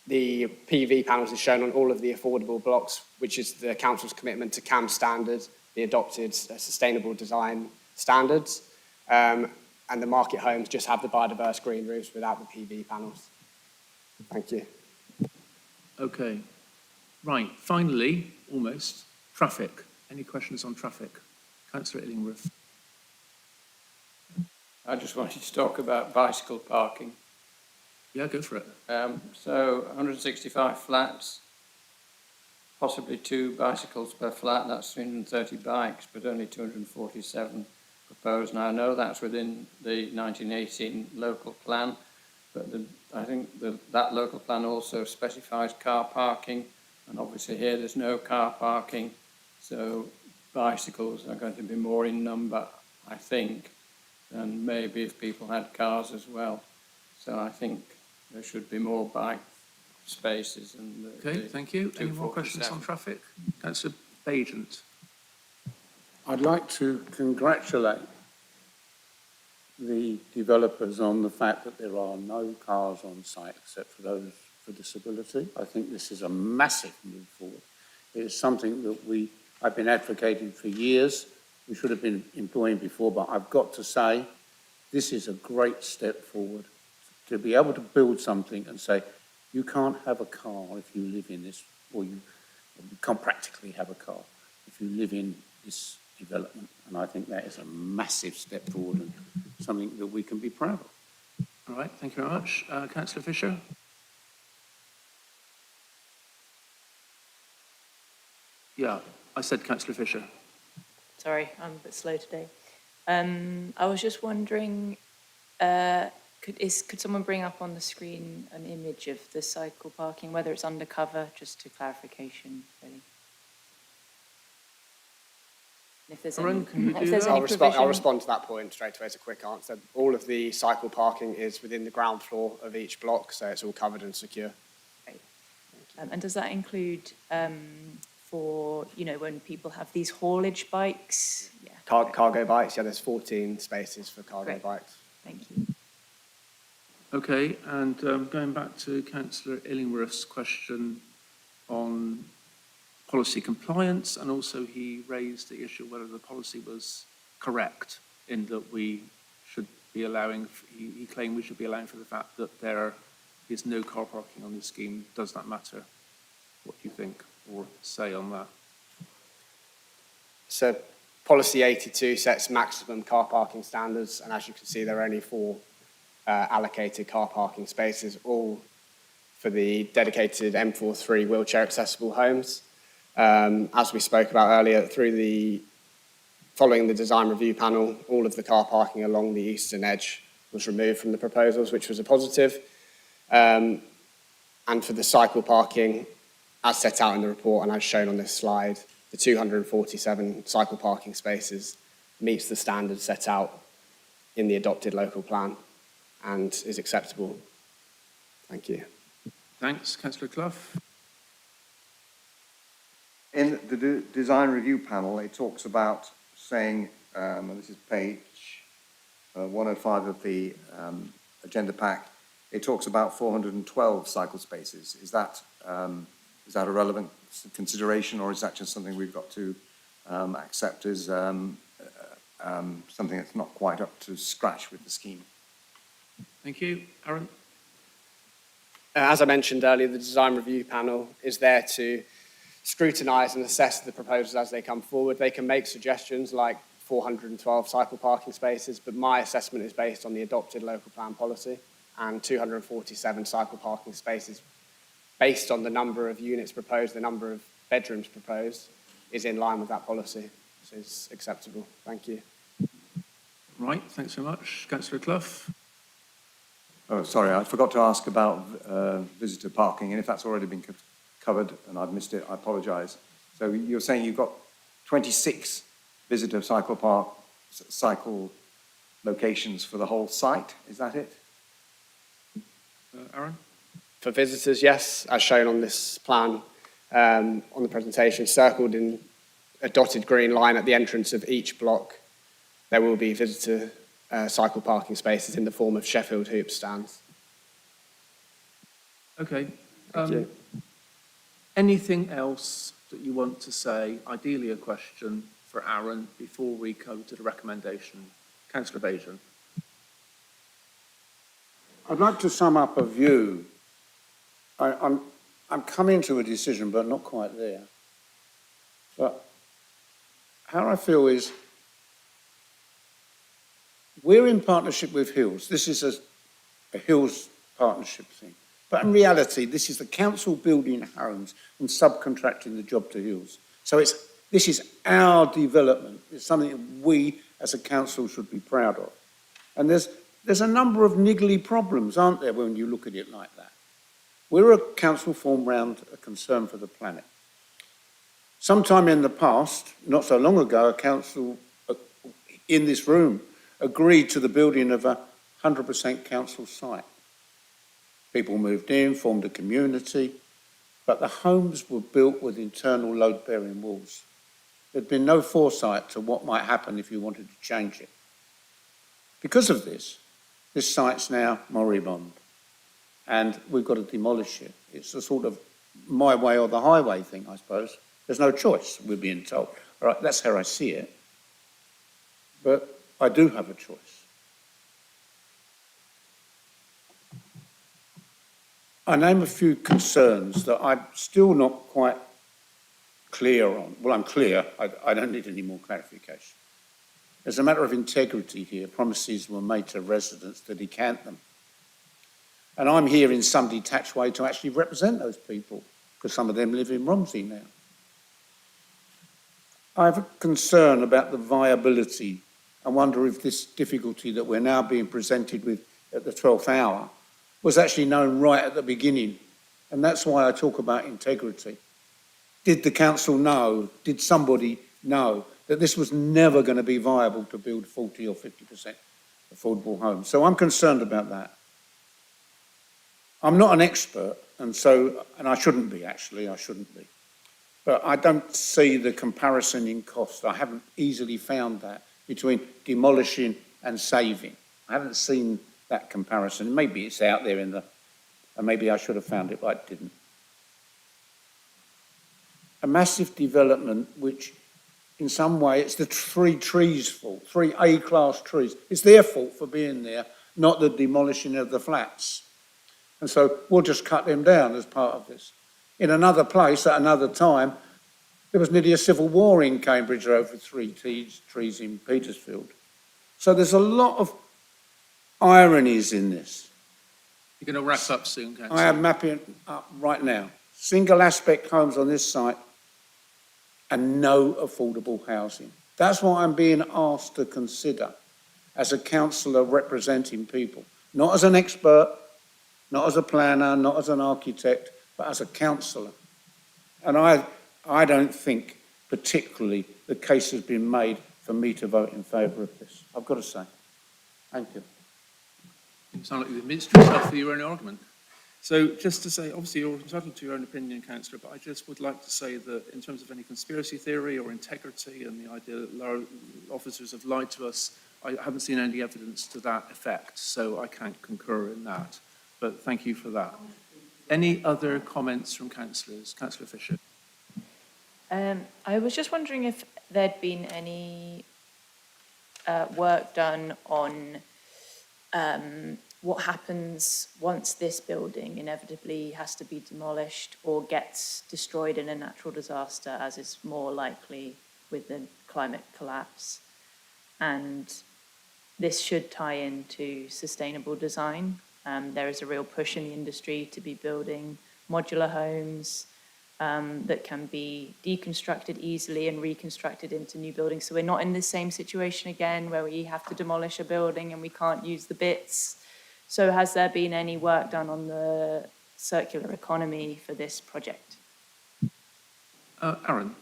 the PV panels is shown on all of the affordable blocks, which is the council's commitment to CAM standards, the adopted sustainable design standards, and the market homes just have the biodiverse green roofs without the PV panels. Thank you. Okay. Right, finally, almost, traffic. Any questions on traffic? Councillor Illingworth. I just wanted to talk about bicycle parking. Yeah, go for it. So 165 flats, possibly 2 bicycles per flat, that's 330 bikes, but only 247 proposed. Now, I know that's within the 1918 local plan, but I think that local plan also specifies car parking, and obviously here there's no car parking, so bicycles are going to be more in number, I think, than maybe if people had cars as well. So I think there should be more bike spaces. Okay, thank you. Any more questions on traffic? Councillor Bagent. I'd like to congratulate the developers on the fact that there are no cars on site except for those for disability. I think this is a massive move forward. It is something that I've been advocating for years. We should have been employing before, but I've got to say, this is a great step forward to be able to build something and say, you can't have a car if you live in this, or you can't practically have a car if you live in this development. And I think that is a massive step forward and something that we can be proud of. All right, thank you very much. Councillor Fisher? Yeah, I said Councillor Fisher. Sorry, I'm a bit slow today. I was just wondering, could someone bring up on the screen an image of the cycle parking, whether it's undercover, just to clarification, really? If there's Aaron, can you do that? I'll respond to that point straight away as a quick answer. All of the cycle parking is within the ground floor of each block, so it's all covered and secure. Great. And does that include for, when people have these haulage bikes? Yeah. Cargo bikes, yeah, there's 14 spaces for cargo bikes. Thank you. Okay, and going back to Councillor Illingworth's question on policy compliance, and also he raised the issue whether the policy was correct in that we should be allowing, he claimed we should be allowing for the fact that there is no car parking on this scheme. Does that matter? What do you think or say on that? So policy 82 sets maximum car parking standards, and as you can see, there are only 4 allocated car parking spaces, all for the dedicated M43 wheelchair accessible homes. As we spoke about earlier, following the design review panel, all of the car parking along the eastern edge was removed from the proposals, which was a positive. And for the cycle parking, as set out in the report and as shown on this slide, the 247 cycle parking spaces meets the standards set out in the adopted local plan and is acceptable. Thank you. Thanks. Councillor Clough. In the design review panel, it talks about saying, and this is page 105 of the agenda pack, it talks about 412 cycle spaces. Is that a relevant consideration, or is that just something we've got to accept as something that's not quite up to scratch with the scheme? Thank you. Aaron. As I mentioned earlier, the design review panel is there to scrutinise and assess the proposals as they come forward. They can make suggestions like 412 cycle parking spaces, but my assessment is based on the adopted local plan policy, and 247 cycle parking spaces based on the number of units proposed, the number of bedrooms proposed, is in line with that policy. So it's acceptable. Thank you. Right, thanks very much. Councillor Clough. Oh, sorry, I forgot to ask about visitor parking, and if that's already been covered and I've missed it, I apologise. So you're saying you've got 26 visitor cycle locations for the whole site, is that it? Aaron? For visitors, yes, as shown on this plan, on the presentation, circled in a dotted green line at the entrance of each block, there will be visitor cycle parking spaces in the form of Sheffield hoop stands. Okay. Thank you. Anything else that you want to say? Ideally a question for Aaron before we go to the recommendation. Councillor Bajan. I'd like to sum up a view. I'm coming to a decision, but not quite there. But how I feel is we're in partnership with Hills. This is a Hills partnership thing. But in reality, this is the council building homes and subcontracting the job to Hills. So this is our development. It's something that we as a council should be proud of. And there's a number of niggly problems, aren't there, when you look at it like that? We're a council formed around a concern for the planet. Sometime in the past, not so long ago, a council in this room agreed to the building of a 100% council site. People moved in, formed a community, but the homes were built with internal load-bearing walls. There'd been no foresight to what might happen if you wanted to change it. Because of this site's now moribund, and we've got to demolish it. It's a sort of my way or the highway thing, I suppose. There's no choice, we're being told. All right, that's how I see it. But I do have a choice. I name a few concerns that I'm still not quite clear on. Well, I'm clear. I don't need any more clarification. There's a matter of integrity here. Promises were made to residents to decant them. And I'm here in some detached way to actually represent those people, because some of them live in Romsey now. I have a concern about the viability. I wonder if this difficulty that we're now being presented with at the 12th hour was actually known right at the beginning. And that's why I talk about integrity. Did the council know, did somebody know that this was never going to be viable to build 40 or 50% affordable homes? So I'm concerned about that. I'm not an expert, and I shouldn't be actually, I shouldn't be. But I don't see the comparison in cost. I haven't easily found that between demolishing and saving. I haven't seen that comparison. Maybe it's out there and maybe I should have found it, but I didn't. A massive development which in some way it's the three trees' fault, 3 A-class trees. It's their fault for being there, not the demolishing of the flats. And so we'll just cut them down as part of this. In another place, at another time, there was nearly a civil war in Cambridge over 3 trees in Petersfield. So there's a lot of ironies in this. You're going to wrap up soon, Councillor. I am mapping up right now. Single aspect homes on this site and no affordable housing. That's what I'm being asked to consider as a councillor representing people. Not as an expert, not as a planner, not as an architect, but as a councillor. And I don't think particularly the case has been made for me to vote in favour of this, I've got to say. Thank you. You sound like you've minced yourself for your own argument. So just to say, obviously you're entitled to your own opinion, Councillor, but I just would like to say that in terms of any conspiracy theory or integrity and the idea that officers have lied to us, I haven't seen any evidence to that effect, so I can't concur in that. But thank you for that. Any other comments from councillors? Councillor Fisher. I was just wondering if there'd been any work done on what happens once this building inevitably has to be demolished or gets destroyed in a natural disaster, as is more likely with the climate collapse. And this should tie into sustainable design. There is a real push in the industry to be building modular homes that can be deconstructed easily and reconstructed into new buildings. So we're not in the same situation again where we have to demolish a building and we can't use the bits. So has there been any work done on the circular economy for this project? Aaron.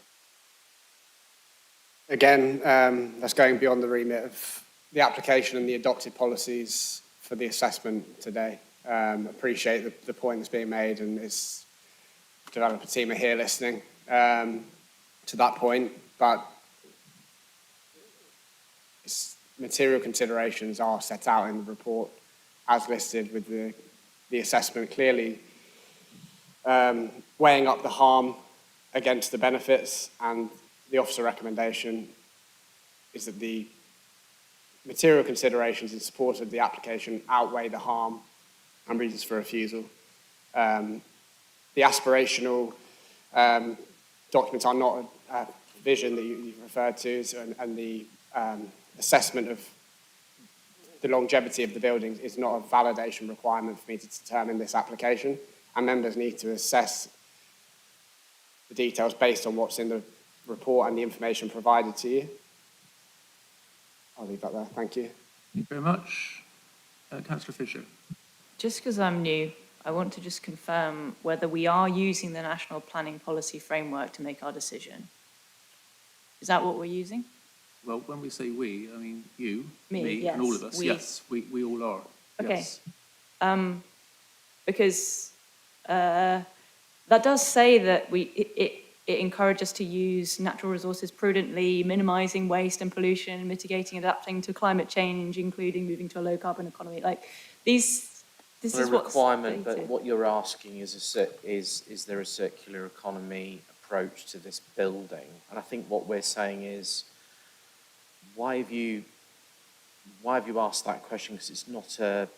Again, that's going beyond the remit of the application and the adopted policies for the assessment today. Appreciate the point that's being made, and its developer team are here listening to that point, but material considerations are set out in the report as listed with the assessment clearly weighing up the harm against the benefits, and the officer recommendation is that the material considerations in support of the application outweigh the harm and reasons for refusal. The aspirational documents are not a vision that you've referred to, and the assessment of the longevity of the buildings is not a validation requirement for me to determine this application, and members need to assess the details based on what's in the report and the information provided to you. I'll leave that there. Thank you. Thank you very much. Councillor Fisher. Just because I'm new, I want to just confirm whether we are using the National Planning Policy Framework to make our decision. Is that what we're using? Well, when we say we, I mean you, Me, yes, and all of us. we. Yes, we all are. Okay. Yes. Because that does say that it encourages us to use natural resources prudently, minimising waste and pollution, mitigating, adapting to climate change, including moving to a low carbon economy. Like this is what's requirement, but stated. what you're asking is there a circular economy approach to this building? And I think what we're saying is, why have you asked that question? Because it's not a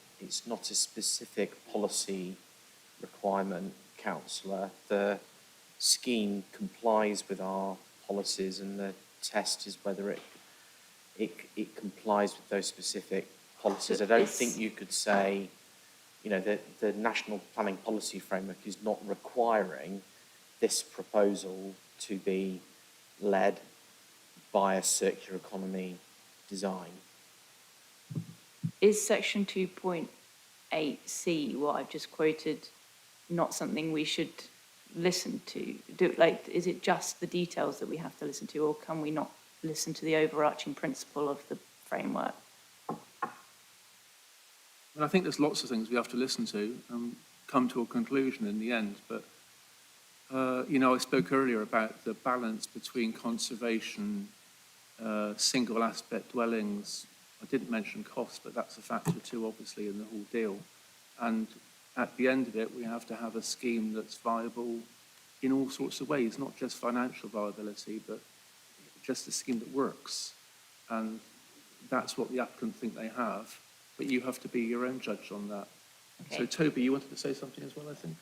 specific policy requirement, Councillor. The scheme complies with our policies, and the test is whether it complies with those specific policies. I don't think you could say, you know, that the National Planning Policy Framework is not requiring this proposal to be led by a circular economy design. Is section 2.8c, what I've just quoted, not something we should listen to? Is it just the details that we have to listen to, or can we not listen to the overarching principle of the framework? And I think there's lots of things we have to listen to and come to a conclusion in the end. But, you know, I spoke earlier about the balance between conservation, single aspect dwellings. I didn't mention cost, but that's a factor too, obviously, in the whole deal. And at the end of it, we have to have a scheme that's viable in all sorts of ways, not just financial viability, but just a scheme that works. And that's what the applicant think they have. But you have to be your own judge on that. Okay. So, Toby, you wanted to say something as well, I think?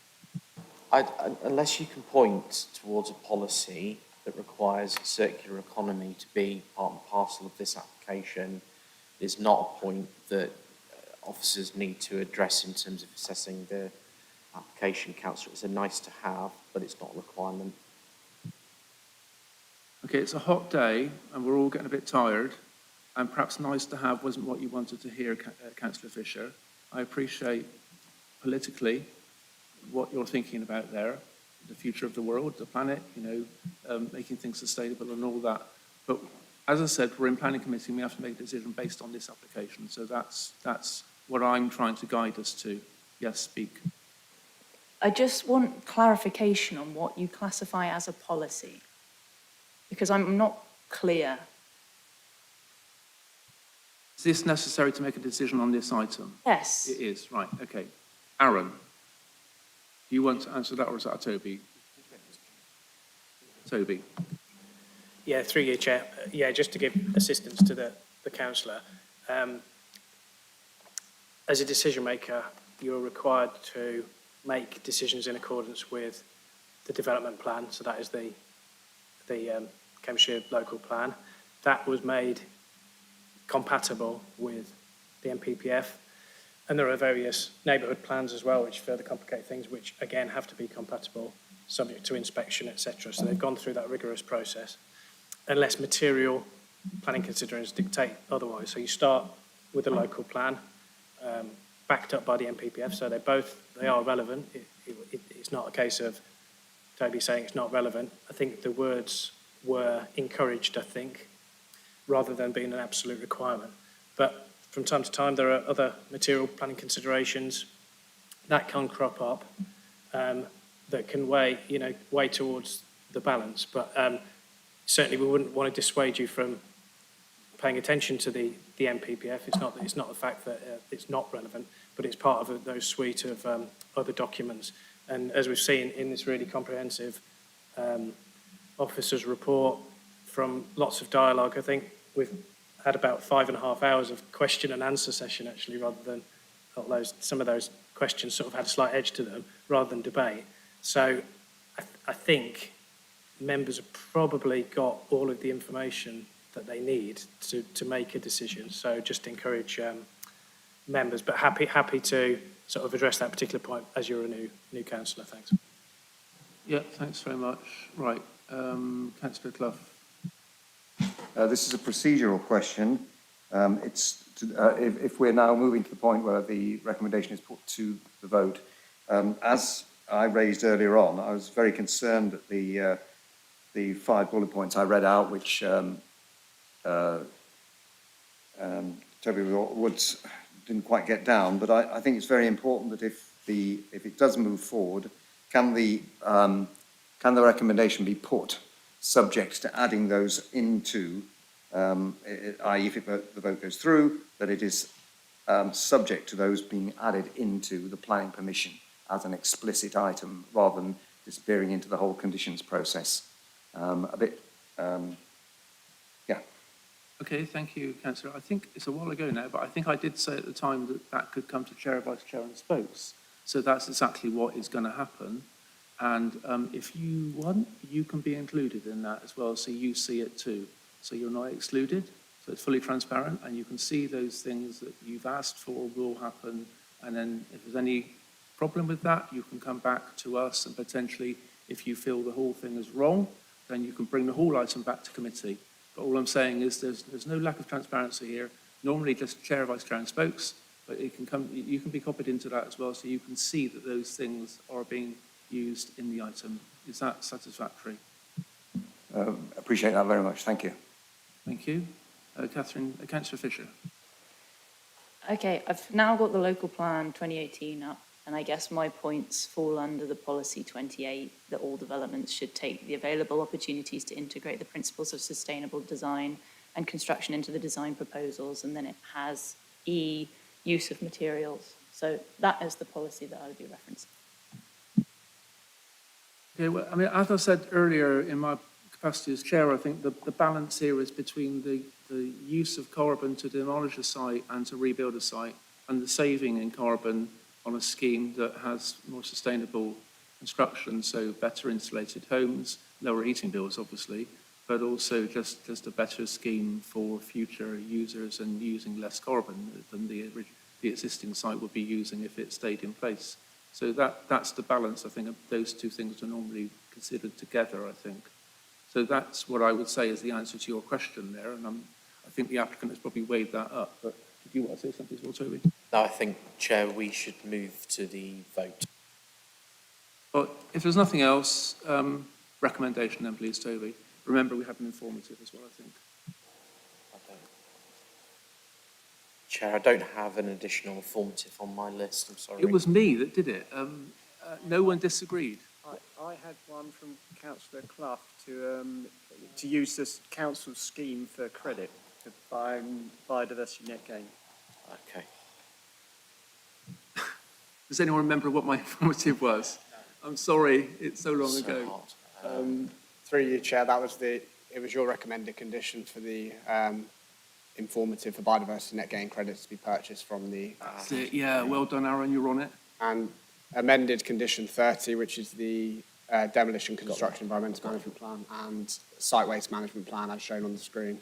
Unless you can point towards a policy that requires circular economy to be part and parcel of this application, it's not a point that officers need to address in terms of assessing the application, Councillor. It's a nice to have, but it's not a requirement. Okay, it's a hot day and we're all getting a bit tired, and perhaps nice to have wasn't what you wanted to hear, Councillor Fisher. I appreciate politically what you're thinking about there, the future of the world, the planet, making things sustainable and all that. But as I said, we're in planning committee and we have to make a decision based on this application. So that's what I'm trying to guide us to. Yes, speak. I just want clarification on what you classify as a policy, because I'm not clear. Is this necessary to make a decision on this item? Yes. It is, right, okay. Aaron, do you want to answer that, or is that Toby? Toby. Yeah, through you, Chair. Yeah, just to give assistance to the councillor. As a decision maker, you're required to make decisions in accordance with the development plan. So that is the Cambridgeshire local plan. That was made compatible with the NPPF. And there are various neighbourhood plans as well, which further complicate things, which again have to be compatible, subject to inspection, etc. So they've gone through that rigorous process, unless material planning considerations dictate otherwise. So you start with a local plan, backed up by the NPPF, so they are relevant. It's not a case of Toby saying it's not relevant. I think the words were encouraged, rather than being an absolute requirement. But from time to time, there are other material planning considerations that can crop up that can weigh towards the balance. But certainly we wouldn't want to dissuade you from paying attention to the NPPF. It's not the fact that it's not relevant, but it's part of those suite of other documents. And as we've seen in this really comprehensive officer's report, from lots of dialogue, I think we've had about 5.5 hours of question and answer session, actually, rather than some of those questions sort of had a slight edge to them, rather than debate. So I think members have probably got all of the information that they need to make a decision. So just encourage members, but happy to sort of address that particular point as you're a new councillor. Thanks. Yeah, thanks very much. Right, Councillor Clough. This is a procedural question. If we're now moving to the point where the recommendation is put to the vote, as I raised earlier on, I was very concerned that the 5 bullet points I read out, which Toby Woods didn't quite get down, but I think it's very important that if it does move forward, can the recommendation be put subject to adding those into, i.e. if the vote goes through, that it is subject to those being added into the planning permission as an explicit item, rather than disappearing into the whole conditions process. Yeah. Okay, thank you, Councillor. I think it's a while ago now, but I think I did say at the time that that could come to Chair, Vice Chair and spokes. So that's exactly what is going to happen. And if you want, you can be included in that as well, so you see it too. So you're not excluded, so it's fully transparent, and you can see those things that you've asked for will happen. And then if there's any problem with that, you can come back to us, and potentially, if you feel the whole thing is wrong, then you can bring the whole item back to committee. But all I'm saying is there's no lack of transparency here. Normally just Chair, Vice Chair and spokes, but you can be copied into that as well, so you can see that those things are being used in the item. Is that satisfactory? Appreciate that very much. Thank you. Thank you. Councillor Fisher. Okay, I've now got the local plan 2018 up, and I guess my points fall under the policy 28, that all developments should take the available opportunities to integrate the principles of sustainable design and construction into the design proposals, and then it has E, use of materials. So that is the policy that I would be referencing. Okay, well, I mean, as I said earlier in my capacity as chair, I think the balance here is between the use of carbon to demolish a site and to rebuild a site, and the saving in carbon on a scheme that has more sustainable construction, so better insulated homes, lower heating bills, obviously, but also just a better scheme for future users and using less carbon than the existing site would be using if it stayed in place. So that's the balance, I think, of those two things are normally considered together, I think. So that's what I would say is the answer to your question there, and I think the applicant has probably weighed that up. But did you want to say something as well, Toby? No, I think, Chair, we should move to the vote. Well, if there's nothing else, recommendation then, please, Toby. Remember, we have an informative as well, I think. Chair, I don't have an additional informative on my list, I'm sorry. It was me that did it. No one disagreed. I had one from Councillor Clough to use this council scheme for credit to biodiversity net gain. Okay. Does anyone remember what my informative was? I'm sorry, it's so long ago. Through you, Chair, it was your recommended condition for the informative for biodiversity net gain credits to be purchased from the... That's it, yeah, well done, Aaron, you're on it. And amended condition 30, which is the demolition, construction, environmental management plan and site waste management plan as shown on the screen.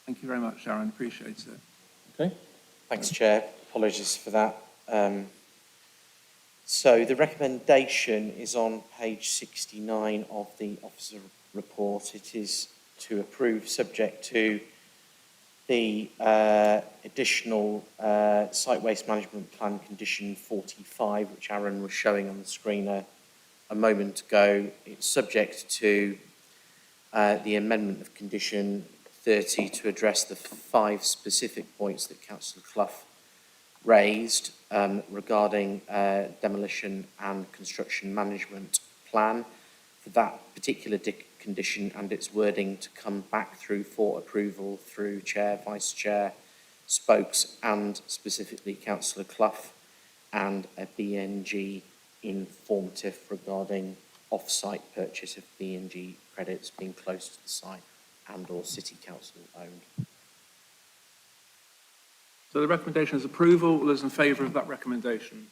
Thank you very much, Aaron, appreciate it. Okay. Thanks, Chair. Apologies for that. So the recommendation is on page 69 of the officer report. It is to approve subject to the additional site waste management plan condition 45, which Aaron was showing on the screen a moment ago. It's subject to the amendment of condition 30 to address the 5 specific points that Councillor Clough raised regarding demolition and construction management plan. For that particular condition and its wording to come back through for approval through Chair, Vice Chair, Spokes and specifically Councillor Clough, and a BNG informative regarding off-site purchase of BNG credits being close to the site and or City Council owned. So the recommendation is approval. All those in favour of that recommendation?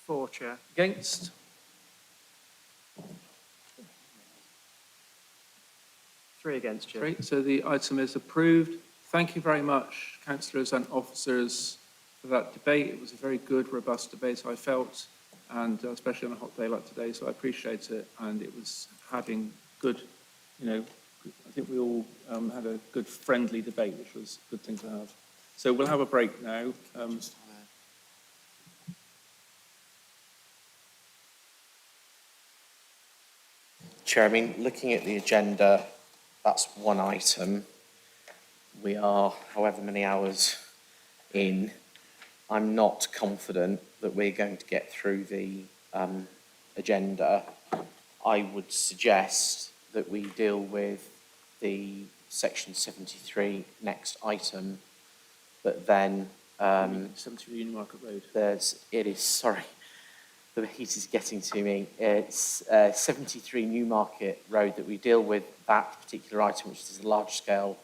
4, Chair. Against? 3 against, Chair. Great, so the item is approved. Thank you very much, councillors and officers, for that debate. It was a very good, robust debate, I felt, and especially on a hot day like today, so I appreciate it. And it was having good, I think we all had a good, friendly debate, which was a good thing to have. So we'll have a break now. Chair, I mean, looking at the agenda, that's one item. We are however many hours in. I'm not confident that we're going to get through the agenda. I would suggest that we deal with the section 73 next item, but then 73 Newmarket Road. The heat is getting to me. It's 73 Newmarket Road that we deal with that particular item, which is a large-scale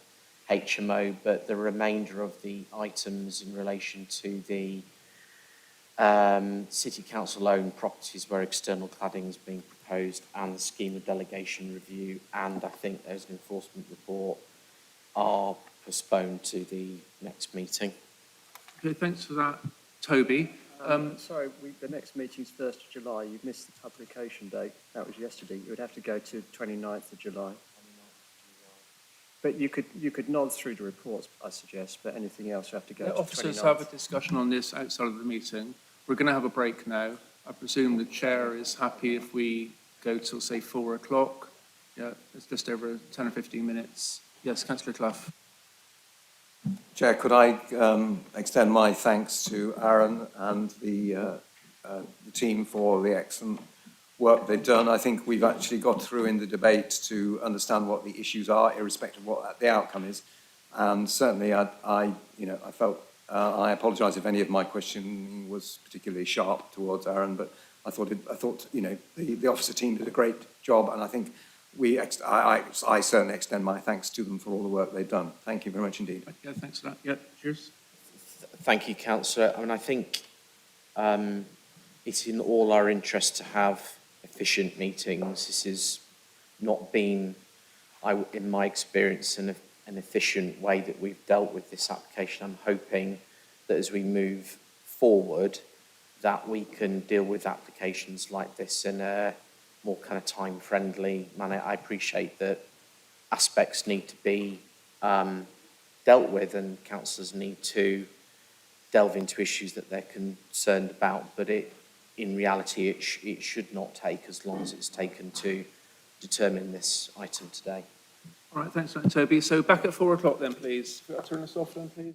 HMO, but the remainder of the items in relation to the City Council-owned properties where external cladding is being proposed and the scheme of delegation review, and I think there's an enforcement report, are postponed to the next meeting. Okay, thanks for that, Toby. Sorry, the next meeting's 1st of July. You've missed the publication date. That was yesterday. You would have to go to 29th of July. But you could nod through the reports, I suggest, but anything else you have to go to 29th. Officers have a discussion on this outside of the meeting. We're going to have a break now. I presume the chair is happy if we go till, say, 4 o'clock. Yeah, it's just over 10 or 15 minutes. Yes, Councillor Clough. Chair, could I extend my thanks to Aaron and the team for the excellent work they've done. I think we've actually got through in the debate to understand what the issues are, irrespective of what the outcome is. And certainly, I apologise if any of my questioning was particularly sharp towards Aaron, but I thought the officer team did a great job, and I think I certainly extend my thanks to them for all the work they've done. Thank you very much indeed. Yeah, thanks for that. Yeah, cheers. Thank you, Councillor. I mean, I think it's in all our interest to have efficient meetings. This has not been, in my experience, an efficient way that we've dealt with this application. I'm hoping that as we move forward, that we can deal with applications like this in a more kind of time-friendly manner. I appreciate that aspects need to be dealt with, and councillors need to delve into issues that they're concerned about, but in reality, it should not take as long as it's taken to determine this item today. All right, thanks, Toby. So back at 4 o'clock then, please. Can I turn this off then, please?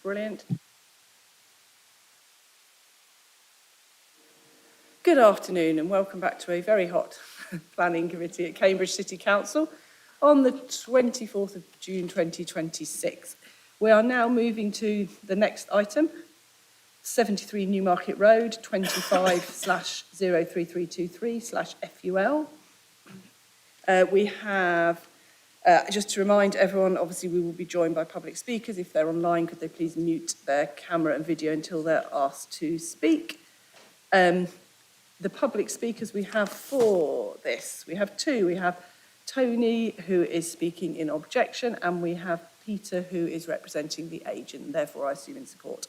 Brilliant. Good afternoon and welcome back to a very hot planning committee at Cambridge City Council on the 24th of June 2026. We are now moving to the next item, 73 Newmarket Road, 25/03323/FUL. We have, just to remind everyone, obviously we will be joined by public speakers. If they're online, could they please mute their camera and video until they're asked to speak? The public speakers we have for this, we have two. We have Tony, who is speaking in objection, and we have Peter, who is representing the agent, therefore I assume in support.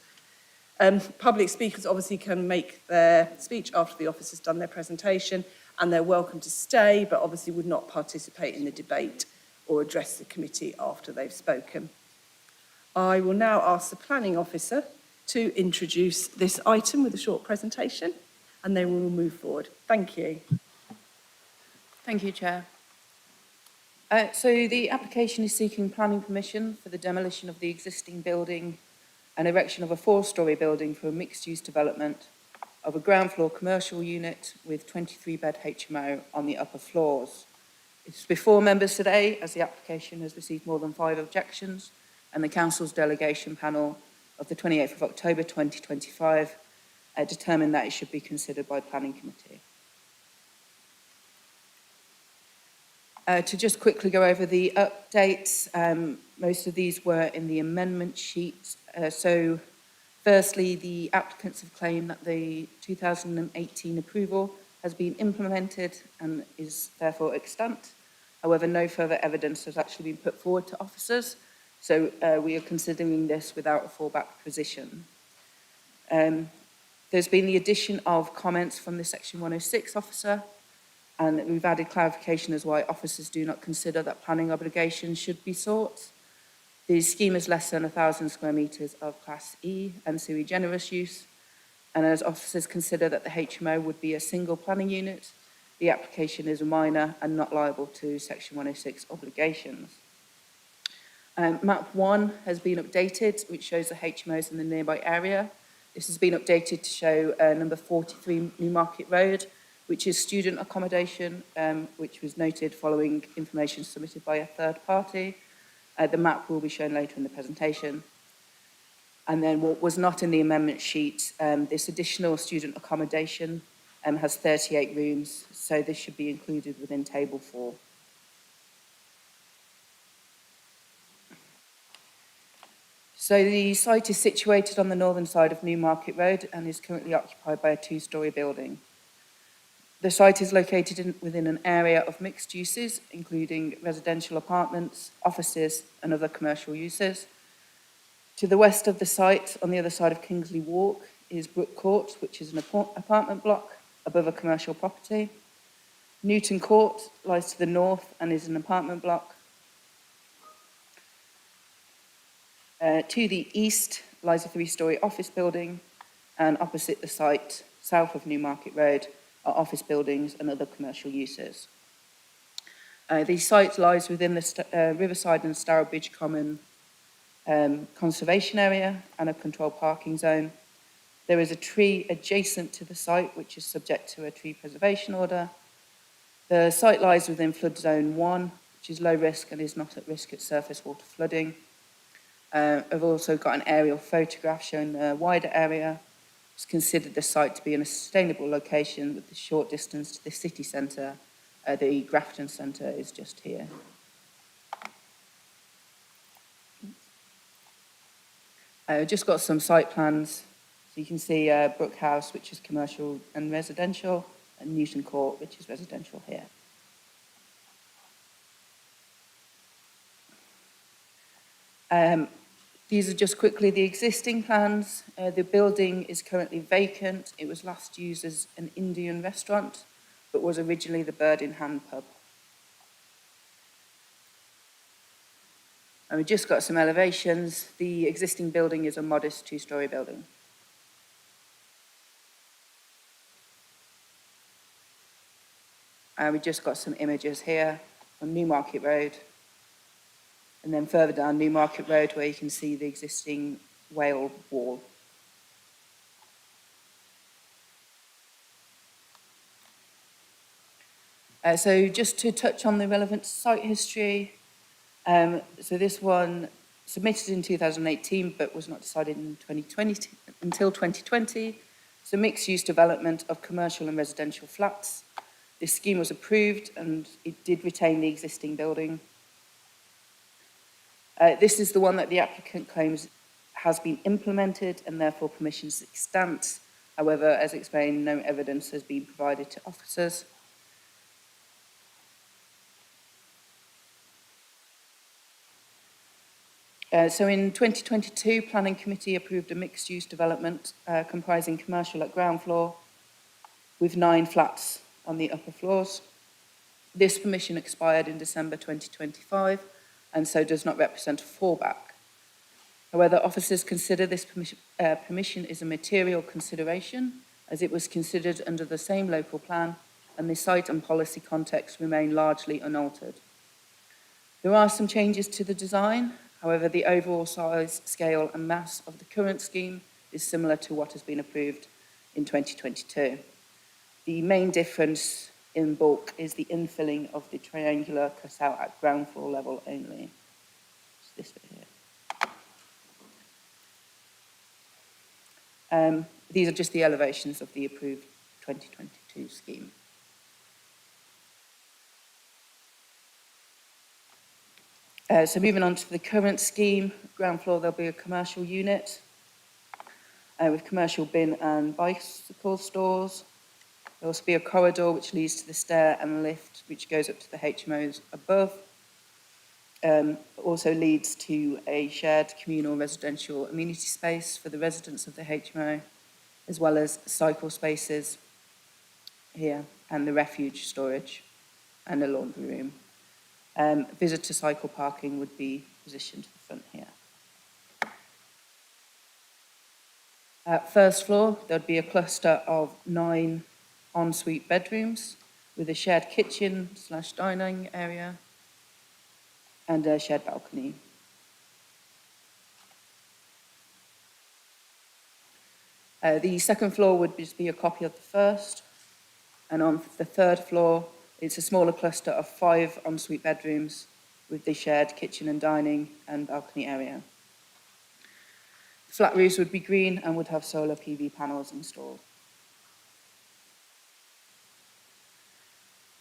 Public speakers obviously can make their speech after the office has done their presentation, and they're welcome to stay, but obviously would not participate in the debate or address the committee after they've spoken. I will now ask the planning officer to introduce this item with a short presentation, and then we will move forward. Thank you. Thank you, Chair. So the application is seeking planning permission for the demolition of the existing building and erection of a 4-storey building for a mixed-use development of a ground floor commercial unit with 23-bed HMO on the upper floors. It's before members today as the application has received more than 5 objections, and the Council's delegation panel of the 28th of October 2025 determined that it should be considered by the Planning Committee. To just quickly go over the updates, most of these were in the amendment sheet. So firstly, the applicants have claimed that the 2018 approval has been implemented and is therefore extant. However, no further evidence has actually been put forward to officers, so we are considering this without a fallback position. There's been the addition of comments from the Section 106 officer, and we've added clarification as why officers do not consider that planning obligations should be sought. The scheme is less than 1,000 square metres of Class E and sui generis use, and as officers consider that the HMO would be a single planning unit, the application is minor and not liable to Section 106 obligations. Map 1 has been updated, which shows the HMOs in the nearby area. This has been updated to show number 43 Newmarket Road, which is student accommodation, which was noted following information submitted by a third party. The map will be shown later in the presentation. And then what was not in the amendment sheet, this additional student accommodation has 38 rooms, so this should be included within Table 4. So the site is situated on the northern side of Newmarket Road and is currently occupied by a 2-storey building. The site is located within an area of mixed uses, including residential apartments, offices, and other commercial uses. To the west of the site, on the other side of Kingsley Walk, is Brook Court, which is an apartment block above a commercial property. Newton Court lies to the north and is an apartment block. To the east lies a 3-storey office building, and opposite the site, south of Newmarket Road, are office buildings and other commercial uses. The site lies within the Riverside and Stourbridge Common conservation area and a controlled parking zone. There is a tree adjacent to the site which is subject to a tree preservation order. The site lies within flood zone 1, which is low risk and is not at risk at surface water flooding. I've also got an aerial photograph showing the wider area. It's considered the site to be in a sustainable location with a short distance to the city centre. The Grafton Centre is just here. I've just got some site plans. So you can see Brook House, which is commercial and residential, and Newton Court, which is residential here. These are just quickly the existing plans. The building is currently vacant. It was last used as an Indian restaurant, but was originally the Bird in Hand pub. And we've just got some elevations. The existing building is a modest 2-storey building. And we've just got some images here on Newmarket Road. And then further down Newmarket Road, where you can see the existing Whale wall. So just to touch on the relevant site history, so this one submitted in 2018 but was not decided in 2020 until 2020. It's a mixed-use development of commercial and residential flats. This scheme was approved and it did retain the existing building. This is the one that the applicant claims has been implemented and therefore permission is extant. However, as explained, no evidence has been provided to officers. So in 2022, Planning Committee approved a mixed-use development comprising commercial at ground floor with 9 flats on the upper floors. This permission expired in December 2025 and so does not represent a fallback. However, officers consider this permission is a material consideration as it was considered under the same local plan and the site and policy context remain largely unaltered. There are some changes to the design. However, the overall size, scale and mass of the current scheme is similar to what has been approved in 2022. The main difference in bulk is the infilling of the triangular cutout at ground floor level only. It's this bit here. These are just the elevations of the approved 2022 scheme. So moving on to the current scheme, ground floor there'll be a commercial unit with commercial bin and bicycle stores. There'll also be a corridor which leads to the stair and lift which goes up to the HMOs above. Also leads to a shared communal residential amenity space for the residents of the HMO, as well as cycle spaces here and the refuge storage and a laundry room. Visitor cycle parking would be positioned to the front here. At first floor, there'd be a cluster of 9 ensuite bedrooms with a shared kitchen/dining area and a shared balcony. The second floor would just be a copy of the first, and on the third floor, it's a smaller cluster of 5 ensuite bedrooms with the shared kitchen and dining and balcony area. The flat roofs would be green and would have solar PV panels installed.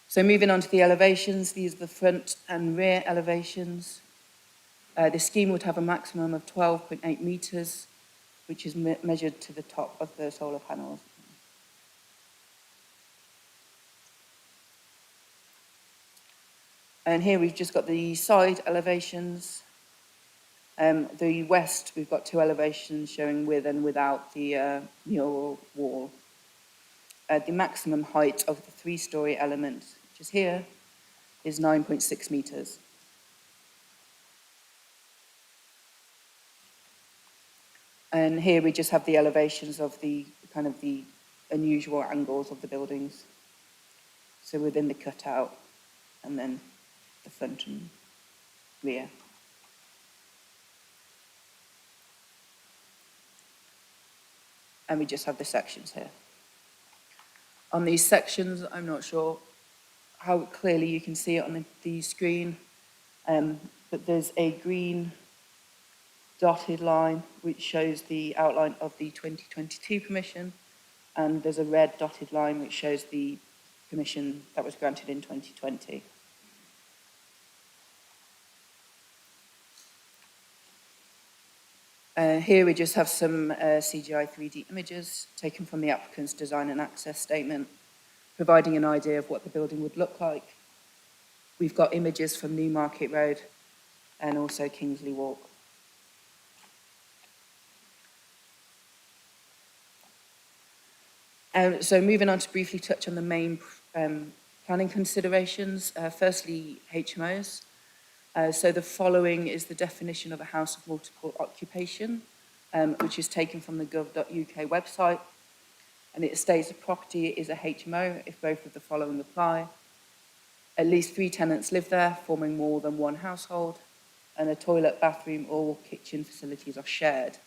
So moving on to the elevations, these are the front and rear elevations. The scheme would have a maximum of 12.8 metres, which is measured to the top of the solar panels. And here we've just got the side elevations. The west, we've got 2 elevations showing with and without the mural wall. The maximum height of the 3-storey element, which is here, is 9.6 metres. And here we just have the elevations of the kind of the unusual angles of the buildings. So within the cutout and then the front and rear. And we just have the sections here. On these sections, I'm not sure how clearly you can see it on the screen, but there's a green dotted line which shows the outline of the 2022 permission, and there's a red dotted line which shows the permission that was granted in 2020. Here we just have some CGI 3D images taken from the applicant's design and access statement, providing an idea of what the building would look like. We've got images from Newmarket Road and also Kingsley Walk. So moving on to briefly touch on the main planning considerations. Firstly, HMOs. So the following is the definition of a house of multiple occupation, which is taken from the gov.uk website. And it states a property is a HMO if both of the following apply. At least 3 tenants live there, forming more than 1 household. and a toilet, bathroom or kitchen facilities are shared.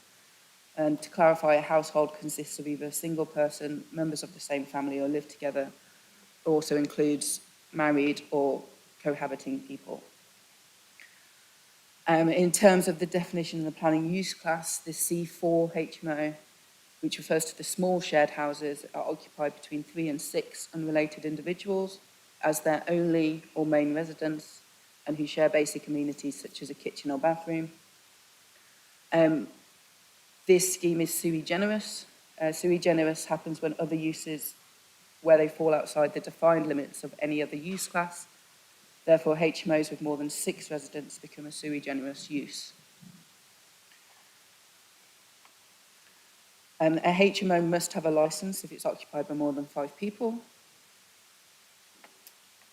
And to clarify, a household consists of either a single person, members of the same family or live together. It also includes married or cohabiting people. In terms of the definition of the planning use class, the C4 HMO, which refers to the small shared houses, are occupied between 3 and 6 unrelated individuals as their only or main residence, and who share basic amenities such as a kitchen or bathroom. This scheme is sui generis. Sui generis happens when other uses, where they fall outside the defined limits of any other use class. Therefore, HMOs with more than 6 residents become a sui generis use. A HMO must have a licence if it's occupied by more than 5 people.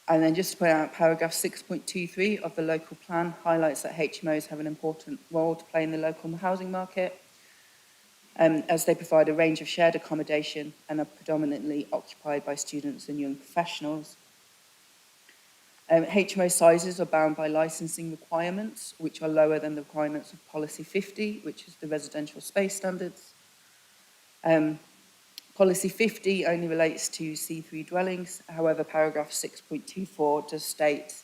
And then just to point out, paragraph 6.23 of the local plan highlights that HMOs have an important role to play in the local housing market, as they provide a range of shared accommodation and are predominantly occupied by students and young professionals. HMO sizes are bound by licensing requirements, which are lower than the requirements of Policy 50, which is the residential space standards. Policy 50 only relates to C3 dwellings. However, paragraph 6.24 does state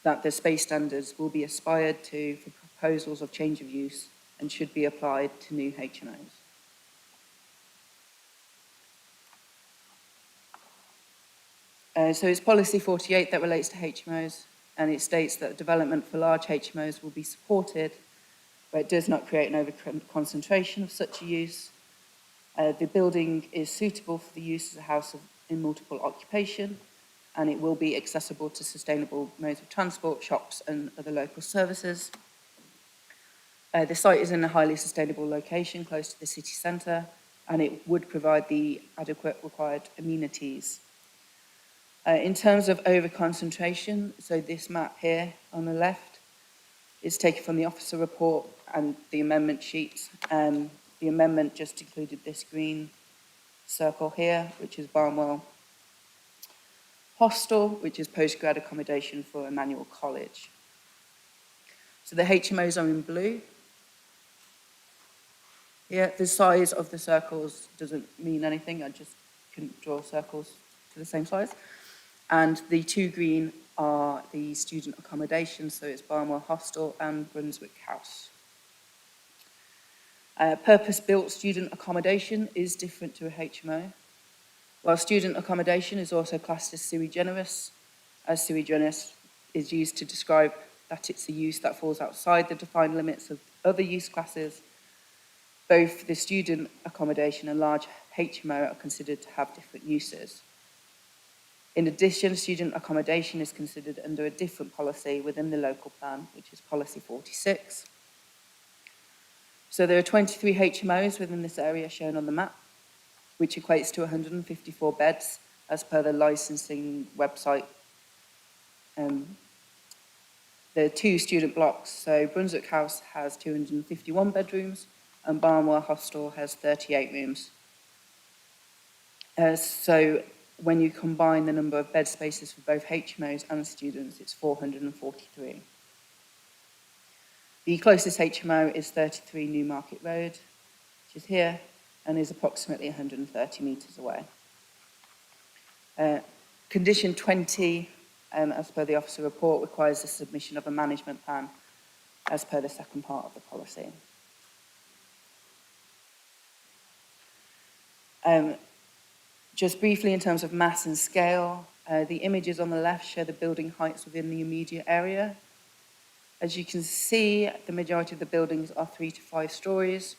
that the space standards will be aspired to for proposals of change of use and should be applied to new HMOs. So it's policy 48 that relates to HMOs, and it states that development for large HMOs will be supported, but it does not create an over-concentration of such a use. The building is suitable for the use as a house in multiple occupation, and it will be accessible to sustainable modes of transport, shops and other local services. The site is in a highly sustainable location close to the city centre, and it would provide the adequate required amenities. In terms of over-concentration, so this map here on the left is taken from the officer report and the amendment sheet. The amendment just included this green circle here, which is Barnwell Hostel, which is postgrad accommodation for Emmanuel College. So the HMOs are in blue. Yeah, the size of the circles doesn't mean anything. I just couldn't draw circles to the same size. And the 2 green are the student accommodation, so it's Barnwell Hostel and Brunswick House. Purpose-built student accommodation is different to a HMO. While student accommodation is also classed as sui generis, as sui generis is used to describe that it's a use that falls outside the defined limits of other use classes, both the student accommodation and large HMO are considered to have different uses. In addition, student accommodation is considered under a different policy within the local plan, which is policy 46. So there are 23 HMOs within this area shown on the map, which equates to 154 beds as per the licensing website. There are 2 student blocks, so Brunswick House has 251 bedrooms and Barnwell Hostel has 38 rooms. So when you combine the number of bed spaces for both HMOs and students, it's 443. The closest HMO is 33 Newmarket Road, which is here, and is approximately 130 metres away. Condition 20, as per the officer report, requires the submission of a management plan as per the second part of the policy. Just briefly, in terms of mass and scale, the images on the left show the building heights within the immediate area. As you can see, the majority of the buildings are 3 to 5 stories,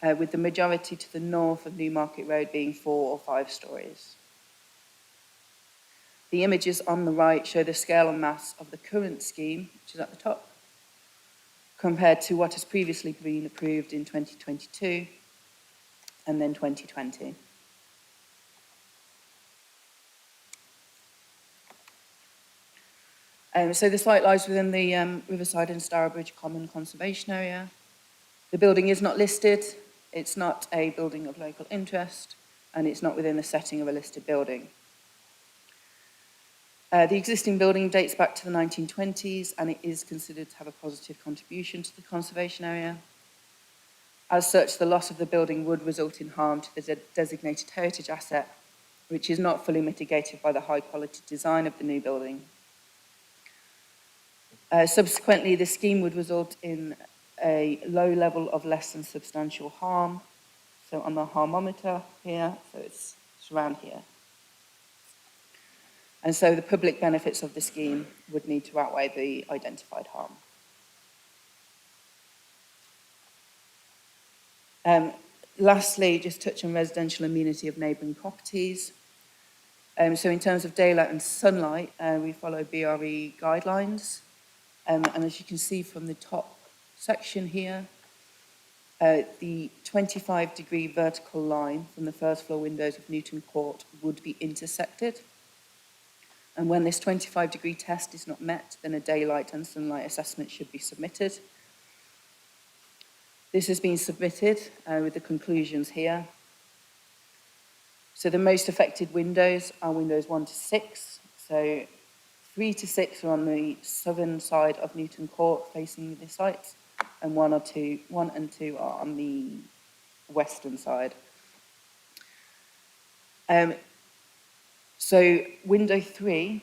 with the majority to the north of Newmarket Road being 4 or 5 stories. The images on the right show the scale and mass of the current scheme, which is at the top, compared to what has previously been approved in 2022 and then 2020. So the site lies within the Riverside and Stourbridge Common Conservation Area. The building is not listed, it's not a building of local interest, and it's not within the setting of a listed building. The existing building dates back to the 1920s and it is considered to have a positive contribution to the conservation area. As such, the loss of the building would result in harm to the designated heritage asset, which is not fully mitigated by the high-quality design of the new building. Subsequently, the scheme would result in a low level of less than substantial harm. So on the harmometer here, so it's around here. And so the public benefits of the scheme would need to outweigh the identified harm. Lastly, just touch on residential amenity of neighbouring properties. So in terms of daylight and sunlight, we follow BRE guidelines. And as you can see from the top section here, the 25-degree vertical line from the first floor windows of Newton Court would be intersected. And when this 25-degree test is not met, then a daylight and sunlight assessment should be submitted. This has been submitted with the conclusions here. So the most affected windows are windows 1 to 6. So 3 to 6 are on the southern side of Newton Court facing the site, and 1 and 2 are on the western side. So window 3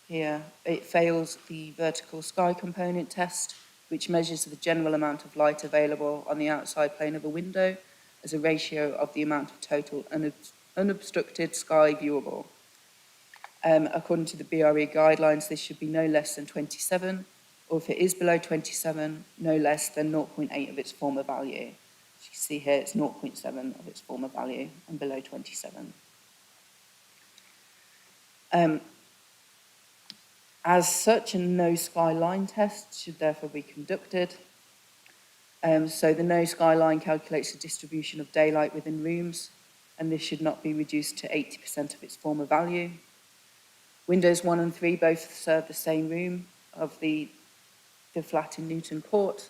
here, it fails the vertical sky component test, which measures the general amount of light available on the outside plane of a window as a ratio of the amount of total unobstructed sky viewable. According to the BRE guidelines, this should be no less than 27, or if it is below 27, no less than 0.8 of its former value. As you see here, it's 0.7 of its former value and below 27. As such, a no skyline test should therefore be conducted. So the no skyline calculates the distribution of daylight within rooms, and this should not be reduced to 80% of its former value. Windows 1 and 3 both serve the same room of the flat in Newton Court.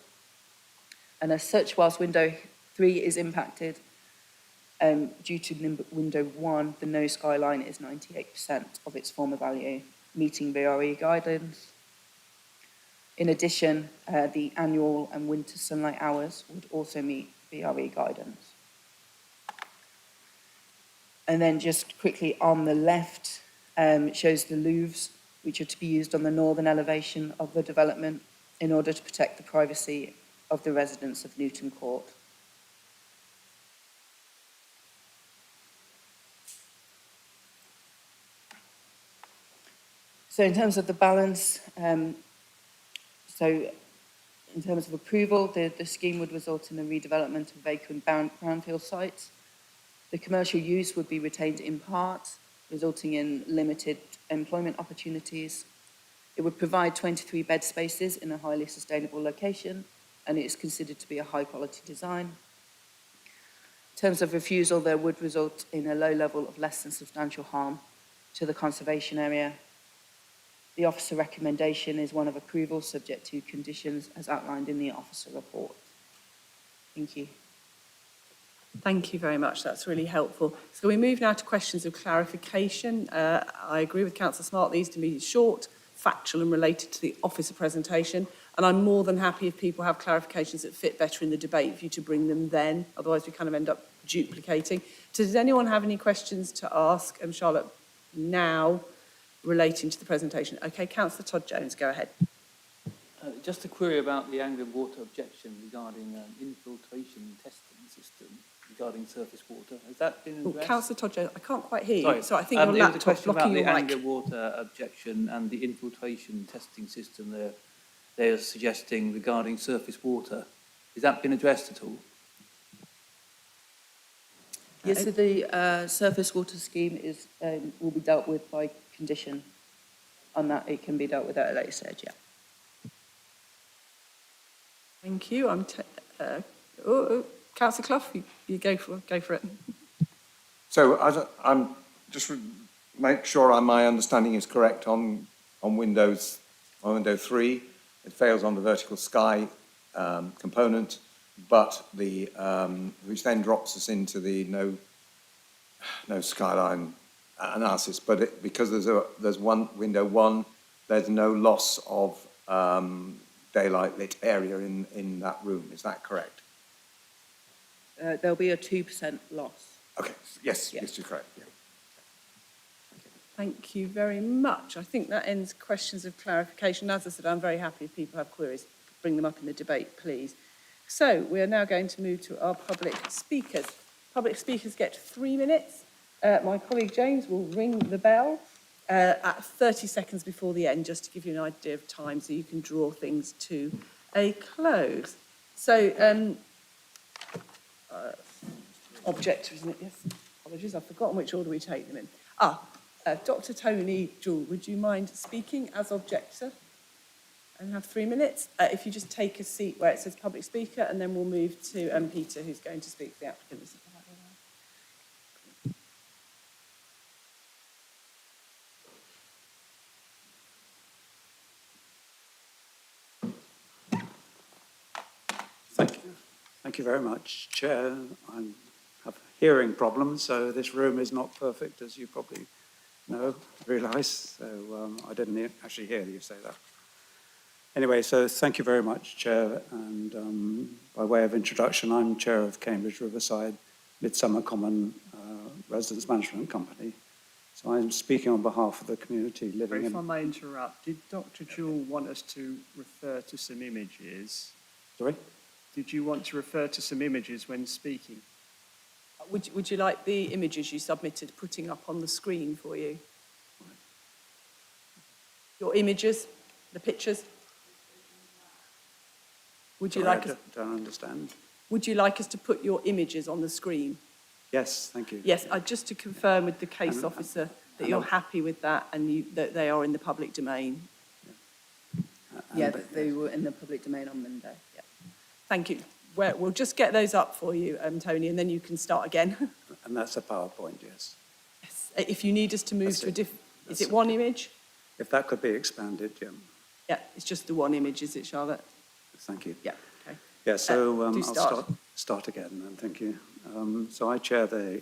And as such, whilst window 3 is impacted, due to window 1, the no skyline is 98% of its former value, meeting BRE guidance. In addition, the annual and winter sunlight hours would also meet BRE guidance. And then just quickly on the left, it shows the louvres, which are to be used on the northern elevation of the development in order to protect the privacy of the residents of Newton Court. So in terms of the balance, so in terms of approval, the scheme would result in the redevelopment of vacant brownfield sites. The commercial use would be retained in part, resulting in limited employment opportunities. It would provide 23 bed spaces in a highly sustainable location, and it is considered to be a high quality design. In terms of refusal, there would result in a low level of less than substantial harm to the conservation area. The officer recommendation is one of approval subject to conditions as outlined in the officer report. Thank you. Thank you very much. That's really helpful. So we move now to questions of clarification. I agree with Councillor Smart, these to be short, factual and related to the officer presentation. And I'm more than happy if people have clarifications that fit better in the debate for you to bring them then. Otherwise, we kind of end up duplicating. So does anyone have any questions to ask Charlotte now relating to the presentation? Okay, Councillor Todd Jones, go ahead. Just a query about the Anglian water objection regarding infiltration testing system regarding surface water. Has that been addressed? Councillor Todd Jones, I can't quite hear you. Sorry. So I think your laptop's blocking your the mic. Anglian water objection and the infiltration testing system they're suggesting regarding surface water. Has that been addressed at all? Yes, so the surface water scheme is will be dealt with by condition on that. It can be dealt with at a later stage, yeah. Thank you. Councillor Clough, you go for it. So I'm just make sure my understanding is correct on window 3. It fails on the vertical sky component, but which then drops us into the no skyline analysis, but because there's one window one, there's no loss of daylight lit area in that room. Is that correct? There'll be a 2% loss. Okay. Yes. Yes, you're correct. Yeah. Thank you very much. I think that ends questions of clarification. As I said, I'm very happy if people have queries, bring them up in the debate, please. So we are now going to move to our public speakers. Public speakers get 3 minutes. My colleague James will ring the bell at 30 seconds before the end, just to give you an idea of time so you can draw things to a close. So, objector, isn't it? Yes. Apologies, I've forgotten which order we take them in. Dr. Tony Jewell, would you mind speaking as objector? And have 3 minutes. If you just take a seat where it says public speaker, and then we'll move to Peter, who's going to speak for the applicant. Thank you very much, Chair. I have hearing problems, so this room is not perfect, as you probably realise. So I didn't actually hear you say that. Anyway, so thank you very much, Chair. And by way of introduction, I'm Chair of Cambridge Riverside Midsummer Common Residence Management Company. So I'm speaking on behalf of the community living in... If I may interrupt, did Dr. Jewell want us to refer to some images? Sorry? Did you want to refer to some images when speaking? Would you like the images you submitted putting up on the screen for you? Your images, the pictures? Would you like us? I don't understand. Would you like us to put your images on the screen? Yes, thank you. Yes, just to confirm with the case officer that you're happy with that and that they are in the public domain. Yeah, that they were in the public domain on Monday. Yeah. Thank you. We'll just get those up for you, Tony, and then you can start again. And that's a PowerPoint, yes. Yes. If you need us to move to a different... Is it one image? If that could be expanded, yeah. Yeah, it's just the one image, is it, Charlotte? Thank you. Yeah, okay. Yeah, so I'll start again then, thank you. So I chair the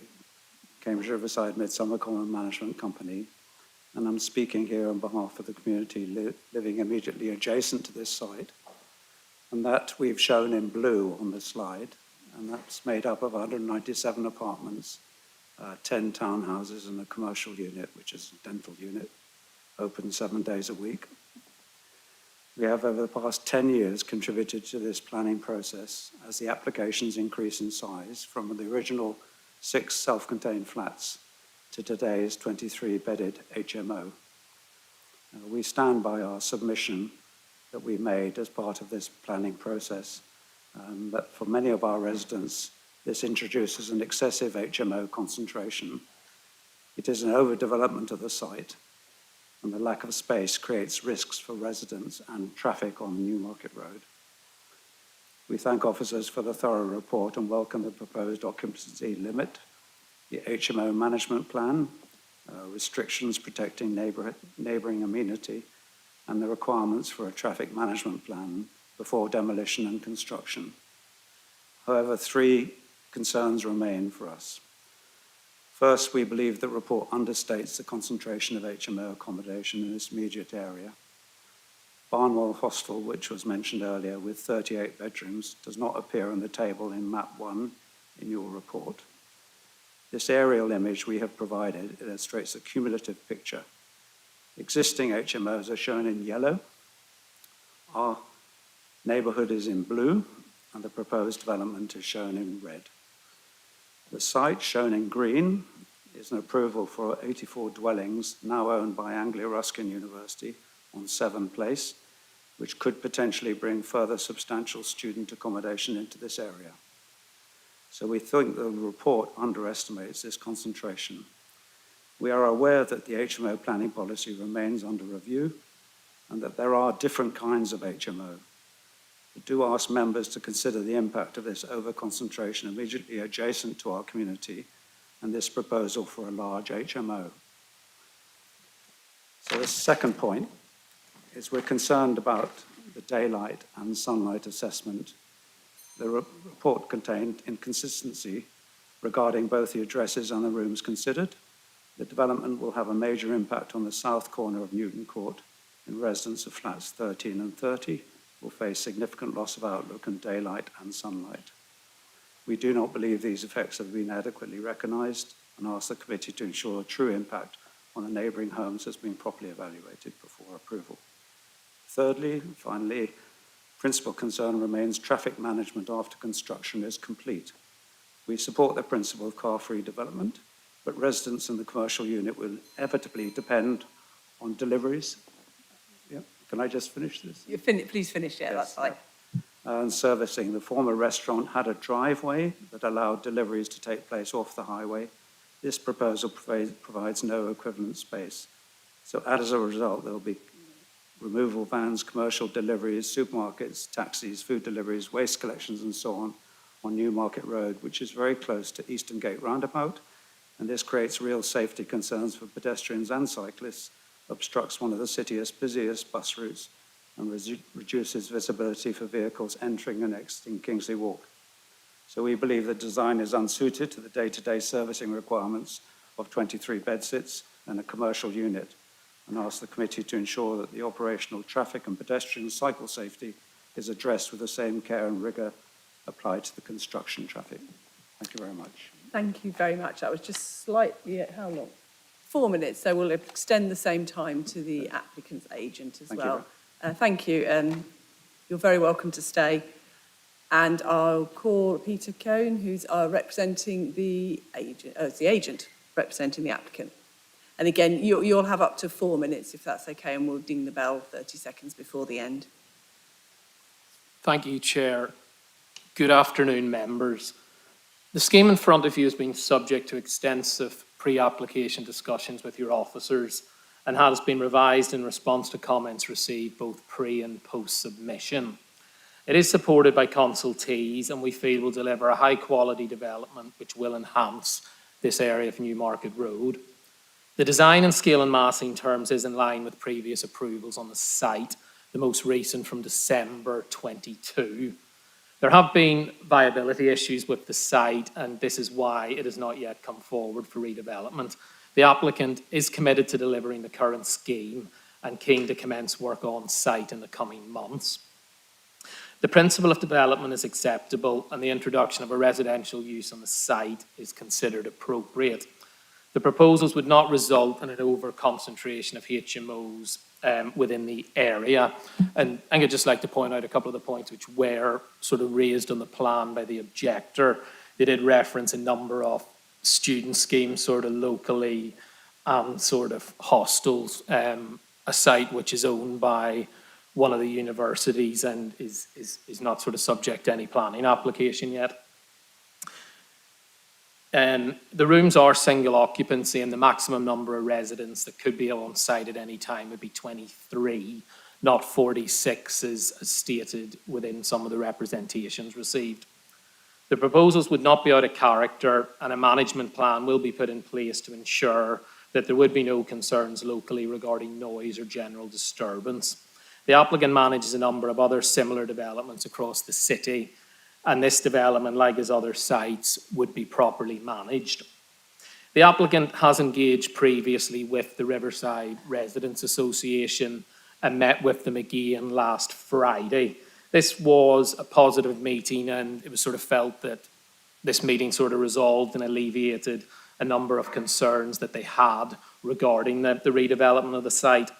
Cambridge Riverside Midsummer Common Management Company, and I'm speaking here on behalf of the community living immediately adjacent to this site. And that we've shown in blue on the slide, and that's made up of 197 apartments, 10 townhouses and a commercial unit, which is a dental unit, open 7 days a week. We have over the past 10 years contributed to this planning process as the applications increase in size from the original 6 self-contained flats to today's 23 bedded HMO. We stand by our submission that we made as part of this planning process, that for many of our residents, this introduces an excessive HMO concentration. It is an overdevelopment of the site, and the lack of space creates risks for residents and traffic on Newmarket Road. We thank officers for the thorough report and welcome the proposed occupancy limit, the HMO management plan, restrictions protecting neighbouring amenity, and the requirements for a traffic management plan before demolition and construction. However, 3 concerns remain for us. First, we believe the report understates the concentration of HMO accommodation in this immediate area. Barnwell Hostel, which was mentioned earlier, with 38 bedrooms, does not appear on the table in map 1 in your report. This aerial image we have provided illustrates a cumulative picture. Existing HMOs are shown in yellow. Our neighbourhood is in blue, and the proposed development is shown in red. The site, shown in green, is an approval for 84 dwellings now owned by Anglia Ruskin University on Severn Place, which could potentially bring further substantial student accommodation into this area. So we think the report underestimates this concentration. We are aware that the HMO planning policy remains under review and that there are different kinds of HMO. We do ask members to consider the impact of this overconcentration immediately adjacent to our community and this proposal for a large HMO. So the second point is we're concerned about the daylight and sunlight assessment. The report contained inconsistency regarding both the addresses and the rooms considered. The development will have a major impact on the south corner of Newton Court, and residents of flats 13 and 30 will face significant loss of outlook and daylight and sunlight. We do not believe these effects have been adequately recognised and ask the committee to ensure the true impact on the neighbouring homes has been properly evaluated before approval. Thirdly, and finally, principal concern remains traffic management after construction is complete. We support the principle of car-free development, but residents in the commercial unit will inevitably depend on deliveries. Yeah. Can I just finish this? Please finish, yeah, that's fine. And servicing. The former restaurant had a driveway that allowed deliveries to take place off the highway. This proposal provides no equivalent space. So as a result, there will be removal vans, commercial deliveries, supermarkets, taxis, food deliveries, waste collections, and so on Newmarket Road, which is very close to Eastern Gate Roundabout. And this creates real safety concerns for pedestrians and cyclists, obstructs one of the city's busiest bus routes, and reduces visibility for vehicles entering and exiting Kingsley Walk. So we believe the design is unsuited to the day-to-day servicing requirements of 23 bedsits and a commercial unit, and ask the committee to ensure that the operational traffic and pedestrian cycle safety is addressed with the same care and rigour applied to the construction traffic. Thank you very much. Thank you very much. That was just slightly, how long? 4 minutes, so we'll extend the same time to the applicant's agent as well. Thank you, and you're very welcome to stay. And I'll call Peter Cohn, who's representing the agent, it's the agent representing the applicant. And again, you'll have up to 4 minutes if that's okay, and we'll ding the bell 30 seconds before the end. Thank you, Chair. Good afternoon, members. The scheme in front of you has been subject to extensive pre-application discussions with your officers and has been revised in response to comments received both pre and post-submission. It is supported by consultees and we feel will deliver a high-quality development which will enhance this area of Newmarket Road. The design and scale and massing terms is in line with previous approvals on the site, the most recent from December 22. There have been viability issues with the site, and this is why it has not yet come forward for redevelopment. The applicant is committed to delivering the current scheme and keen to commence work on site in the coming months. The principle of development is acceptable, and the introduction of a residential use on the site is considered appropriate. The proposals would not result in an over-concentration of HMOs within the area. And I'd just like to point out a couple of the points which were sort of raised on the plan by the objector. They did reference a number of student schemes sort of locally and sort of hostels, a site which is owned by one of the universities and is not sort of subject to any planning application yet. The rooms are single occupancy and the maximum number of residents that could be on site at any time would be 23, not 46 as stated within some of the representations received. The proposals would not be out of character and a management plan will be put in place to ensure that there would be no concerns locally regarding noise or general disturbance. The applicant manages a number of other similar developments across the city, and this development, like his other sites, would be properly managed. The applicant has engaged previously with the Riverside Residents Association and met with them again last Friday. This was a positive meeting, and it was sort of felt that this meeting sort of resolved and alleviated a number of concerns that they had regarding the redevelopment of the site.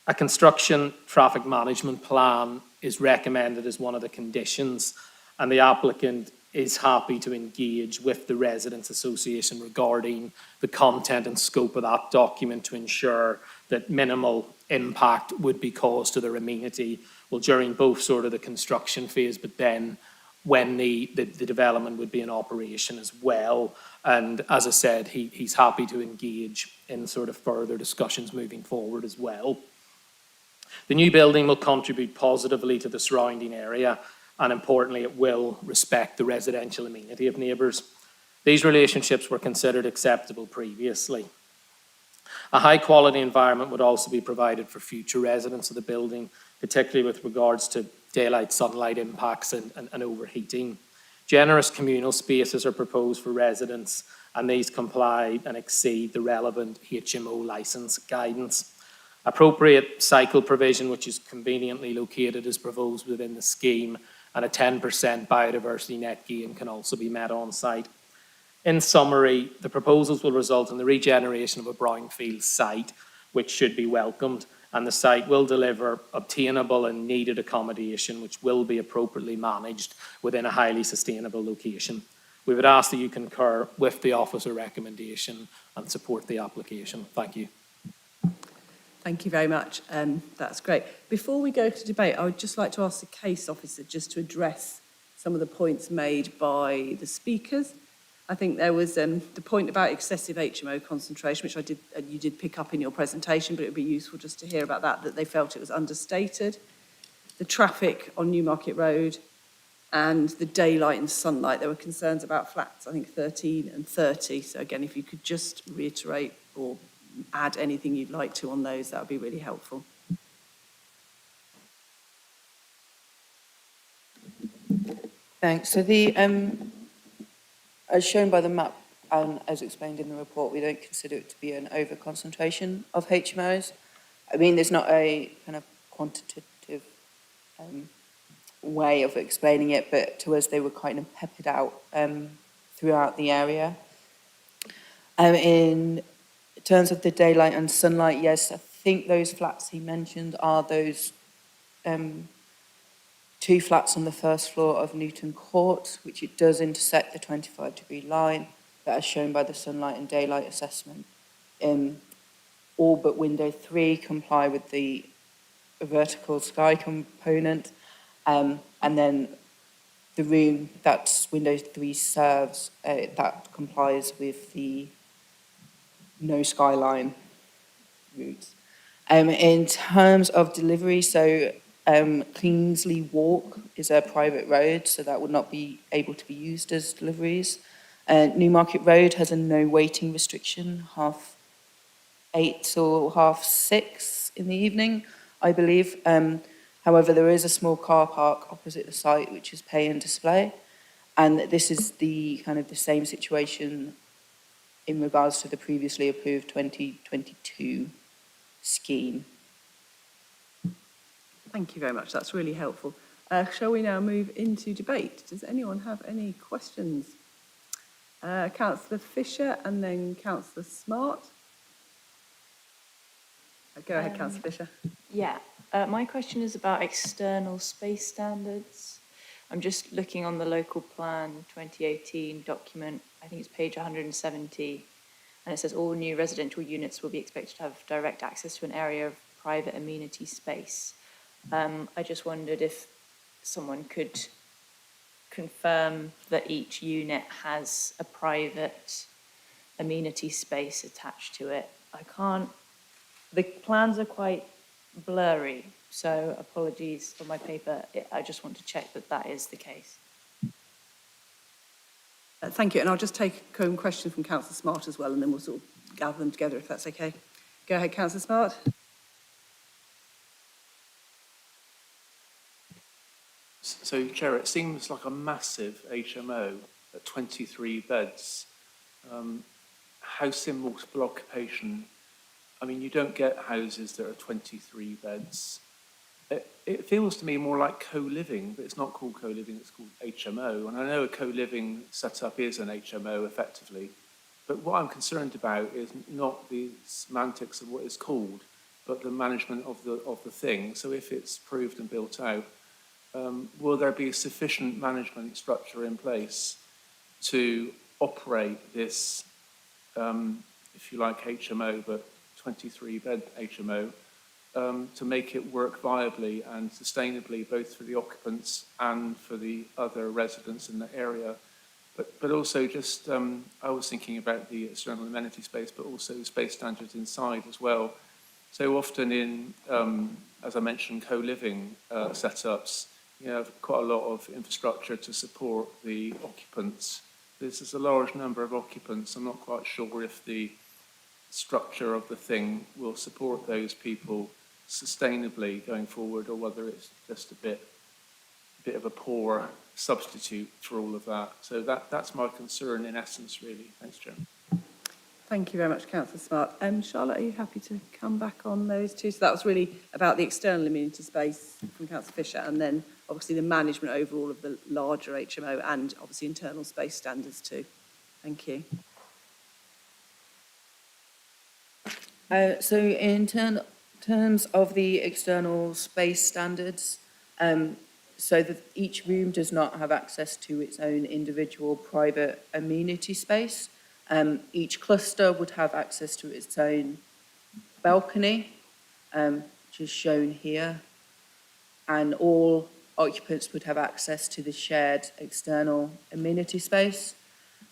A construction traffic management plan is recommended as one of the conditions, and the applicant is happy to engage with the Residents Association regarding the content and scope of that document to ensure that minimal impact would be caused to their amenity, well, during both sort of the construction phase, but then when the development would be in operation as well. And as I said, he's happy to engage in sort of further discussions moving forward as well. The new building will contribute positively to the surrounding area, and importantly, it will respect the residential amenity of neighbours. These relationships were considered acceptable previously. A high-quality environment would also be provided for future residents of the building, particularly with regards to daylight sunlight impacts and overheating. Generous communal spaces are proposed for residents, and these comply and exceed the relevant HMO licence guidance. Appropriate cycle provision, which is conveniently located, is proposed within the scheme, and a 10% biodiversity net gain can also be met on site. In summary, the proposals will result in the regeneration of a brownfield site, which should be welcomed, and the site will deliver obtainable and needed accommodation, which will be appropriately managed within a highly sustainable location. We would ask that you concur with the officer recommendation and support the application. Thank you. Thank you very much. That's great. Before we go to debate, I would just like to ask the case officer just to address some of the points made by the speakers. I think there was the point about excessive HMO concentration, which you did pick up in your presentation, but it would be useful just to hear about that they felt it was understated. The traffic on Newmarket Road and the daylight and sunlight. There were concerns about flats, I think 13 and 30. So again, if you could just reiterate or add anything you'd like to on those, that would be really helpful. Thanks. So as shown by the map and as explained in the report, we don't consider it to be an over-concentration of HMOs. I mean, there's not a kind of quantitative way of explaining it, but to us they were kind of peppered out throughout the area. In terms of the daylight and sunlight, yes, I think those flats he mentioned are those 2 flats on the first floor of Newton Court, which it does intersect the 25-degree line, but as shown by the sunlight and daylight assessment. All but window 3 comply with the vertical sky component, and then the room that window 3 serves, that complies with the no skyline routes. In terms of delivery, so Kingsley Walk is a private road, so that would not be able to be used as deliveries. Newmarket Road has a no waiting restriction, 8:30 till 6:30 in the evening, I believe. However, there is a small car park opposite the site, which is pay and display. And this is the kind of the same situation in regards to the previously approved 2022 scheme. Thank you very much. That's really helpful. Shall we now move into debate? Does anyone have any questions? Councillor Fisher and then Councillor Smart. Go ahead, Councillor Fisher. Yeah, my question is about external space standards. I'm just looking on the local plan 2018 document, I think it's page 170, and it says all new residential units will be expected to have direct access to an area of private amenity space. I just wondered if someone could confirm that each unit has a private amenity space attached to it. The plans are quite blurry, so apologies for my paper. I just want to check that that is the case. Thank you, and I'll just take a question from Councillor Smart as well, and then we'll sort of gather them together if that's okay. Go ahead, Councillor Smart. So, Chair, it seems like a massive HMO at 23 beds. House in multiple occupation. I mean, you don't get houses that are 23 beds. It feels to me more like co-living, but it's not called co-living, it's called HMO. And I know a co-living setup is an HMO effectively, but what I'm concerned about is not the semantics of what it's called, but the management of the thing. So if it's proved and built out, will there be sufficient management structure in place to operate this, if you like, HMO, but 23-bed HMO, to make it work viably and sustainably, both for the occupants and for the other residents in the area? But also just, I was thinking about the external amenity space, but also space standards inside as well. So often in, as I mentioned, co-living setups, you have quite a lot of infrastructure to support the occupants. This is a large number of occupants. I'm not quite sure if the structure of the thing will support those people sustainably going forward, or whether it's just a bit of a poor substitute for all of that. So that's my concern in essence, really. Thanks, Chair. Thank you very much, Councillor Smart. Charlotte, are you happy to come back on those two? So that was really about the external amenity space from Councillor Fisher, and then obviously the management overall of the larger HMO and obviously internal space standards too. Thank you. So in terms of the external space standards, so that each room does not have access to its own individual private amenity space. Each cluster would have access to its own balcony, which is shown here, and all occupants would have access to the shared external amenity space.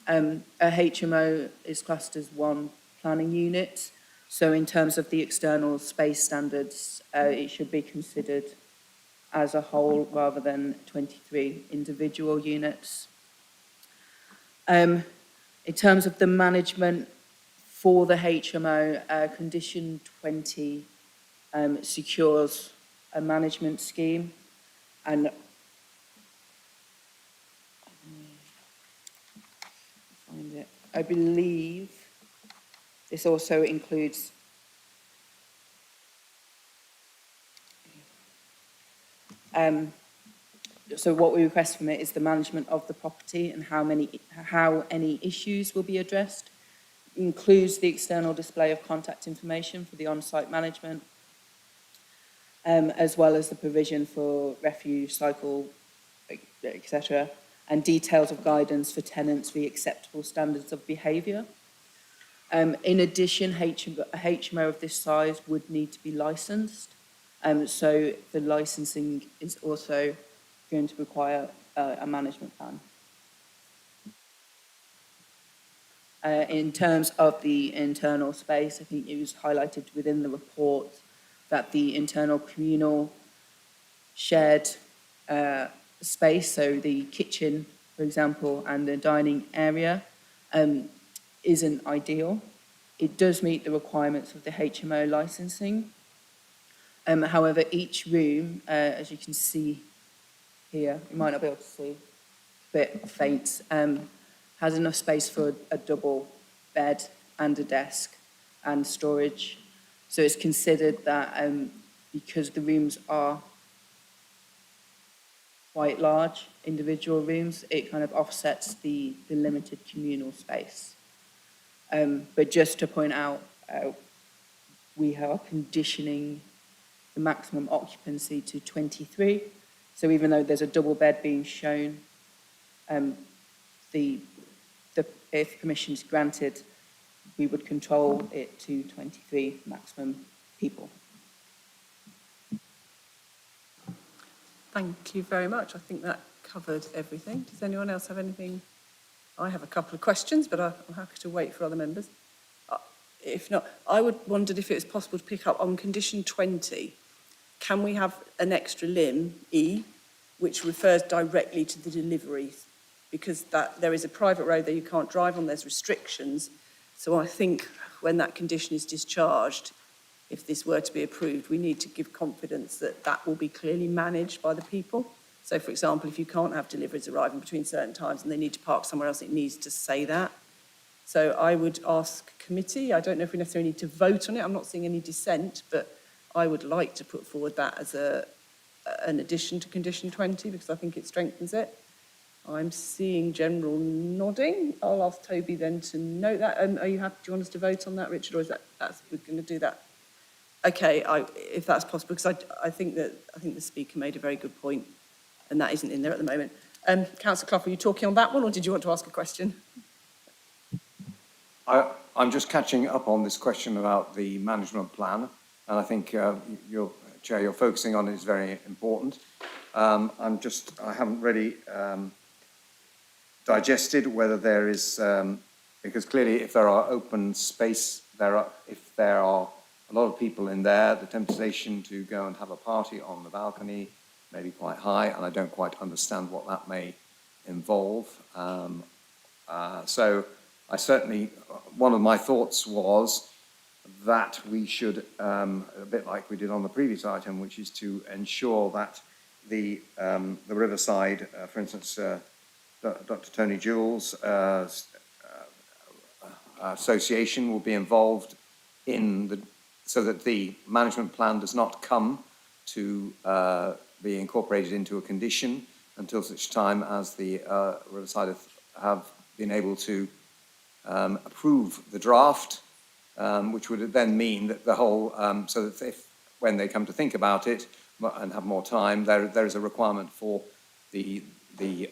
A HMO is classed as one planning unit, so in terms of the external space standards, it should be considered as a whole rather than 23 individual units. In terms of the management for the HMO, Condition 20 secures a management scheme, and I believe this also includes so what we request from it is the management of the property and how any issues will be addressed. It includes the external display of contact information for the on-site management, as well as the provision for refuge, cycle, etc., and details of guidance for tenants for the acceptable standards of behaviour. In addition, a HMO of this size would need to be licensed, so the licensing is also going to require a management plan. In terms of the internal space, I think it was highlighted within the report that the internal communal shared space, so the kitchen, for example, and the dining area, isn't ideal. It does meet the requirements of the HMO licensing. However, each room, as you can see here, you might not be able to see, a bit faint, has enough space for a double bed and a desk and storage. So it's considered that because the rooms are quite large, individual rooms, it kind of offsets the limited communal space. But just to point out, we are conditioning the maximum occupancy to 23. So even though there's a double bed being shown, if permission is granted, we would control it to 23 maximum people. Thank you very much. I think that covered everything. Does anyone else have anything? I have a couple of questions, but I'm happy to wait for other members. If not, I wondered if it was possible to pick up on Condition 20. Can we have an extra limb, E, which refers directly to the deliveries? Because there is a private road that you can't drive on, there's restrictions. So I think when that condition is discharged, if this were to be approved, we need to give confidence that that will be clearly managed by the people. So, for example, if you can't have deliveries arriving between certain times and they need to park somewhere else, it needs to say that. So I would ask committee, I don't know if we necessarily need to vote on it, I'm not seeing any dissent, but I would like to put forward that as an addition to Condition 20 because I think it strengthens it. I'm seeing general nodding. I'll ask Toby then to note that. Are you happy? Do you want us to vote on that, Richard, or is we're going to do that? Okay, if that's possible, because I think the speaker made a very good point, and that isn't in there at the moment. Councillor Clough, were you talking on that one, or did you want to ask a question? I'm just catching up on this question about the management plan, and I think Chair, you're focusing on is very important. I haven't really digested whether there is, because clearly if there are open space, if there are a lot of people in there, the temptation to go and have a party on the balcony may be quite high, and I don't quite understand what that may involve. So I certainly, one of my thoughts was that we should, a bit like we did on the previous item, which is to ensure that the Riverside, for instance, Dr. Tony Jules Association will be involved so that the management plan does not come to be incorporated into a condition until such time as the Riverside have been able to approve the draft, which would then mean that the whole, so that when they come to think about it and have more time, there is a requirement for the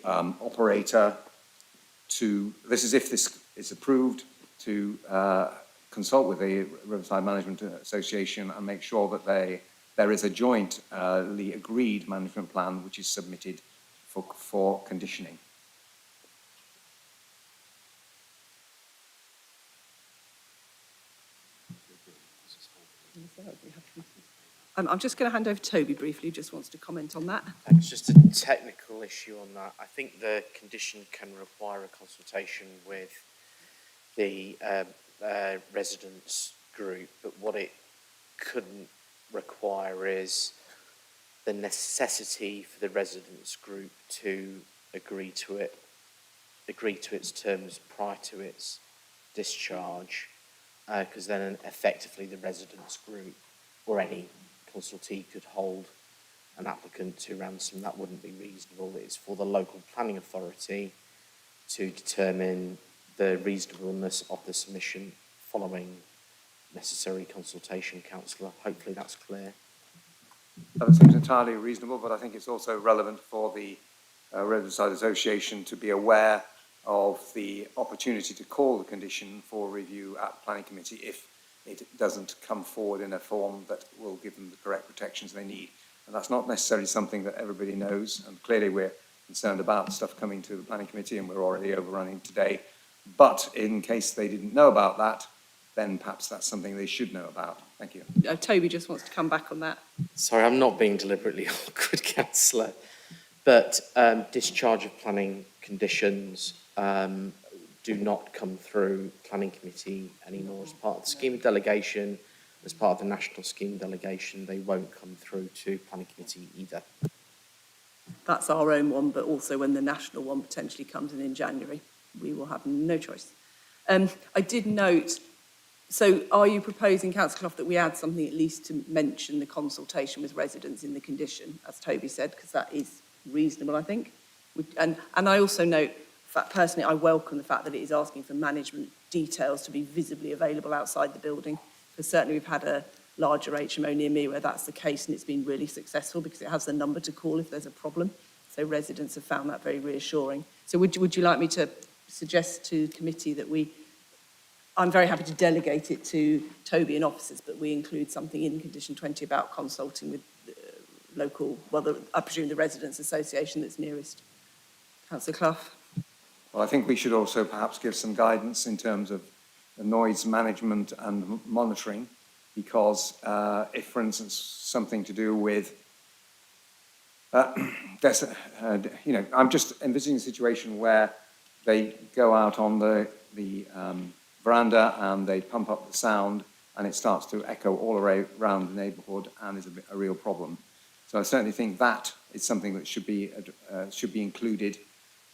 operator to, this is if this is approved, to consult with the Riverside Management Association and make sure that there is a jointly agreed management plan which is submitted for conditioning. I'm just going to hand over to Toby briefly, who just wants to comment on that. It's just a technical issue on that. I think the condition can require a consultation with the residents group, but what it couldn't require is the necessity for the residents group to agree to its terms prior to its discharge, because then effectively the residents group or any consultee could hold an applicant to ransom. That wouldn't be reasonable. It's for the local planning authority to determine the reasonableness of the submission following necessary consultation, councillor. Hopefully that's clear. That seems entirely reasonable, but I think it's also relevant for the Riverside Association to be aware of the opportunity to call the condition for review at planning committee if it doesn't come forward in a form that will give them the correct protections they need. And that's not necessarily something that everybody knows, and clearly we're concerned about stuff coming to the planning committee and we're already overrunning today. But in case they didn't know about that, then perhaps that's something they should know about. Thank you. Toby just wants to come back on that. Sorry, I'm not being deliberately awkward, councillor, but discharge of planning conditions do not come through planning committee anymore as part of the scheme delegation. As part of the national scheme delegation, they won't come through to planning committee either. That's our own one, but also when the national one potentially comes in January, we will have no choice. I did note, so are you proposing, Councillor Clough, that we add something at least to mention the consultation with residents in the condition, as Toby said, because that is reasonable, I think. And I also note, personally, I welcome the fact that it is asking for management details to be visibly available outside the building, because certainly we've had a larger HMO near me where that's the case, and it's been really successful because it has the number to call if there's a problem. So residents have found that very reassuring. So would you like me to suggest to committee that I'm very happy to delegate it to Toby and officers, but we include something in condition 20 about consulting with local, I presume the Residents Association that's nearest. Councillor Clough. Well, I think we should also perhaps give some guidance in terms of the noise management and monitoring, because if, for instance, something to do with, I'm just envisaging a situation where they go out on the veranda and they pump up the sound and it starts to echo all around the neighbourhood and is a real problem. So I certainly think that is something that should be included,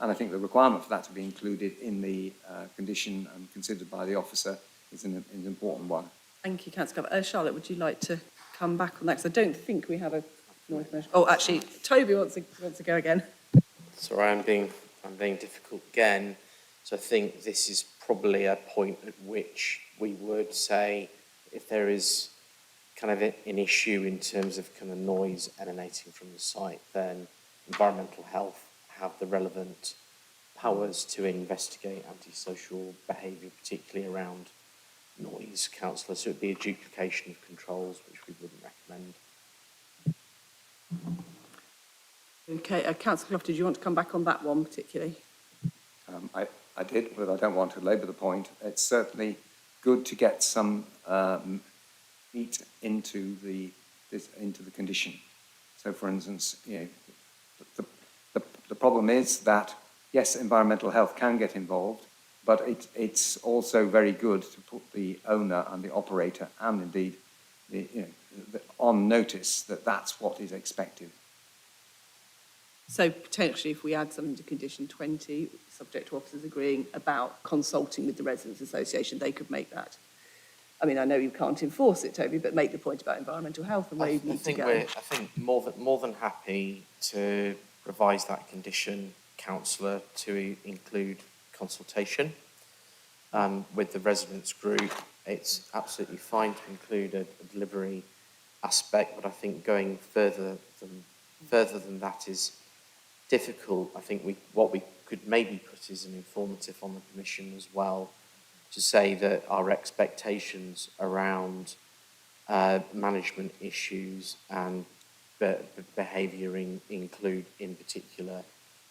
and I think the requirement for that to be included in the condition and considered by the officer is an important one. Thank you, Councillor. Charlotte, would you like to come back on that? Because I don't think we have a noise measure. Oh, actually, Toby wants to go again. Sorry, I'm being difficult again. So I think this is probably a point at which we would say if there is kind of an issue in terms of kind of noise emanating from the site, then environmental health have the relevant powers to investigate antisocial behaviour, particularly around noise, councillor. So it would be a duplication of controls, which we wouldn't recommend. Okay, Councillor Clough, did you want to come back on that one particularly? I did, but I don't want to labour the point. It's certainly good to get some meat into the condition. So, for instance, the problem is that yes, environmental health can get involved, but it's also very good to put the owner and the operator and indeed on notice that that's what is expected. So potentially if we add something to condition 20, subject to officers agreeing about consulting with the Residents Association, they could make that. I mean, I know you can't enforce it, Toby, but make the point about environmental health and where you need to go. I think more than happy to revise that condition, councillor, to include consultation with the residents group. It's absolutely fine to include a delivery aspect, but I think going further than that is difficult. I think what we could maybe put is an informative on the permission as well, to say that our expectations around management issues and behaviour include in particular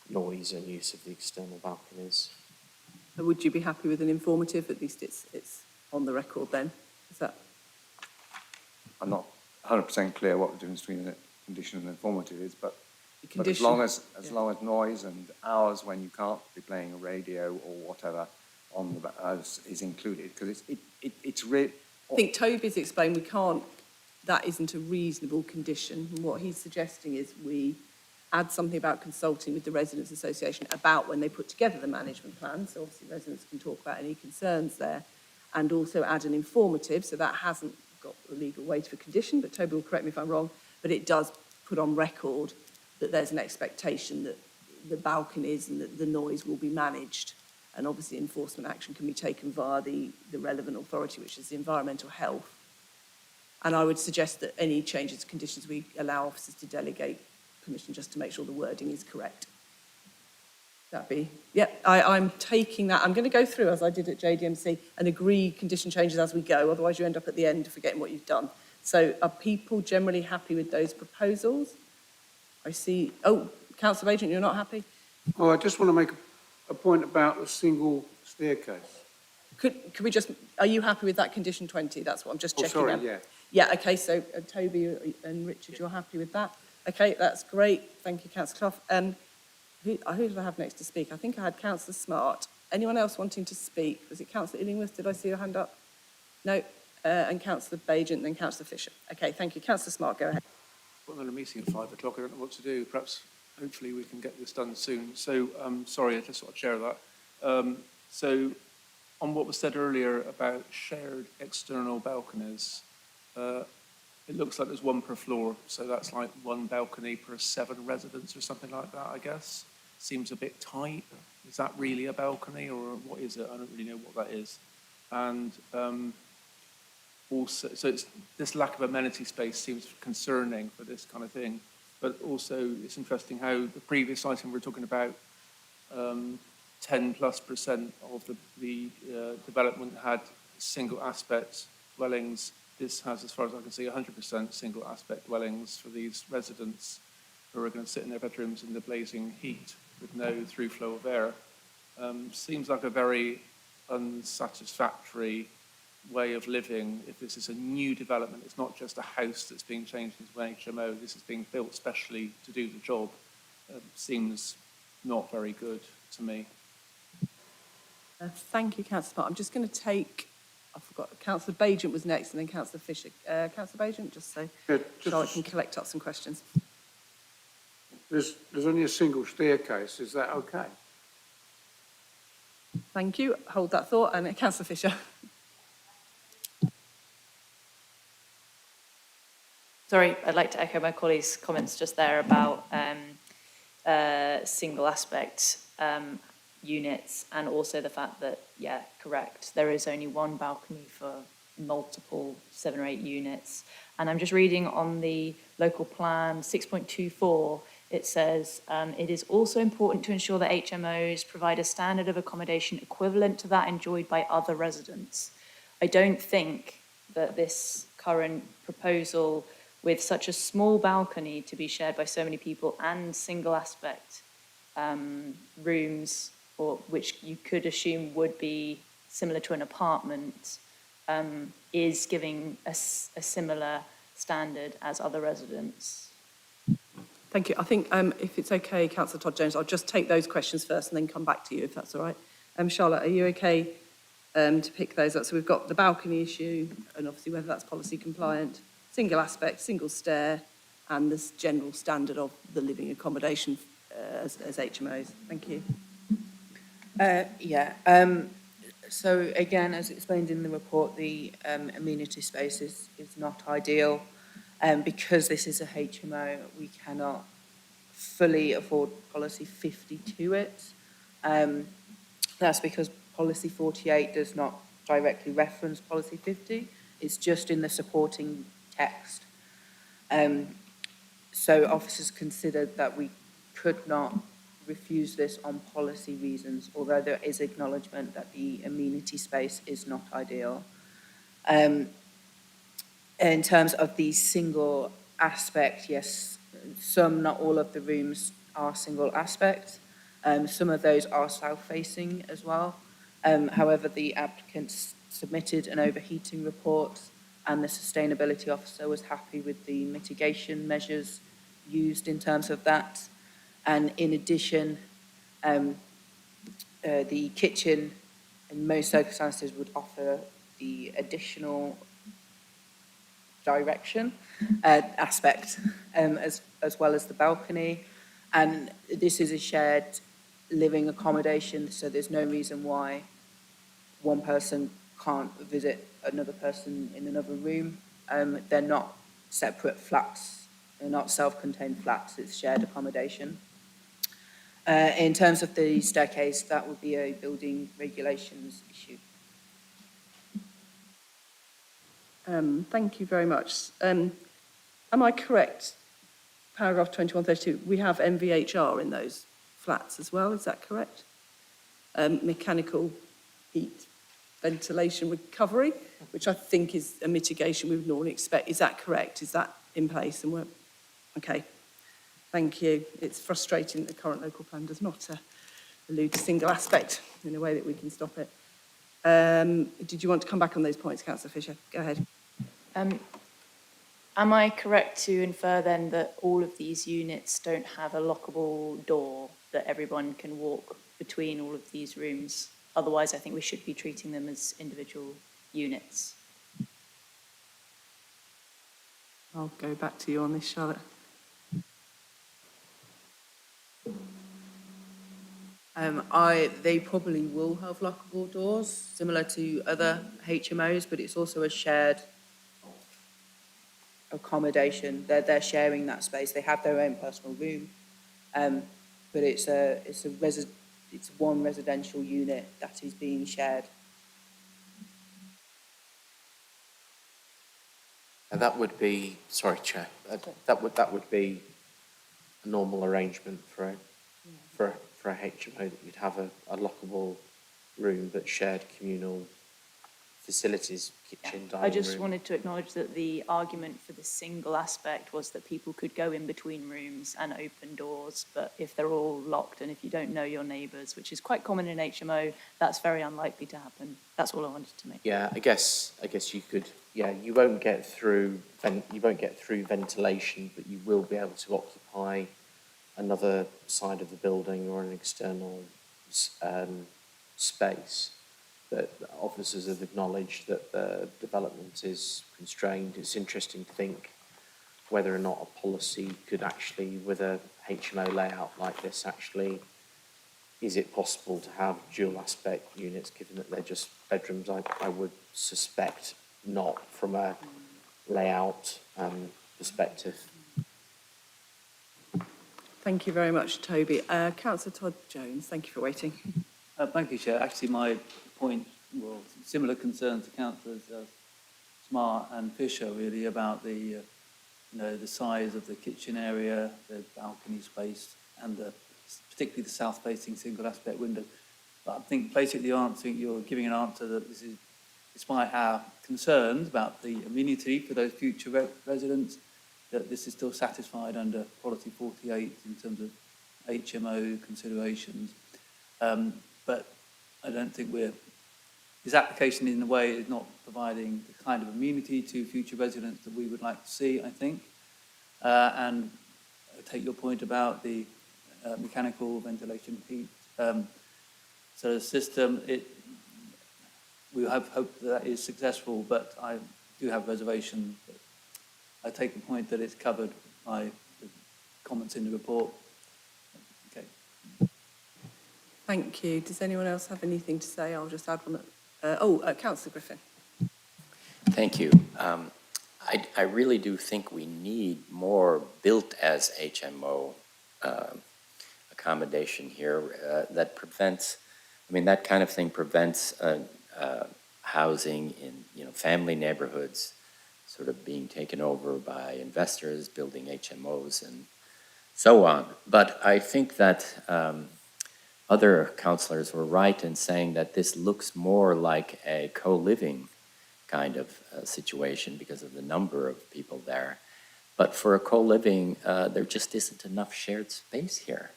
noise and use of the external balconies. Would you be happy with an informative? At least it's on the record then. Is that? I'm not 100% clear what the difference between a condition and informative is, but condition, as long as noise and hours when you can't be playing a radio or whatever on the is included, because it's really. I think Toby's explained that isn't a reasonable condition. And what he's suggesting is we add something about consulting with the Residents Association about when they put together the management plan. So obviously residents can talk about any concerns there, and also add an informative. So that hasn't got the legal weight of a condition, but Toby will correct me if I'm wrong, but it does put on record that there's an expectation that the balconies and the noise will be managed. And obviously enforcement action can be taken via the relevant authority, which is the environmental health. And I would suggest that any changes to conditions, we allow officers to delegate permission just to make sure the wording is correct. That'd be, yeah, I'm taking that. I'm going to go through, as I did at JDMC, and agree condition changes as we go. Otherwise you end up at the end forgetting what you've done. So are people generally happy with those proposals? I see, Councillor Agent, you're not happy? Oh, I just want to make a point about the single staircase. Could we just, are you happy with that condition 20? That's what I'm just checking sorry, out. yeah. Yeah, okay, so Toby and Richard, you're happy with that? Okay, that's great. Thank you, Councillor Clough. Who did I have next to speak? I think I had Councillor Smart. Anyone else wanting to speak? Was it Councillor Illingworth? Did I see your hand up? No. And Councillor Bajent, and then Councillor Fisher. Okay, thank you. Councillor Smart, go ahead. Got another meeting at 5 o'clock. I don't know what to do. Perhaps, hopefully, we can get this done soon. So, sorry, I just want to share that. So, on what was said earlier about shared external balconies, it looks like there's one per floor. So that's like one balcony per 7 residents or something like that, I guess. Seems a bit tight. Is that really a balcony or what is it? I don't really know what that is. And also, so this lack of amenity space seems concerning for this kind of thing. But also, it's interesting how the previous item we're talking about, 10+% of the development had single aspect dwellings. This has, as far as I can see, 100% single aspect dwellings for these residents who are going to sit in their bedrooms in the blazing heat with no through flow of air. Seems like a very unsatisfactory way of living. If this is a new development, it's not just a house that's being changed into an HMO, this is being built specially to do the job. Seems not very good to me. Thank you, Councillor Smart. I'm just going to take, I forgot, Councillor Bajent was next and then Councillor Fisher. Councillor Bajent, just so Charlotte can collect up some questions. There's only a single staircase. Is that okay? Thank you. Hold that thought. And Councillor Fisher. Sorry, I'd like to echo my colleague's comments just there about single aspect units, and also the fact that, yeah, correct, there is only one balcony for multiple 7 or 8 units. And I'm just reading on the local plan 6.24, it says, it is also important to ensure that HMOs provide a standard of accommodation equivalent to that enjoyed by other residents. I don't think that this current proposal with such a small balcony to be shared by so many people and single aspect rooms, or which you could assume would be similar to an apartment, is giving a similar standard as other residents. Thank you. I think if it's okay, Councillor Todd Jones, I'll just take those questions first and then come back to you if that's all right. Charlotte, are you okay to pick those up? So we've got the balcony issue and obviously whether that's policy compliant, single aspect, single stair, and this general standard of the living accommodation as HMOs? Thank you. So again, as explained in the report, the amenity space is not ideal. Because this is a HMO, we cannot fully afford policy 50 to it. That's because policy 48 does not directly reference policy 50. It's just in the supporting text. So officers considered that we could not refuse this on policy reasons, although there is acknowledgement that the amenity space is not ideal. In terms of the single aspect, yes, some, not all of the rooms are single aspect. Some of those are south-facing as well. However, the applicants submitted an overheating report and the sustainability officer was happy with the mitigation measures used in terms of that. And in addition, the kitchen in most circumstances would offer the additional direction aspect as well as the balcony. And this is a shared living accommodation, so there's no reason why one person can't visit another person in another room. They're not separate flats, they're not self-contained flats, it's shared accommodation. In terms of the staircase, that would be a building regulations issue. Thank you very much. Am I correct? Paragraph 2132, we have MVHR in those flats as well, is that correct? Mechanical heat ventilation recovery, which I think is a mitigation we would normally expect. Is that correct? Is that in place? And we're okay. Thank you. It's frustrating that the current local plan does not allude to single aspect in a way that we can stop it. Did you want to come back on those points, Councillor Fisher? Go ahead. Am I correct to infer then that all of these units don't have a lockable door that everyone can walk between all of these rooms? Otherwise, I think we should be treating them as individual units. I'll go back to you on this, Charlotte. They probably will have lockable doors, similar to other HMOs, but it's also a shared accommodation. They're sharing that space. They have their own personal room, but it's one residential unit that is being shared. And that would be, sorry, Chair, that would be a normal arrangement for a HMO, that you'd have a lockable room but shared communal facilities, kitchen, dining room. I just wanted to acknowledge that the argument for the single aspect was that people could go in between rooms and open doors, but if they're all locked and if you don't know your neighbours, which is quite common in HMO, that's very unlikely to happen. That's all I wanted to make. Yeah, I guess you could. Yeah, you won't get through ventilation, but you will be able to occupy another side of the building or an external space. But officers have acknowledged that the development is constrained. It's interesting to think whether or not a policy could actually, with a HMO layout like this, actually, is it possible to have dual aspect units, given that they're just bedrooms? I would suspect not, from a layout perspective. Thank you very much, Toby. Councillor Todd Jones, thank you for waiting. Thank you, Chair. Actually, my point, well, similar concerns to Councillors Smart and Fisher, really, about the size of the kitchen area, the balcony space, and particularly the south-facing single aspect window. But I think basically you're giving an answer that this is, despite our concerns about the amenity for those future residents, that this is still satisfied under policy 48 in terms of HMO considerations. But I don't think his application in a way is not providing the kind of amenity to future residents that we would like to see, I think. And I take your point about the mechanical ventilation heat. So the system, we have hope that is successful, but I do have reservations. I take the point that it's covered by the comments in the report. Thank you. Does anyone else have anything to say? I'll just add one. Councillor Griffin. Thank you. I really do think we need more built as HMO accommodation here that prevents, that kind of thing prevents housing in, family neighborhoods sort of being taken over by investors, building HMOs and so on. But I think that other councillors were right in saying that this looks more like a co-living kind of situation because of the number of people there. But for a co-living, there just isn't enough shared space here,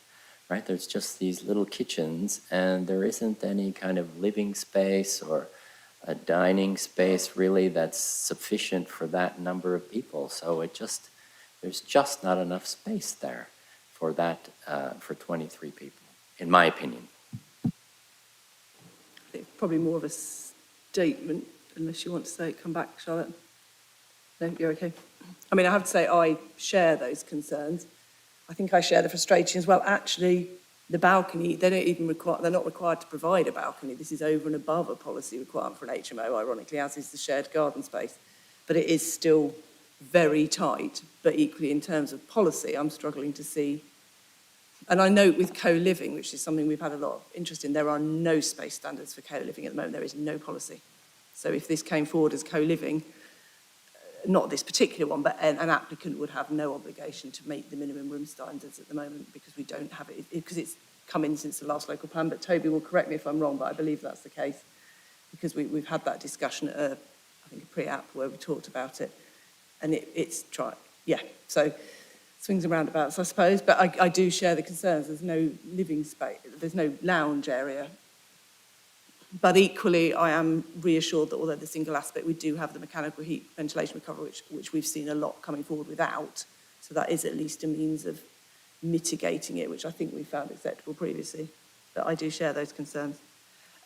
right? There's just these little kitchens and there isn't any kind of living space or a dining space really that's sufficient for that number of people. So there's just not enough space there for that, for 23 people, in my opinion. I think probably more of a statement, unless you want to say it. Come back, Charlotte. No, you're okay. I have to say I share those concerns. I think I share the frustration as well. Actually, the balcony, they're not required to provide a balcony. This is over and above a policy requirement for an HMO, ironically, as is the shared garden space. But it is still very tight. But equally, in terms of policy, I'm struggling to see. And I note with co-living, which is something we've had a lot of interest in, there are no space standards for co-living at the moment. There is no policy. So if this came forward as co-living, not this particular one, but an applicant would have no obligation to meet the minimum room standards at the moment because we don't have it, because it's come in since the last local plan. But Toby will correct me if I'm wrong, but I believe that's the case because we've had that discussion at a pre-app where we talked about it, and so swings and roundabouts, I suppose. But I do share the concerns. There's no living space, there's no lounge area. But equally, I am reassured that although the single aspect, we do have the mechanical heat ventilation recovery, which we've seen a lot coming forward without. So that is at least a means of mitigating it, which I think we found acceptable previously. But I do share those concerns.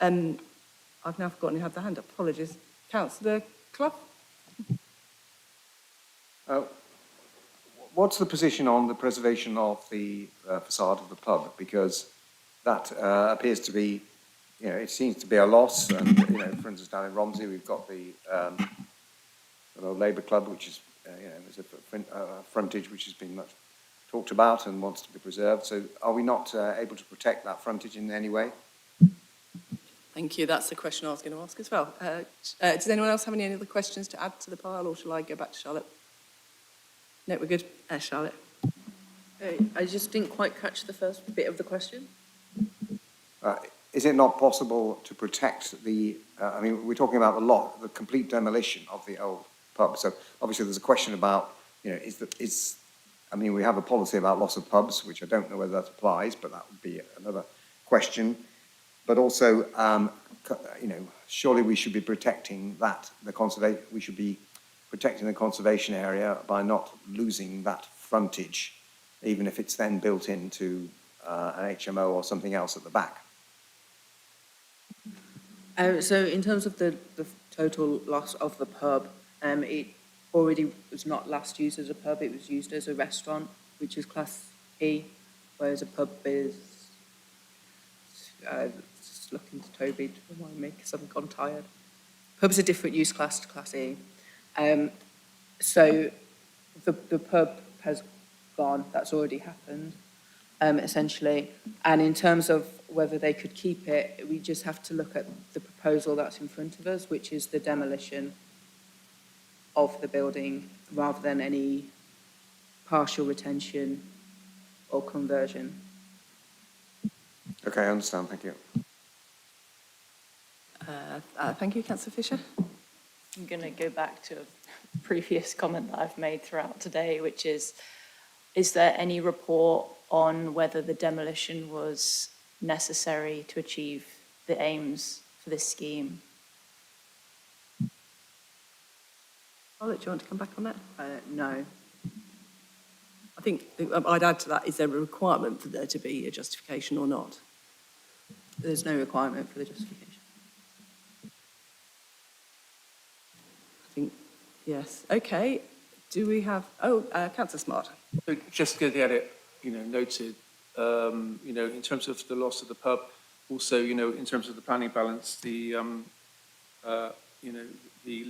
I've now forgotten who had the hand up. Apologies. Councillor Clough? What's the position on the preservation of the facade of the pub? Because that appears to be, it seems to be a loss. And, for instance, down in Romsey, we've got the Labour Club, which is, there's a frontage which has been much talked about and wants to be preserved. So are we not able to protect that frontage in any way? Thank you. That's the question I was going to ask as well. Does anyone else have any other questions to add to the pile, or shall I go back to Charlotte? No, we're good. Charlotte. I just didn't quite catch the first bit of the question. Is it not possible to protect the, we're talking about the complete demolition of the old pub. So obviously there's a question about, we have a policy about loss of pubs, which I don't know whether that applies, but that would be another question. But also, surely we should be protecting we should be protecting the conservation area by not losing that frontage, even if it's then built into an HMO or something else at the back. So in terms of the total loss of the pub, it already was not last used as a pub, it was used as a restaurant, which is Class E, whereas a pub is, just looking to Toby to remind me because I've gone tired. Pub's a different use class to Class E. So the pub has gone, that's already happened, essentially. And in terms of whether they could keep it, we just have to look at the proposal that's in front of us, which is the demolition of the building rather than any partial retention or conversion. Okay, I understand. Thank you. Thank you, Councillor Fisher. I'm going to go back to a previous comment that I've made throughout today, which is there any report on whether the demolition was necessary to achieve the aims for this scheme? Charlotte, do you want to come back on that? No. I think I'd add to that, is there a requirement for there to be a justification or not? There's no requirement for the justification. I think, yes. Okay. Do we have, Councillor Smart. So just to get it, noted, in terms of the loss of the pub, also, you know, in terms of the planning balance, the, you know, the,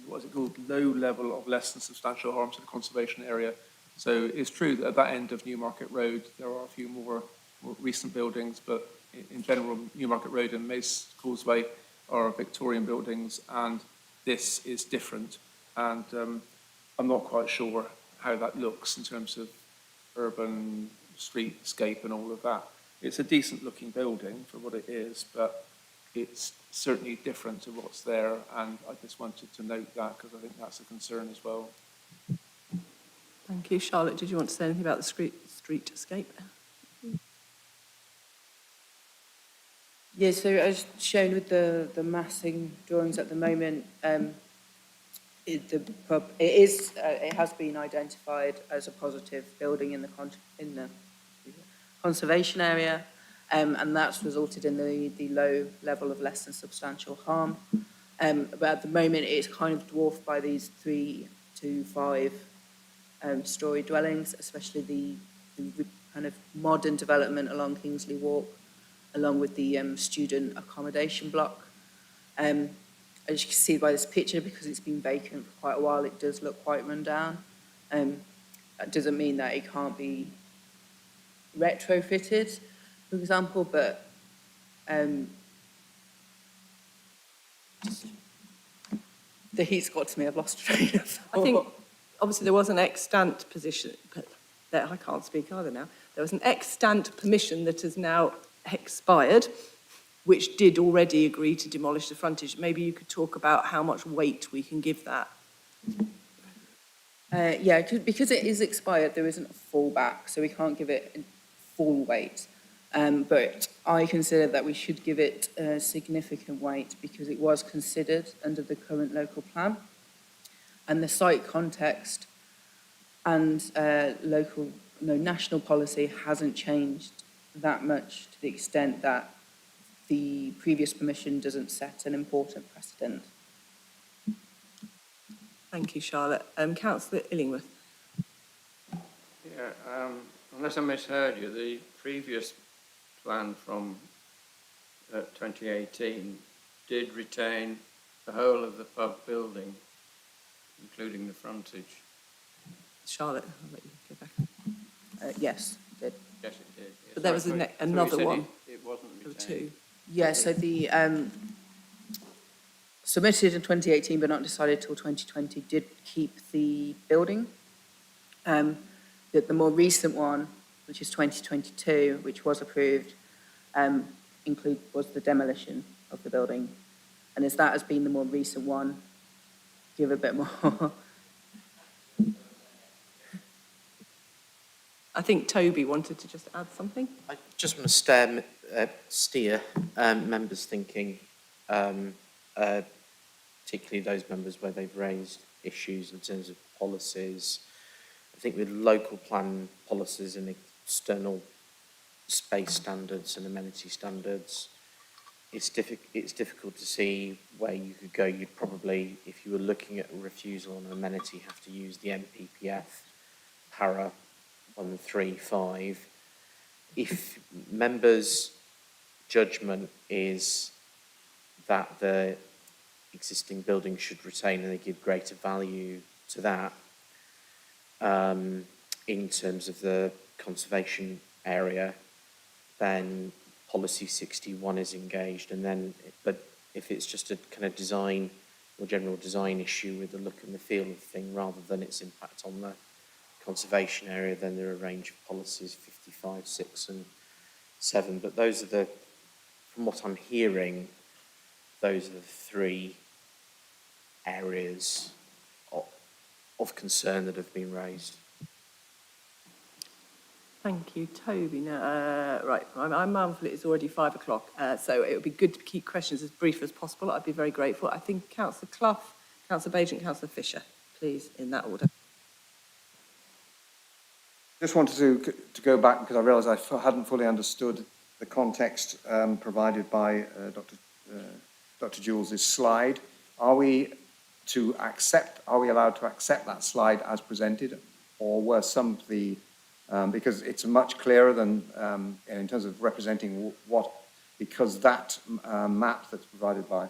what is it called, low level of less than substantial harm to the conservation area. So it's true that at that end of Newmarket Road, there are a few more recent buildings, but in general, Newmarket Road and Mace Causeway are Victorian buildings, and this is different. And I'm not quite sure how that looks in terms of urban streetscape and all of that. It's a decent looking building for what it is, but it's certainly different to what's there, and I just wanted to note that because I think that's a concern as well. Thank you. Charlotte, did you want to say anything about the streetscape? Yeah, so as shown with the massing drawings at the moment, it has been identified as a positive building in the conservation area, and that's resulted in the low level of less than substantial harm. But at the moment, it's kind of dwarfed by these 3 to 5 story dwellings, especially the kind of modern development along Kingsley Walk, along with the student accommodation block. As you can see by this picture, because it's been vacant for quite a while, it does look quite run down. That doesn't mean that it can't be retrofitted, for example, but the heat's got to me, I've lost train of thought. I think, obviously, there was an extant position, but that I can't speak either now. There was an extant permission that has now expired, which did already agree to demolish the frontage. Maybe you could talk about how much weight we can give that. Yeah, because it is expired, there isn't a fallback, so we can't give it full weight. But I consider that we should give it significant weight because it was considered under the current local plan. And the site context and national policy hasn't changed that much to the extent that the previous permission doesn't set an important precedent. Thank you, Charlotte. Councillor Illingworth. Yeah, unless I misheard you, the previous plan from 2018 did retain the whole of the pub building, including the frontage. Charlotte, I'll let you go back. Yes, it did. Yes, it did. Yes, But there was another one. It wasn't There were retained. 2. Yeah, so the submitted in 2018 but not decided till 2020 did keep the building. The more recent one, which is 2022, which was approved, was the demolition of the building. And as that has been the more recent one, give a bit more. I think Toby wanted to just add something. I just want to steer members' thinking, particularly those members where they've raised issues in terms of policies. I think with local plan policies and external space standards and amenity standards, it's difficult to see where you could go. You'd probably, if you were looking at a refusal on an amenity, have to use the NPPF para 135. If members' judgment is that the existing building should retain and they give greater value to that, in terms of the conservation area, then policy 61 is engaged. And then, but if it's just a kind of design or general design issue with the look and the feel of the thing rather than its impact on the conservation area, then there are a range of policies 55, 6 and 7. But those are the, from what I'm hearing, those are the 3 areas of concern that have been raised. Thank you, Toby. Now, right, I'm mindful it's already 5 o'clock, so it would be good to keep questions as brief as possible. I'd be very grateful. I think Councillor Clough, Councillor Baigent, Councillor Fisher, please, in that order. Just wanted to go back because I realised I hadn't fully understood the context provided by Dr. Jules' slide. Are we allowed to accept that slide as presented, or were some of the, because it's much clearer than in terms of representing what because that map that's provided by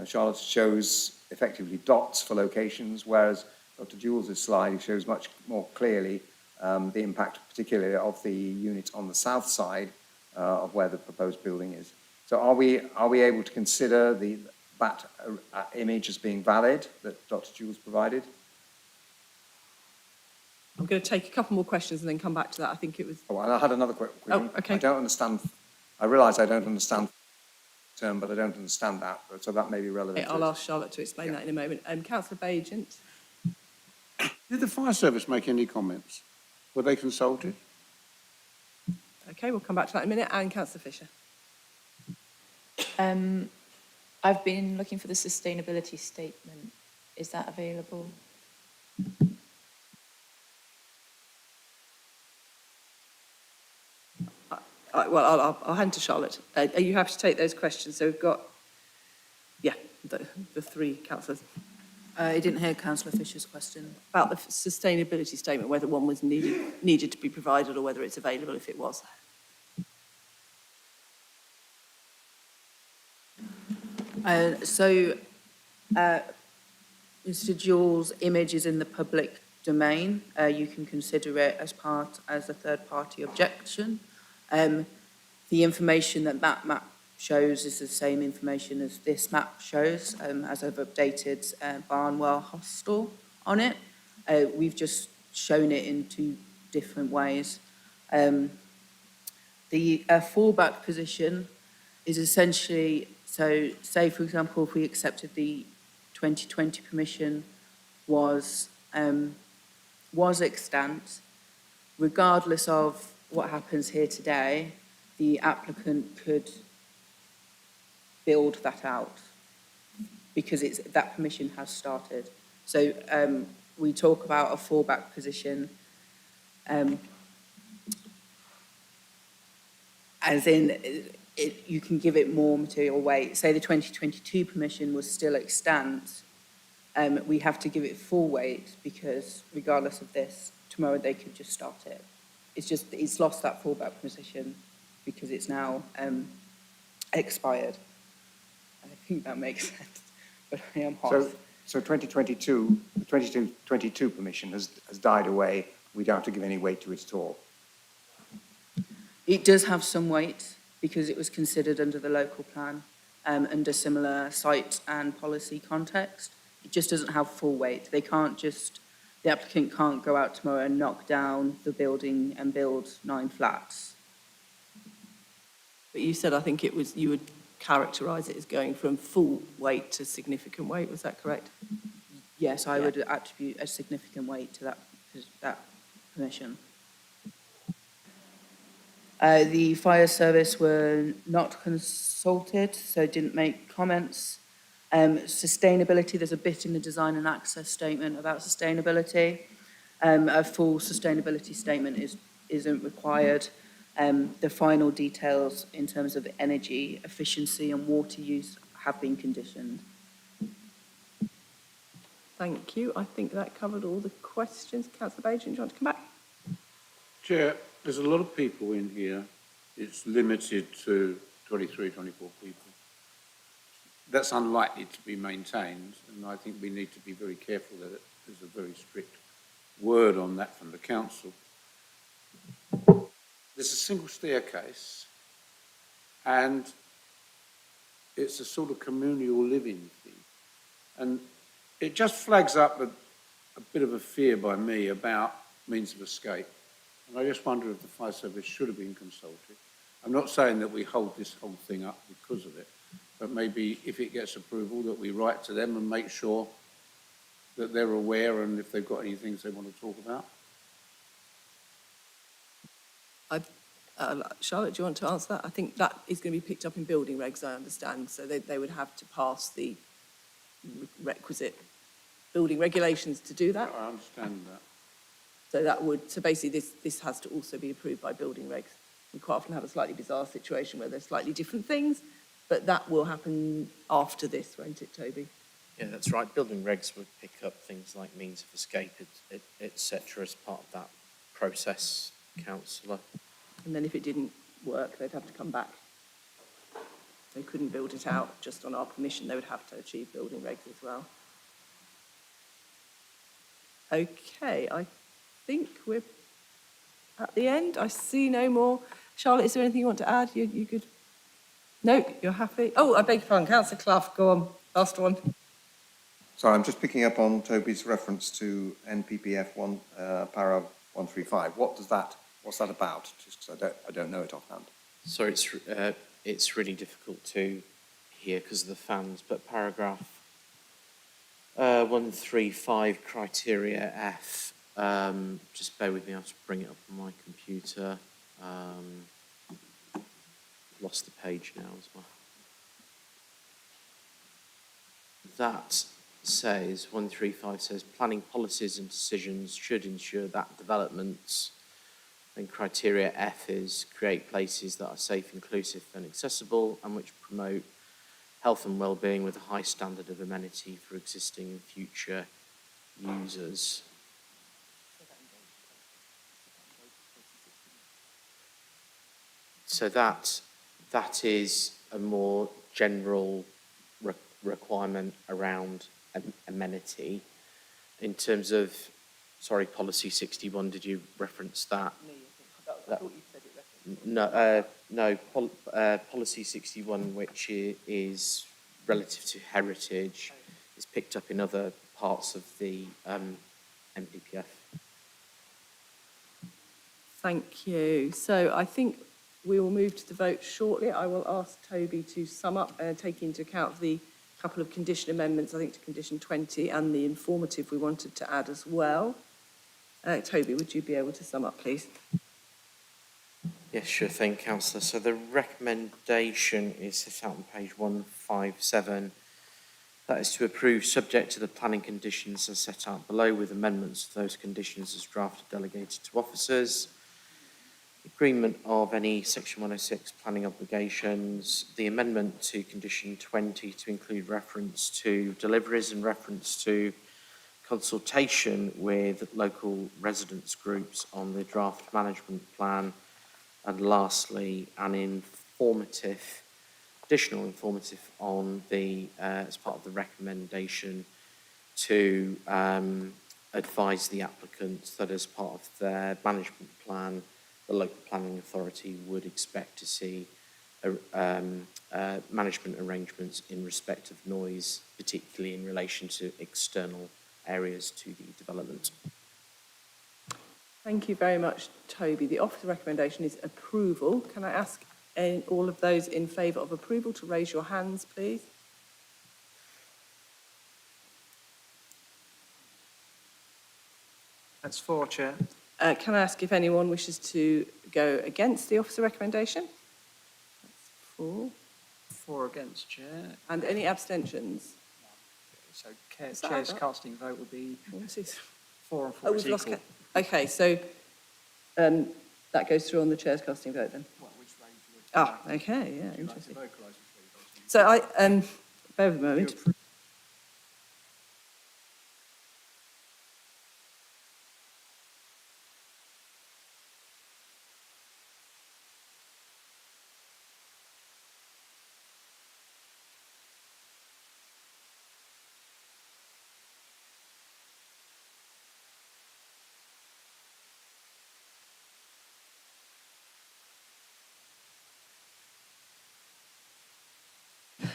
Charlotte shows effectively dots for locations, whereas Dr. Jules' slide shows much more clearly the impact, particularly of the unit on the south side of where the proposed building is. So are we able to consider that image as being valid that Dr. Jules provided? I'm going to take a couple more questions and then come back to that. I think it was... Oh, and I had another question. Oh, okay. I don't understand, I realise I don't understand the term, but I don't understand that, so that may be relevant. Okay, I'll ask Charlotte to explain that in a moment. Councillor Bagent. Did the fire service make any comments? Were they consulted? Okay, we'll come back to that in a minute. And Councillor Fisher. I've been looking for the sustainability statement. Is that available? Well, I'll hand to Charlotte. Are you happy to take those questions? So we've got, yeah, the three councillors. I didn't hear Councillor Fisher's question. About the sustainability statement, whether one was needed to be provided or whether it's available if it was. Mr. Jules' image is in the public domain. You can consider it as a third-party objection. The information that map shows is the same information as this map shows, as I've updated Barnwell Hostel on it. We've just shown it in two different ways. The fallback position is essentially, so say for example, if we accepted the 2020 permission was extant, regardless of what happens here today, the applicant could build that out because that permission has started. So we talk about a fallback position as in you can give it more material weight. Say the 2022 permission was still extant, we have to give it full weight because regardless of this, tomorrow they could just start it. It's lost that fallback position because it's now expired. I think that makes sense, but I am hot. So 2022, the 2022 permission has died away. We don't have to give any weight to it at all. It does have some weight because it was considered under the local plan, under similar site and policy context. It just doesn't have full weight. The applicant can't go out tomorrow and knock down the building and build 9 flats. But you said, I think you would characterise it as going from full weight to significant weight, was that correct? Yes, I would attribute a significant weight to that permission. The fire service were not consulted, so didn't make comments. Sustainability, there's a bit in the design and access statement about sustainability. A full sustainability statement isn't required. The final details in terms of energy efficiency and water use have been conditioned. Thank you. I think that covered all the questions. Councillor Bagent, do you want to come back? Chair, there's a lot of people in here. It's limited to 23, 24 people. That's unlikely to be maintained, and I think we need to be very careful that there's a very strict word on that from the council. There's a single staircase, and it's a sort of communal living thing. And it just flags up a bit of a fear by me about means of escape. And I just wonder if the fire service should have been consulted. I'm not saying that we hold this whole thing up because of it, but maybe if it gets approval that we write to them and make sure that they're aware and if they've got any things they want to talk about. Charlotte, do you want to answer that? I think that is going to be picked up in building regs, I understand, so they would have to pass the requisite building regulations to do that. I understand that. So basically this has to also be approved by building regs. We quite often have a slightly bizarre situation where there's slightly different things, but that will happen after this, won't it, Toby? Yeah, that's right. Building regs would pick up things like means of escape, etc. as part of that process, councillor. And then if it didn't work, they'd have to come back. They couldn't build it out just on our permission. They would have to achieve building regs as well. Okay, I think we're at the end. I see no more. Charlotte, is there anything you want to add? You good? No, you're happy? Oh, I beg your pardon. Councillor Clough, go on. Last one. Sorry, I'm just picking up on Toby's reference to NPPF 1, para 135. What's that about? Just 'cause I don't know it offhand. So it's really difficult to hear because of the fans, but paragraph 135 criteria F, just bear with me, I'll just bring it up on my computer. Lost the page now as well. That says, 135 says, planning policies and decisions should ensure that developments, and criteria F is create places that are safe, inclusive and accessible and which promote health and well-being with a high standard of amenity for existing and future users. So that is a more general requirement around amenity. In terms of, sorry, policy 61, did you reference that? I thought you said it. No, policy 61, which is relative to heritage, is picked up in other parts of the NPPF. Thank you. So I think we will move to the vote shortly. I will ask Toby to sum up and take into account the couple of condition amendments, I think to condition 20, and the informative we wanted to add as well. Toby, would you be able to sum up, please? Yes, sure thing, Councillor. So the recommendation is set out on page 157. That is to approve subject to the planning conditions as set out below with amendments to those conditions as drafted delegated to officers. Agreement of any section 106 planning obligations. The amendment to condition 20 to include reference to deliveries and reference to consultation with local residents groups on the draft management plan. And lastly, an additional informative on the, as part of the recommendation to advise the applicants that as part of their management plan, the local planning authority would expect to see management arrangements in respect of noise, particularly in relation to external areas to the development. Thank you very much, Toby. The officer recommendation is approval. Can I ask all of those in favour of approval to raise your hands, please? That's 4, Chair. Can I ask if anyone wishes to go against the officer recommendation? That's 4. 4 against, Chair. And any abstentions? So Chair's casting vote would be 4 and 4 Oh, is we've lost equal. Okay, so that goes through on the chair's casting vote then? Okay, yeah, interesting. So bear with a moment.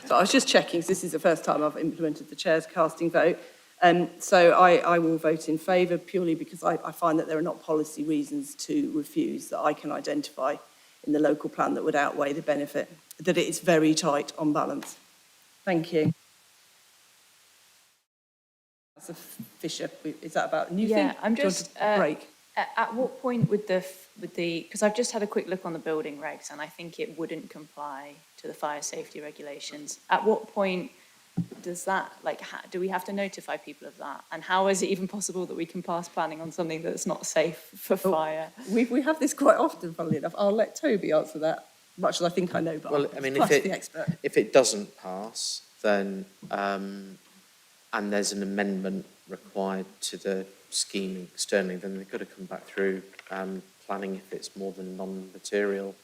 So I was just checking, because this is the first time I've implemented the chair's casting vote. So I will vote in favour purely because I find that there are not policy reasons to refuse that I can identify in the local plan that would outweigh the benefit, that it is very tight on balance. Thank you. Councillor Fisher, is that about a new thing? Yeah, I'm Do you want just to break. At what point would the because I've just had a quick look on the building regs and I think it wouldn't comply to the fire safety regulations. At what point does that, like, do we have to notify people of that? And how is it even possible that we can pass planning on something that's not safe for fire? We have this quite often, funnily enough. I'll let Toby answer that, much as I think I know, but Well, I mean, the expert. if it doesn't pass, then and there's an amendment required to the scheme externally, then they've got to come back through planning if it's more than non-material.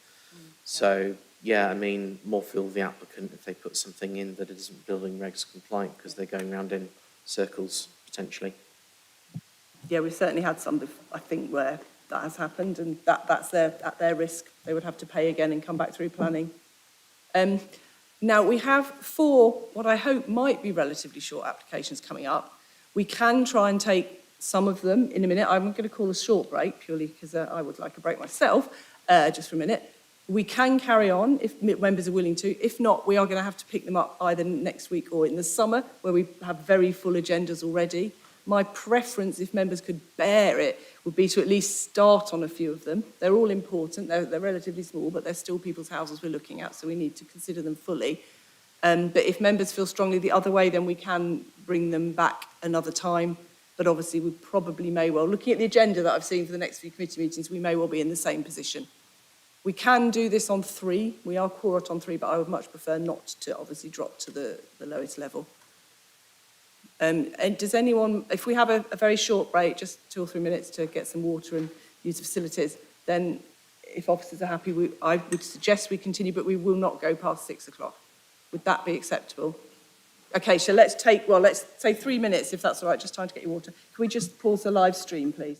So, yeah, I mean, Moorfield, the applicant, if they put something in that isn't building regs compliant, because they're going round in circles, potentially. Yeah, we've certainly had some, I think, where that has happened, and that's at their risk. They would have to pay again and come back through planning. Now, we have 4, what I hope might be relatively short applications coming up. We can try and take some of them in a minute. I'm going to call a short break, purely because I would like a break myself, just for a minute. We can carry on if members are willing to. If not, we are going to have to pick them up either next week or in the summer, where we have very full agendas already. My preference, if members could bear it, would be to at least start on a few of them. They're all important, they're relatively small, but they're still people's houses we're looking at, so we need to consider them fully. But if members feel strongly the other way, then we can bring them back another time. But obviously, we probably may well, looking at the agenda that I've seen for the next few committee meetings, we may well be in the same position. We can do this on 3. We are quorate on 3, but I would much prefer not to obviously drop to the lowest level. And does anyone, if we have a very short break, just 2 or 3 minutes to get some water and use the facilities, then if officers are happy, I would suggest we continue, but we will not go past 6 o'clock. Would that be acceptable? Okay, so let's say 3 minutes, if that's all right, just time to get your water. Can we just pause the live stream, please?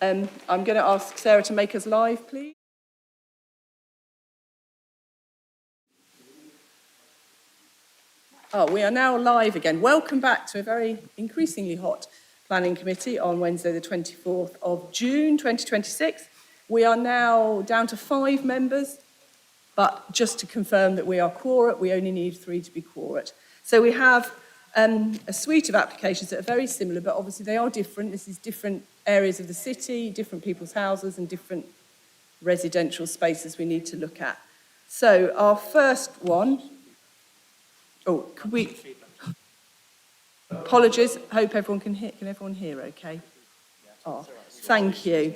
I'm going to ask Sarah to make us live, please. Oh, we are now live again. Welcome back to a very increasingly hot planning committee on Wednesday, the 24th of June, 2026. We are now down to 5 members, but just to confirm that we are quorate, we only need 3 to be quorate. So we have a suite of applications that are very similar, but obviously they are different. This is different areas of the city, different people's houses and different residential spaces we need to look at. So our first one, could we, apologies, hope everyone can everyone hear okay? Oh, thank you.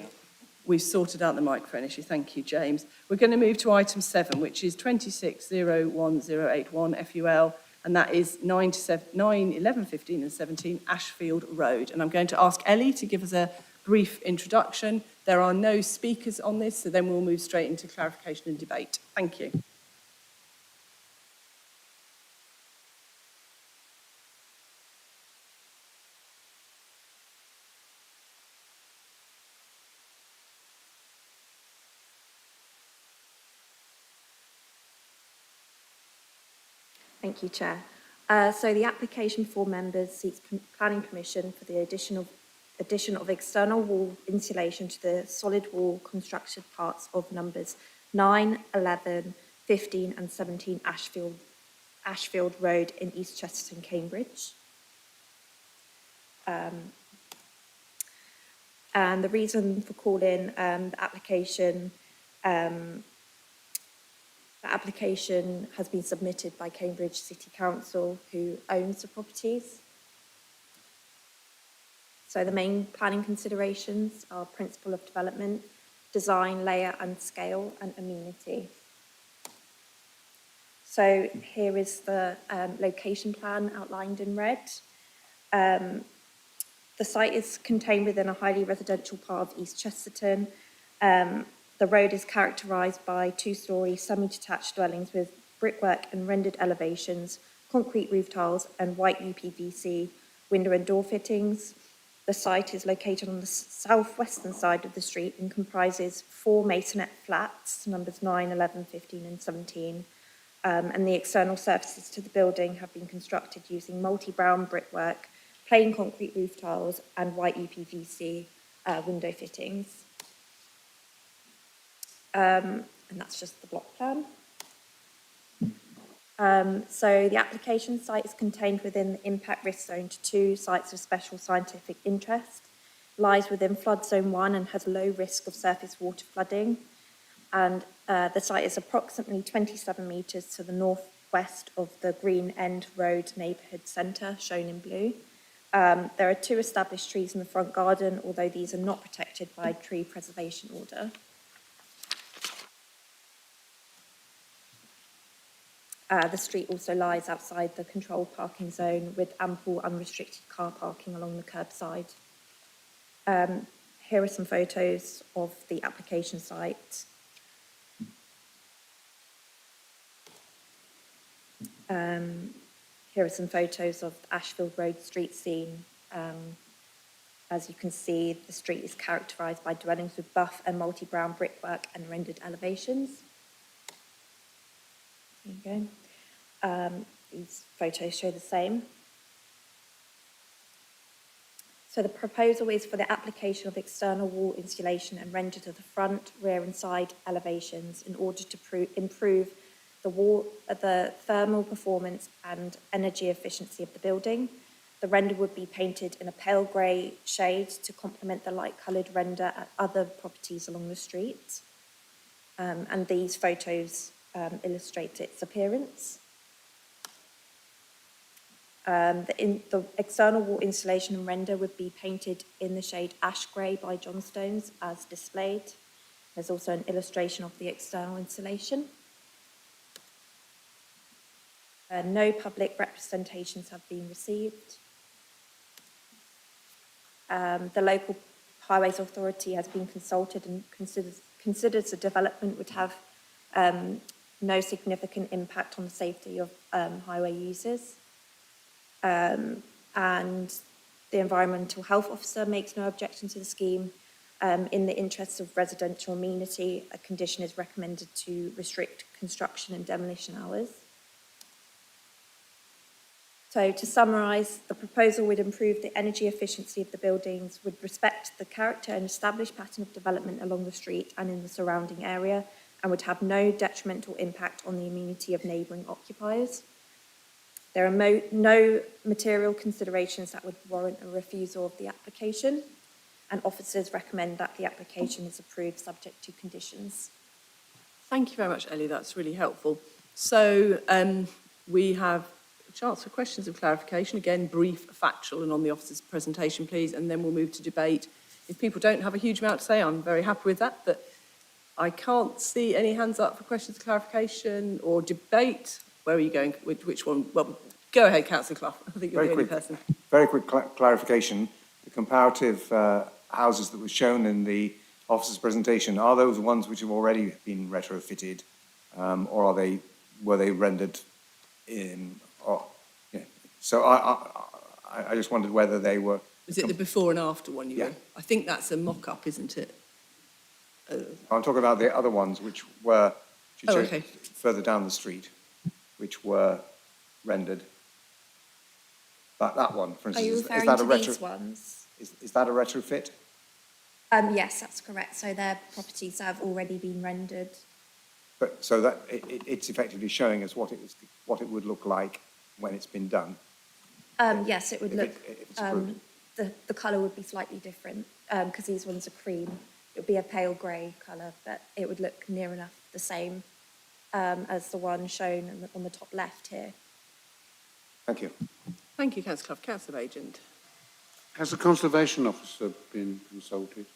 We've sorted out the microphone issue. Thank you, James. We're going to move to item 7, which is 2601081 FUL, and that is 9, 11, 15 and 17 Ashfield Road. And I'm going to ask Ellie to give us a brief introduction. There are no speakers on this, so then we'll move straight into clarification and debate. Thank you. Thank you, Chair. So the application for members seeks planning permission for the addition of external wall insulation to the solid wall construction parts of numbers 9, 11, 15 and 17 Ashfield Road in East Chesterton, Cambridge. And the reason for calling the application has been submitted by Cambridge City Council, who owns the properties. So the main planning considerations are principle of development, design, layer and scale, and amenity. So here is the location plan outlined in red. The site is contained within a highly residential part of East Chesterton. The road is characterised by 2-storey semi-detached dwellings with brickwork and rendered elevations, concrete roof tiles and white UPVC window and door fittings. The site is located on the southwestern side of the street and comprises 4 masonette flats, numbers 9, 11, 15 and 17. And the external surfaces to the building have been constructed using multi-brown brickwork, plain concrete roof tiles and white UPVC window fittings. And that's just the block plan. So the application site is contained within the impact risk zone to 2 sites of special scientific interest, lies within flood zone 1 and has low risk of surface water flooding. And the site is approximately 27 metres to the northwest of the Green End Road neighbourhood centre, shown in blue. There are 2 established trees in the front garden, although these are not protected by tree preservation order. The street also lies outside the controlled parking zone with ample unrestricted car parking along the curbside. Here are some photos of the application site. Here are some photos of the Ashfield Road street scene. As you can see, the street is characterised by dwellings with buff and multi-brown brickwork and rendered elevations. There you go. These photos show the same. So the proposal is for the application of external wall insulation and render to the front, rear and side elevations in order to improve the thermal performance and energy efficiency of the building. The render would be painted in a pale grey shade to complement the light-coloured render at other properties along the street. And these photos illustrate its appearance. The external wall insulation and render would be painted in the shade ash grey by Johnstones as displayed. There's also an illustration of the external insulation. No public representations have been received. The local highways authority has been consulted and considers the development would have no significant impact on the safety of highway users. And the environmental health officer makes no objection to the scheme, In the interests of residential amenity, a condition is recommended to restrict construction and demolition hours. So to summarise, the proposal would improve the energy efficiency of the buildings, would respect the character and established pattern of development along the street and in the surrounding area, and would have no detrimental impact on the amenity of neighbouring occupiers. There are no material considerations that would warrant a refusal of the application, and officers recommend that the application is approved subject to conditions. Thank you very much, Ellie. That's really helpful. So we have a chance for questions of clarification. Again, brief, factual, and on the officer's presentation, please, and then we'll move to debate. If people don't have a huge amount to say, I'm very happy with that, but I can't see any hands up for questions of clarification or debate. Where are you going? Which one? Well, go ahead, Councillor Clough. I think you're the only person. Very quick clarification. The comparative houses that were shown in the officer's presentation, are those ones which have already been retrofitted, or were they rendered in? Yeah. So I just wondered whether they were. Was it the before and after one? Yeah. I think that's a mock-up, isn't it? I'm talking about the other ones which were okay. further down the street, which were rendered. That one, for instance, Are you is referring that to a retro? these ones? Is that a retrofit? Yes, that's correct. So they're properties that have already been rendered. But so that it's effectively showing us what it would look like when it's been done. Yes, it would look, if it's approved. the colour would be slightly different because these ones are cream. It would be a pale grey colour, but it would look near enough the same as the one shown on the top left here. Thank you. Thank you, Councillor Clough. Councillor Agent. Has the conservation officer been consulted?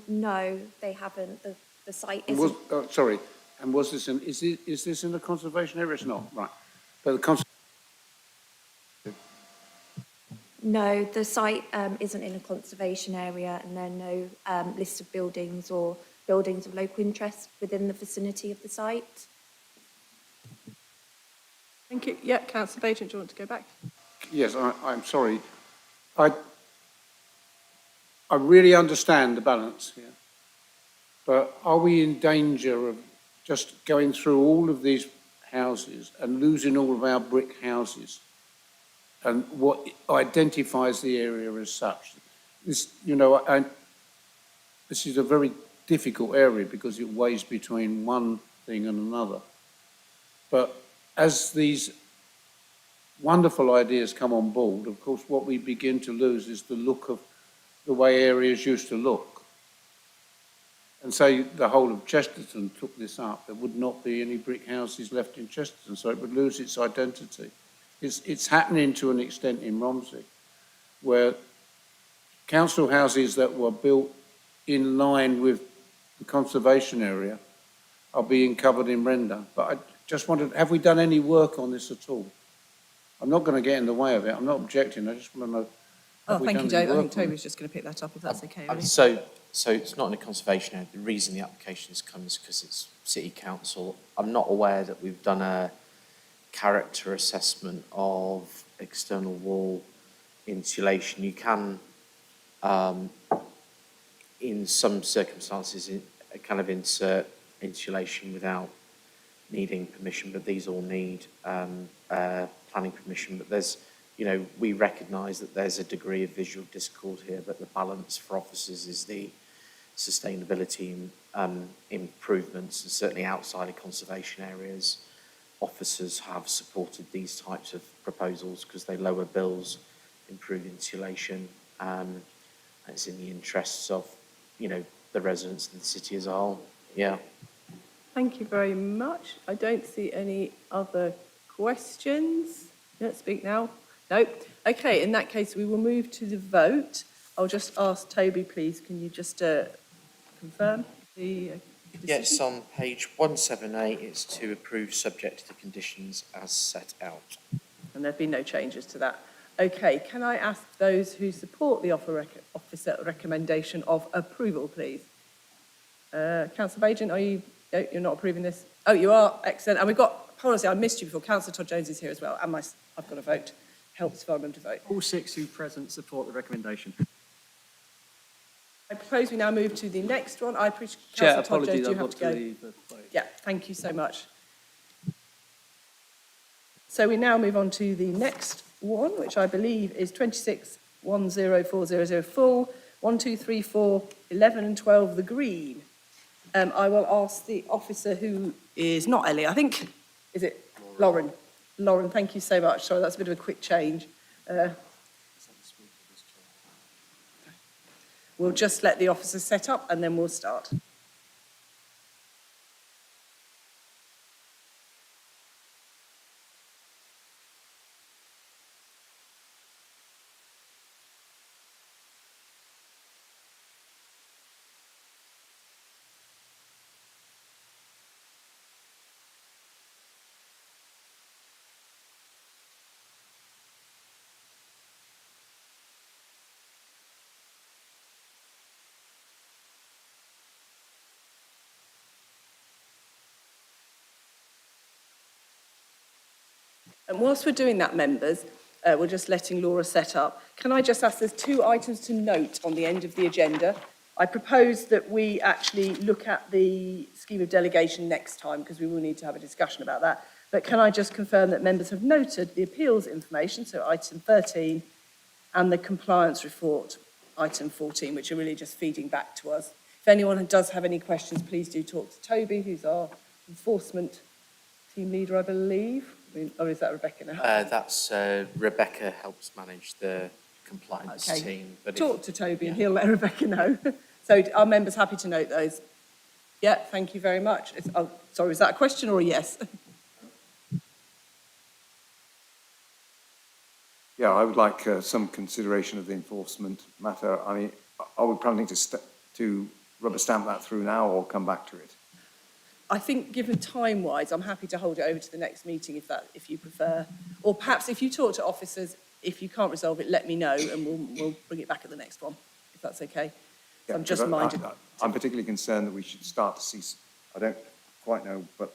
No, they haven't. The site And isn't. sorry, and was this is this in the conservation area? It's not, right. But the No, the site isn't in a conservation area, and there are no list of buildings or buildings of local interest within the vicinity of the site. Thank you. Yeah, Councillor Agent, do you want to go back? Yes, I'm sorry. I really understand the balance here, but are we in danger of just going through all of these houses and losing all of our brick houses and what identifies the area as such? This, this is a very difficult area because it weighs between one thing and another. But as these wonderful ideas come on board, of course, what we begin to lose is the look of the way areas used to look. And say the whole of Chesterton took this up, there would not be any brick houses left in Chesterton, so it would lose its identity. It's happening to an extent in Romsey, where council houses that were built in line with the conservation area are being covered in render. But I just wondered, have we done any work on this at all? I'm not going to get in the way of it. I'm not objecting. I just want to know. Oh, thank you, Dave. I think Toby's just going to pick that up, if that's okay. Really. So it's not in a conservation area. The reason the application has come is because it's City Council. I'm not aware that we've done a character assessment of external wall insulation. You can, in some circumstances, kind of insert insulation without needing permission, but these all need planning permission. But there's, we recognise that there's a degree of visual discord here, but the balance for officers is the sustainability improvements, and certainly outside of conservation areas, officers have supported these types of proposals because they lower bills, improve insulation, and it's in the interests of, the residents of the city as a whole. Yeah. Thank you very much. I don't see any other questions. Let's speak now. No. Okay, in that case, we will move to the vote. I'll just ask Toby, please, can you just confirm the decision? Yes, on page 178, it's to approve subject to the conditions as set out. And there've been no changes to that. Okay, can I ask those who support the officer recommendation of approval, please? Councillor Agent, are you... No, you're not approving this? Oh, you are. Excellent. And we've got, honestly, I missed you before. Councillor Todd Jones is here as well. And I've got to vote. Helps if I remember to vote. All 6 who present support the recommendation. I propose we now move to the next one. I appreciate, Chair, Councillor Todd Jones, apologies, do you I've have got to go? to leave. Sorry. Yeah, thank you so much. So we now move on to the next one, which I believe is 26104004, 1, 2, 3, 4, 11 and 12, the Green. I will ask the officer who is not Ellie, I think, is it Lauren? Lauren, thank you so much. Sorry, that's a bit of a quick change. We'll just let the officer set up and then we'll start. And whilst we're doing that, members, we're just letting Laura set up. Can I just ask, there's 2 items to note on the end of the agenda. I propose that we actually look at the scheme of delegation next time because we will need to have a discussion about that. But can I just confirm that members have noted the appeals information, so item 13, and the compliance report, item 14, which are really just feeding back to us. If anyone does have any questions, please do talk to Toby, who's our enforcement team leader, I believe. Or is that Rebecca now? That's Rebecca helps manage the compliance team. But talk to Toby and he'll let Rebecca know. So are members happy to note those? Yeah, thank you very much. Sorry, is that a question or a yes? Yeah, I would like some consideration of the enforcement matter. I mean, are we planning to rubber stamp that through now or come back to it? I think given time-wise, I'm happy to hold it over to the next meeting if you prefer. Or perhaps if you talk to officers, if you can't resolve it, let me know and we'll bring it back at the next one, if that's okay. Yeah, I'm just minded. I'm particularly concerned that we should start to see, I don't quite know, but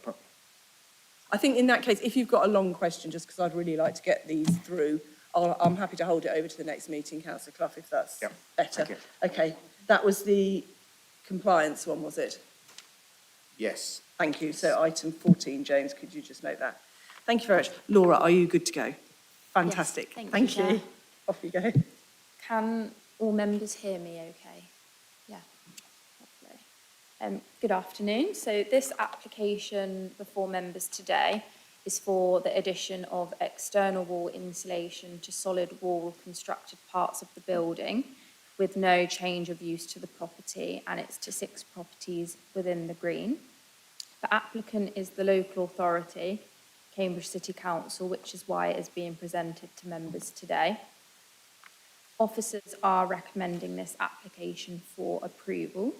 I think in that case, if you've got a long question, just because I'd really like to get these through, I'm happy to hold it over to the next meeting, Councillor Clough, if that's better. Okay, that was the compliance one, was it? yes. Thank you. So item 14, James, could you just note that? Thank you very much. Laura, are you good to go? Fantastic. Yes, thank you. Chair. Off you go. Can all members hear me okay? Yeah, lovely. Good afternoon. So this application before members today is for the addition of external wall insulation to solid wall constructed parts of the building with no change of use to the property, and it's to 6 properties within the Green. The applicant is the local authority, Cambridge City Council, which is why it is being presented to members today. Officers are recommending this application for approval.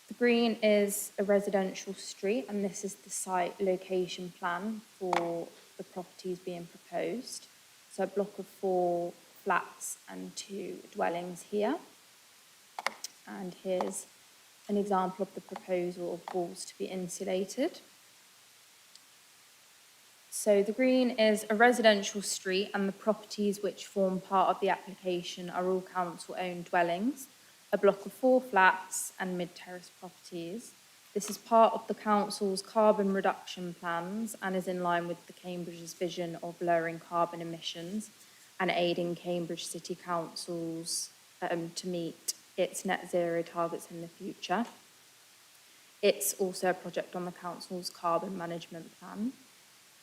The Green is a residential street, and this is the site location plan for the properties being proposed. So a block of 4 flats and 2 dwellings here. And here's an example of the proposal of walls to be insulated. So the Green is a residential street, and the properties which form part of the application are all council-owned dwellings, a block of 4 flats and mid-terrace properties. This is part of the council's carbon reduction plans and is in line with the Cambridge's vision of lowering carbon emissions and aiding Cambridge City Council's to meet its net zero targets in the future. It's also a project on the council's carbon management plan.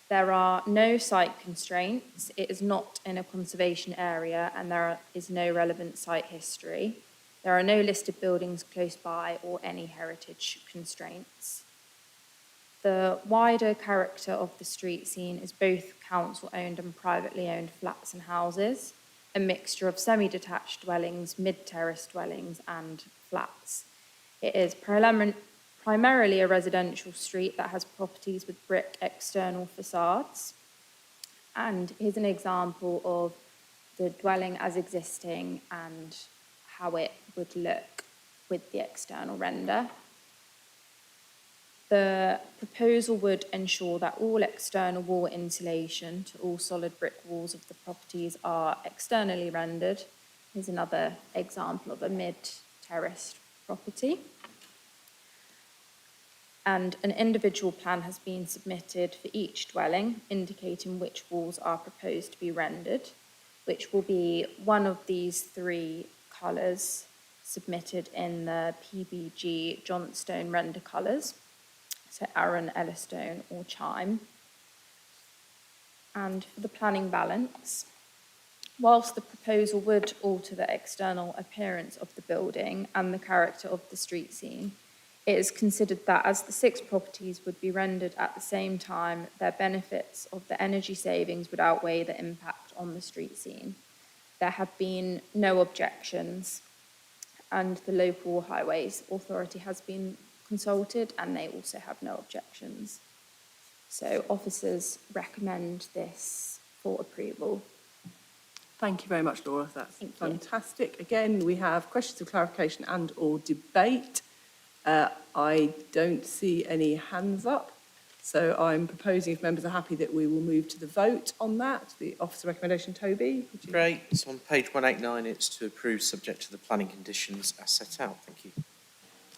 There are no site constraints. It is not in a conservation area, and there is no relevant site history. There are no listed buildings close by or any heritage constraints. The wider character of the street scene is both council-owned and privately owned flats and houses, a mixture of semi-detached dwellings, mid-terrace dwellings and flats. It is primarily a residential street that has properties with brick external facades. And here's an example of the dwelling as existing and how it would look with the external render. The proposal would ensure that all external wall insulation to all solid brick walls of the properties are externally rendered. Here's another example of a mid-terraced property. And an individual plan has been submitted for each dwelling, indicating which walls are proposed to be rendered, which will be one of these three colours submitted in the PBG Johnstone render colours. So Arran, Ellistone or Chime. And for the planning balance, whilst the proposal would alter the external appearance of the building and the character of the street scene, it is considered that as the 6 properties would be rendered at the same time, their benefits of the energy savings would outweigh the impact on the street scene. There have been no objections, and the local highways authority has been consulted and they also have no objections. So officers recommend this for approval. Thank you very much, Laura. That's fantastic. Again, we have questions of clarification and or debate. I don't see any hands up. So I'm proposing, if members are happy, that we will move to the vote on that. The officer recommendation, Toby. Great. So on page 189, it's to approve subject to the planning conditions as set out. Thank you.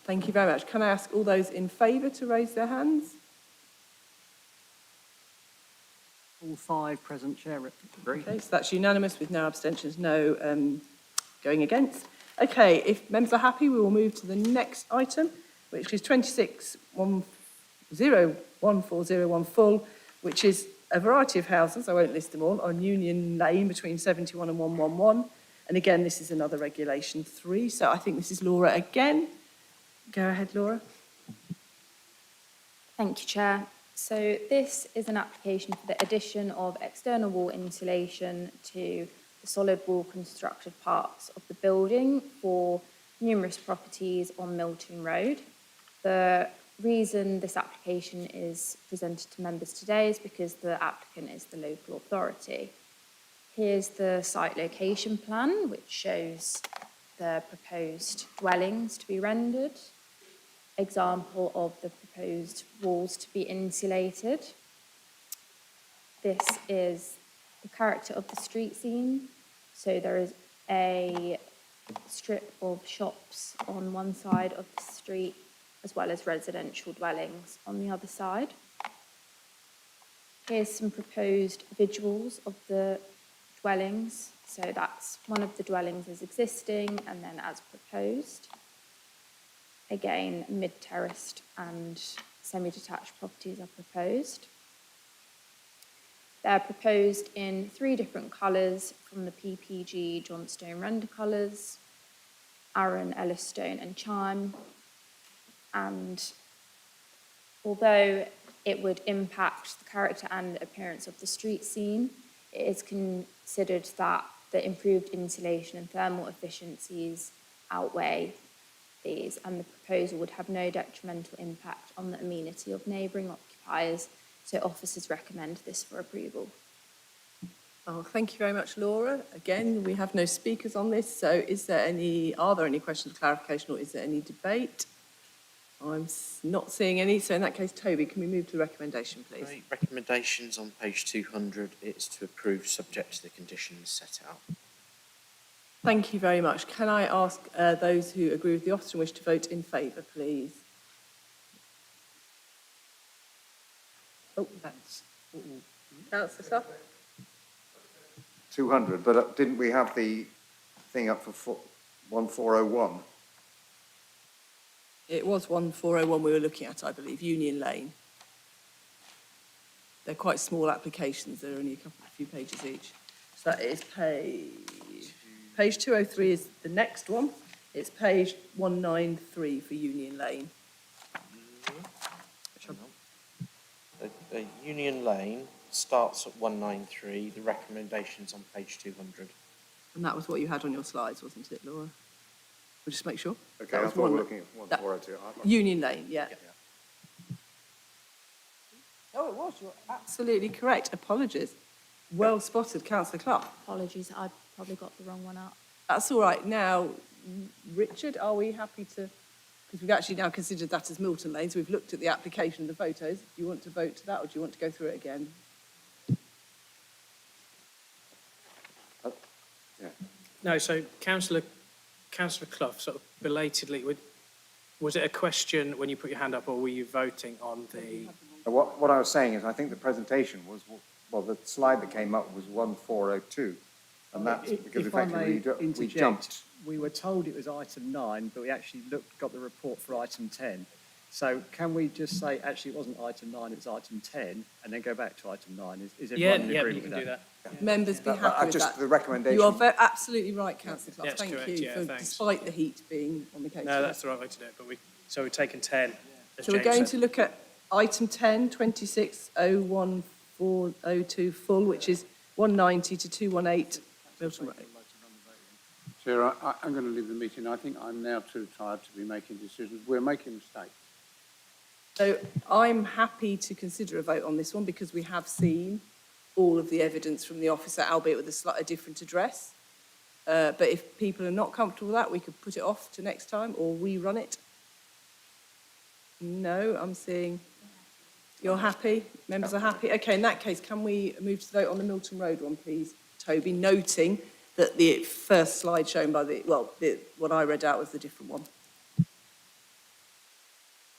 Thank you very much. Can I ask all those in favour to raise their hands? All 5 present, Chair. Agree. Okay, so that's unanimous with no abstentions, no going against. Okay, if members are happy, we will move to the next item, which is 26-10-1401 full, which is a variety of houses, I won't list them all, on Union Lane between 71 and 111. And again, this is another regulation 3, so I think this is Laura again. Go ahead, Laura. Thank you, Chair. So this is an application for the addition of external wall insulation to the solid wall constructed parts of the building for numerous properties on Milton Road. The reason this application is presented to members today is because the applicant is the local authority. Here's the site location plan, which shows the proposed dwellings to be rendered. Example of the proposed walls to be insulated. This is the character of the street scene. So there is a strip of shops on one side of the street, as well as residential dwellings on the other side. Here's some proposed visuals of the dwellings. So that's one of the dwellings as existing and then as proposed. Again, mid-terraced and semi-detached properties are proposed. They're proposed in 3 different colours from the PPG Johnstone render colours, Arran, Ellistone and Chime. And although it would impact the character and appearance of the street scene, it is considered that the improved insulation and thermal efficiencies outweigh these, and the proposal would have no detrimental impact on the amenity of neighbouring occupiers, so officers recommend this for approval. Oh, thank you very much, Laura. Again, we have no speakers on this, so are there any questions of clarification or is there any debate? I'm not seeing any, so in that case, Toby, can we move to the recommendation, please? Great. Recommendations on page 200, it's to approve subject to the conditions set out. Thank you very much. Can I ask those who agree with the officer and wish to vote in favour, please? Oh, that's... Councillor Clough? 200, but didn't we have the thing up for 1401? It was 1401 we were looking at, I believe, Union Lane. They're quite small applications. They're only a few pages each. So that is page 203 is the next one. It's page 193 for Union Lane. The Union Lane starts at 193, the recommendations on page 200. And that was what you had on your slides, wasn't it, Laura? We'll just make sure. Okay, I thought we were looking at 1402. Union Lane, yeah. Oh, it was. You're absolutely correct. Apologies. Well spotted, Councillor Clough. Apologies, I probably got the wrong one up. That's all right. Now, Richard, are we happy to because we've actually now considered that as Milton Lane, so we've looked at the application and the photos. Do you want to vote to that, or do you want to go through it again? No, so Councillor Clough sort of belatedly, was it a question when you put your hand up, or were you voting on the? What I was saying is, I think the presentation was, well, the slide that came up was 1402, and that's because If I may effectively we interject, jumped. we were told it was item 9, but we actually got the report for item 10. So can we just say, actually, it wasn't item 9, it was item 10, and then go back to item 9? Is everyone in agreement with that? Members be happy with Just that. the recommendation. You are absolutely right, Councillor Clough. That's Thank correct, you, yeah, for, thanks. despite the heat being on the case. No, that's the right way to do it, but so we've taken 10. as So we're James going said. to look at item 10, 26-01402 full, which is 190 to 218 Milton Road. Chair, I'm going to leave the meeting. I think I'm now too tired to be making decisions. We're making mistakes. So I'm happy to consider a vote on this one because we have seen all of the evidence from the officer, albeit with a slightly different address. But if people are not comfortable with that, we could put it off to next time or rerun it. No, I'm seeing you're happy. Members are happy. Okay, in that case, can we move to the vote on the Milton Road one, please, Toby, noting that the first slide shown by what I read out was the different one.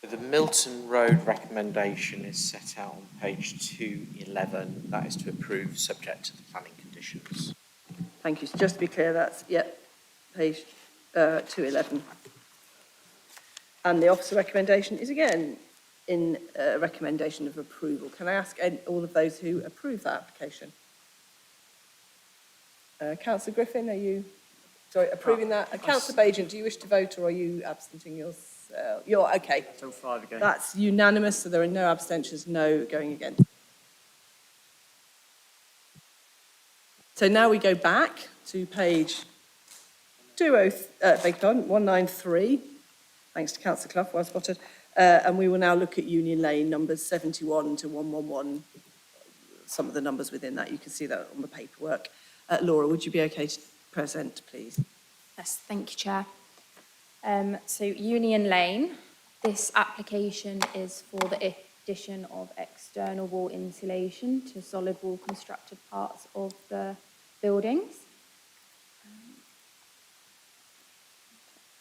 The Milton Road recommendation is set out on page 211. That is to approve subject to the planning conditions. Thank you. So just to be clear, that's, page 211. And the officer recommendation is again in a recommendation of approval. Can I ask all of those who approve that application? Councillor Griffin, are you approving that? Councillor Baigent, do you wish to vote or are you absenting yourself? You're okay. Till 5 again. That's unanimous, so there are no abstentions, no going again. So now we go back to page 193. Thanks to Councillor Clough, well spotted. And we will now look at Union Lane, numbers 71 to 111. Some of the numbers within that, you can see that on the paperwork. Laura, would you be okay to present, please? Yes, thank you, Chair. So Union Lane, this application is for the addition of external wall insulation to solid wall constructed parts of the buildings.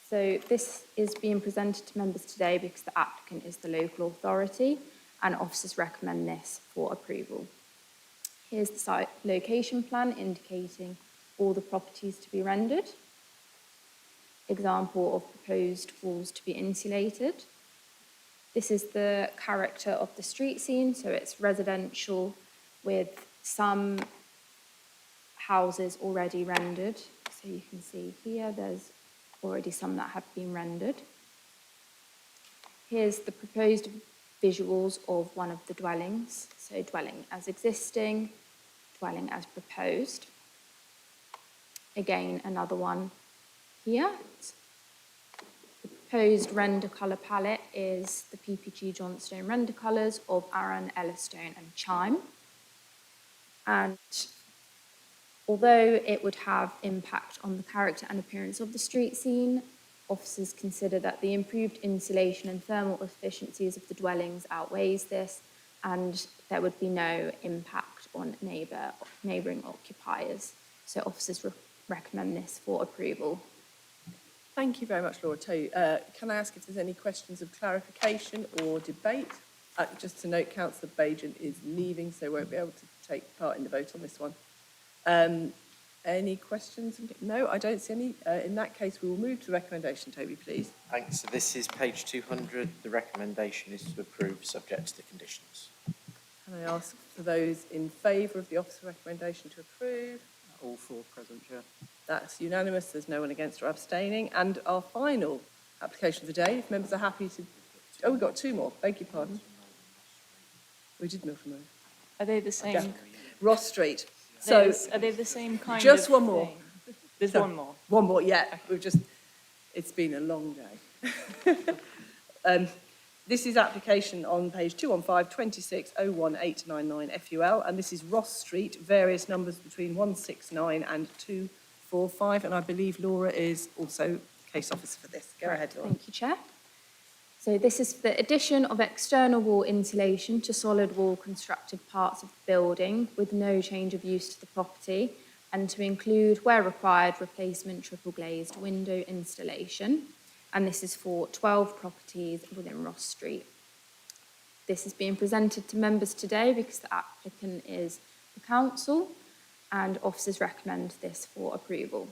So this is being presented to members today because the applicant is the local authority and officers recommend this for approval. Here's the site location plan indicating all the properties to be rendered. Example of proposed walls to be insulated. This is the character of the street scene, so it's residential with some houses already rendered. So you can see here there's already some that have been rendered. Here's the proposed visuals of one of the dwellings. So dwelling as existing, dwelling as proposed. Again, another one here. The proposed render colour palette is the PPG Johnstone render colours of Arran, Ellistone and Chime. And although it would have impact on the character and appearance of the street scene, officers consider that the improved insulation and thermal efficiencies of the dwellings outweighs this, and there would be no impact on neighbouring occupiers. So officers recommend this for approval. Thank you very much, Laura. Can I ask if there's any questions of clarification or debate? Just to note, Councillor Baigent is leaving, so won't be able to take part in the vote on this one. Any questions? No, I don't see any. In that case, we will move to the recommendation. Toby, please. Thanks. So this is page 200. The recommendation is to approve subject to the conditions. Can I ask for those in favour of the officer recommendation to approve? All four present, Chair. That's unanimous. There's no one against or abstaining. And our final application of the day, if members are happy to... Oh, we've got two more. Beg your pardon. We did Milton Road. Are they the same? Ross Street. So, Are they the same kind of just one more. thing? There's one more. One more, yeah. It's been a long day. This is application on page 215, 26-01899 FUL, and this is Ross Street, various numbers between 169 and 245, and I believe Laura is also case officer for this. Go ahead, Laura. Thank you, Chair. So this is the addition of external wall insulation to solid wall constructed parts of the building with no change of use to the property, and to include, where required, replacement triple glazed window installation. And this is for 12 properties within Ross Street. This is being presented to members today because the applicant is the council, and officers recommend this for approval.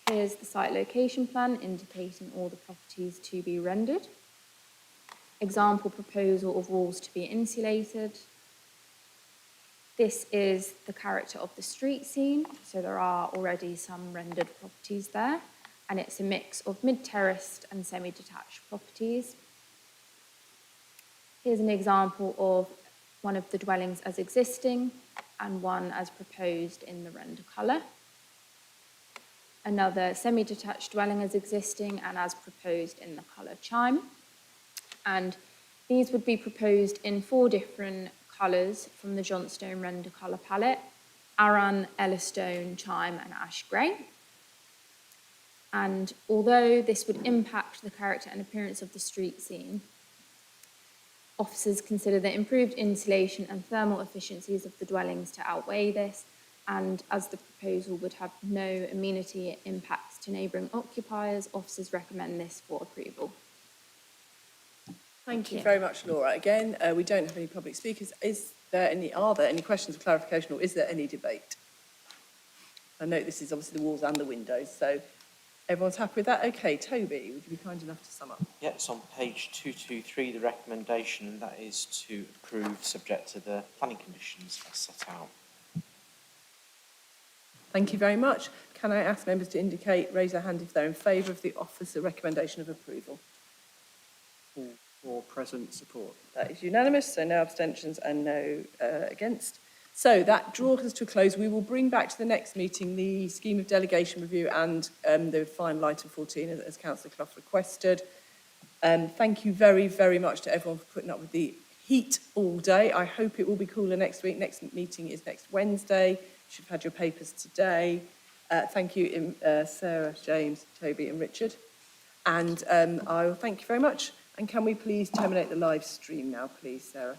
Here's the site location plan indicating all the properties to be rendered. Example proposal of walls to be insulated. This is the character of the street scene, so there are already some rendered properties there, and it's a mix of mid-terraced and semi-detached properties. Here's an example of one of the dwellings as existing and one as proposed in the render colour. Another semi-detached dwelling as existing and as proposed in the colour chime. And these would be proposed in 4 different colours from the Johnstone render colour palette: Arran, Ellastone, chime and ash grey. And although this would impact the character and appearance of the street scene, officers consider the improved insulation and thermal efficiencies of the dwellings to outweigh this, and as the proposal would have no amenity impacts to neighbouring occupiers, officers recommend this for approval. Thank you very much, Laura. Again, we don't have any public speakers. Are there any questions of clarification, or is there any debate? I note this is obviously the walls and the windows, so everyone's happy with that? Okay, Toby, would you be kind enough to sum up? Yeah, it's on page 223, the recommendation, and that is to approve subject to the planning conditions as set out. Thank you very much. Can I ask members to raise their hand if they're in favour of the officer recommendation of approval? Or present support. That is unanimous, so no abstentions and no against. So that draws us to a close. We will bring back to the next meeting the scheme of delegation review and the final item 14, as Councillor Clough requested. Thank you very, very much to everyone for putting up with the heat all day. I hope it will be cooler next week. Next meeting is next Wednesday. You should have had your papers today. Thank you, Sarah, James, Toby and Richard. And I will thank you very much. And can we please terminate the live stream now, please, Sarah?